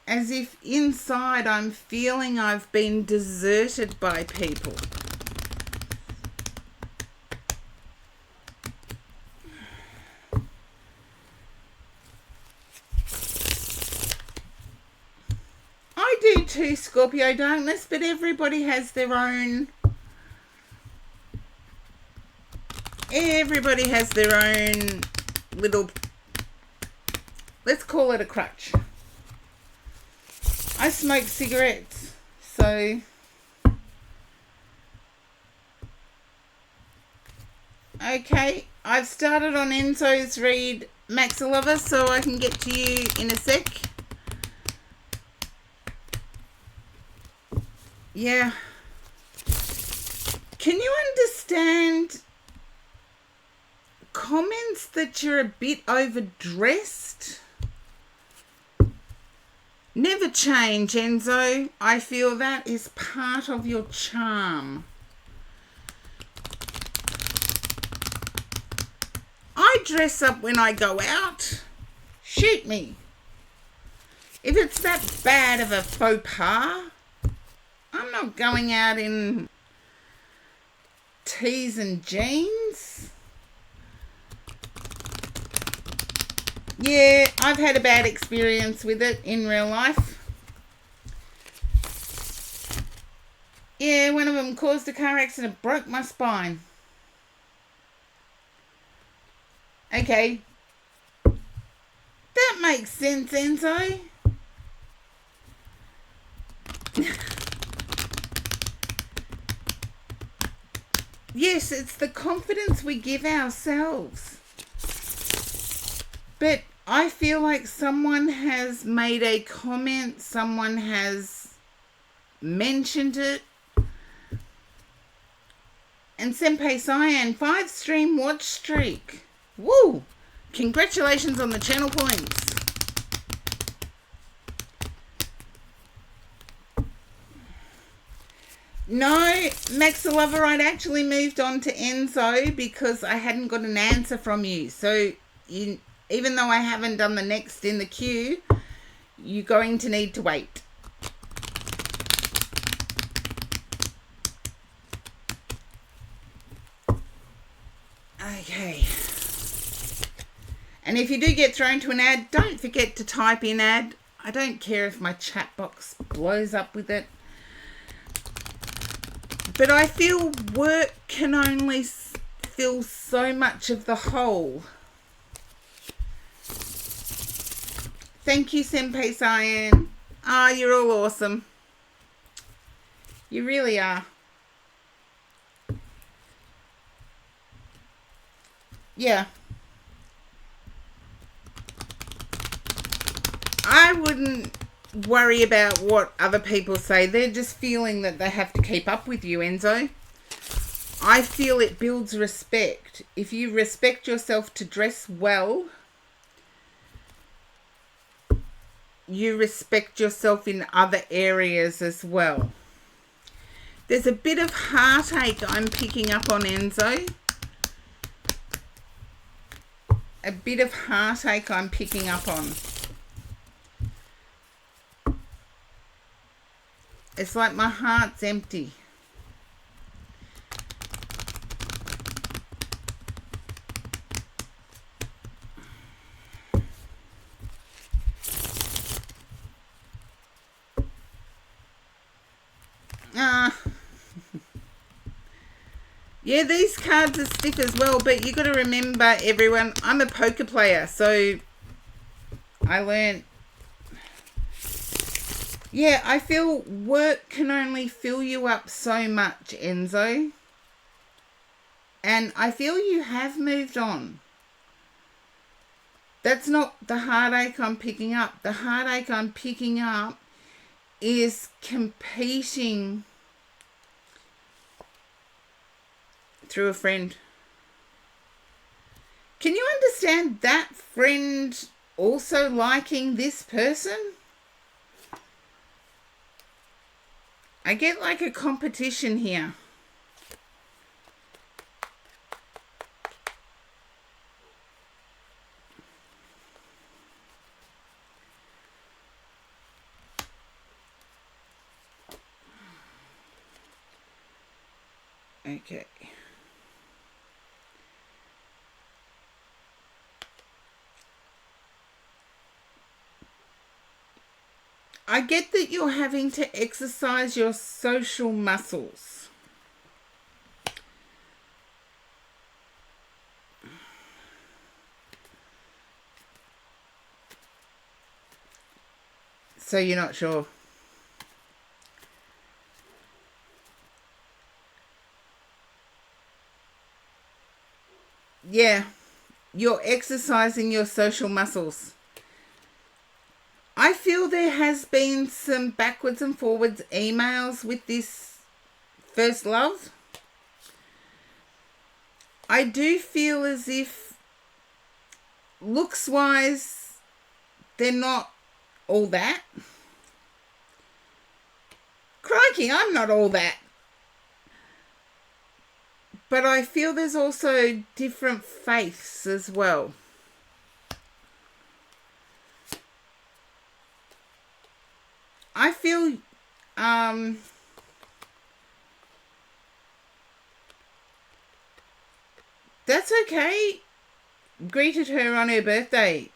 S1: As if inside I'm feeling I've been deserted by people. I do too, Scorpio Darkness, but everybody has their own... Everybody has their own little... Let's call it a crutch. I smoke cigarettes, so... Okay, I've started on Enzo's read Maxilova, so I can get to you in a sec. Yeah. Can you understand comments that you're a bit overdressed? Never change, Enzo. I feel that is part of your charm. I dress up when I go out. Shoot me. If it's that bad of a faux pas, I'm not going out in tees and jeans. Yeah, I've had a bad experience with it in real life. Yeah, one of them caused a car accident, broke my spine. Okay. That makes sense, Enzo. Yes, it's the confidence we give ourselves. But I feel like someone has made a comment, someone has mentioned it. And Senpai Cyan, 5 stream watch streak. Woo! Congratulations on the channel points. No, Max the Loverite actually moved on to Enzo because I hadn't got an answer from you. So you, even though I haven't done the next in the queue, you're going to need to wait. Okay. And if you do get thrown to an ad, don't forget to type in ad. I don't care if my chat box blows up with it. But I feel work can only fill so much of the whole. Thank you, Senpai Cyan. Ah, you're all awesome. You really are. Yeah. I wouldn't worry about what other people say. They're just feeling that they have to keep up with you, Enzo. I feel it builds respect. If you respect yourself to dress well, you respect yourself in other areas as well. There's a bit of heartache I'm picking up on, Enzo. A bit of heartache I'm picking up on. It's like my heart's empty. Yeah, these cards are stiff as well, but you got to remember, everyone, I'm a poker player, so I learned. Yeah, I feel work can only fill you up so much, Enzo. And I feel you have moved on. That's not the heartache I'm picking up. The heartache I'm picking up is competing through a friend. Can you understand that friend also liking this person? I get like a competition here. Okay. I get that you're having to exercise your social muscles. So you're not sure. Yeah, you're exercising your social muscles. I feel there has been some backwards and forwards emails with this first love. I do feel as if looks-wise, they're not all that. Crikey, I'm not all that. But I feel there's also different faiths as well. I feel that's okay. Greeted her on her birthday.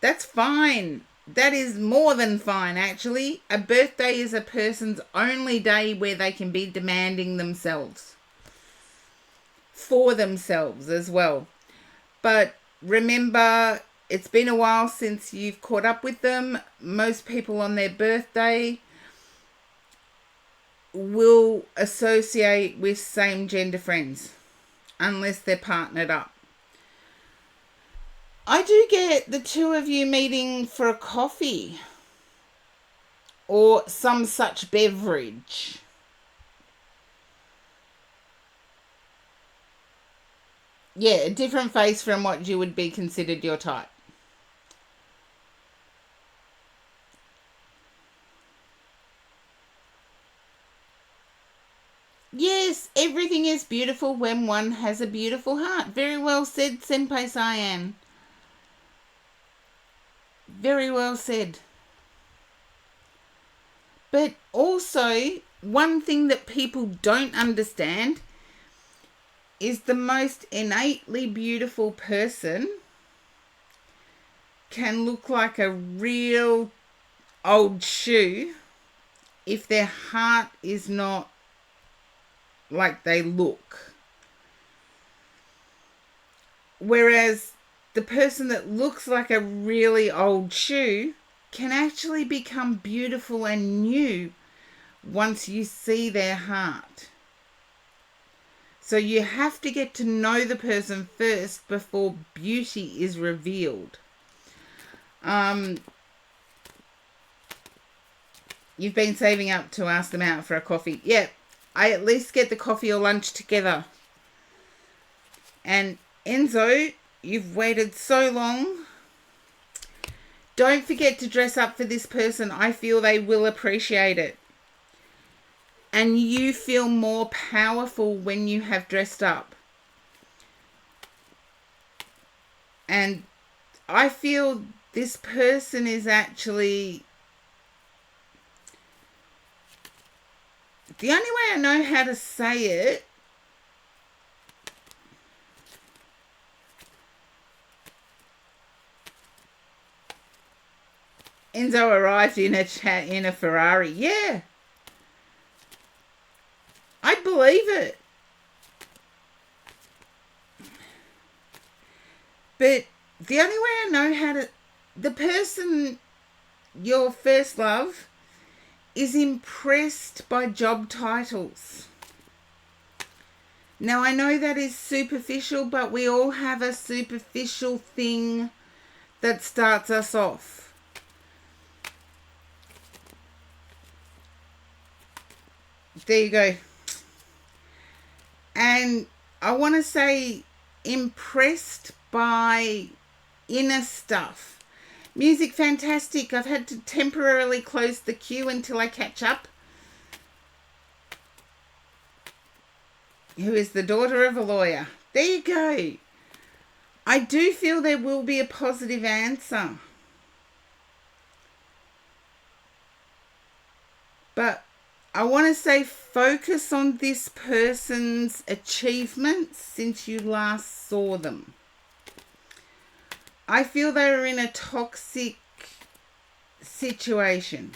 S1: That's fine. That is more than fine, actually. A birthday is a person's only day where they can be demanding themselves. For themselves as well. But remember, it's been a while since you've caught up with them. Most people on their birthday will associate with same gender friends. Unless they're partnered up. I do get the two of you meeting for a coffee or some such beverage. Yeah, a different face from what you would be considered your type. Yes, everything is beautiful when one has a beautiful heart. Very well said, Senpai Cyan. Very well said. But also, one thing that people don't understand is the most innately beautiful person can look like a real old shoe if their heart is not like they look. Whereas the person that looks like a really old shoe can actually become beautiful and new once you see their heart. So you have to get to know the person first before beauty is revealed. You've been saving up to ask them out for a coffee. Yeah, I at least get the coffee or lunch together. And Enzo, you've waited so long. Don't forget to dress up for this person. I feel they will appreciate it. And you feel more powerful when you have dressed up. And I feel this person is actually... The only way I know how to say it Enzo arrived in a Ferrari. Yeah. I believe it. But the only way I know how to... The person, your first love, is impressed by job titles. Now, I know that is superficial, but we all have a superficial thing that starts us off. There you go. And I want to say impressed by inner stuff. Music fantastic. I've had to temporarily close the queue until I catch up. Who is the daughter of a lawyer. There you go. I do feel there will be a positive answer. But I want to say focus on this person's achievements since you last saw them. I feel they were in a toxic situation.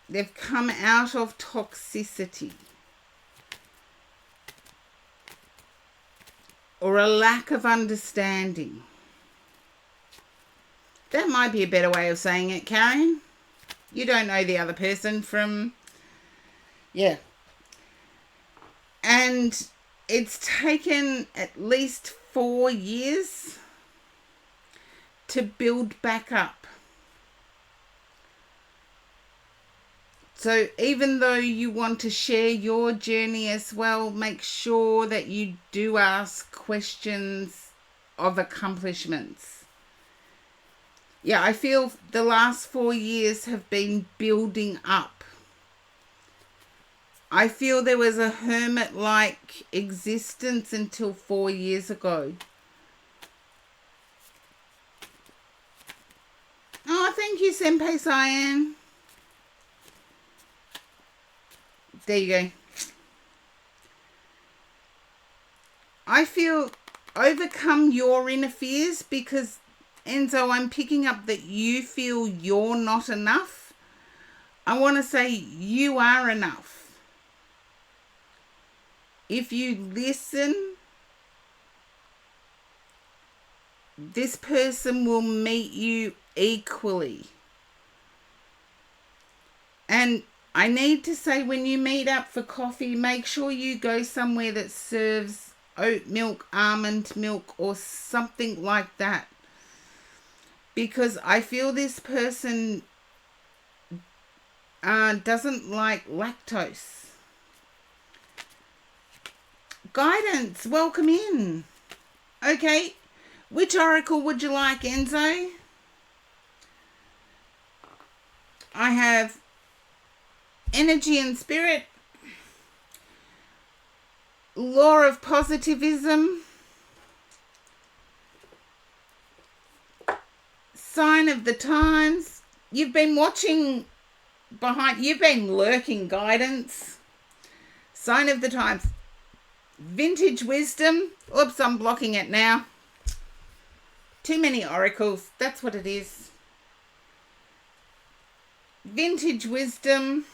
S1: They've come out of toxicity. Or a lack of understanding. That might be a better way of saying it, Karen. You don't know the other person from... Yeah. And it's taken at least 4 years to build back up. So even though you want to share your journey as well, make sure that you do ask questions of accomplishments. Yeah, I feel the last 4 years have been building up. I feel there was a hermit-like existence until 4 years ago. Oh, thank you, Senpai Cyan. There you go. I feel overcome your inner fears because, Enzo, I'm picking up that you feel you're not enough. I want to say you are enough. If you listen, this person will meet you equally. And I need to say, when you meet up for coffee, make sure you go somewhere that serves oat milk, almond milk, or something like that. Because I feel this person doesn't like lactose. Guidance, welcome in. Okay, which oracle would you like, Enzo? I have energy and spirit, law of positivism, sign of the times. You've been watching you've been lurking guidance, sign of the times, vintage wisdom. Oops, I'm blocking it now. Too many oracles, that's what it is. Vintage wisdom,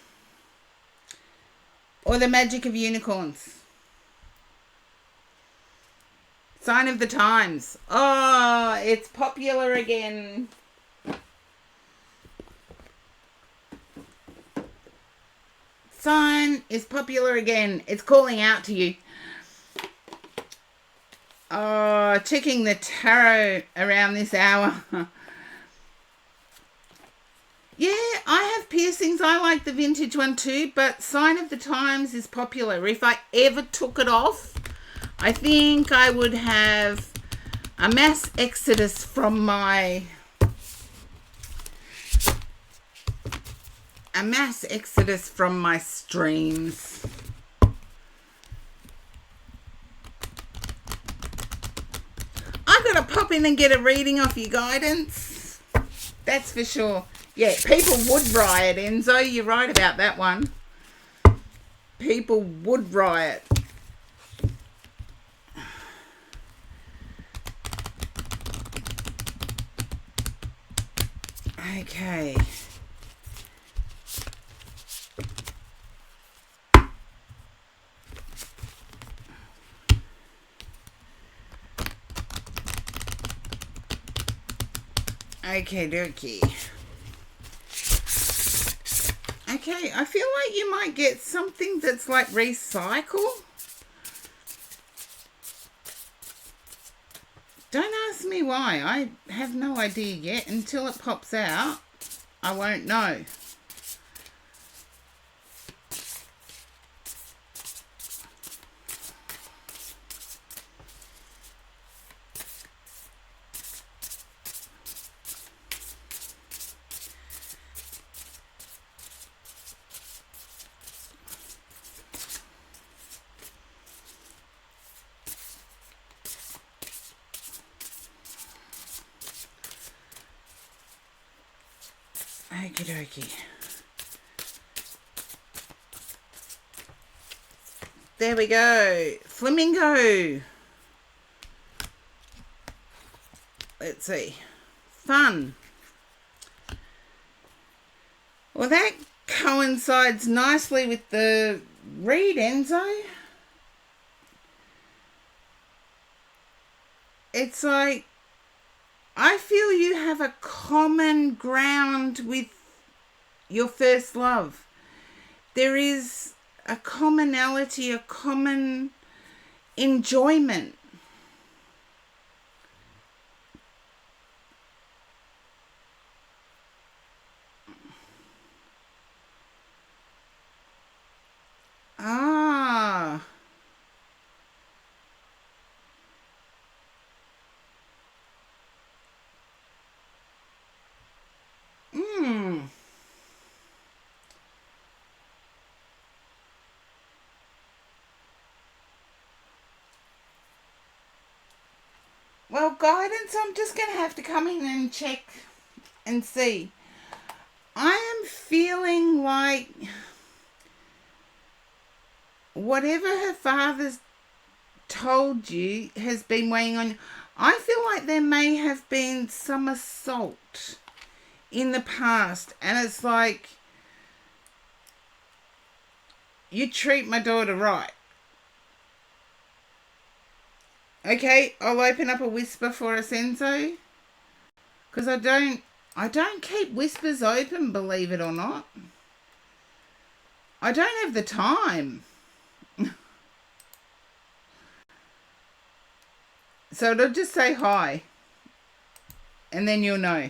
S1: or the magic of unicorns. Sign of the times. Oh, it's popular again. Sign is popular again. It's calling out to you. Oh, checking the tarot around this hour. Yeah, I have piercings. I like the vintage one too, but sign of the times is popular. If I ever took it off, I think I would have a mass exodus from my streams. I've got to pop in and get a reading off your guidance. That's for sure. Yeah, people would riot, Enzo. You're right about that one. People would riot. Okay. Okay, dokie. Okay, I feel like you might get something that's like recycle. Don't ask me why. I have no idea yet. Until it pops out, I won't know. Okie dokie. There we go. Flamingo. Let's see. Fun. Well, that coincides nicely with the read, Enzo. It's like, I feel you have a common ground with your first love. There is a commonality, a common enjoyment. Ah. Well, guidance, I'm just going to have to come in and check and see. I am feeling like whatever her father's told you has been weighing on you. I feel like there may have been some assault in the past, and it's like, you treat my daughter right. Okay, I'll open up a whisper for us, Enzo. Because I don't keep whispers open, believe it or not. I don't have the time. So it'll just say hi. And then you'll know.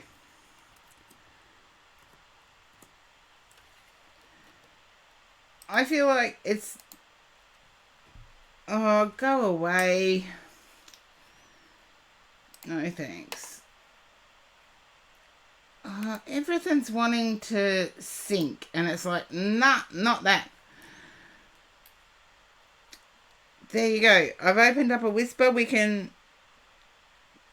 S1: I feel like it's... Oh, go away. No, thanks. Oh, everything's wanting to sink, and it's like, nah, not that. There you go. I've opened up a whisper. We can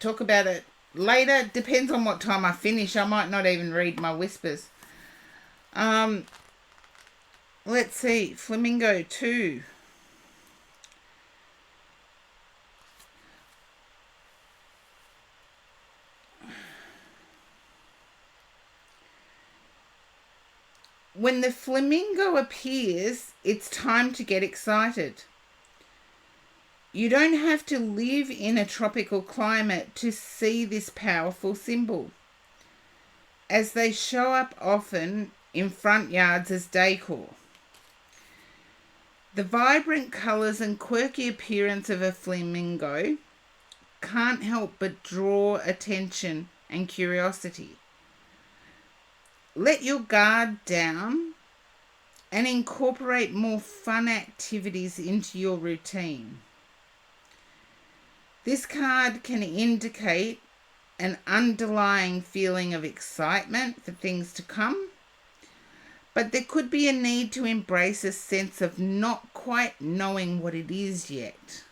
S1: talk about it later. Depends on what time I finish. I might not even read my whispers. Let's see. Flamingo 2. When the flamingo appears, it's time to get excited. You don't have to live in a tropical climate to see this powerful symbol, as they show up often in front yards as decor. The vibrant colours and quirky appearance of a flamingo can't help but draw attention and curiosity. Let your guard down and incorporate more fun activities into your routine. This card can indicate an underlying feeling of excitement for things to come, but there could be a need to embrace a sense of not quite knowing what it is yet.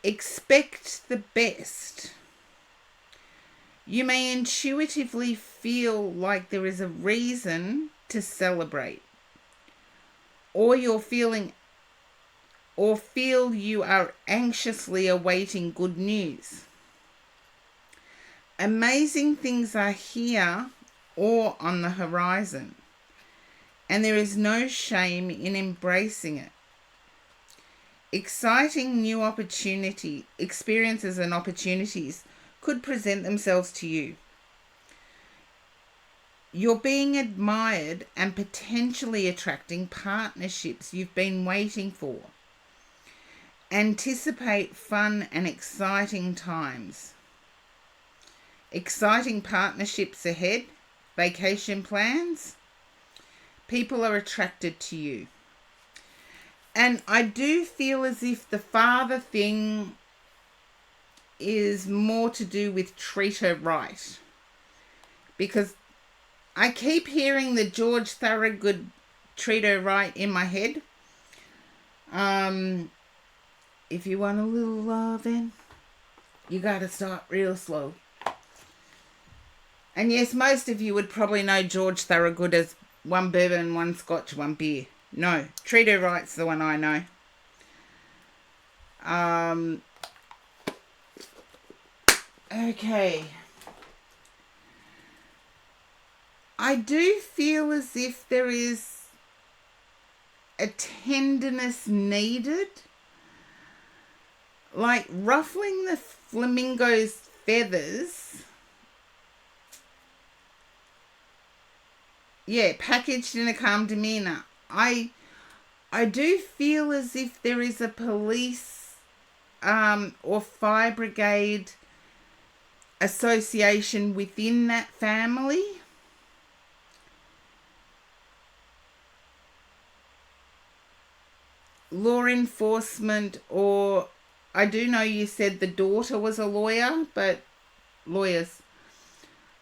S1: Expect the best. You may intuitively feel like there is a reason to celebrate, or feel you are anxiously awaiting good news. Amazing things are here or on the horizon, and there is no shame in embracing it. Exciting new experiences and opportunities could present themselves to you. You're being admired and potentially attracting partnerships you've been waiting for. Anticipate fun and exciting times. Exciting partnerships ahead, vacation plans. People are attracted to you. And I do feel as if the father thing is more to do with treat her right, because I keep hearing the George Thorogood treat her right in my head. If you want a little loving, you gotta start real slow. And yes, most of you would probably know George Thorogood as one bourbon, one scotch, one beer. No, treat her right's the one I know. Okay. I do feel as if there is a tenderness needed, like ruffling the flamingo's feathers. Yeah, packaged in a calm demeanour. I do feel as if there is a police or fire brigade association within that family. Law enforcement, or I do know you said the daughter was a lawyer, but lawyers.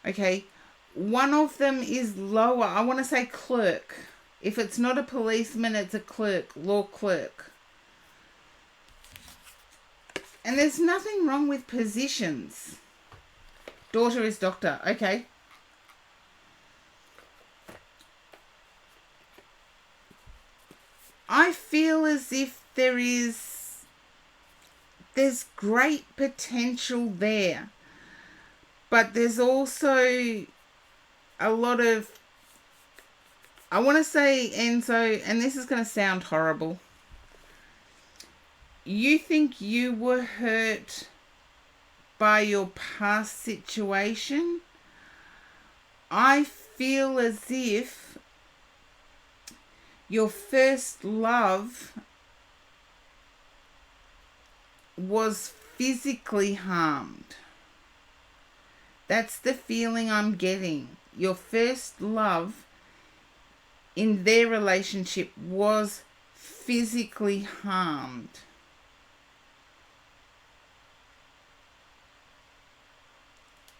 S1: Okay. One of them is lower. I want to say clerk. If it's not a policeman, it's a clerk, law clerk. And there's nothing wrong with positions. Daughter is doctor. Okay. I feel as if there's great potential there. But there's also a lot of, I want to say, Enzo, and this is going to sound horrible. You think you were hurt by your past situation? I feel as if your first love was physically harmed. That's the feeling I'm getting. Your first love in their relationship was physically harmed.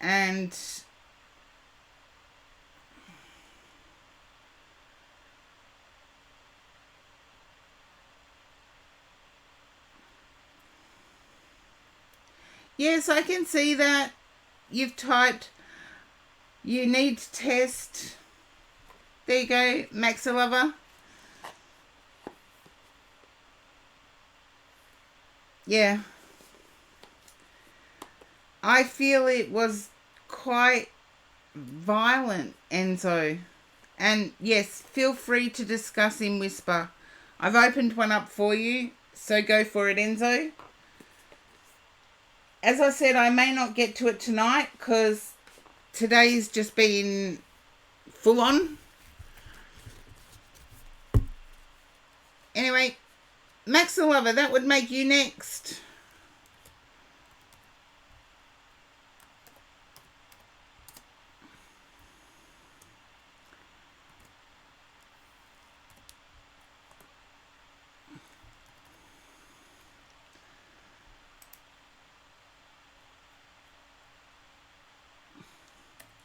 S1: And Yes, I can see that. You've typed, you need to test. There you go, Maxa Lover. Yeah. I feel it was quite violent, Enzo. And yes, feel free to discuss in Whisper. I've opened one up for you, so go for it, Enzo. As I said, I may not get to it tonight because today's just been full on. Anyway, Maxa Lover, that would make you next.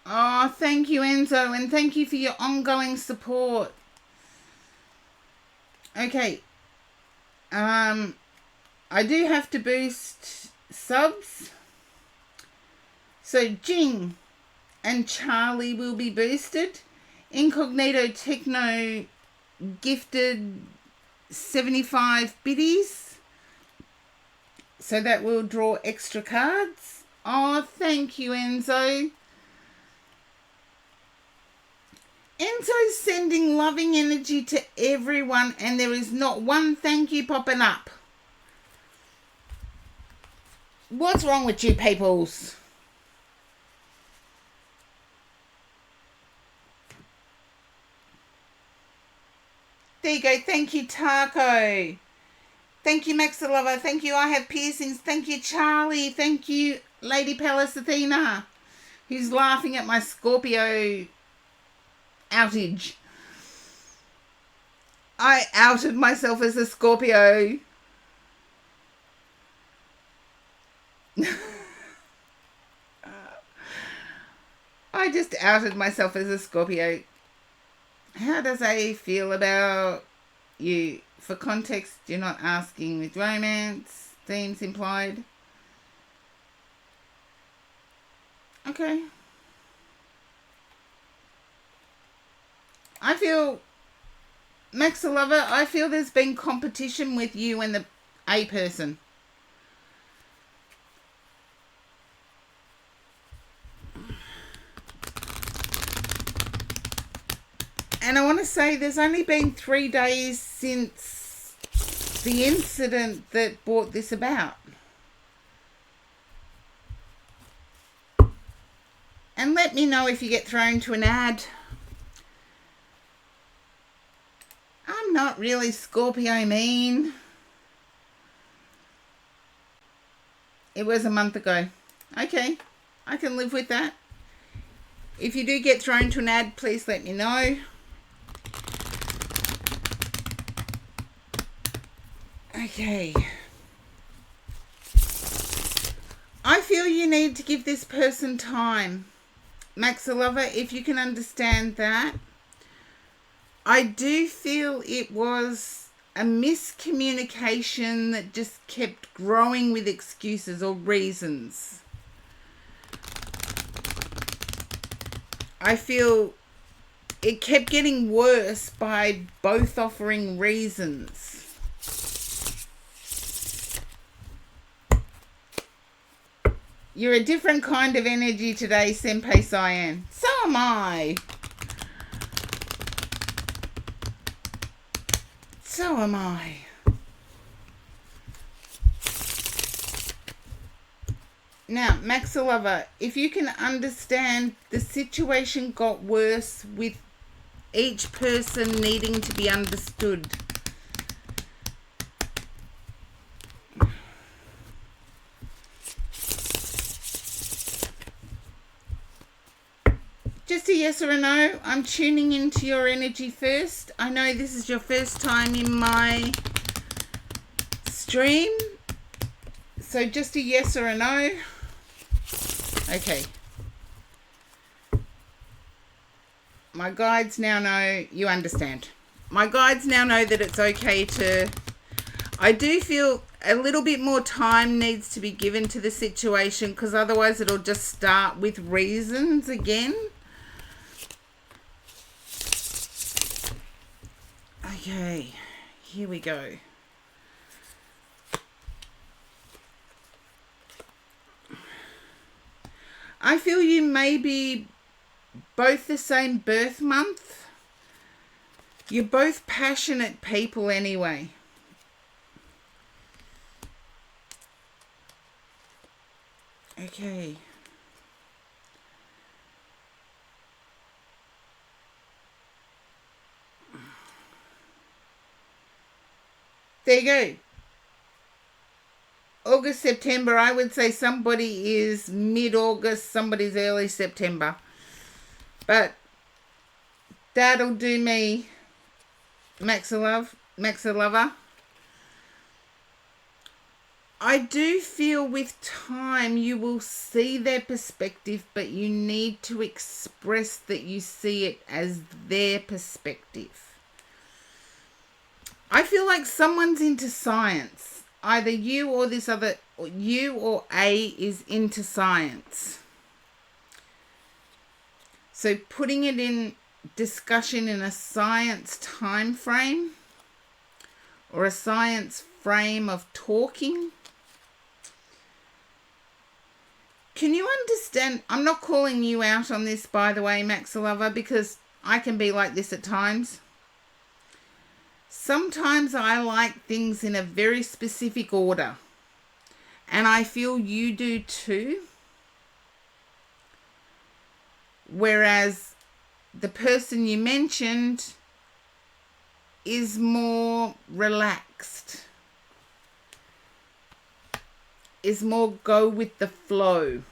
S1: Oh, thank you, Enzo, and thank you for your ongoing support. Okay. I do have to boost subs. So Jing and Charlie will be boosted. Incognito Techno gifted 75 biddies. So that will draw extra cards. Oh, thank you, Enzo. Enzo's sending loving energy to everyone, and there is not one thank you popping up. What's wrong with you peoples? There you go. Thank you, Taco. Thank you, Maxa Lover. Thank you, I Have Piercings. Thank you, Charlie. Thank you, Lady Palace Athena, who's laughing at my Scorpio outage. I outed myself as a Scorpio. I just outed myself as a Scorpio. How does A feel about you? For context, you're not asking with romance themes implied. Okay. I feel, Maxa Lover, I feel there's been competition with you and the A person. And I want to say there's only been 3 days since the incident that brought this about. And let me know if you get thrown to an ad. I'm not really Scorpio mean. It was a month ago. Okay, I can live with that. If you do get thrown to an ad, please let me know. Okay. I feel you need to give this person time. Maxa Lover, if you can understand that. I do feel it was a miscommunication that just kept growing with excuses or reasons. I feel it kept getting worse by both offering reasons. You're a different kind of energy today, Senpai Cyan. So am I. So am I. Now, Maxa Lover, if you can understand, the situation got worse with each person needing to be understood. Just a yes or a no. I'm tuning into your energy first. I know this is your first time in my stream. So just a yes or a no. Okay. My guides now know you understand. My guides now know that it's okay to... I do feel a little bit more time needs to be given to the situation, because otherwise it'll just start with reasons again. Okay, here we go. I feel you may be both the same birth month. You're both passionate people anyway. Okay. There you go. August, September, I would say somebody is mid-August, somebody's early September. But that'll do me, Maxa-Lover. I do feel with time you will see their perspective, but you need to express that you see it as their perspective. I feel like someone's into science. Either you or this other, you or A is into science. So putting it in discussion in a science time frame or a science frame of talking. Can you understand? I'm not calling you out on this, by the way, Maxa-Lover, because I can be like this at times. Sometimes I like things in a very specific order, and I feel you do too. Whereas the person you mentioned is more relaxed, is more go with the flow.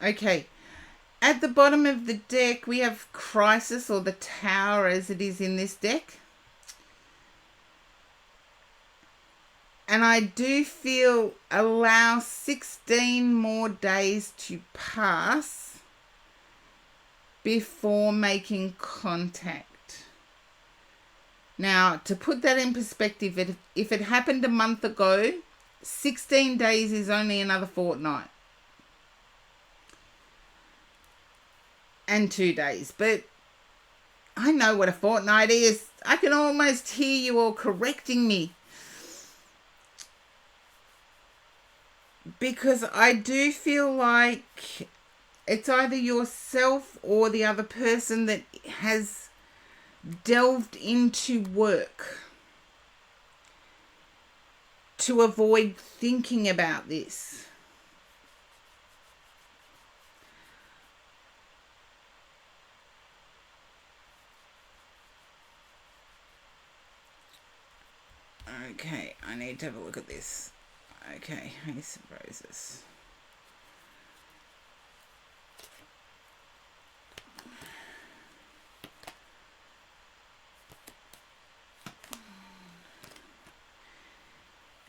S1: Okay, at the bottom of the deck we have Crisis, or the Tower as it is in this deck. And I do feel allow 16 more days to pass before making contact. Now, to put that in perspective, if it happened a month ago, 16 days is only another fortnight. And 2 days, but I know what a fortnight is. I can almost hear you all correcting me, because I do feel like it's either yourself or the other person that has delved into work to avoid thinking about this. Okay, I need to have a look at this. Okay, Ace of Roses.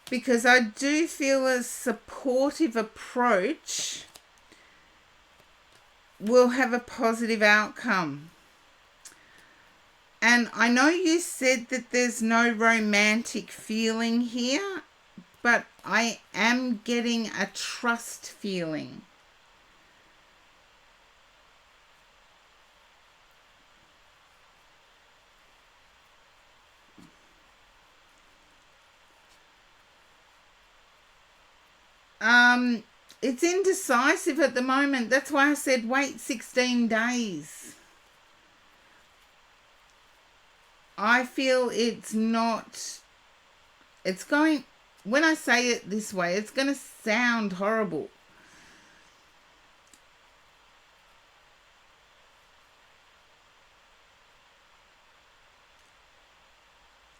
S1: Because I do feel a supportive approach will have a positive outcome. And I know you said that there's no romantic feeling here, but I am getting a trust feeling. It's indecisive at the moment. That's why I said wait 16 days. I feel it's not, it's going, when I say it this way, it's going to sound horrible.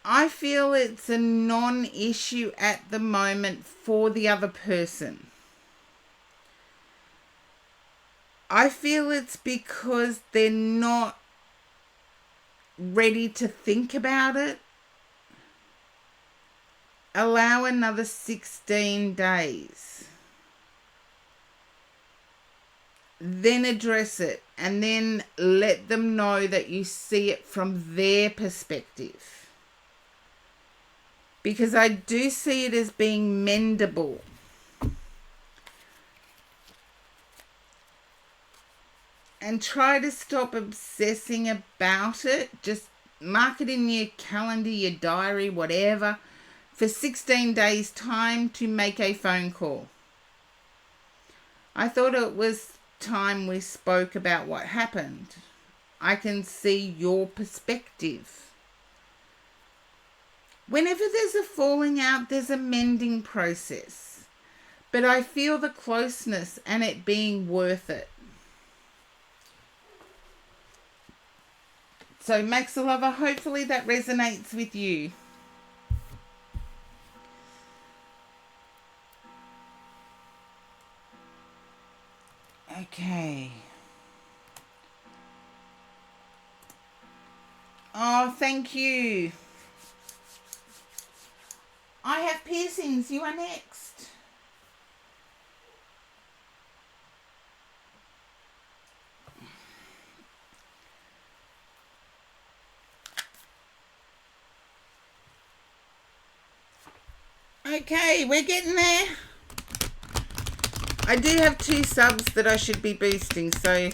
S1: I feel it's a non-issue at the moment for the other person. I feel it's because they're not ready to think about it. Allow another 16 days. then address it, and then let them know that you see it from their perspective. Because I do see it as being mendable. And try to stop obsessing about it. Just mark it in your calendar, your diary, whatever, for 16 days' time to make a phone call. I thought it was time we spoke about what happened. I can see your perspective. Whenever there's a falling out, there's a mending process. But I feel the closeness and it being worth it. So, Max Lover, hopefully that resonates with you. Okay. Oh, thank you. I have piercings. You are next. Okay, we're getting there. I do have 2 subs that I should be boosting, so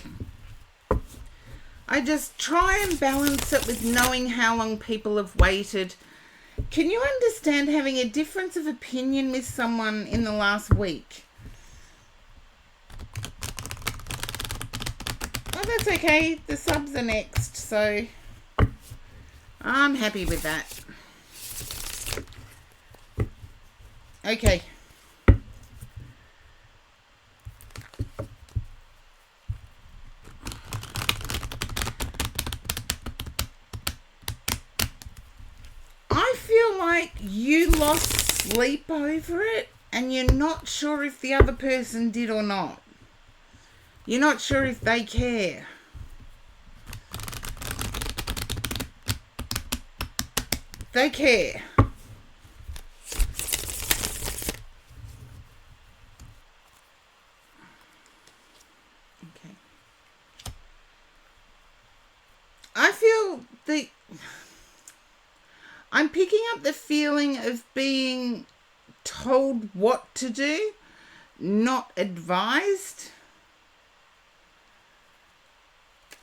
S1: I just try and balance it with knowing how long people have waited. Can you understand having a difference of opinion with someone in the last week? Oh, that's okay. The subs are next, so I'm happy with that. Okay. I feel like you lost sleep over it and you're not sure if the other person did or not. You're not sure if they care. They care. Okay. I feel I'm picking up the feeling of being told what to do, not advised.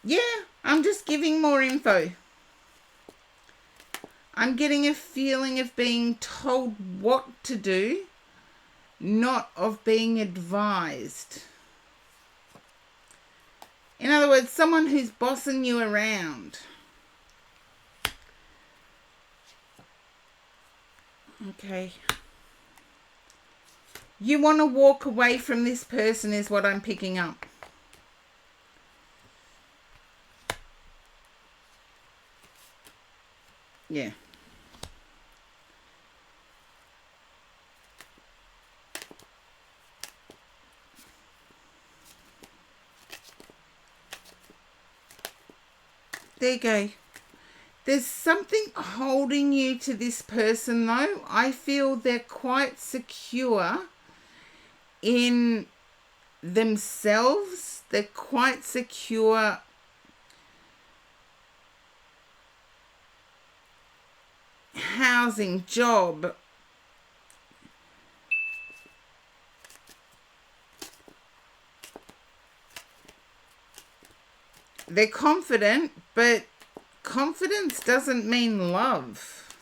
S1: Yeah, I'm just giving more info. I'm getting a feeling of being told what to do, not of being advised. In other words, someone who's bossing you around. Okay. You want to walk away from this person is what I'm picking up. Yeah. There you go. There's something holding you to this person though. I feel they're quite secure in themselves. They're quite secure housing, job. They're confident, but confidence doesn't mean love.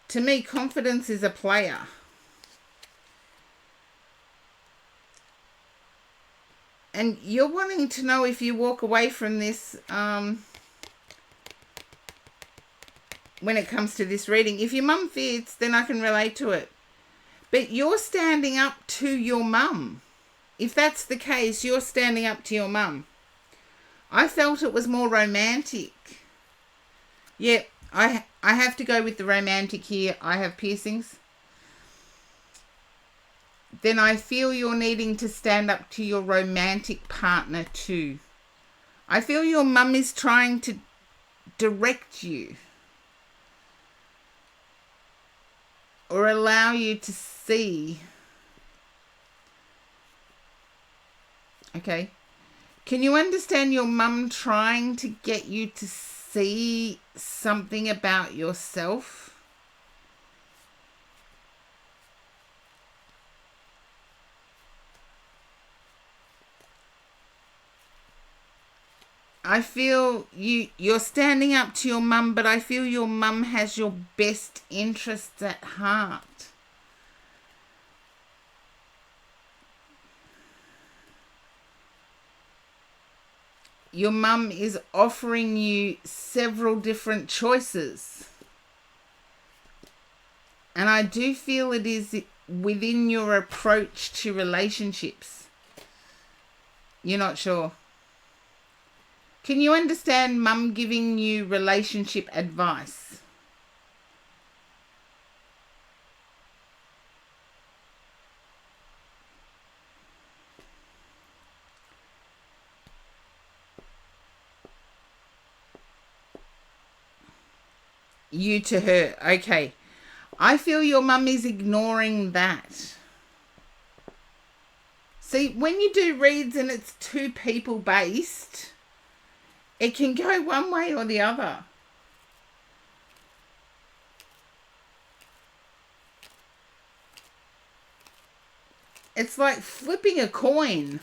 S1: To me, confidence is a player. And you're wanting to know if you walk away from this, when it comes to this reading. If your mum fears, then I can relate to it. But you're standing up to your mum. If that's the case, you're standing up to your mum. I felt it was more romantic. Yeah, I have to go with the romantic here. I have piercings. Then I feel you're needing to stand up to your romantic partner too. I feel your mum is trying to direct you or allow you to see Okay. Can you understand your mum trying to get you to see something about yourself? I feel you're standing up to your mum, but I feel your mum has your best interests at heart. Your mum is offering you several different choices. And I do feel it is within your approach to relationships. You're not sure. Can you understand mum giving you relationship advice? You to her. Okay. I feel your mum is ignoring that. See, when you do reads and it's two people based, it can go one way or the other. It's like flipping a coin.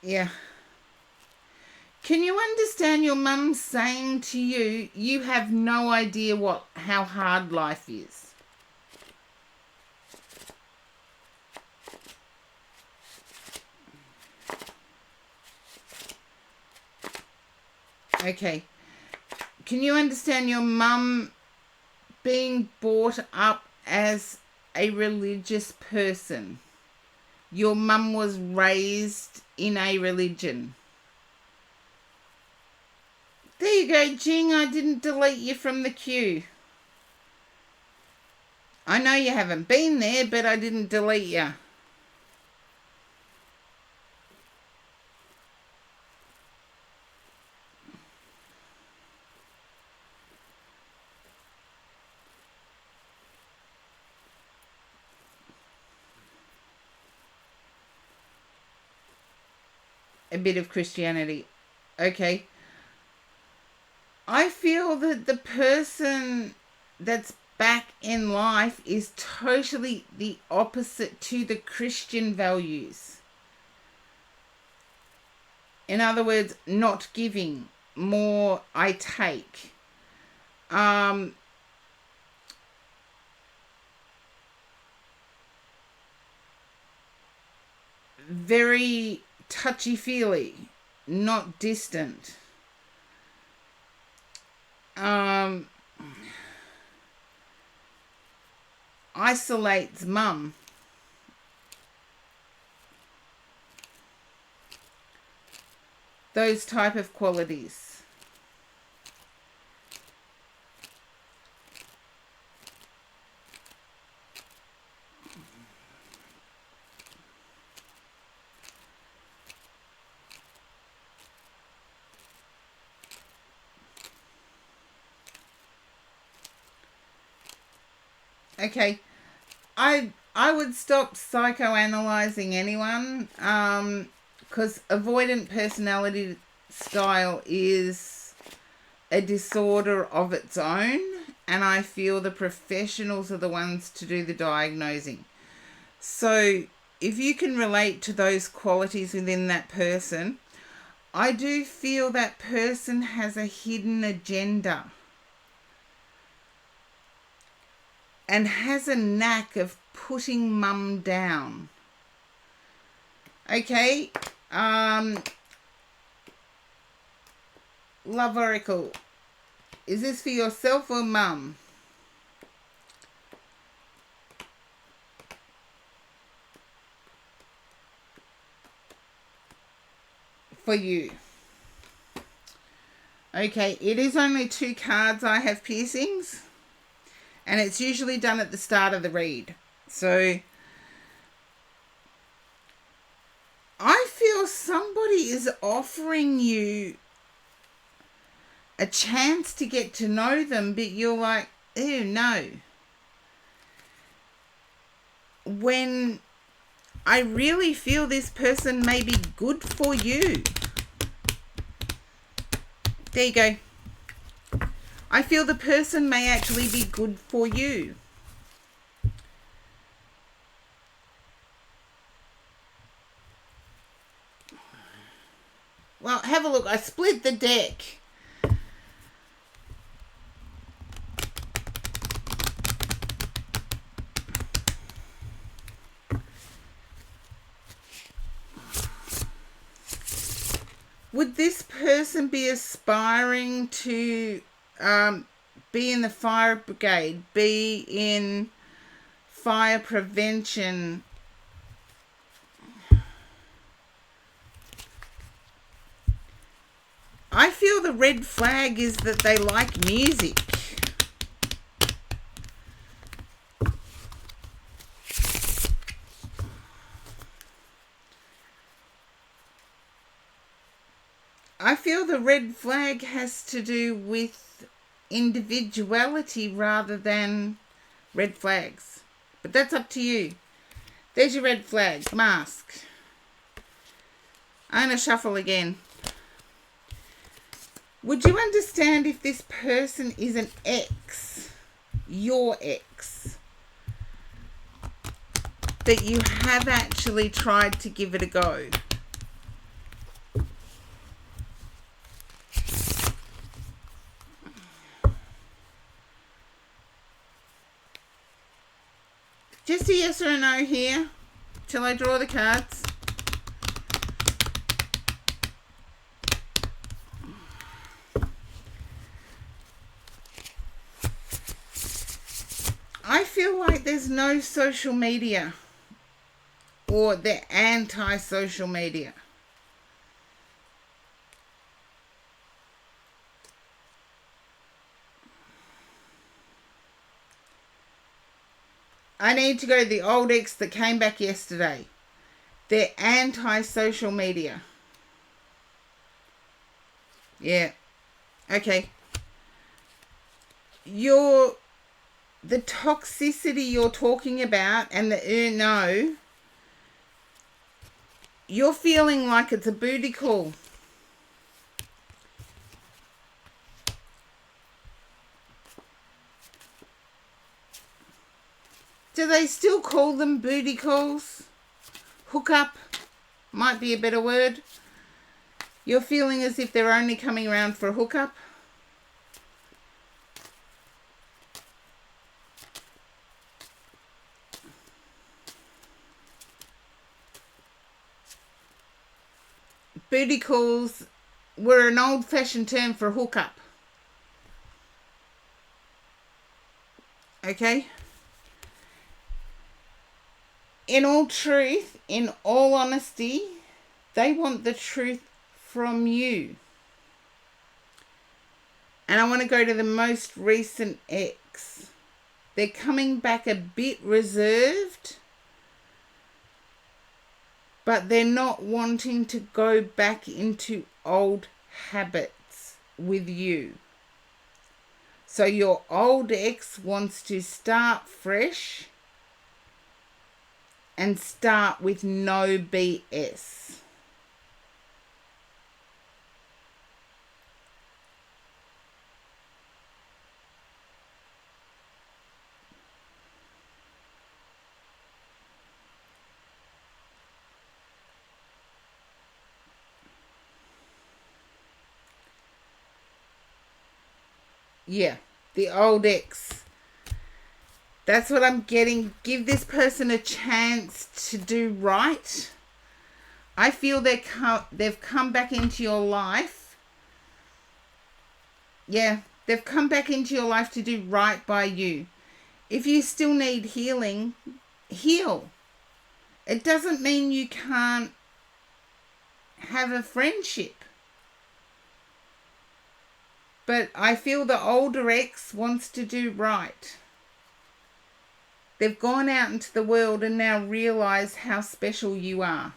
S1: Yeah. Can you understand your mum saying to you, you have no idea how hard life is? Okay. Can you understand your mum being brought up as a religious person? Your mum was raised in a religion. There you go, Jing. I didn't delete you from the queue. I know you haven't been there, but I didn't delete you. A bit of Christianity. Okay. I feel that the person that's back in life is totally the opposite to the Christian values. In other words, not giving, more I take. Very touchy-feely, not distant. Isolates mum. Those type of qualities. Okay. I would stop psychoanalyzing anyone, because avoidant personality style is a disorder of its own, and I feel the professionals are the ones to do the diagnosing. So if you can relate to those qualities within that person, I do feel that person has a hidden agenda and has a knack of putting mum down. Okay, Love Oracle, is this for yourself or mum? For you. Okay, it is only 2 cards I have piercings, and it's usually done at the start of the read. So I feel somebody is offering you a chance to get to know them, but you're like, ew, no. When I really feel this person may be good for you. There you go. I feel the person may actually be good for you. Well, have a look. I split the deck. Would this person be aspiring to be in the fire brigade, be in fire prevention? I feel the red flag is that they like music. I feel the red flag has to do with individuality rather than red flags. But that's up to you. There's your red flag. Mask. I'm going to shuffle again. Would you understand if this person is an ex, your ex, that you have actually tried to give it a go? Just a yes or a no here, till I draw the cards. I feel like there's no social media, or they're anti-social media. I need to go to the old ex that came back yesterday. They're anti-social media. Yeah. Okay. The toxicity you're talking about and the no, you're feeling like it's a booty call. Do they still call them booty calls? Hookup might be a better word. You're feeling as if they're only coming around for a hookup. Booty calls were an old-fashioned term for hookup. Okay? In all truth, in all honesty, they want the truth from you. And I want to go to the most recent ex. They're coming back a bit reserved, but they're not wanting to go back into old habits with you. So your old ex wants to start fresh and start with no BS. Yeah, the old ex. That's what I'm getting. Give this person a chance to do right. I feel they've come back into your life. Yeah, they've come back into your life to do right by you. If you still need healing, heal. It doesn't mean you can't have a friendship. But I feel the older ex wants to do right. They've gone out into the world and now realise how special you are.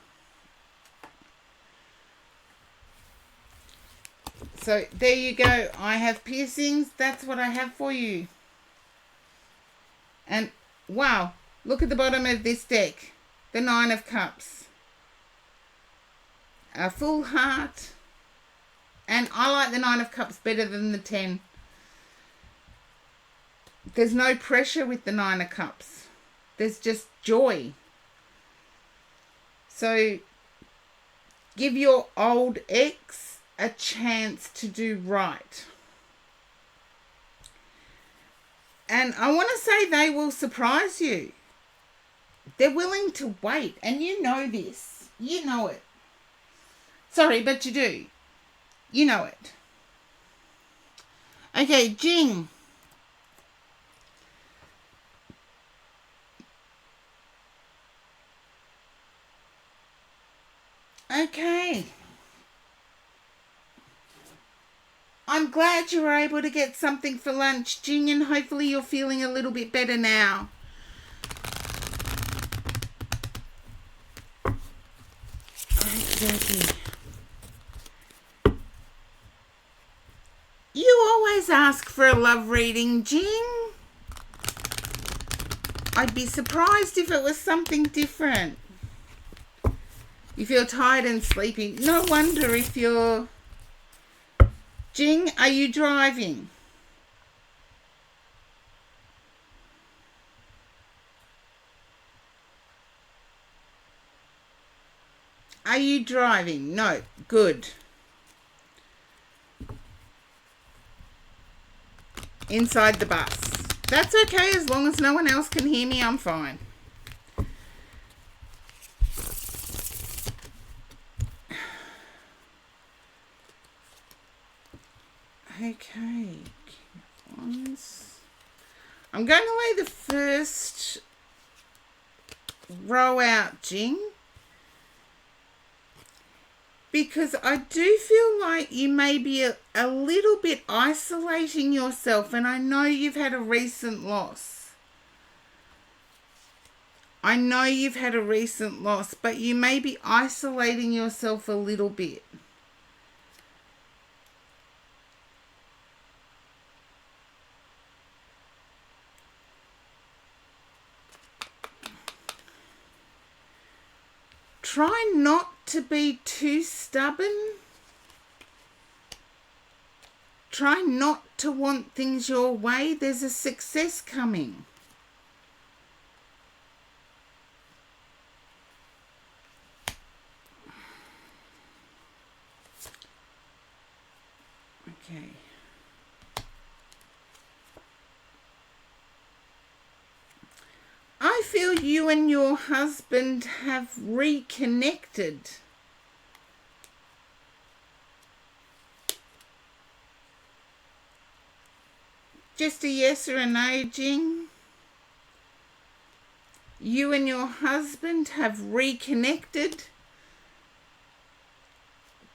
S1: So there you go. I have piercings. That's what I have for you. And wow, look at the bottom of this deck. The 9 of Cups. A full heart. And I like the 9 of Cups better than the 10. There's no pressure with the 9 of Cups. There's just joy. So give your old ex a chance to do right. And I want to say they will surprise you. They're willing to wait. And you know this. You know it. Sorry, but you do. You know it. Okay, Jing. Okay. I'm glad you were able to get something for lunch, Jing, and hopefully you're feeling a little bit better now. Okay. You always ask for a love reading, Jing. I'd be surprised if it was something different. You feel tired and sleepy. No wonder if you're... Jing, are you driving? Are you driving? No. Good. Inside the bus. That's okay, as long as no one else can hear me, I'm fine. Okay. I'm going to lay the first row out, Jing, because I do feel like you may be a little bit isolating yourself, and I know you've had a recent loss. I know you've had a recent loss, but you may be isolating yourself a little bit. Try not to be too stubborn. Try not to want things your way. There's a success coming. Okay. I feel you and your husband have reconnected. Just a yes or a no, Jing? You and your husband have reconnected.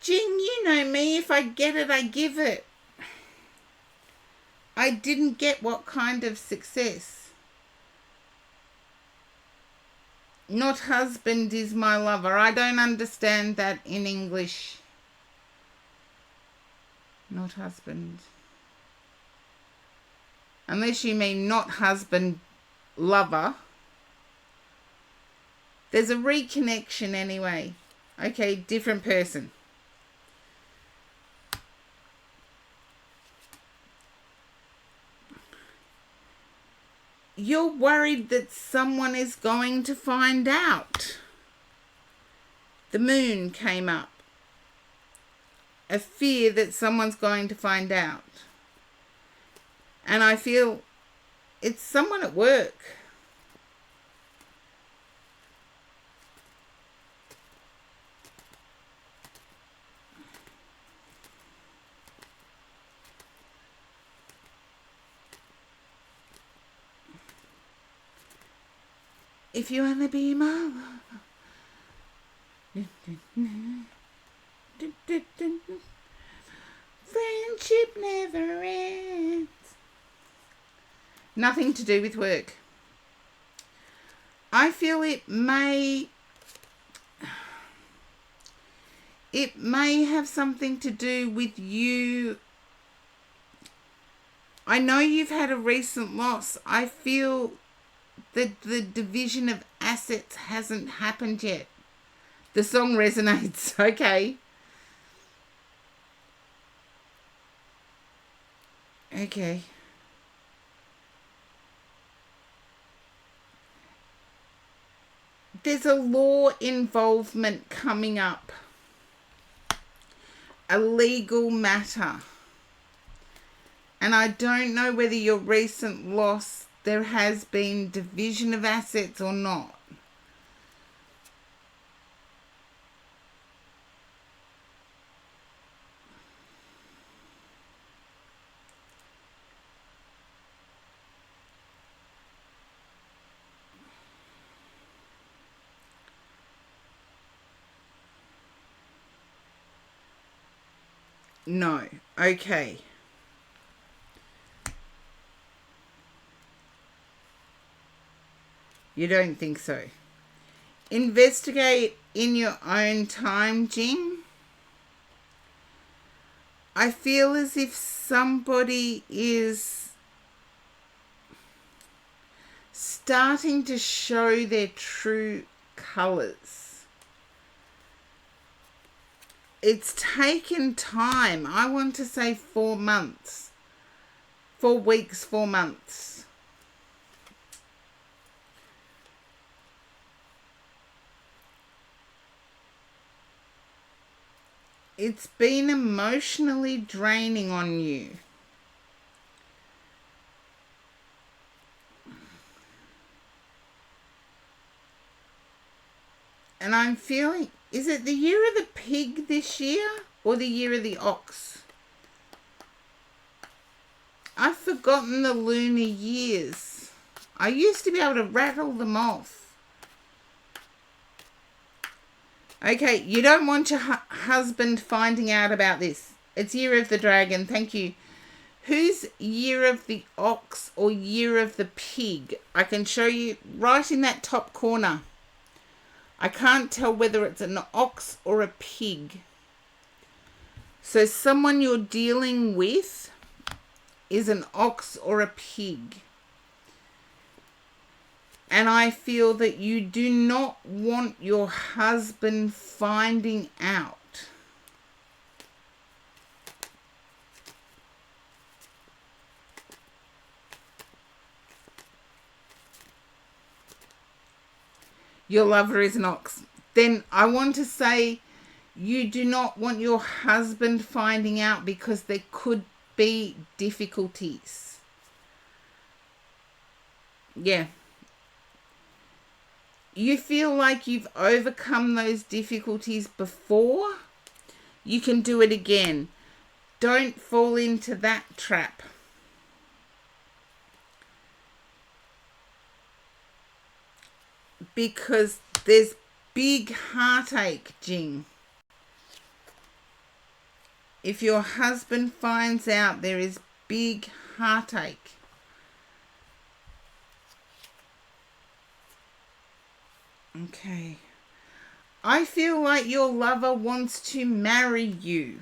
S1: Jing, you know me. If I get it, I give it. I didn't get what kind of success. Not husband is my lover. I don't understand that in English. Not husband. Unless you mean not husband, lover. There's a reconnection anyway. Okay, different person. You're worried that someone is going to find out. The moon came up. A fear that someone's going to find out. And I feel it's someone at work. If you wanna be my love, friendship never ends. Nothing to do with work. I feel it may... it may have something to do with you. I know you've had a recent loss. I feel that the division of assets hasn't happened yet. The song resonates. Okay. Okay. There's a law involvement coming up. A legal matter. And I don't know whether your recent loss, there has been division of assets or not. No. Okay. You don't think so? Investigate in your own time, Jing. I feel as if somebody is starting to show their true colours. It's taken time. I want to say 4 months. 4 weeks, 4 months. It's been emotionally draining on you. And I'm feeling, is it the year of the pig this year or the year of the ox? I've forgotten the lunar years. I used to be able to rattle them off. Okay, you don't want your husband finding out about this. It's year of the dragon. Thank you. Who's year of the ox or year of the pig? I can show you right in that top corner. I can't tell whether it's an ox or a pig. So someone you're dealing with is an ox or a pig. And I feel that you do not want your husband finding out. Your lover is an ox. Then I want to say you do not want your husband finding out because there could be difficulties. Yeah. You feel like you've overcome those difficulties before. You can do it again. Don't fall into that trap. Because there's big heartache, Jing. If your husband finds out, there is big heartache. Okay. I feel like your lover wants to marry you.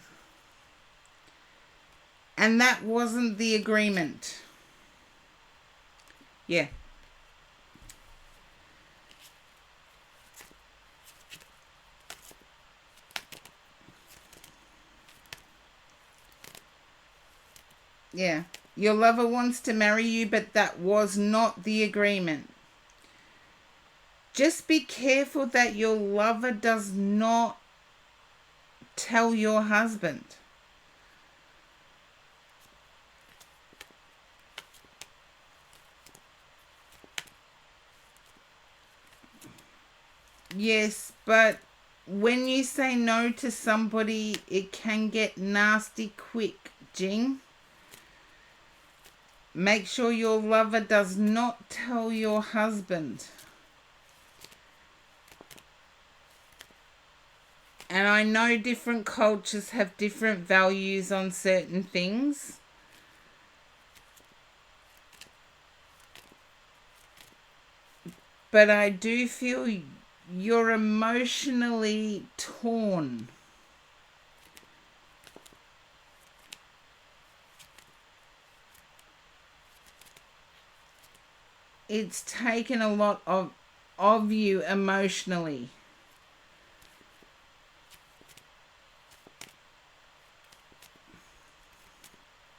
S1: And that wasn't the agreement. Yeah. Yeah. Your lover wants to marry you, but that was not the agreement. Just be careful that your lover does not tell your husband. Yes, but when you say no to somebody, it can get nasty quick, Jing. Make sure your lover does not tell your husband. And I know different cultures have different values on certain things. But I do feel you're emotionally torn. it's taken a lot of you emotionally.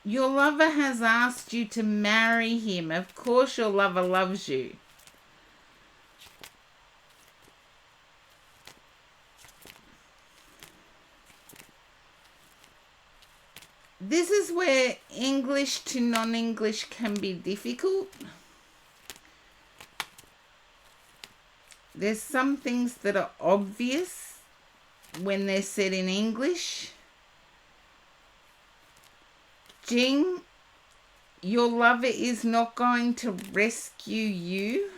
S1: Your lover has asked you to marry him. Of course your lover loves you. This is where English to non-English can be difficult. There's some things that are obvious when they're said in English. Jing, your lover is not going to rescue you,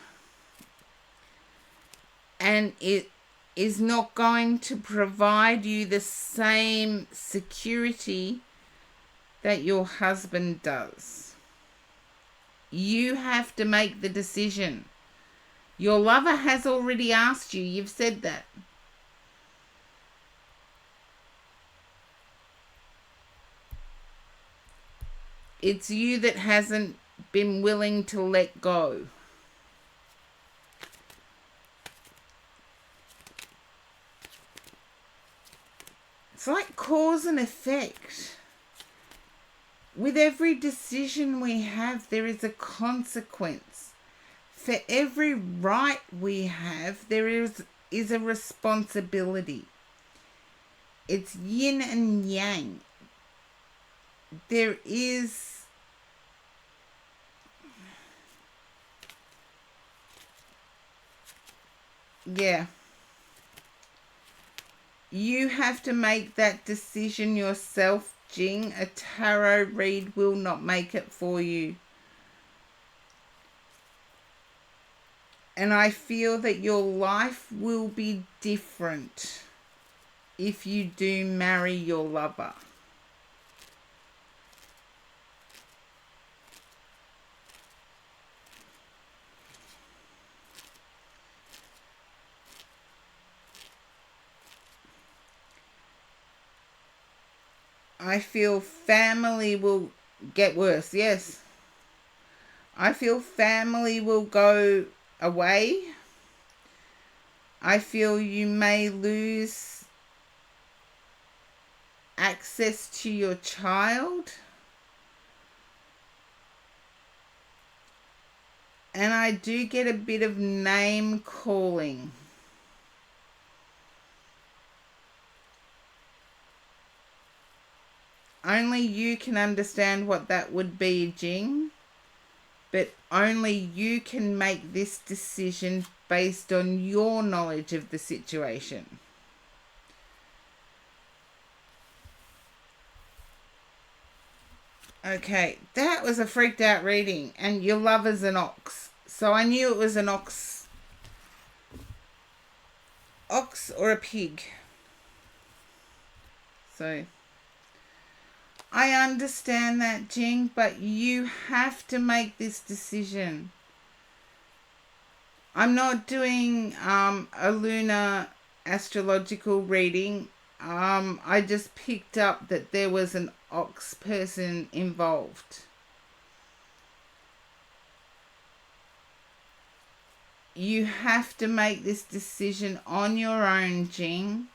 S1: and it is not going to provide you the same security that your husband does. You have to make the decision. Your lover has already asked you. You've said that. It's you that hasn't been willing to let go. It's like cause and effect. With every decision we have, there is a consequence. For every right we have, there is a responsibility. It's yin and yang. There is you have to make that decision yourself, Jing. A tarot read will not make it for you. And I feel that your life will be different if you do marry your lover. I feel family will get worse, yes. I feel family will go away. I feel you may lose access to your child. And I do get a bit of name calling. Only you can understand what that would be, Jing. But only you can make this decision based on your knowledge of the situation. Okay, that was a freaked out reading. And your lover's an ox. So I knew it was an ox. Ox or a pig. So I understand that, Jing, but you have to make this decision. I'm not doing a lunar astrological reading. I just picked up that there was an ox person involved. You have to make this decision on your own, Jing.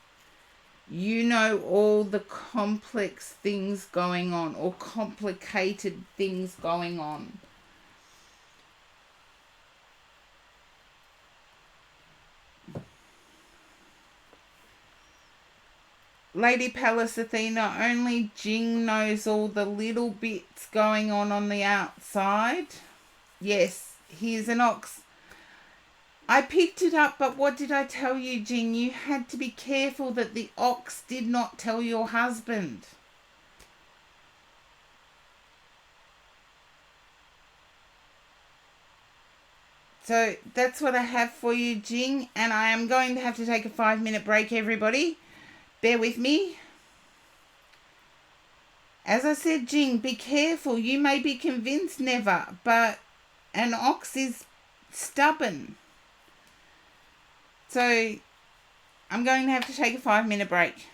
S1: You know all the complex things going on, or complicated things going on. Lady Pallas Athena, only Jing knows all the little bits going on the outside. Yes, he is an ox. I picked it up, but what did I tell you, Jing? You had to be careful that the ox did not tell your husband. So that's what I have for you, Jing, and I am going to have to take a 5-minute break, everybody. Bear with me. As I said, Jing, be careful. You may be convinced never, but an ox is stubborn. So I'm going to have to take a 5-minute break.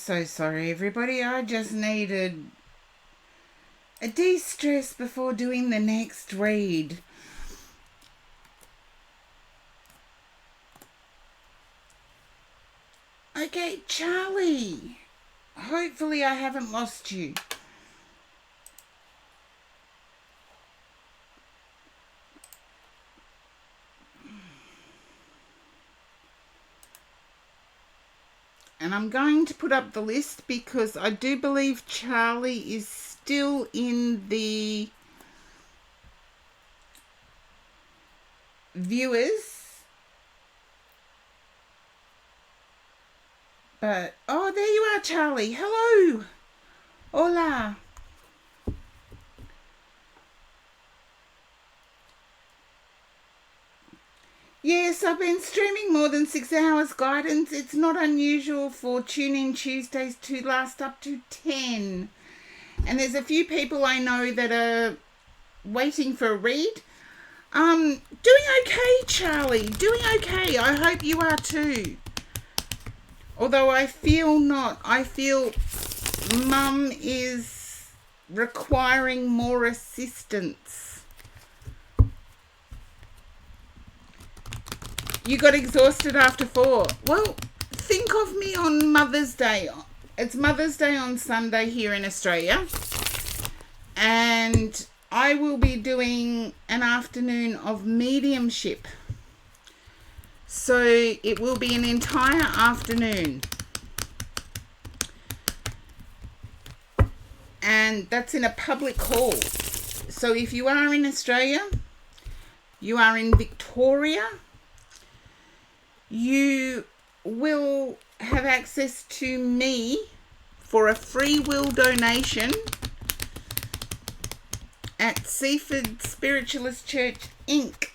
S1: so sorry, everybody. I just needed a de-stress before doing the next read. Okay, Charlie. Hopefully I haven't lost you. And I'm going to put up the list because I do believe Charlie is still in the viewers. But, oh, there you are, Charlie. Hello. Hola. Yes, I've been streaming more than 6 hours, Guidance. It's not unusual for Tune In Tuesdays to last up to 10. And there's a few people I know that are waiting for a read. Doing okay, Charlie. Doing okay. I hope you are too. Although I feel not. I feel Mum is requiring more assistance. You got exhausted after 4. Well, think of me on Mother's Day. It's Mother's Day on Sunday here in Australia. And I will be doing an afternoon of mediumship. So it will be an entire afternoon. And that's in a public hall. So if you are in Australia, you are in Victoria, you will have access to me for a free will donation at Seaford Spiritualist Church, Inc.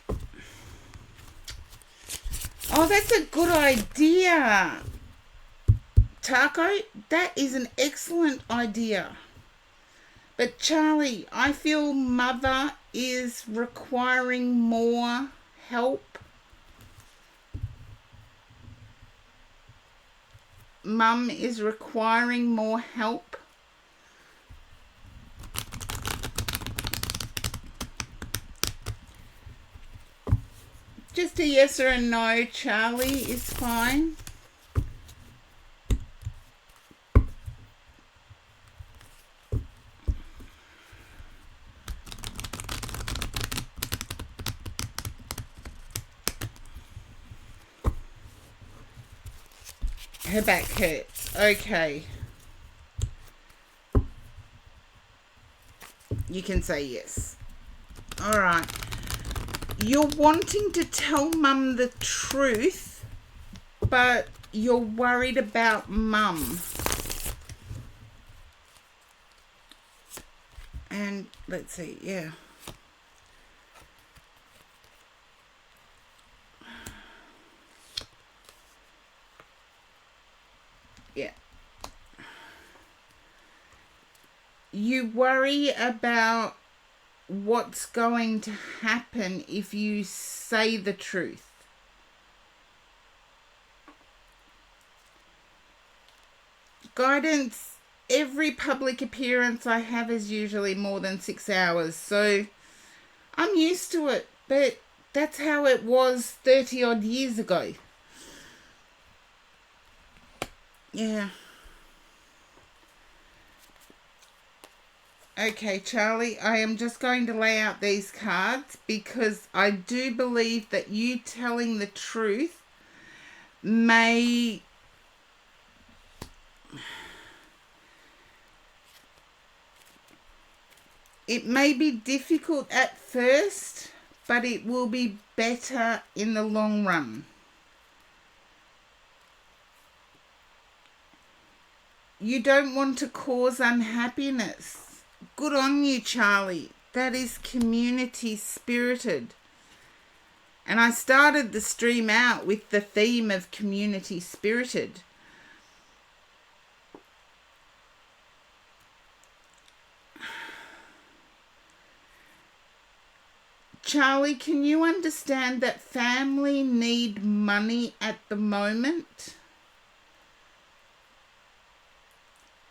S1: Oh, that's a good idea, Taco. That is an excellent idea. But Charlie, I feel Mother is requiring more help. Mum is requiring more help. Just a yes or a no, Charlie, is fine. Her back hurts. Okay. You can say yes. All right. You're wanting to tell Mum the truth, but you're worried about Mum. And let's see, yeah. Yeah. You worry about what's going to happen if you say the truth. Guidance, every public appearance I have is usually more than 6 hours, so I'm used to it, but that's how it was 30 odd years ago. Yeah. Okay, Charlie, I am just going to lay out these cards because I do believe that you telling the truth may be difficult at first, but it will be better in the long run. You don't want to cause unhappiness. Good on you, Charlie. That is community spirited. And I started the stream out with the theme of community spirited. Charlie, can you understand that family need money at the moment?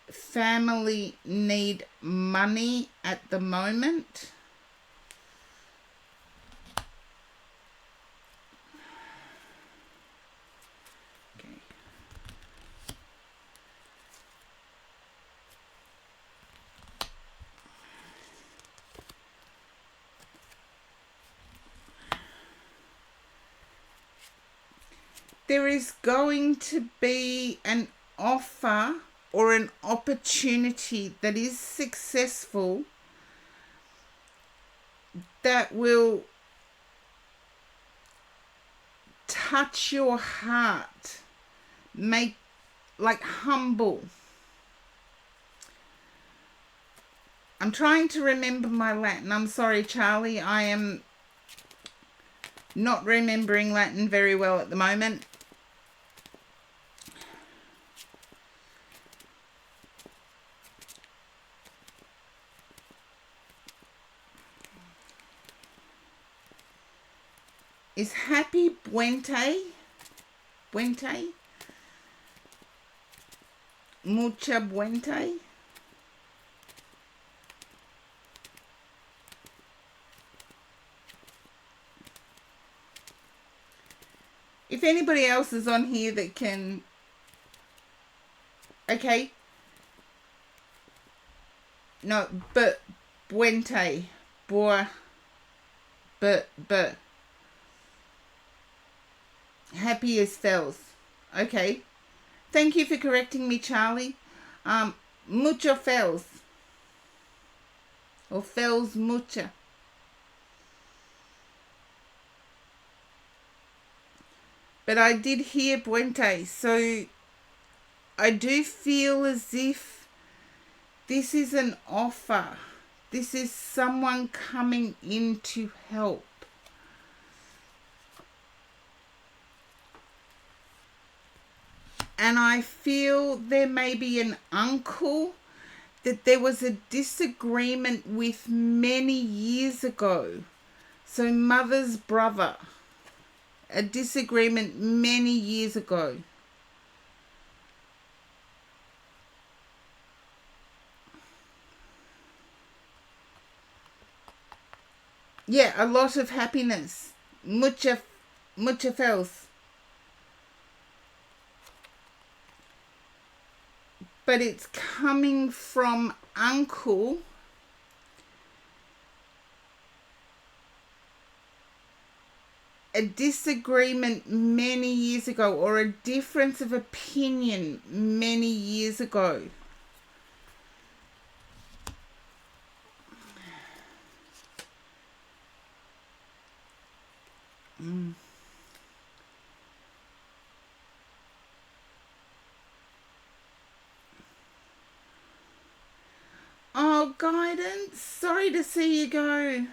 S1: family need money at the moment. Okay. There is going to be an offer or an opportunity that is successful that will touch your heart, make like humble. I'm trying to remember my Latin. I'm sorry, Charlie. I am not remembering Latin very well at the moment. Is happy buente? Buente? Mucha buente? If anybody else is on here that can... Okay. No, but buente. But. Happy as fells. Okay. Thank you for correcting me, Charlie. Mucho fells. Or fells mucha. But I did hear buente, so I do feel as if this is an offer. This is someone coming in to help. And I feel there may be an uncle that there was a disagreement with many years ago. So mother's brother. A disagreement many years ago. Yeah, a lot of happiness. Mucha fells. But it's coming from uncle. A disagreement many years ago, or a difference of opinion many years ago. Oh, guidance. Sorry to see you go.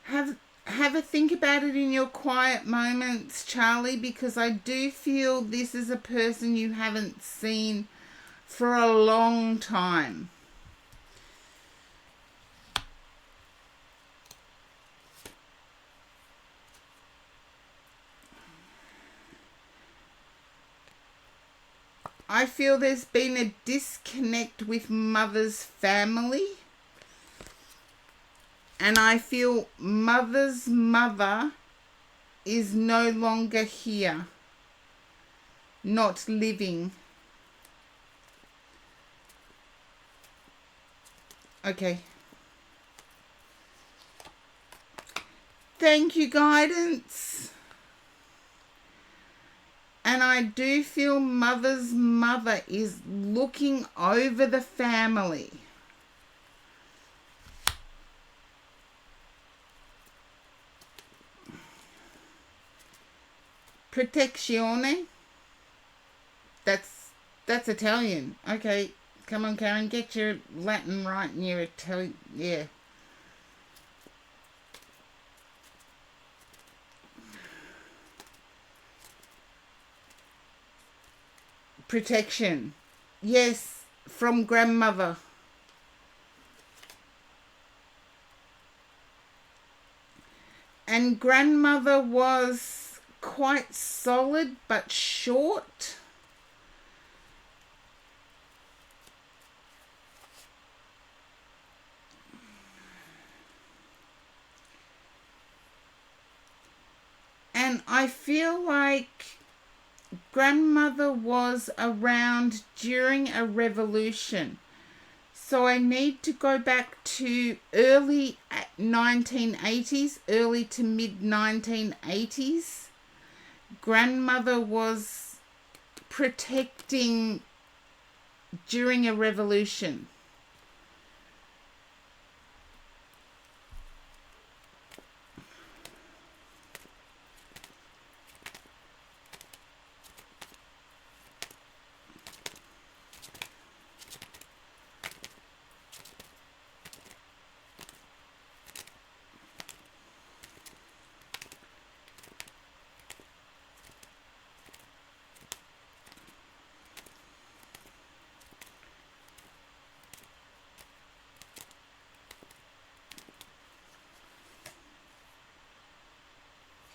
S1: Have a think about it in your quiet moments, Charlie, because I do feel this is a person you haven't seen for a long time. I feel there's been a disconnect with mother's family. And I feel mother's mother is no longer here, not living. Okay. Thank you, guidance. And I do feel mother's mother is looking over the family. Protezione. That's Italian. Okay, come on, Karen, get your Latin right and your Italian. Yeah. Protection. Yes, from grandmother. And grandmother was quite solid but short. And I feel like grandmother was around during a revolution. So I need to go back to early 1980s, early to mid 1980s. Grandmother was protecting during a revolution.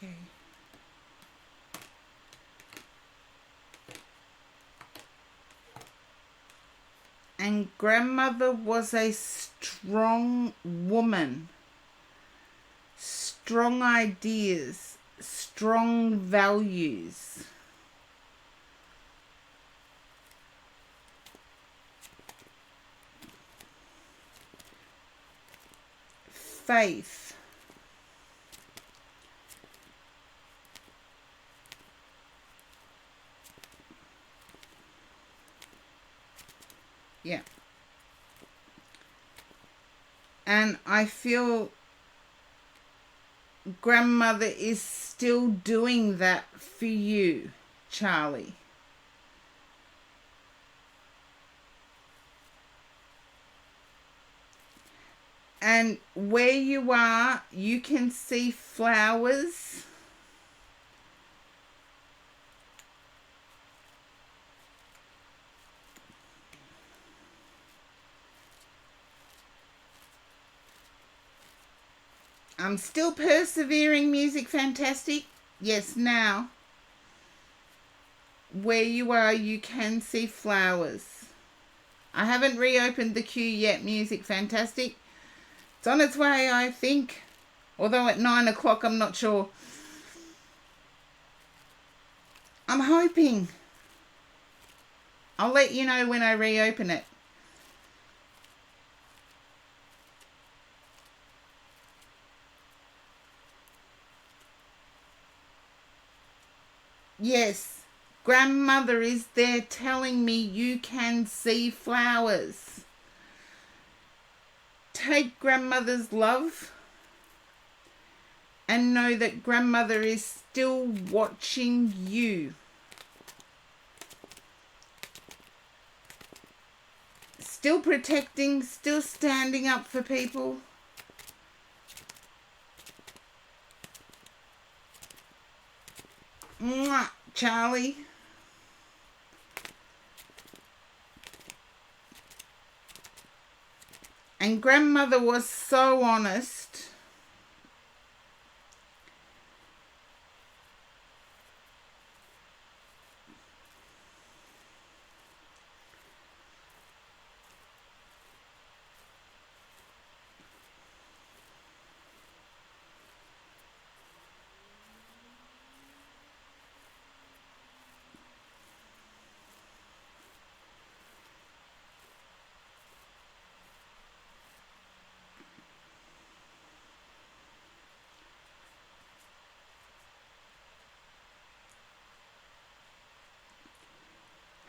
S1: Okay. And grandmother was a strong woman, strong ideas, strong values. Faith. Yeah. And I feel grandmother is still doing that for you, Charlie. And where you are, you can see flowers. I'm still persevering, Music Fantastic. Yes, now. Where you are, you can see flowers. I haven't reopened the queue yet, Music Fantastic. It's on its way, I think. Although at 9 o'clock, I'm not sure. I'm hoping. I'll let you know when I reopen it. Yes, grandmother is there telling me you can see flowers. Take grandmother's love and know that grandmother is still watching you. Still protecting, still standing up for people. Mwah, Charlie. And grandmother was so honest.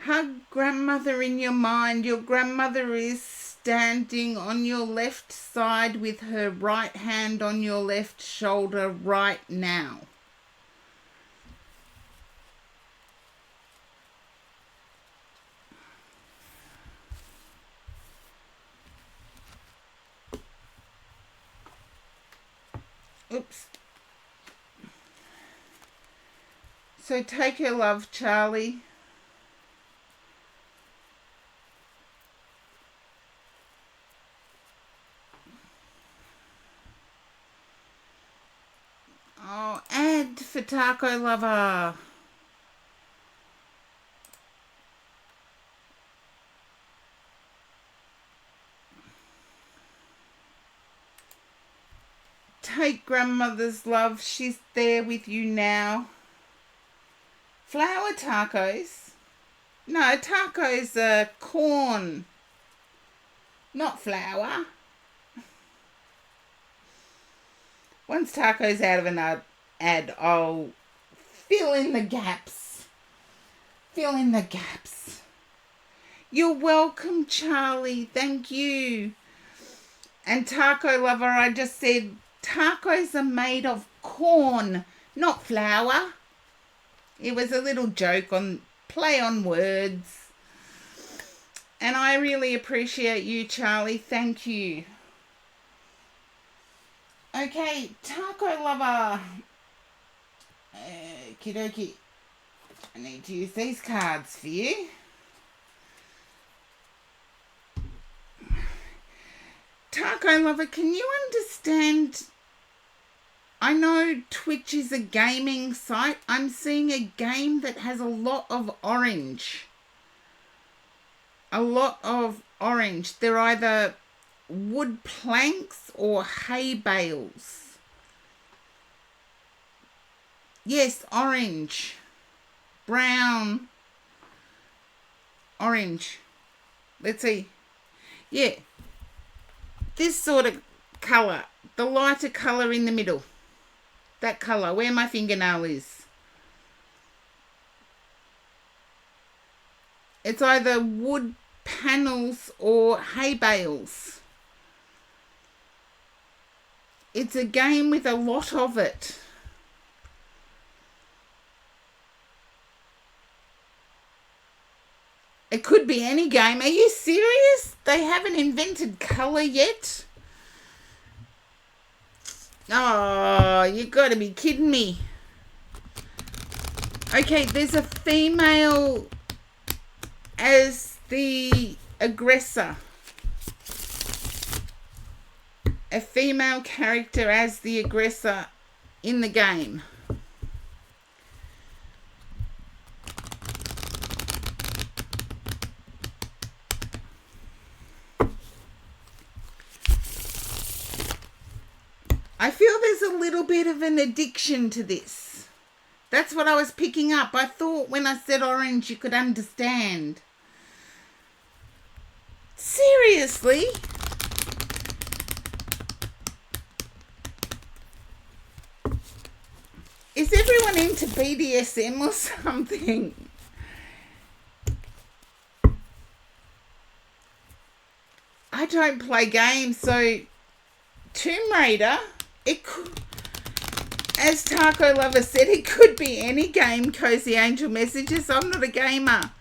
S1: Hug grandmother in your mind. Your grandmother is standing on your left side with her right hand on your left shoulder right now. Oops. So take her love, Charlie. Oh, and for Taco Lover. Take grandmother's love. She's there with you now. Flour tacos? No, tacos are corn, not flour. Once taco's out of an ad, I'll fill in the gaps. Fill in the gaps. You're welcome, Charlie. Thank you. And Taco Lover, I just said tacos are made of corn, not flour. It was a little joke on play on words. And I really appreciate you, Charlie. Thank you. Okay, Taco Lover. Okie dokie. I need to use these cards for you. Taco Lover, can you understand? I know Twitch is a gaming site. I'm seeing a game that has a lot of orange. A lot of orange. They're either wood planks or hay bales. Yes, orange, brown, orange. Let's see. Yeah, this sort of colour, the lighter colour in the middle. That colour, where my fingernail is. It's either wood panels or hay bales. It's a game with a lot of it. It could be any game. Are you serious? They haven't invented colour yet? Oh, you got to be kidding me. Okay, there's a female as the aggressor. A female character as the aggressor in the game. I feel there's a little bit of an addiction to this. That's what I was picking up. I thought when I said orange you could understand. Seriously? Is everyone into BDSM or something? I don't play games, so Tomb Raider, it could, as Taco Lover said, it could be any game, Cozy Angel Messages. I'm not a gamer,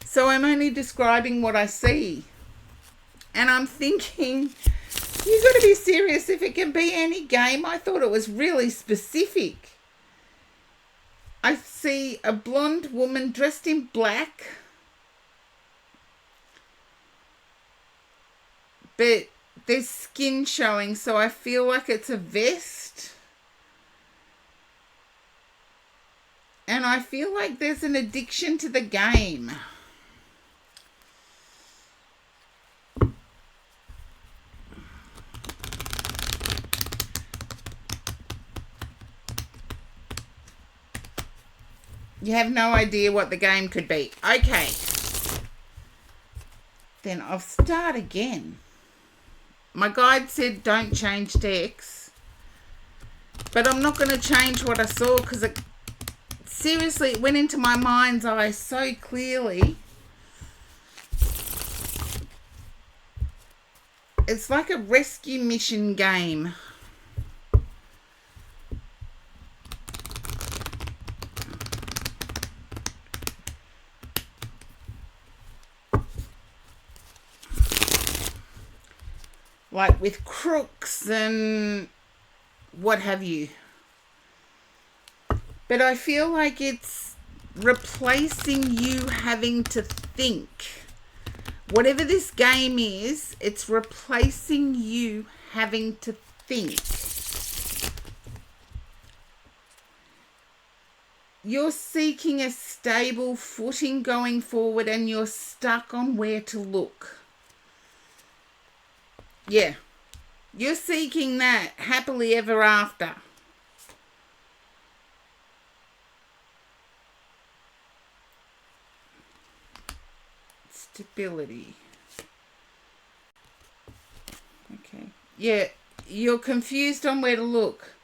S1: so I'm only describing what I see. And I'm thinking, you got to be serious if it can be any game. I thought it was really specific. I see a blonde woman dressed in black, but there's skin showing, so I feel like it's a vest. And I feel like there's an addiction to the game. You have no idea what the game could be. Okay. Then I'll start again. My guide said don't change decks. But I'm not going to change what I saw because it seriously, it went into my mind's eye so clearly. It's like a rescue mission game. Like with crooks and what have you. But I feel like it's replacing you having to think. Whatever this game is, it's replacing you having to think. You're seeking a stable footing going forward and you're stuck on where to look. Yeah. You're seeking that happily ever after. Stability. Okay. Yeah, you're confused on where to look.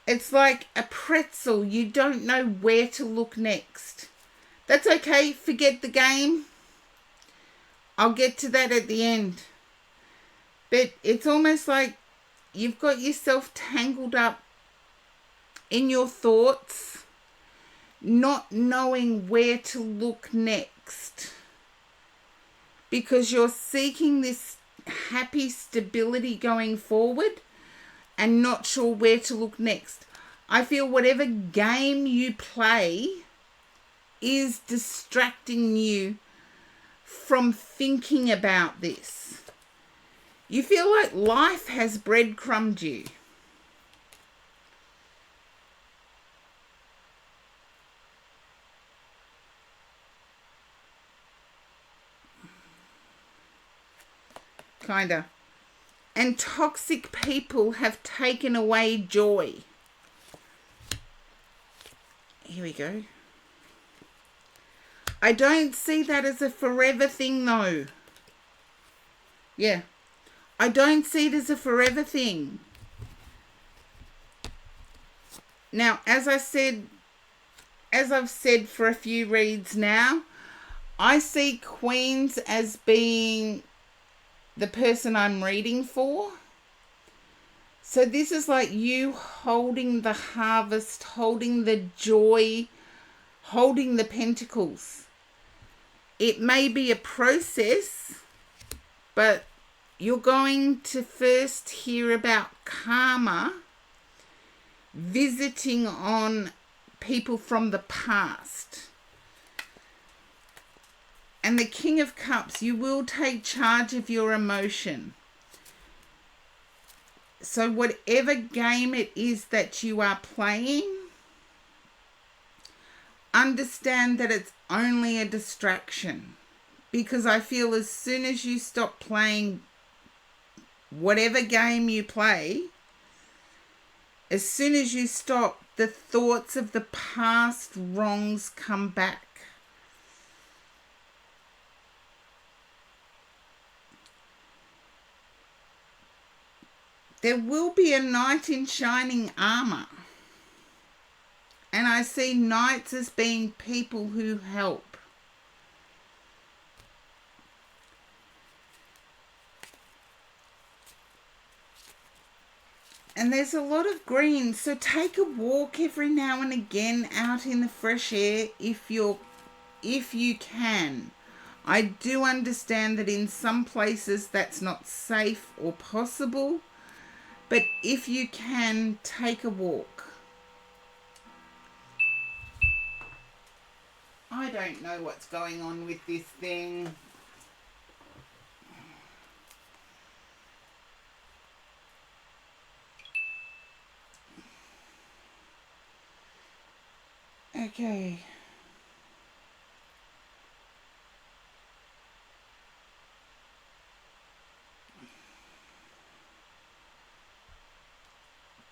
S1: It's like a pretzel. You don't know where to look next. That's okay. Forget the game. I'll get to that at the end. But it's almost like you've got yourself tangled up in your thoughts, not knowing where to look next. Because you're seeking this happy stability going forward and not sure where to look next. I feel whatever game you play is distracting you from thinking about this. You feel like life has breadcrumbed you. Kinda. And toxic people have taken away joy. Here we go. I don't see that as a forever thing though. Yeah. I don't see it as a forever thing. Now, as I've said for a few reads now, I see Queens as being the person I'm reading for. So this is like you holding the harvest, holding the joy, holding the pentacles. It may be a process, but you're going to first hear about karma visiting on people from the past. And the King of Cups, you will take charge of your emotion. So whatever game it is that you are playing, understand that it's only a distraction. Because I feel as soon as you stop playing whatever game you play, as soon as you stop, the thoughts of the past wrongs come back. There will be a knight in shining armor. And I see knights as being people who help. And there's a lot of green, so take a walk every now and again out in the fresh air if you can. I do understand that in some places that's not safe or possible, but if you can, take a walk. I don't know what's going on with this thing. Okay.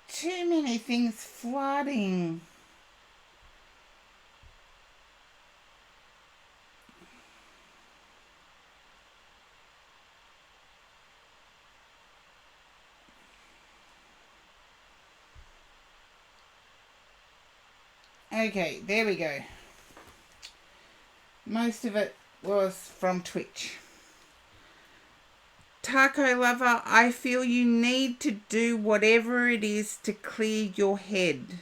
S1: Too many things flooding. Okay, there we go. Most of it was from Twitch. Taco lover, I feel you need to do whatever it is to clear your head.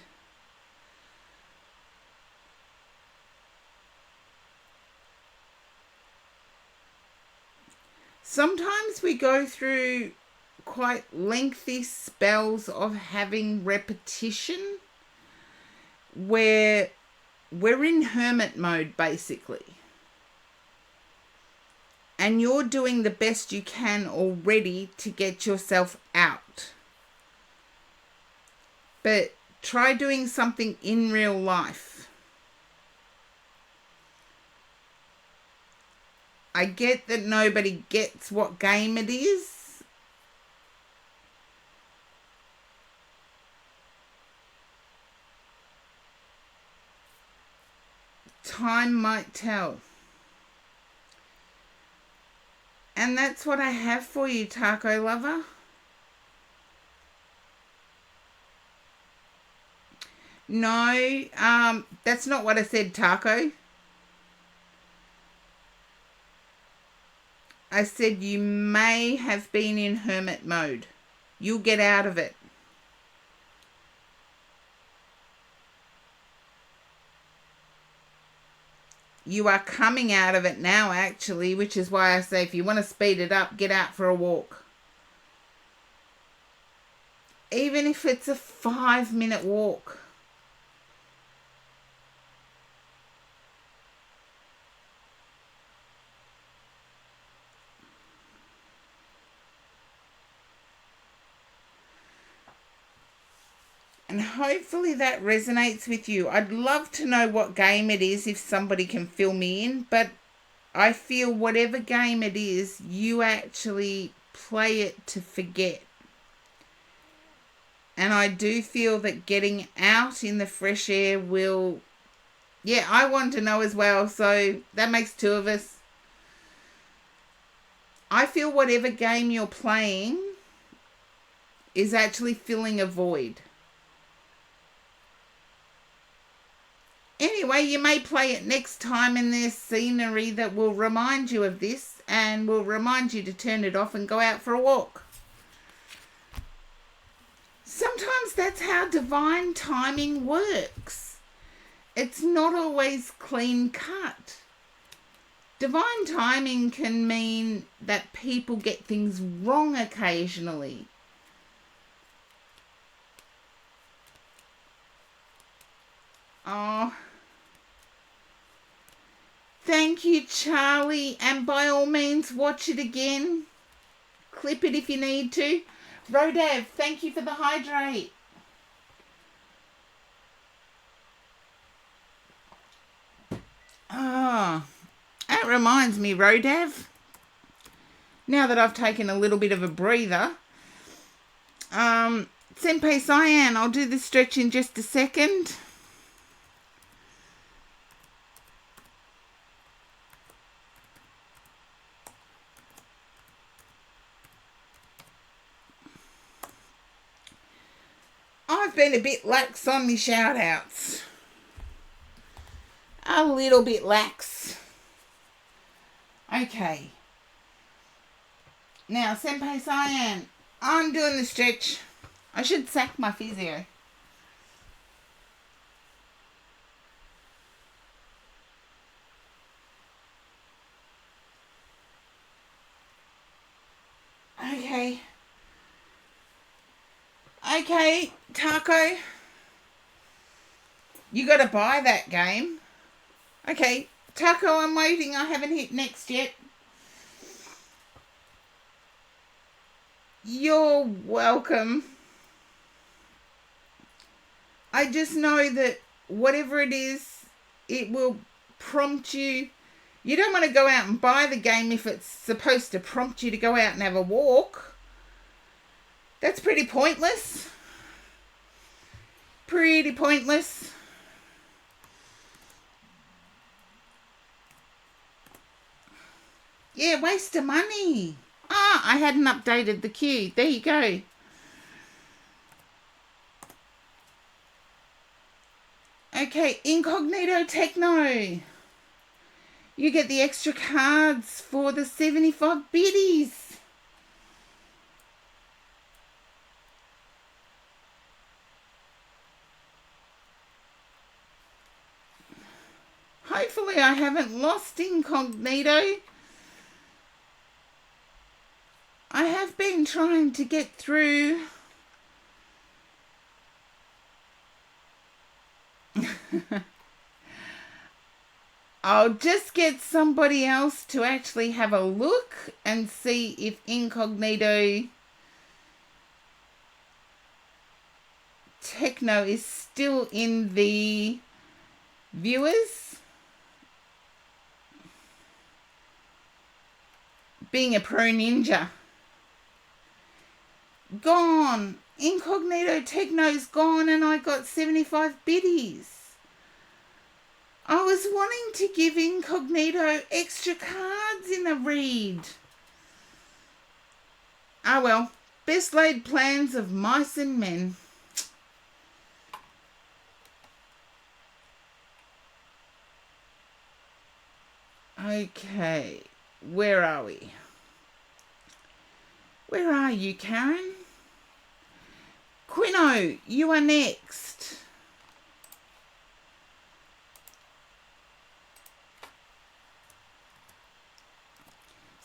S1: Sometimes we go through quite lengthy spells of having repetition where we're in hermit mode basically. And you're doing the best you can already to get yourself out. But try doing something in real life. I get that nobody gets what game it is. time might tell. And that's what I have for you, taco lover. No, that's not what I said, taco. I said you may have been in hermit mode. You'll get out of it. You are coming out of it now, actually, which is why I say if you want to speed it up, get out for a walk. Even if it's a 5-minute walk. And hopefully that resonates with you. I'd love to know what game it is if somebody can fill me in, but I feel whatever game it is, you actually play it to forget. And I do feel that getting out in the fresh air will... Yeah, I want to know as well, so that makes 2 of us. I feel whatever game you're playing is actually filling a void. Anyway, you may play it next time and there's scenery that will remind you of this and will remind you to turn it off and go out for a walk. Sometimes that's how divine timing works. It's not always clean cut. Divine timing can mean that people get things wrong occasionally. Oh, thank you, Charlie. And by all means, watch it again. Clip it if you need to. Rodav, thank you for the hydrate. Ah, that reminds me, Rodav. Now that I've taken a little bit of a breather, Senpai Cyan, I'll do the stretch in just a second. I've been a bit lax on my shout outs. A little bit lax. Okay. Now, Senpai Cyan, I'm doing the stretch. I should sack my physio. Okay. Okay, Taco. You got to buy that game. Okay, Taco, I'm waiting. I haven't hit next yet. You're welcome. I just know that whatever it is, it will prompt you. You don't want to go out and buy the game if it's supposed to prompt you to go out and have a walk. That's pretty pointless. Pretty pointless. Yeah, waste of money. Ah, I hadn't updated the queue. There you go. Okay, Incognito Techno. You get the extra cards for the 75 biddies. Hopefully I haven't lost Incognito. I have been trying to get through. I'll just get somebody else to actually have a look and see if Incognito Techno is still in the viewers. Being a pro ninja. Gone. Incognito Techno's gone and I got 75 biddies. I was wanting to give Incognito extra cards in a read. Ah well, best laid plans of mice and men. Okay, where are we? Where are you, Karen? Quino, you are next.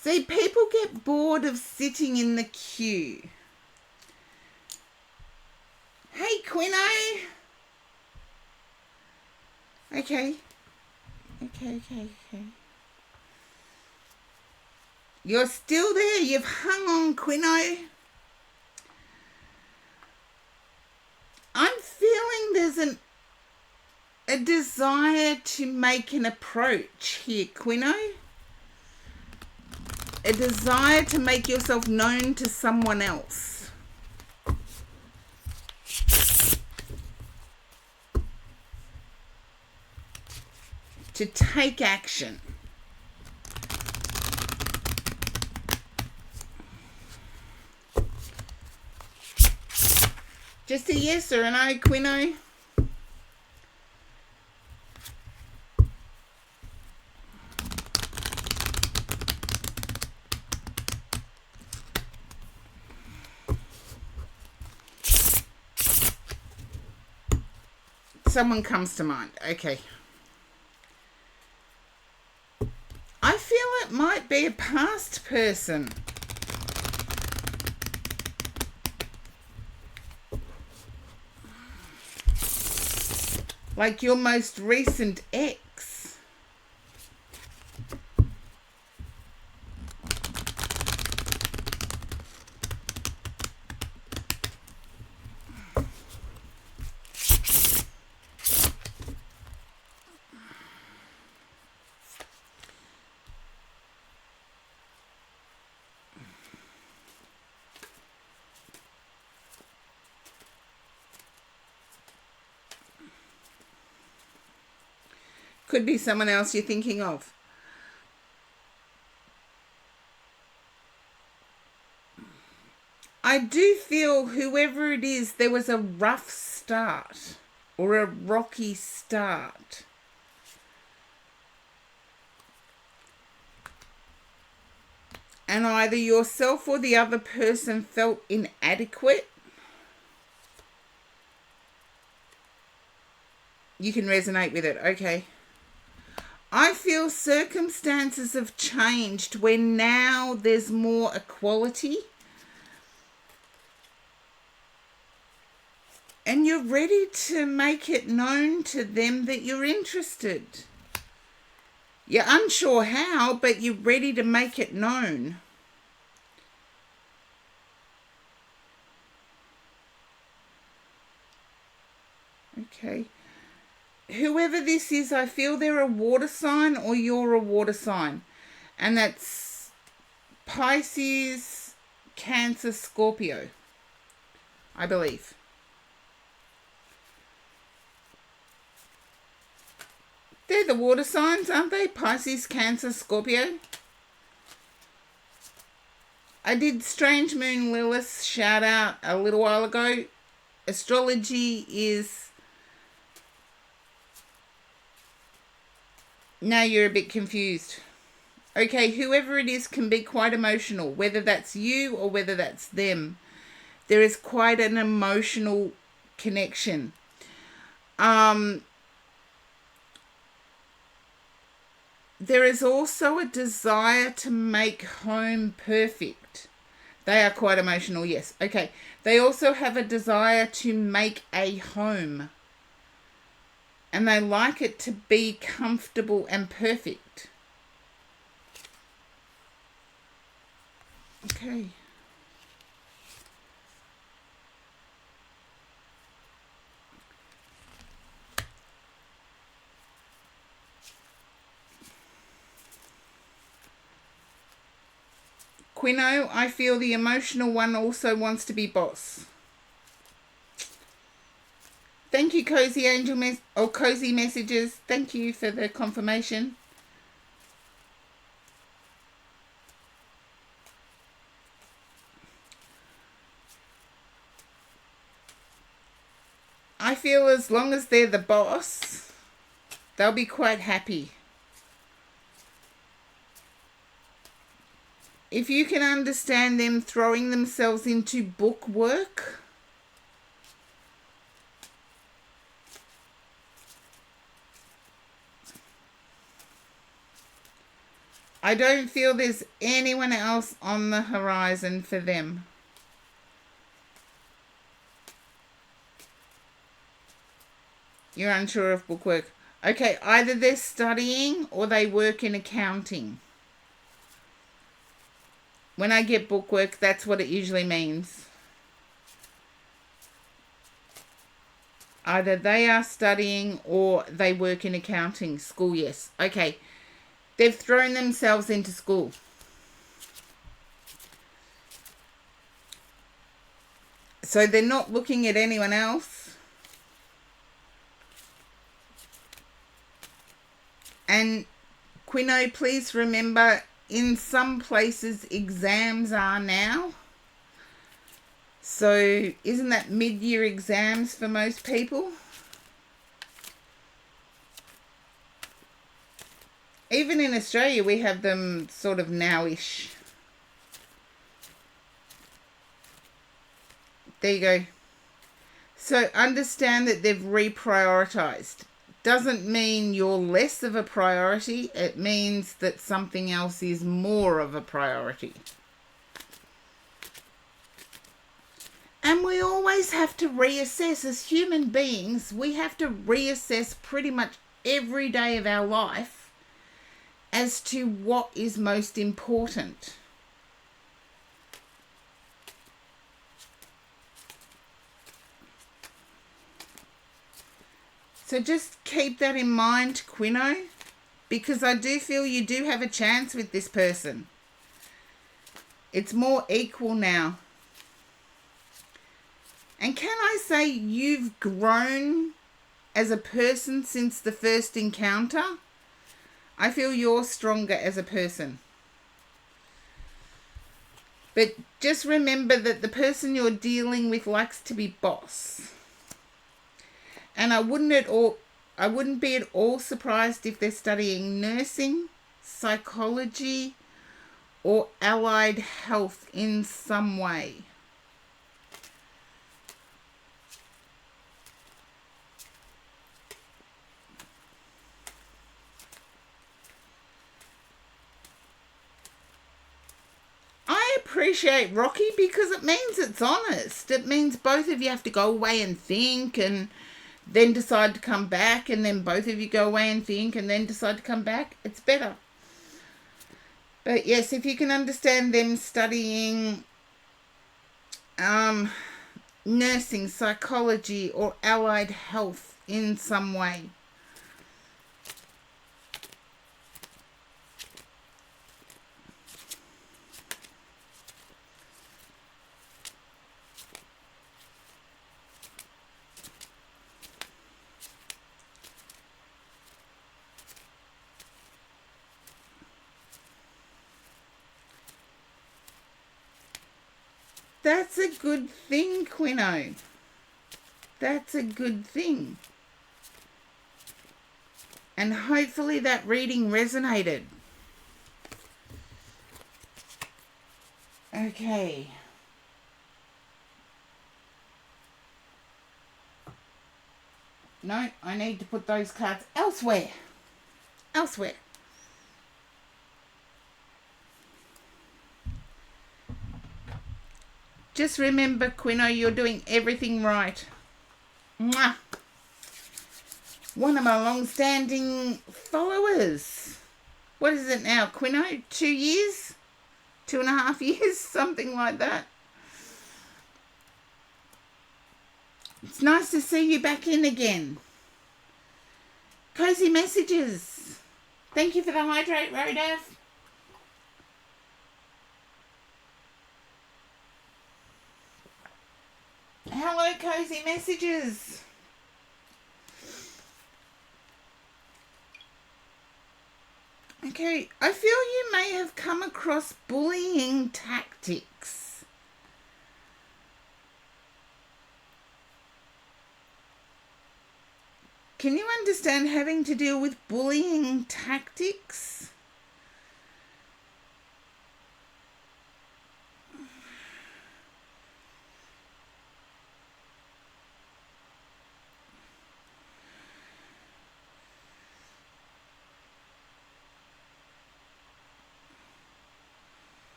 S1: See, people get bored of sitting in the queue. Hey, Quino. Okay. You're still there. You've hung on, Quino. I'm feeling there's a desire to make an approach here, Quino. A desire to make yourself known to someone else. To take action. Just a yes or a no, Quino. Someone comes to mind. Okay. I feel it might be a past person. Like your most recent ex. Could be someone else you're thinking of. I do feel whoever it is, there was a rough start or a rocky start. And either yourself or the other person felt inadequate. You can resonate with it, okay. I feel circumstances have changed where now there's more equality. And you're ready to make it known to them that you're interested. You're unsure how, but you're ready to make it known. Okay. Whoever this is, I feel they're a water sign or you're a water sign. And that's Pisces, Cancer, Scorpio, I believe. They're the water signs, aren't they? Pisces, Cancer, Scorpio. I did Strange Moon Lilith shout out a little while ago. Astrology is... Now you're a bit confused. Okay, whoever it is can be quite emotional, whether that's you or whether that's them. There is quite an emotional connection. There is also a desire to make home perfect. They are quite emotional, yes. Okay. They also have a desire to make a home. And they like it to be comfortable and perfect. Okay. Quino, I feel the emotional one also wants to be boss. Thank you, Cozy Angel Cozy Messages. Thank you for the confirmation. I feel as long as they're the boss, they'll be quite happy. If you can understand them throwing themselves into book work, I don't feel there's anyone else on the horizon for them. You're unsure of bookwork. Okay, either they're studying or they work in accounting. When I get bookwork, that's what it usually means. Either they are studying or they work in accounting. School, yes. Okay. They've thrown themselves into school. So they're not looking at anyone else. And Quino, please remember, in some places exams are now. So isn't that mid-year exams for most people? Even in Australia, we have them sort of now-ish. There you go. So understand that they've reprioritized. Doesn't mean you're less of a priority. It means that something else is more of a priority. And we always have to reassess. As human beings, we have to reassess pretty much every day of our life as to what is most important. So just keep that in mind, Quino, because I do feel you do have a chance with this person. It's more equal now. And can I say you've grown as a person since the first encounter? I feel you're stronger as a person. But just remember that the person you're dealing with likes to be boss. And I wouldn't be at all surprised if they're studying nursing, psychology, or allied health in some way. I appreciate Rocky because it means it's honest. It means both of you have to go away and think and then decide to come back, and then both of you go away and think and then decide to come back. It's better. But yes, if you can understand them studying nursing, psychology, or allied health in some way. That's a good thing, Quino. That's a good thing. And hopefully that reading resonated. Okay. No, I need to put those cards elsewhere. Elsewhere. Just remember, Quino, you're doing everything right. Mwah. One of my long-standing followers. What is it now, Quino? 2 years? 2.5 years? Something like that. It's nice to see you back in again. Cozy Messages. Thank you for the hydrate, Rodav. Hello, Cozy Messages. Okay, I feel you may have come across bullying tactics. Can you understand having to deal with bullying tactics?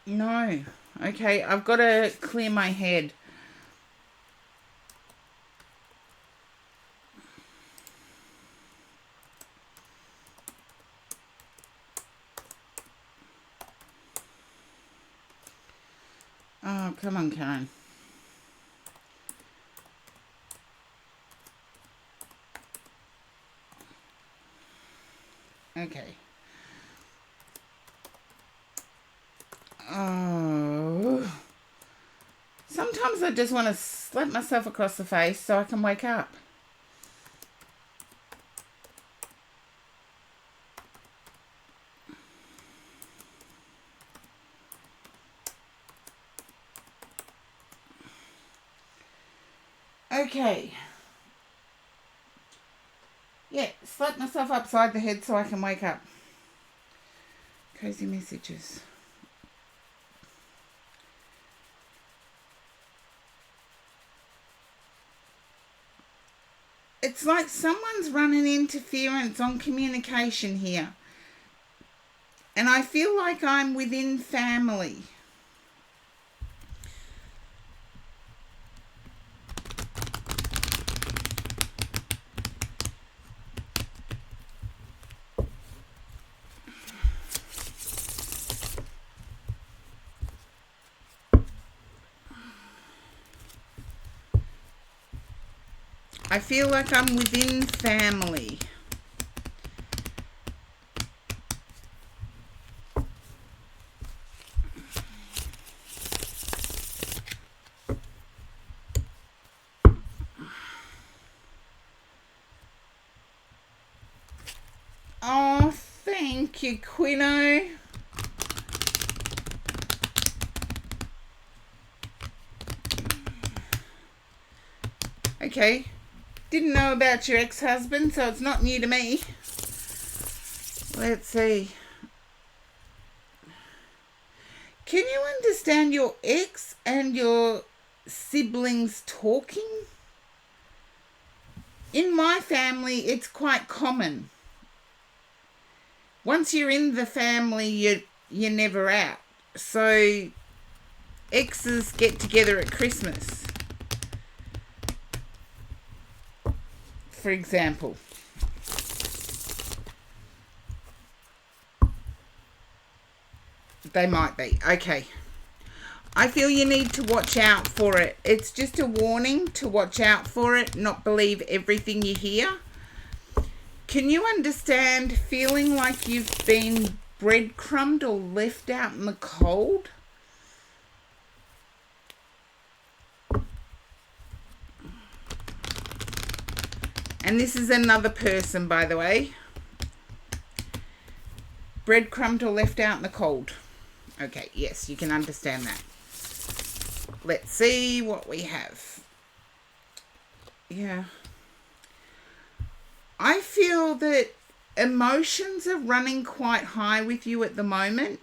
S1: No. Okay, I've got to clear my head. Oh, come on, Karen. Okay. Oh. Sometimes I just want to slap myself across the face so I can wake up. Okay. Yeah, slap myself upside the head so I can wake up. Cozy messages. It's like someone's running interference on communication here. And I feel like I'm within family. I feel like I'm within family. Oh, thank you, Quino. Okay. Didn't know about your ex-husband, so it's not new to me. Let's see. Can you understand your ex and your siblings talking? In my family, it's quite common. Once you're in the family, you're never out. So exes get together at Christmas, for example. They might be. Okay. I feel you need to watch out for it. It's just a warning to watch out for it, not believe everything you hear. Can you understand feeling like you've been breadcrumbed or left out in the cold? And this is another person, by the way. Breadcrumbed or left out in the cold. Okay, yes, you can understand that. Let's see what we have. Yeah. I feel that emotions are running quite high with you at the moment.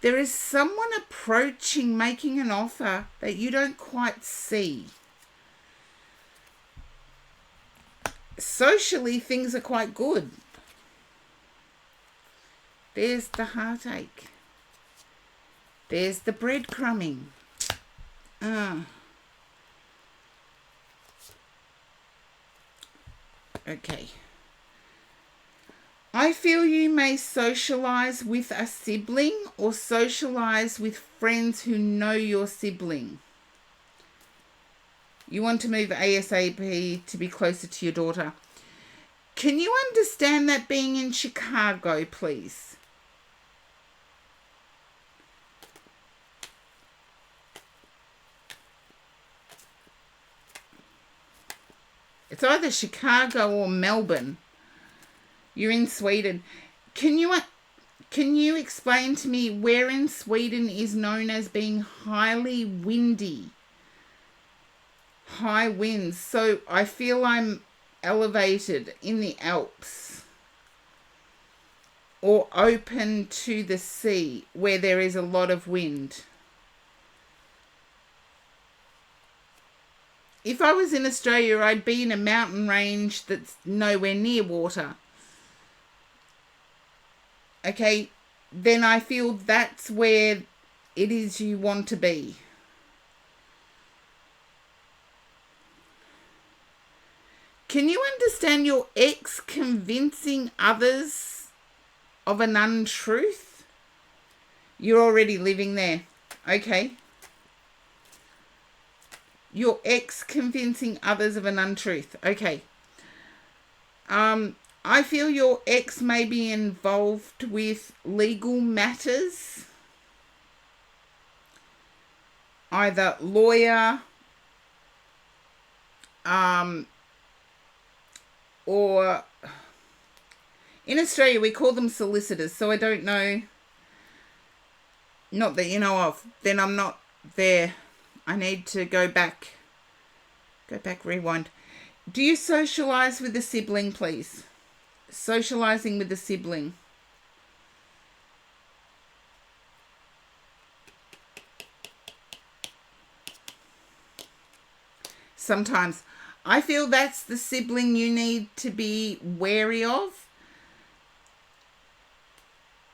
S1: There is someone approaching, making an offer that you don't quite see. Socially, things are quite good. There's the heartache. There's the breadcrumbing. Okay. I feel you may socialise with a sibling or socialise with friends who know your sibling. You want to move ASAP to be closer to your daughter. Can you understand that being in Chicago, please? It's either Chicago or Melbourne. You're in Sweden. Can you explain to me where in Sweden is known as being highly windy? High winds. So I feel I'm elevated in the Alps or open to the sea where there is a lot of wind. If I was in Australia, I'd be in a mountain range that's nowhere near water. Okay, then I feel that's where it is you want to be. Can you understand your ex convincing others of an untruth? You're already living there. Okay. Your ex convincing others of an untruth. Okay. I feel your ex may be involved with legal matters. Either lawyer, or in Australia we call them solicitors, so I don't know. Not that you know of. Then I'm not there. I need to go back, rewind. Do you socialise with a sibling, please? Socialising with a sibling. Sometimes. I feel that's the sibling you need to be wary of.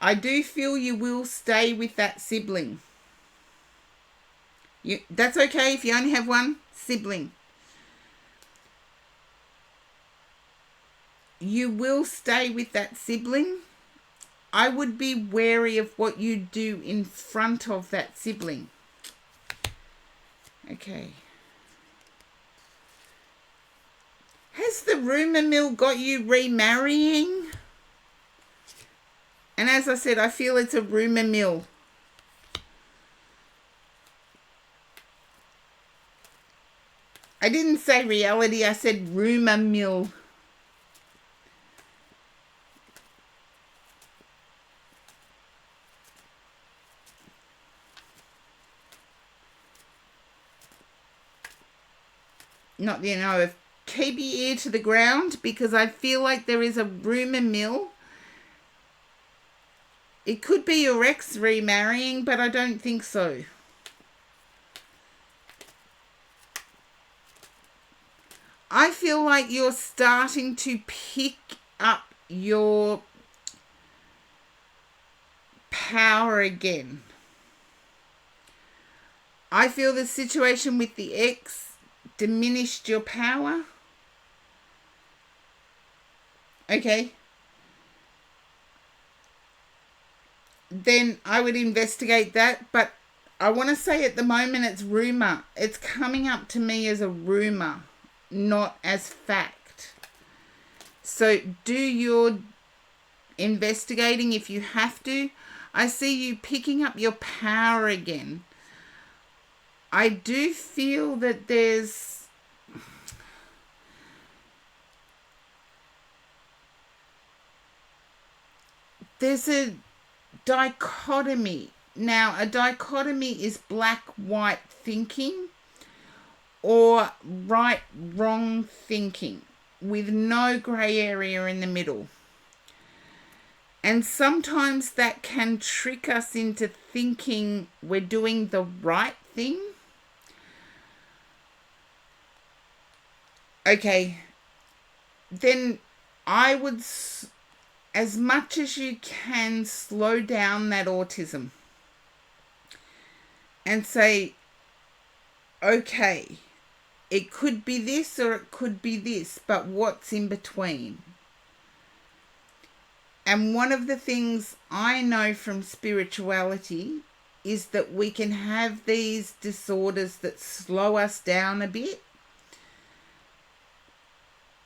S1: I do feel you will stay with that sibling. That's okay if you only have one sibling. You will stay with that sibling. I would be wary of what you do in front of that sibling. Okay. Has the rumour mill got you remarrying? And as I said, I feel it's a rumour mill. I didn't say reality, I said rumour mill. Not that you know of. Keep your ear to the ground because I feel like there is a rumour mill. It could be your ex remarrying, but I don't think so. I feel like you're starting to pick up your power again. I feel the situation with the ex diminished your power. Okay. Then I would investigate that, but I want to say at the moment it's rumour. It's coming up to me as a rumour, not as fact. So do your investigating if you have to. I see you picking up your power again. I do feel that there's a dichotomy. Now, a dichotomy is black-white thinking or right-wrong thinking with no grey area in the middle. And sometimes that can trick us into thinking we're doing the right thing. Okay, then I would, as much as you can, slow down that autism and say, okay, it could be this or it could be this, but what's in between? And one of the things I know from spirituality is that we can have these disorders that slow us down a bit.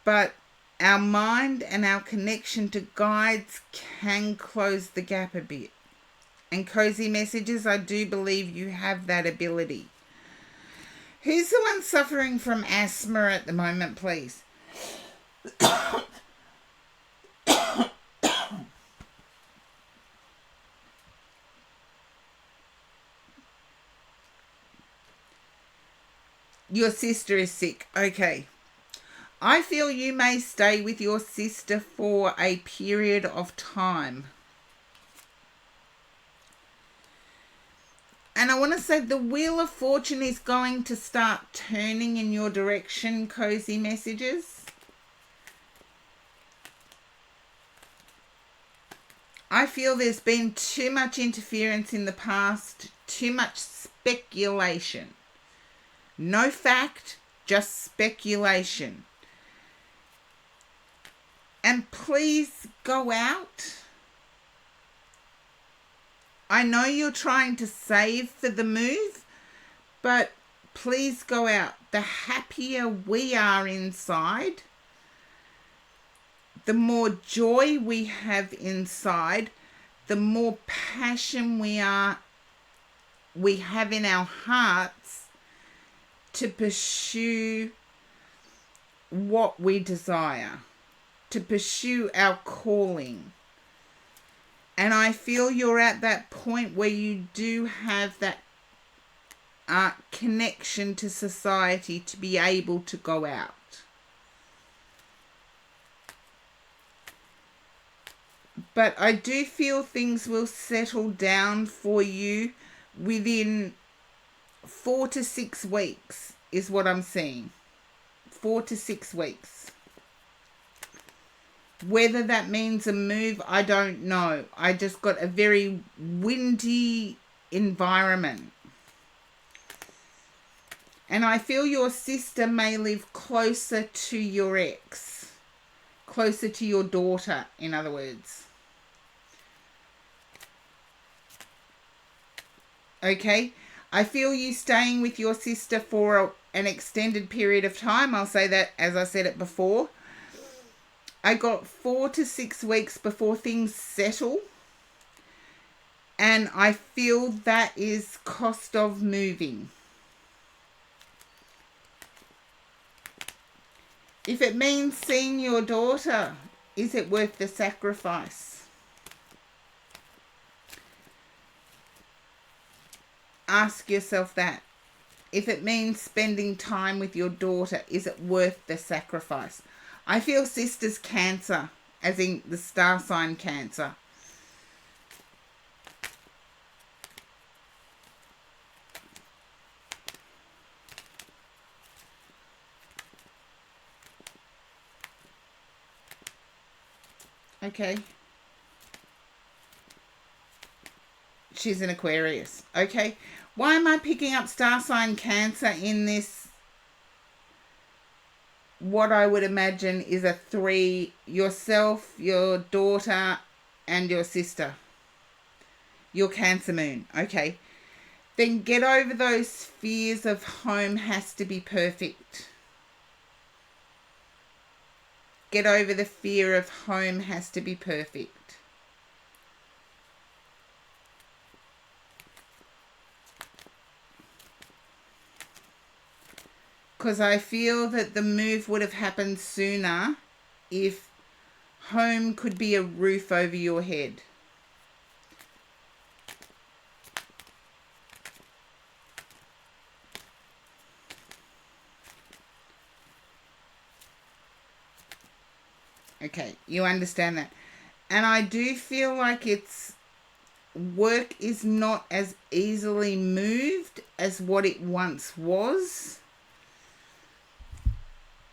S1: but our mind and our connection to guides can close the gap a bit. And Cozy Messages, I do believe you have that ability. Who's the one suffering from asthma at the moment, please? Your sister is sick. Okay. I feel you may stay with your sister for a period of time. And I want to say the Wheel of Fortune is going to start turning in your direction, Cozy Messages. I feel there's been too much interference in the past, too much speculation. No fact, just speculation. And please go out. I know you're trying to save for the move, but please go out. The happier we are inside, the more joy we have inside, the more passion we have in our hearts to pursue what we desire, to pursue our calling. And I feel you're at that point where you do have that connection to society to be able to go out. But I do feel things will settle down for you within 4 to 6 weeks is what I'm seeing. 4 to 6 weeks. Whether that means a move, I don't know. I just got a very windy environment. And I feel your sister may live closer to your ex. Closer to your daughter, in other words. Okay? I feel you staying with your sister for an extended period of time. I'll say that as I said it before. I got 4 to 6 weeks before things settle. And I feel that is cost of moving. If it means seeing your daughter, is it worth the sacrifice? Ask yourself that. If it means spending time with your daughter, is it worth the sacrifice? I feel sister's Cancer, as in the star sign Cancer. Okay. She's an Aquarius. Okay. Why am I picking up star sign Cancer in this? What I would imagine is a 3, yourself, your daughter, and your sister. Your Cancer moon. Okay. Then get over those fears of home has to be perfect. Get over the fear of home has to be perfect. Because I feel that the move would have happened sooner if home could be a roof over your head. Okay, you understand that. And I do feel like work is not as easily moved as what it once was.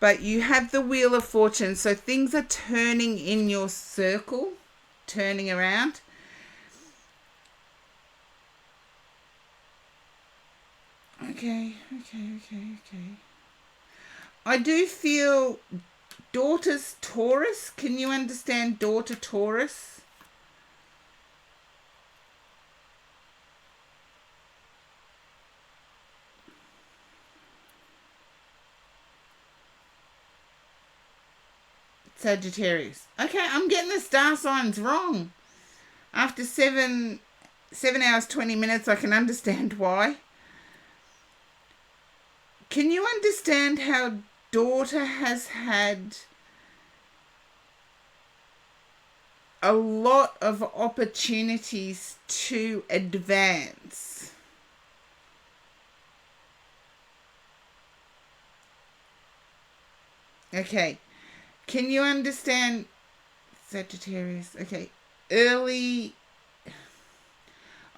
S1: But you have the Wheel of Fortune, so things are turning in your circle, turning around. Okay. I do feel daughter's Taurus. Can you understand daughter Taurus? Sagittarius. Okay, I'm getting the star signs wrong. After 7 hours 20 minutes, I can understand why. Can you understand how daughter has had a lot of opportunities to advance? Okay. Can you understand Sagittarius? Okay. I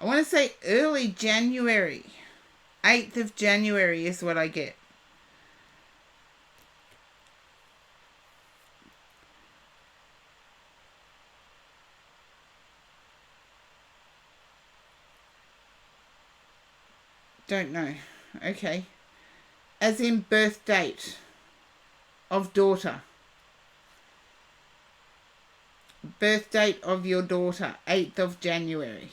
S1: want to say early January. 8th of January is what I get. Don't know. Okay. As in birth date of daughter. Birth date of your daughter, 8th of January.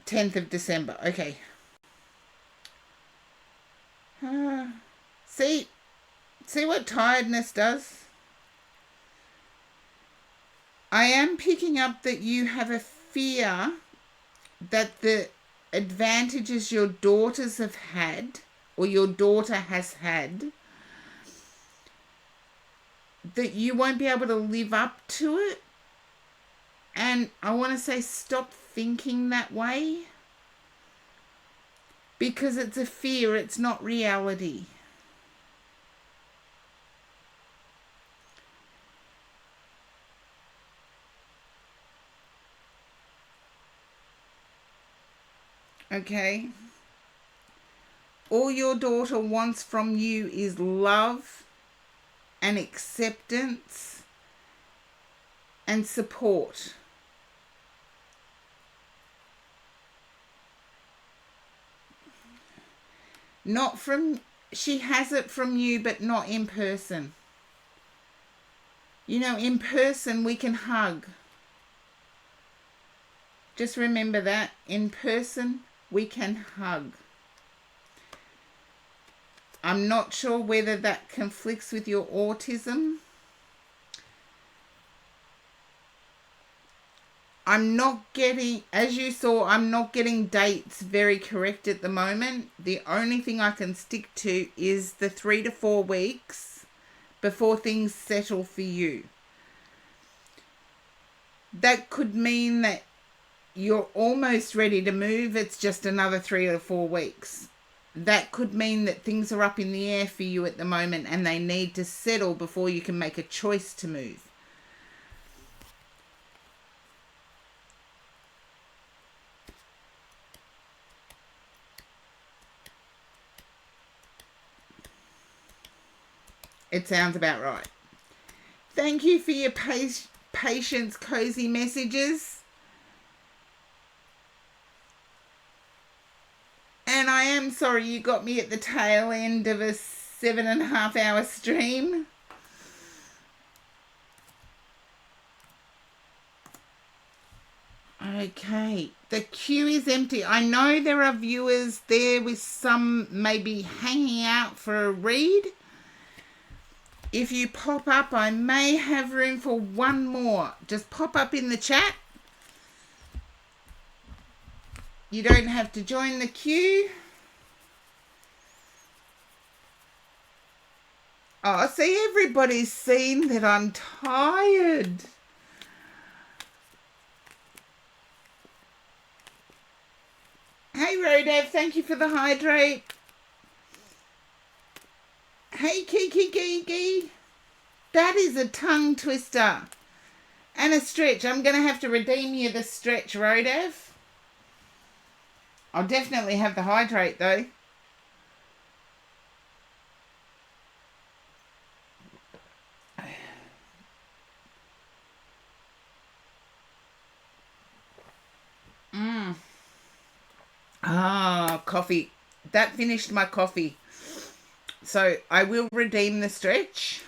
S1: 10th of December. Okay. See what tiredness does? I am picking up that you have a fear that the advantages your daughters have had, or your daughter has had, that you won't be able to live up to it. And I want to say stop thinking that way, because it's a fear, it's not reality. Okay? All your daughter wants from you is love and acceptance and support. Not from, she has it from you, but not in person. You know, in person we can hug. Just remember that. In person we can hug. I'm not sure whether that conflicts with your autism. I'm not getting, as you saw, I'm not getting dates very correct at the moment. The only thing I can stick to is the 3 to 4 weeks before things settle for you. That could mean that you're almost ready to move. It's just another 3 or 4 weeks. That could mean that things are up in the air for you at the moment and they need to settle before you can make a choice to move. It sounds about right. Thank you for your patience, cozy messages. And I am sorry you got me at the tail end of a 7.5 hour stream. Okay, the queue is empty. I know there are viewers there with some maybe hanging out for a read. If you pop up, I may have room for one more. Just pop up in the chat. You don't have to join the queue. Oh, see, everybody's seen that I'm tired. Hey, Rodev, thank you for the hydrate. Hey, Kiki Gigi. That is a tongue twister. And a stretch. I'm going to have to redeem you the stretch, Rodev. I'll definitely have the hydrate, though. Ah, coffee. That finished my coffee. So I will redeem the stretch.